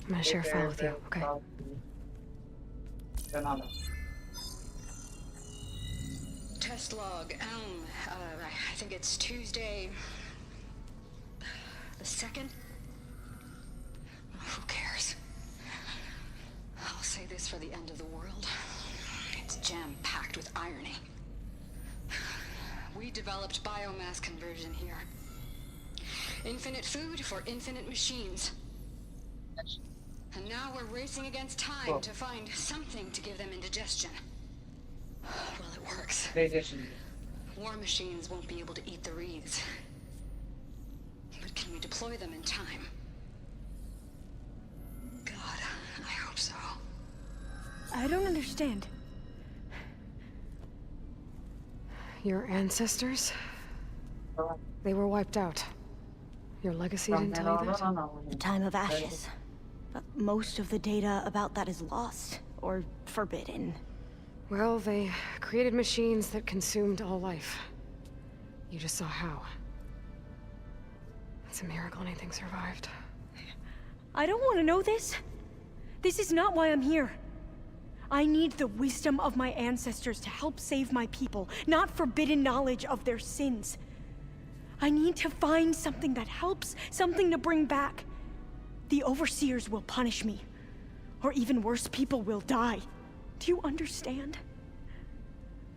I'm gonna share a file with you, okay? తినాలి Test log, Elm. I think it's Tuesday the 2nd? Who cares? I'll say this for the end of the world. It's jam-packed with irony. We developed biomass conversion here. Infinite food for infinite machines. And now we're racing against time to find something to give them indigestion. Well, it works. War machines won't be able to eat the reeds. But can we deploy them in time? God, I hope so. I don't understand. Your ancestors? They were wiped out. Your legacy didn't tell you that? The time of ashes. But most of the data about that is lost or forbidden. Well, they created machines that consumed all life. You just saw how. It's a miracle anything survived. I don't want to know this. This is not why I'm here. I need the wisdom of my ancestors to help save my people, not forbidden knowledge of their sins. I need to find something that helps, something to bring back. The overseers will punish me. Or even worse, people will die. Do you understand?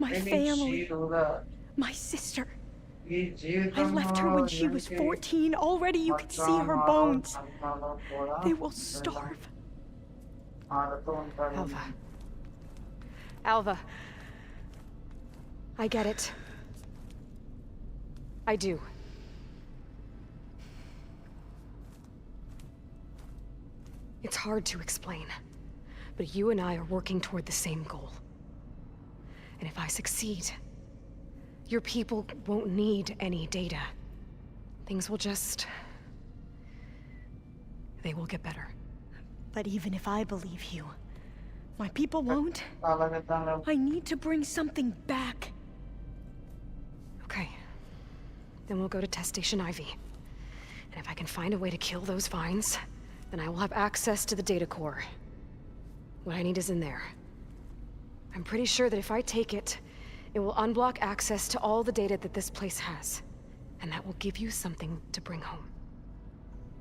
My family, my sister. I left her when she was 14. Already you can see her bones. They will starve. Alva. Alva. I get it. I do. It's hard to explain, but you and I are working toward the same goal. And if I succeed, your people won't need any data. Things will just They will get better. But even if I believe you, my people won't. I need to bring something back. Okay. Then we'll go to Test Station Ivy. And if I can find a way to kill those vines, then I will have access to the data core. What I need is in there. I'm pretty sure that if I take it, it will unblock access to all the data that this place has. And that will give you something to bring home.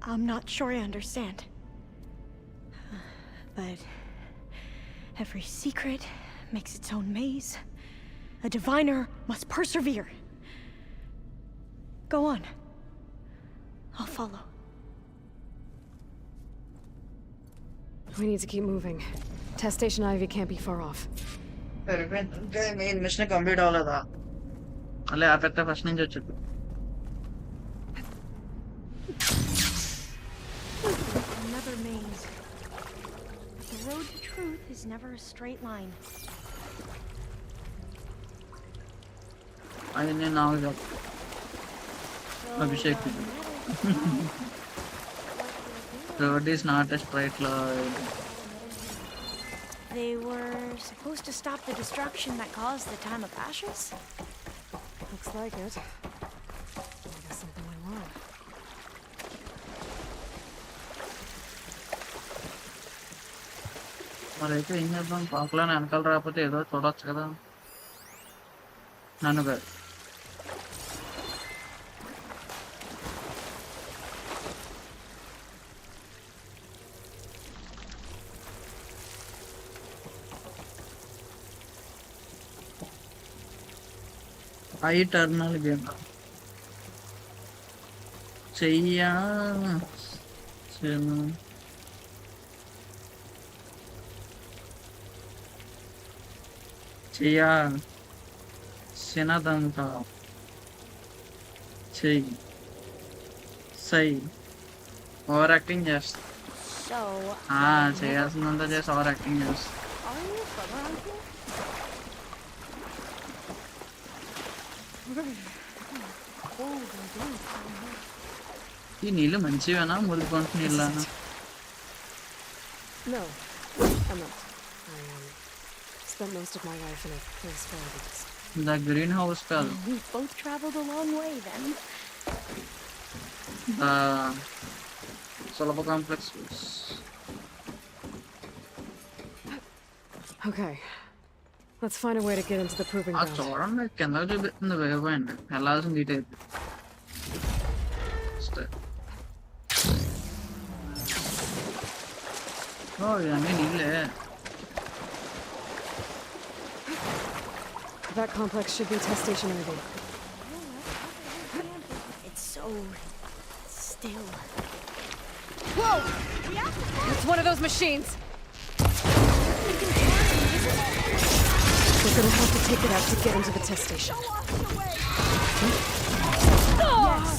I'm not sure I understand. But every secret makes its own maze. A diviner must persevere. Go on. I'll follow. We need to keep moving. Test Station Ivy can't be far off. Main mission complete అవ్వలేదా మళ్ళీ ఆపేస్తే first నుంచి వచ్చింది Another maze. But the road to truth is never a straight line. అది నేను నాకు Abhishek road is not a straight line They were supposed to stop the destruction that caused the Time of Ashes? Looks like it. I guess something went wrong. మరైతే ఏం చేద్దాం పాపలో వెనకాల రాకపోతే ఏదో చూడొచ్చు కదా నన్ను కాదు టర్నల్ గేమ్ చెయ్యా చెయ్యా చిన్నదంతా చెయ్యి సై ఓవర్ యాక్టింగ్ చేస్తా So, చేయాల్సిందంతా చేసి ఓవర్ యాక్టింగ్ చేస్తా are you from around here? ఈ నీళ్ళు మంచివేనా మురిగిపోంటి నీళ్ళ No, I'm not. I spent most of my life in a place far east. The green house కాదు We've both traveled a long way then. The సులభ complex Okay. Let's find a way to get into the proving ground. చూడండి కింద చూపిస్తుంది way point వెళ్ళాల్సింది ఇటు ఇవన్నీ నీళ్ళే That complex should be Test Station Ivy. It's so still. Whoa! It's one of those machines! We're gonna have to take it out to get into the test station. Yes!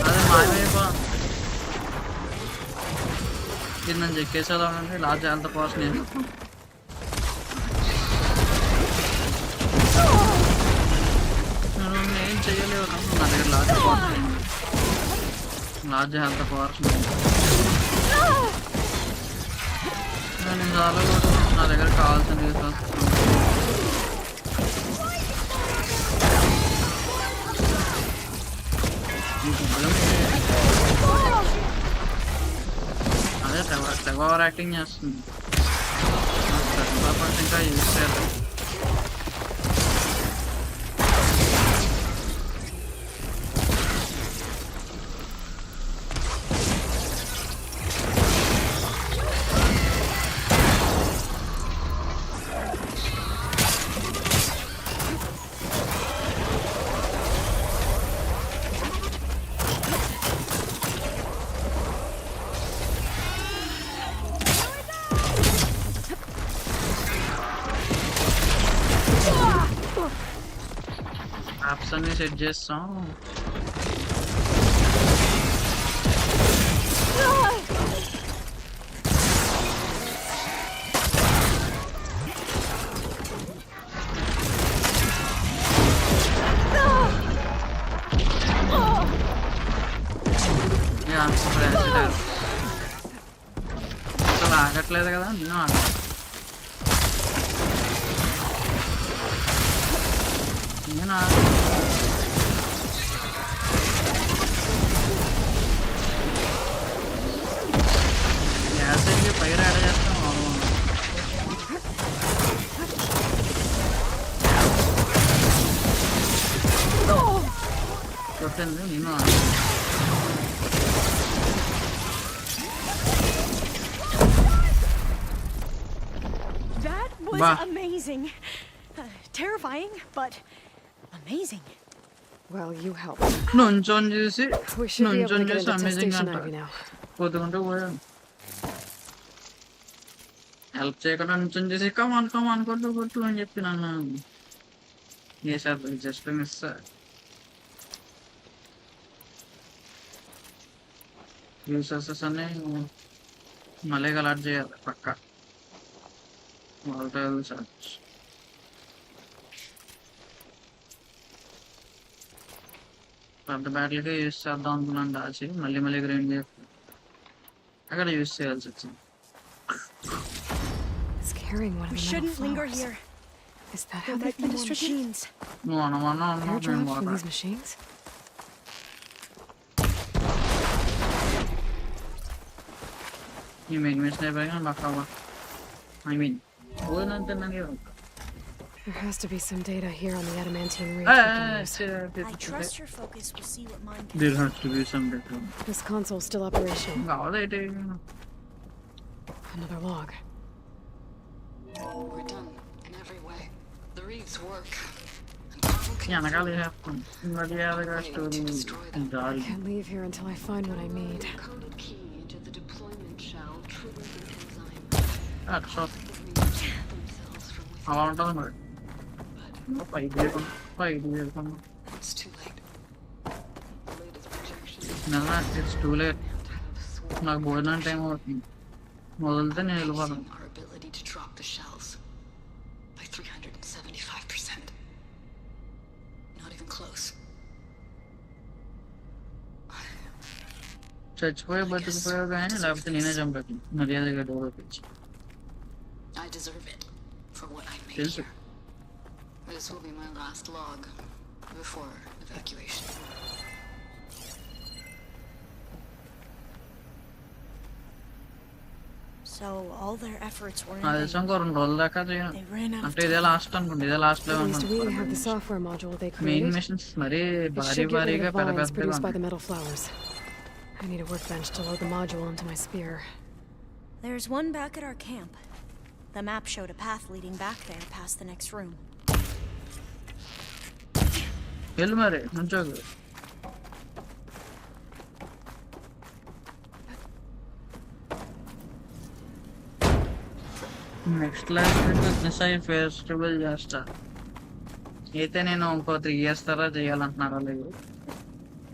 అదే మాయమైపో ఇది నన్ను చెక్కేసేదామంటే last ఎంత post నేను ఏం చెయ్యలేవు నా దగ్గర last post last health post నేను చాలా నా దగ్గర కావాల్సింది అదే తెగ ఓవర్ యాక్టింగ్ చేస్తుంది ఇంకా యూజ్ చేయాలి అన్ని సెట్ చేస్తాం ఆగట్లేదు కదా నేను నేను గ్యాస్ అయ్యి పైరు యాడ్ చేస్తాం కొట్టింది నేను That was amazing. Terrifying, but amazing. Well, you helped. నుంచొని చూసి We should be able to నుంచొని get చూసి into అమేజింగ్ Station అంట Ivy now. పోతుంటే పోయాను హెల్ప్ చేయకుండా నుంచొని చూసి కమాన్ కొట్టు కొట్టు అని చెప్పి నన్ను చేసేది జస్ట్ మిస్ యూసెసెస్ అన్ని మళ్ళీ అలర్ట్ చేయాలి పక్క వాళ్ళతో సర్చ్ పెద్ద బ్యాటిల్గా యూస్ చేద్దాం అనుకున్నాను దాచి మళ్ళీ గ్రైండ్ చేసి అక్కడ యూస్ చేయాల్సి వచ్చింది It's carrying one of We the metal shouldn't linger flowers. here. Is that There how they've might be been more distributed? machines. నువ్వు అనమన్నా Airdrop from these machines? ఈ మెయిన్ మిషన్ అయిపోయినా మాకు ఐ మీన్ పోయినంత There has to be some data here on the adamantine reef we can use. I trust your focus will see what mine can. There has to be some data. This console's still operational. కావాలంటే Another log. We're done in every way. The reefs work. వెనకాల మర్యాదగా story I can't leave here until I find what I need. Coded key into the deployment shell triggers an enzyme. అలా ఉంటుంది మరి పైకి చేయకుండా It's too late. It's too late నాకు భోజనం time అవుతుంది మొదలితే నేను వెళ్ళిపోతాను Our ability to drop the shells by 375%. Not even close. చచ్చిపోయి బతికిపోయావు కానీ లేకపోతే నేనే చంపాను మర్యాదగా డోర్ తెచ్చి I deserve it for what I made తెలుసు here. This will be my last log before evacuation. So all their efforts were in నా vain. తెలిసి ఇంకో 2 రోజుల దాకా చేయను They ran out of అంటే ఇదే లాస్ట్ అనుకోండి ఇదే last At least we have the level software module they main created. Machines మరీ It should get rid భారీగా of the vines పెద్ద produced by పెద్దగా the metal flowers. I need a workbench to load the module into my spear. There's one back at our camp. The map showed a path leading back there past the next room. వెళ్ళు మరి నుంచోకు next life business అయ్యి festival చేస్తా అయితే నేను ఇంకో 3 years తర్వాత చేయాలంటున్నారు వాళ్ళు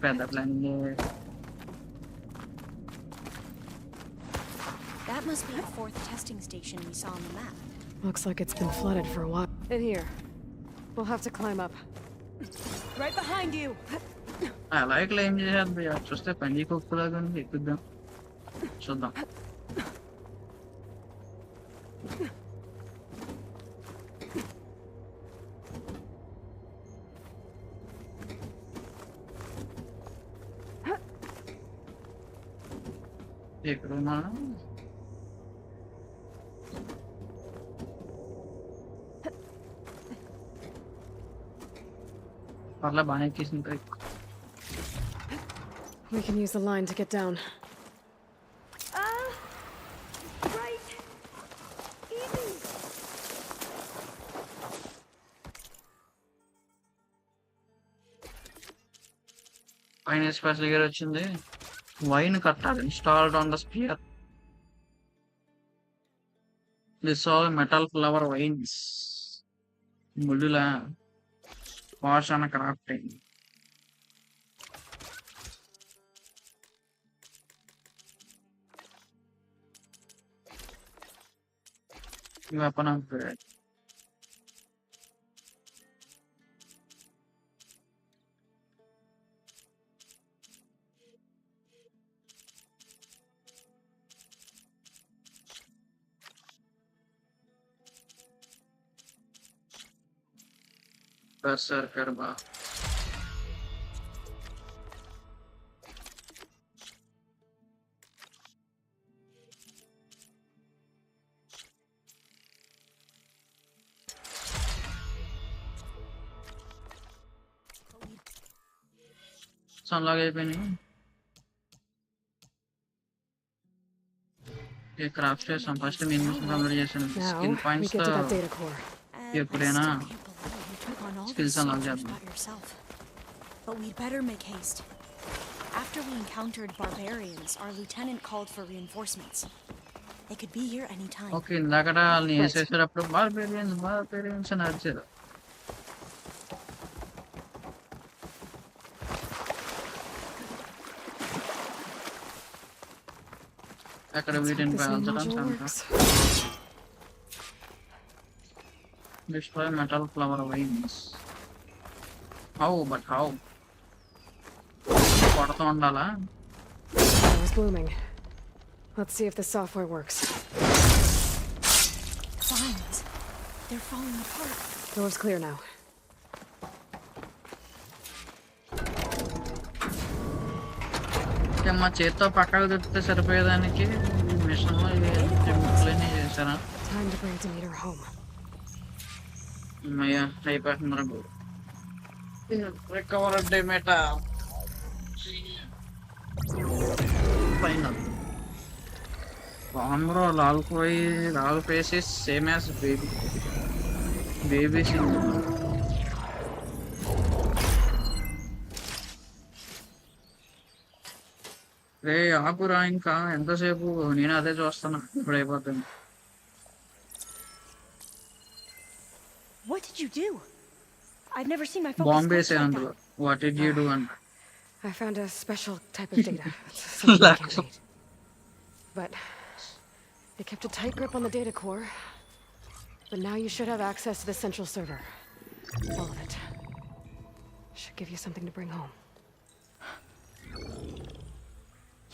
పెద్ద plan That must be the 4th testing station we saw on the map. Looks like it's been flooded for a while. In here. We'll have to climb up. Right behind you. అలా claim చేసేది చూస్తే పంది కుక్కులాగా ఉంది ఎక్కుద్దాం చూద్దాం ఎక్కడున్నా పర్లే బాగా ఎక్కేసింది We can use the line to get down. Right. Easy. పైన స్పెషల్ గేర్ వచ్చింది వైన్ కట్టాలి installed on the spear this all metal flower vines ముళ్ళుల wash and crafting weapon upgrade berserker baa. సన్లాగ్ అయిపోయినాయి. క్రాఫ్ట్ చేసాం ఫస్ట్ మెయిన్ మిషన్ కంప్లీట్ చేసాను. Skill points తో ఎప్పుడైనా స్కిల్స్ అన్లాక్ చేద్దాం. But we'd better make haste. After we encountered barbarians, our lieutenant called for reinforcements. They could be here any time. Okay, ఇందాకట వాళ్ళని వేసేసేటప్పుడు బార్బేరియన్స్ అని అరిచారు. అక్కడ వీటిని పేల్చడం destroy metal flower veins. How? But how? కొడుతూ ఉండాలా? It was blooming. Let's see if the software works. Vines. They're falling apart. Door's clear now. మా చేత్తో పక్కకు తిప్పితే సరిపోయేదానికి మిషన్ లో ముక్కలన్నీ చేశారా? Time to bring Demeter home. అమ్మయ్య అయిపోతున్నారు. Recover Demeter final. బాగుంది లాల్ ఫేసెస్ సేమ్ యాజ్ బేబీ రే ఆపురా, ఇంకా ఎంతసేపు? నేను అదే చూస్తున్నా, ఇప్పుడు అయిపోతుంది. What did you do? I've never seen my focus. Bomb base అందులో. What did you do? I found a special type of data. Something I can't read. But it kept a tight grip on the data core. But now you should have access to the central server. All of it. Should give you something to bring home.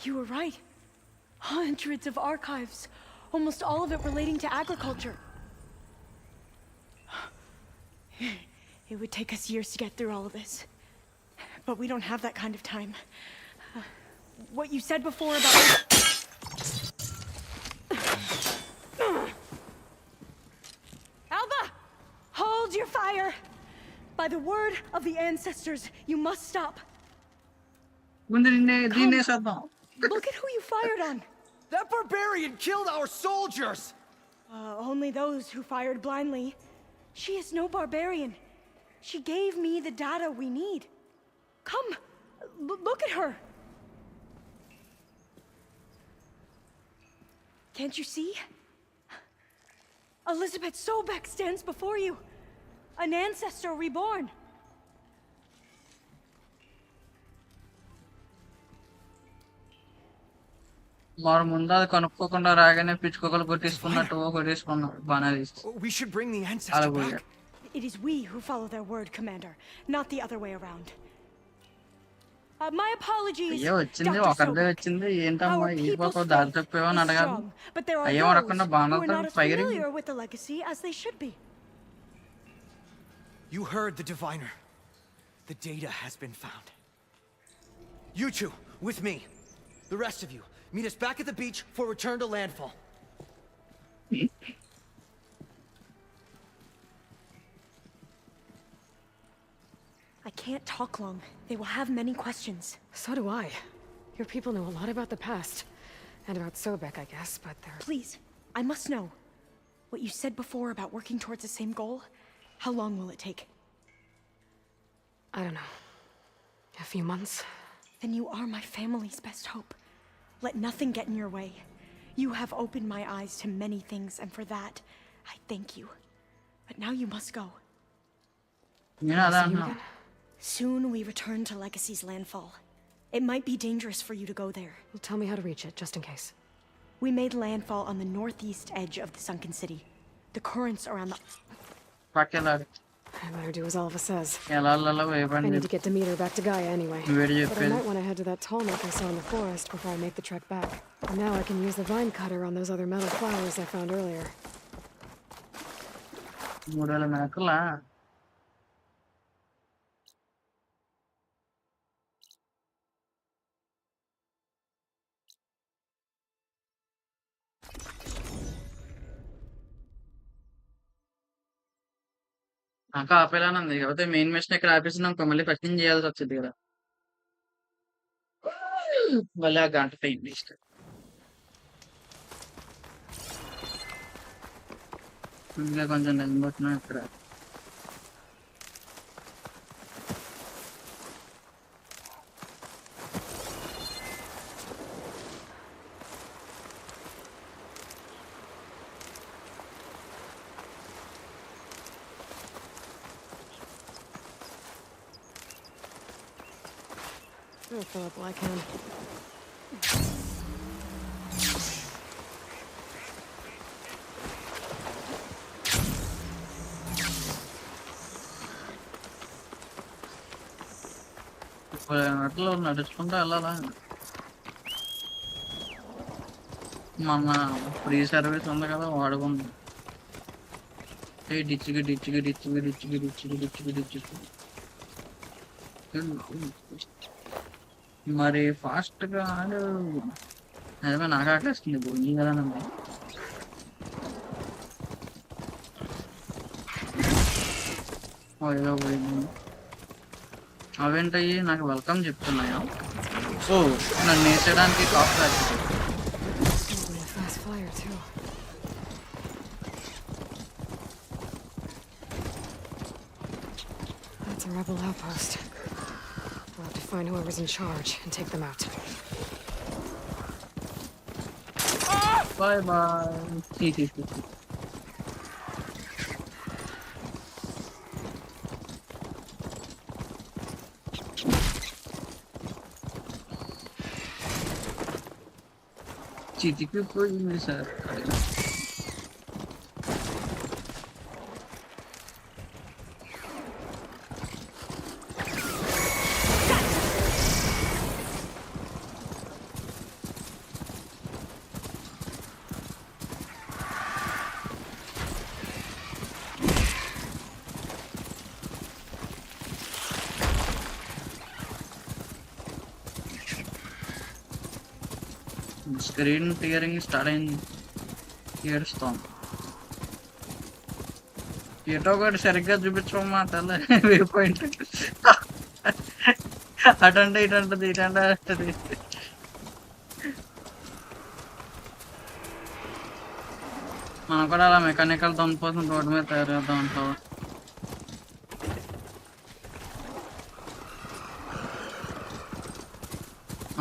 You were right. Hundreds of archives. Almost all of it relating to agriculture. It would take us years to get through all of this. But we don't have that kind of time. What you said before about... Alba! Hold your fire! By the word of the ancestors, you must stop. Look at who you fired on. That barbarian killed our soldiers! Only those who fired blindly. She is no barbarian. She gave me the data we need. Come, look at her. Can't you see? Elizabeth Sobek stands before you. An ancestor reborn. మరి ముందు అది కనుక్కోకుండా రాగానే పిచ్చుకోకలు కొట్టేసుకున్నట్టు కొట్టేసుకున్నారు. బాగా We should bring the ancestor back. It is we who follow their word, Commander, not the other way around. My apologies. అయ్యో వచ్చింది, ఒకరిదే వచ్చింది. ఏంటమ్మా ఈ పాప దారి తప్పేవో అని అడగాలి. అయ్యో అడగకుండా బాగా firing. with the legacy as they should be. You heard the diviner. The data has been found. You two, with me. The rest of you, meet us back at the beach for return to landfall. I can't talk long. They will have many questions. So do I. Your people know a lot about the past. And about Sobek, I guess, but they're... Please, I must know. What you said before about working towards the same goal, how long will it take? I don't know. A few months. Then you are my family's best hope. Let nothing get in your way. You have opened my eyes to many things, and for that, I thank you. But now you must go. Soon we return to Legacy's landfall. It might be dangerous for you to go there. Well, tell me how to reach it, just in case. We made landfall on the northeast edge of the sunken city. The currents around the... I better do as Alva says. I need to get Demeter back to Gaia anyway. But I might want to head to that tall neck I saw in the forest before I make the trek back. And now I can use the vine cutter on those other metal flowers I found earlier. నాకు ఆపేలానే ఉంది. కాకపోతే main machine ఇక్కడ ఆపేసినాం అనుకో మళ్ళీ first నుంచి చేయాల్సి వచ్చింది కదా. మళ్ళీ ఆ గంట టైం వేస్ట్. ఇంకా కొంచెం నిలబడుతున్నాం ఇక్కడ. I'll fill up while I can. అట్లా నడుచుకుంటూ వెళ్ళాలా? మన ఫ్రీ సర్వీస్ ఉంది కదా వాడుకుందాం. డిచ్చికి డిచ్చికి డిచ్చికి డిచ్చికి డిచ్చికి డిచ్చికి డిచ్చికి మరి ఫాస్ట్గా నిజమే నాకు ఆకలిస్తుంది పోయి కదా నన్ను. ఏదో పోయింది. అవేంటయ్యి నాకు వెల్కమ్ చెప్తున్నాయా? ఓ నన్ను వేసేయడానికి కాఫ్ రాదు. Fast flyer too. That's a rebel outpost. We'll have to find whoever's in charge and take them out. Bye bye. చిటికి పోయింది సార్. స్క్రీన్ టియరింగ్ స్టార్ట్ అయింది. ఏడుస్తాం. ఏటో ఒకటి సరిగ్గా చూపించమా తల్లి. వే పాయింట్ అటంటే ఇటంటది ఇటంటే అంటది. మనం కూడా అలా మెకానికల్ దమ్ కోసం రోడ్డు మీద తయారు చేద్దాం అంటావా?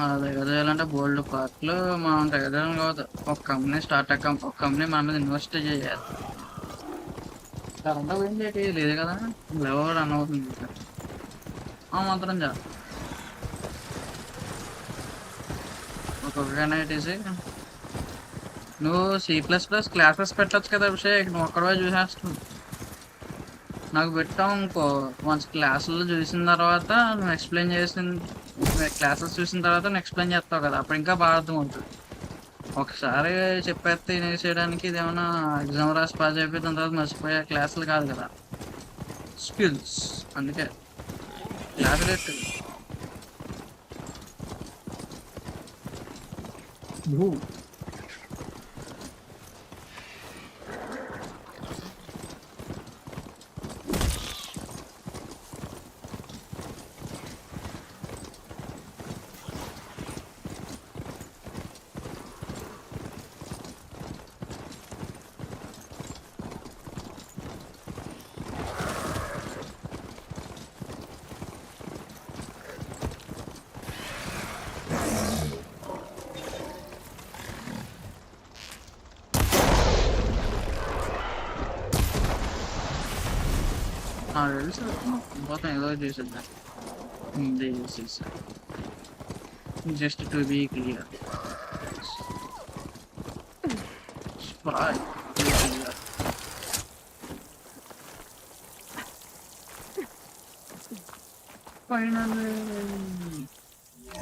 అదే చేయాలంటే బోల్డ్ పార్ట్లు మనం తగ్గడం కాదు. ఒక కంపెనీ స్టార్ట్అప్ ఒక కంపెనీ మన మీద ఇన్వెస్ట్ చేయాలి. కరెంట్ పోయింది లేదు కదా, లేవో రన్ అవుతుంది మాత్రం చాలు. ఒక్కొక్కనే పెట్టేసి నువ్వు C++ క్లాసెస్ పెట్టచ్చు కదా అభిషేక్, నువ్వు ఒక్కడే చూసేస్తున్నావు. నాకు పెట్టావు ఇంకో వన్స్ క్లాసుల్లో చూసిన తర్వాత నువ్వు ఎక్స్ప్లెయిన్ క్లాసెస్ చూసిన తర్వాత నువ్వు ఎక్స్ప్లెయిన్ చేస్తావు కదా, అప్పుడు ఇంకా బాగా అర్థం అవుతుంది. ఒకసారి చెప్పేస్తే చేయడానికి ఇదేమన్నా ఎగ్జామ్ రాసి పాస్ అయిపోయిన తర్వాత మర్చిపోయే క్లాసులు కాదు కదా, స్కిల్స్. అందుకే క్లాసులు ఎట్టు. మొత్తం ఏదో చేసేద్దాం. Just to be clear.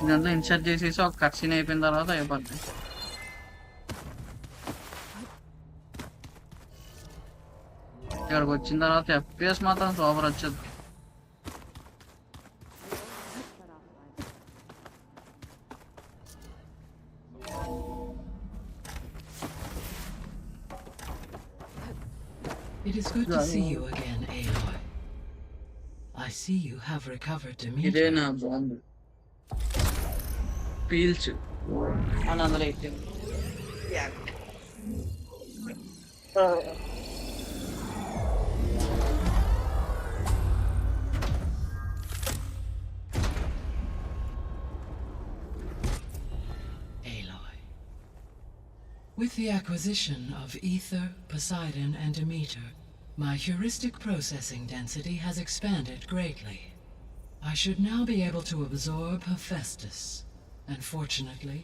ఇదంతా ఇన్సర్ట్ చేసేసి ఒక కట్ సీన్ అయిపోయిన తర్వాత అయిపోద్ది. ఇక్కడికి వచ్చిన తర్వాత FPS మాత్రం సూపర్ వచ్చేది. It is good to see you again, Aloy. see you have recovered ఇదే Demeter. నా బాంబు పీల్చు అని అందులో ఎక్కింది. With the acquisition of Ether, Poseidon, and Demeter, my heuristic processing density has expanded greatly. I should now be able to absorb Hephaestus, and fortunately,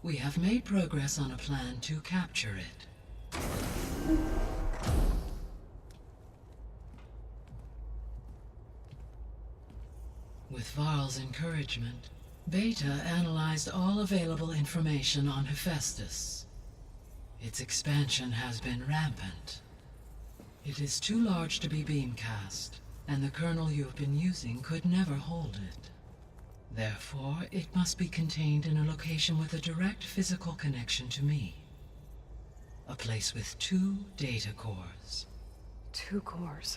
we have made progress on a plan to capture it. With Varl's encouragement, Beta analyzed all available information on Hephaestus. Its expansion has been rampant. It is too large to be beamcast, and the kernel you've been using could never hold it. Therefore, it must be contained in a location with a direct physical connection to me. A place with 2 data cores. 2 cores?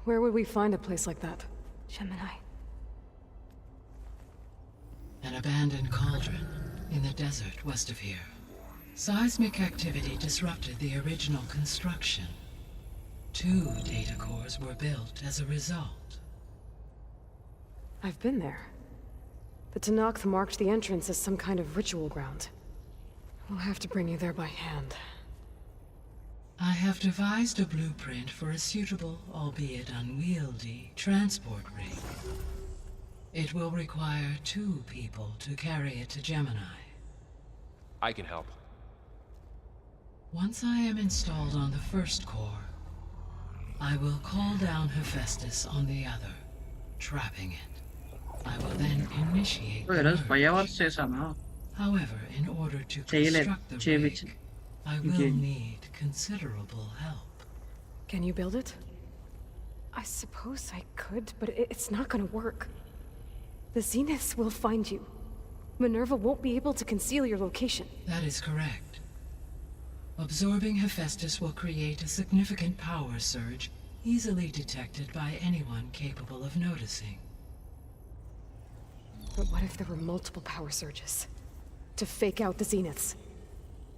Where would we find a place like that? Gemini. An abandoned cauldron in the desert west of here. Seismic activity disrupted the original construction. 2 data cores were built as a result. I've been there. The Tanakh marked the entrance as some kind of ritual ground. We'll have to bring you there by hand. I have devised a blueprint for a suitable, albeit unwieldy, transport rig. It will require 2 people to carry it to Gemini. I can help. Once I am installed on the first core, I will call down Hephaestus on the other, trapping it. I will then initiate the merge. However, in order to construct the rig, I will need considerable help. Can you build it? I suppose I could, but it's not gonna work. The Zeniths will find you. Minerva won't be able to conceal your location. That is correct. Absorbing Hephaestus will create a significant power surge, easily detected by anyone capable of noticing. But what if there were multiple power surges? To fake out the Zeniths?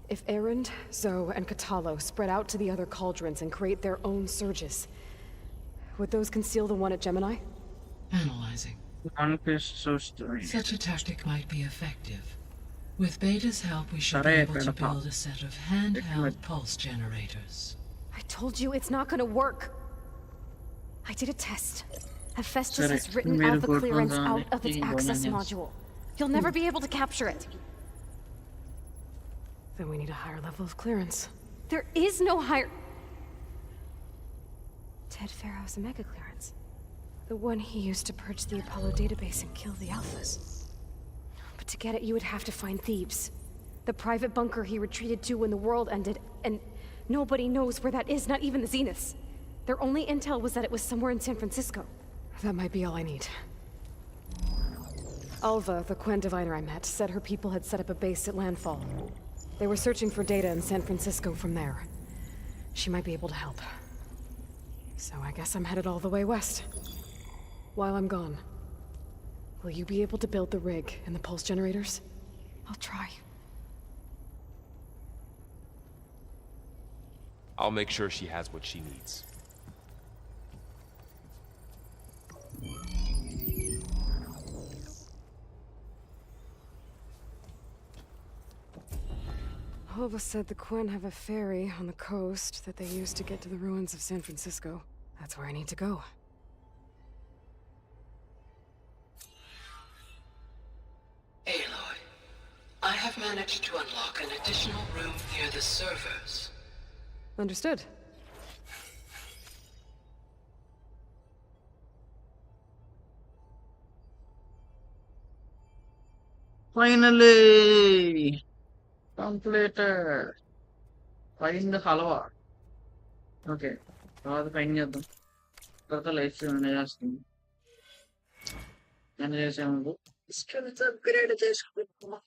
If Erend, Zoe, and Katalo spread out to the other cauldrons and create their own surges, would those conceal the one at Gemini? Analyzing. Such a tactic might be effective. With Beta's help, we should be able to build a set of handheld pulse generators. I told you it's not gonna work. I did a test. Hephaestus has written out the clearance out of its access module. You'll never be able to capture it. Then we need a higher level of clearance. There is no higher... Ted Pharaoh's Omega clearance. The one he used to purge the Apollo database and kill the Alphas. But to get it, you would have to find Thebes. The private bunker he retreated to when the world ended, and nobody knows where that is, not even the Zeniths. Their only intel was that it was somewhere in San Francisco. That might be all I need. Alva, the Quen diviner I met, said her people had set up a base at landfall. They were searching for data in San Francisco from there. She might be able to help. So I guess I'm headed all the way west. While I'm gone, will you be able to build the rig and the pulse generators? I'll try. I'll make sure she has what she needs. Alva said the Quen have a ferry on the coast that they use to get to the ruins of San Francisco. That's where I need to go. Aloy, I have managed to unlock an additional room near the servers. Understood. Finally! Completed! Find the halwa. Okay. తర్వాత పైన చేద్దాం తర్వాత life చేస్తుంది నేను చేసాము skills upgrade చేసుకుంటున్నా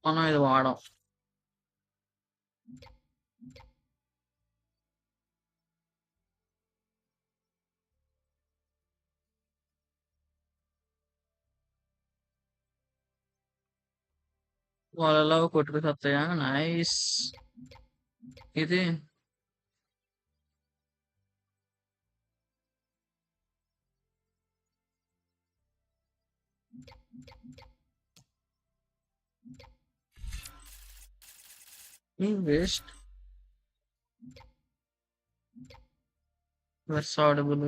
మనం ఇది వాడం. వాళ్ళలో కొట్టుకు నైస్. ఇది waste verse audible.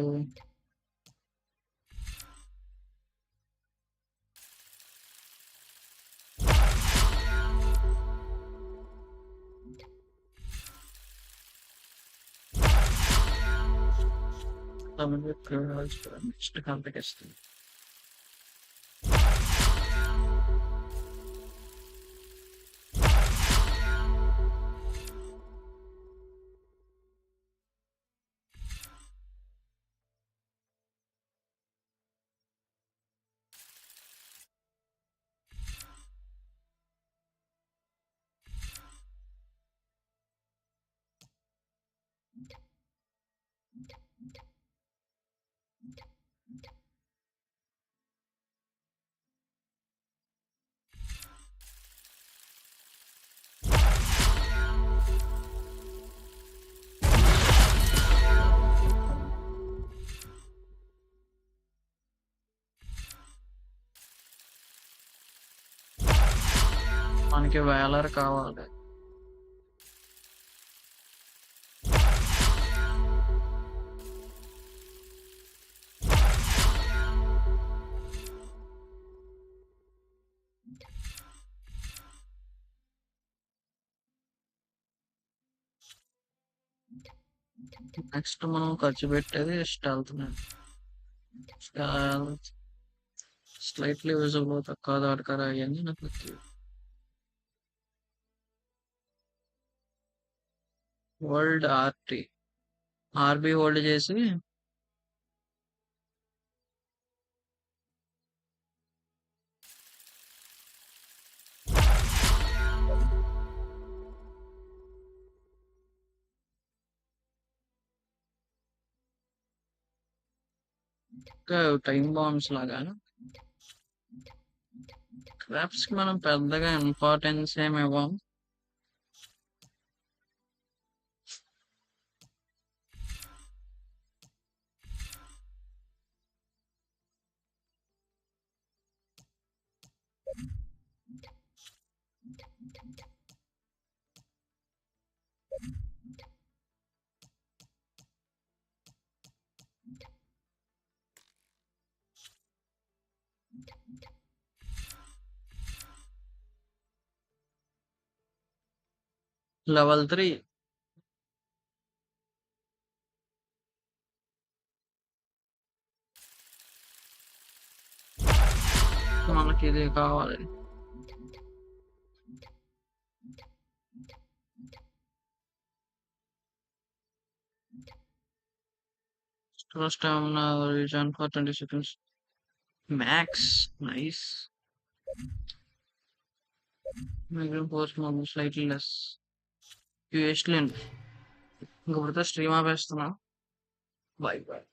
Next competition మనకి వేలర్ కావాలి. నెక్స్ట్ మనం ఖర్చు పెట్టేది స్టెల్త్ మీద. స్లైట్లీ విజిబుల్ తక్కువ దాడకరా అవన్నీ నాకు వరల్డ్ ఆర్టీ ఆర్బీ హోల్డ్ చేసి టైం బాంబ్స్ లాగా క్రాప్స్ కి మనం పెద్దగా ఇంపార్టెన్స్ ఏమి ఇవ్వం. లెవెల్ 3 మనకి ఇది కావాలి. Stamina region for 20 seconds. Max. Nice. Migrant force movement slightly less. You excellent. ఇంకొకరితో స్ట్రీమ్ ఆపేస్తున్నా. Bye bye.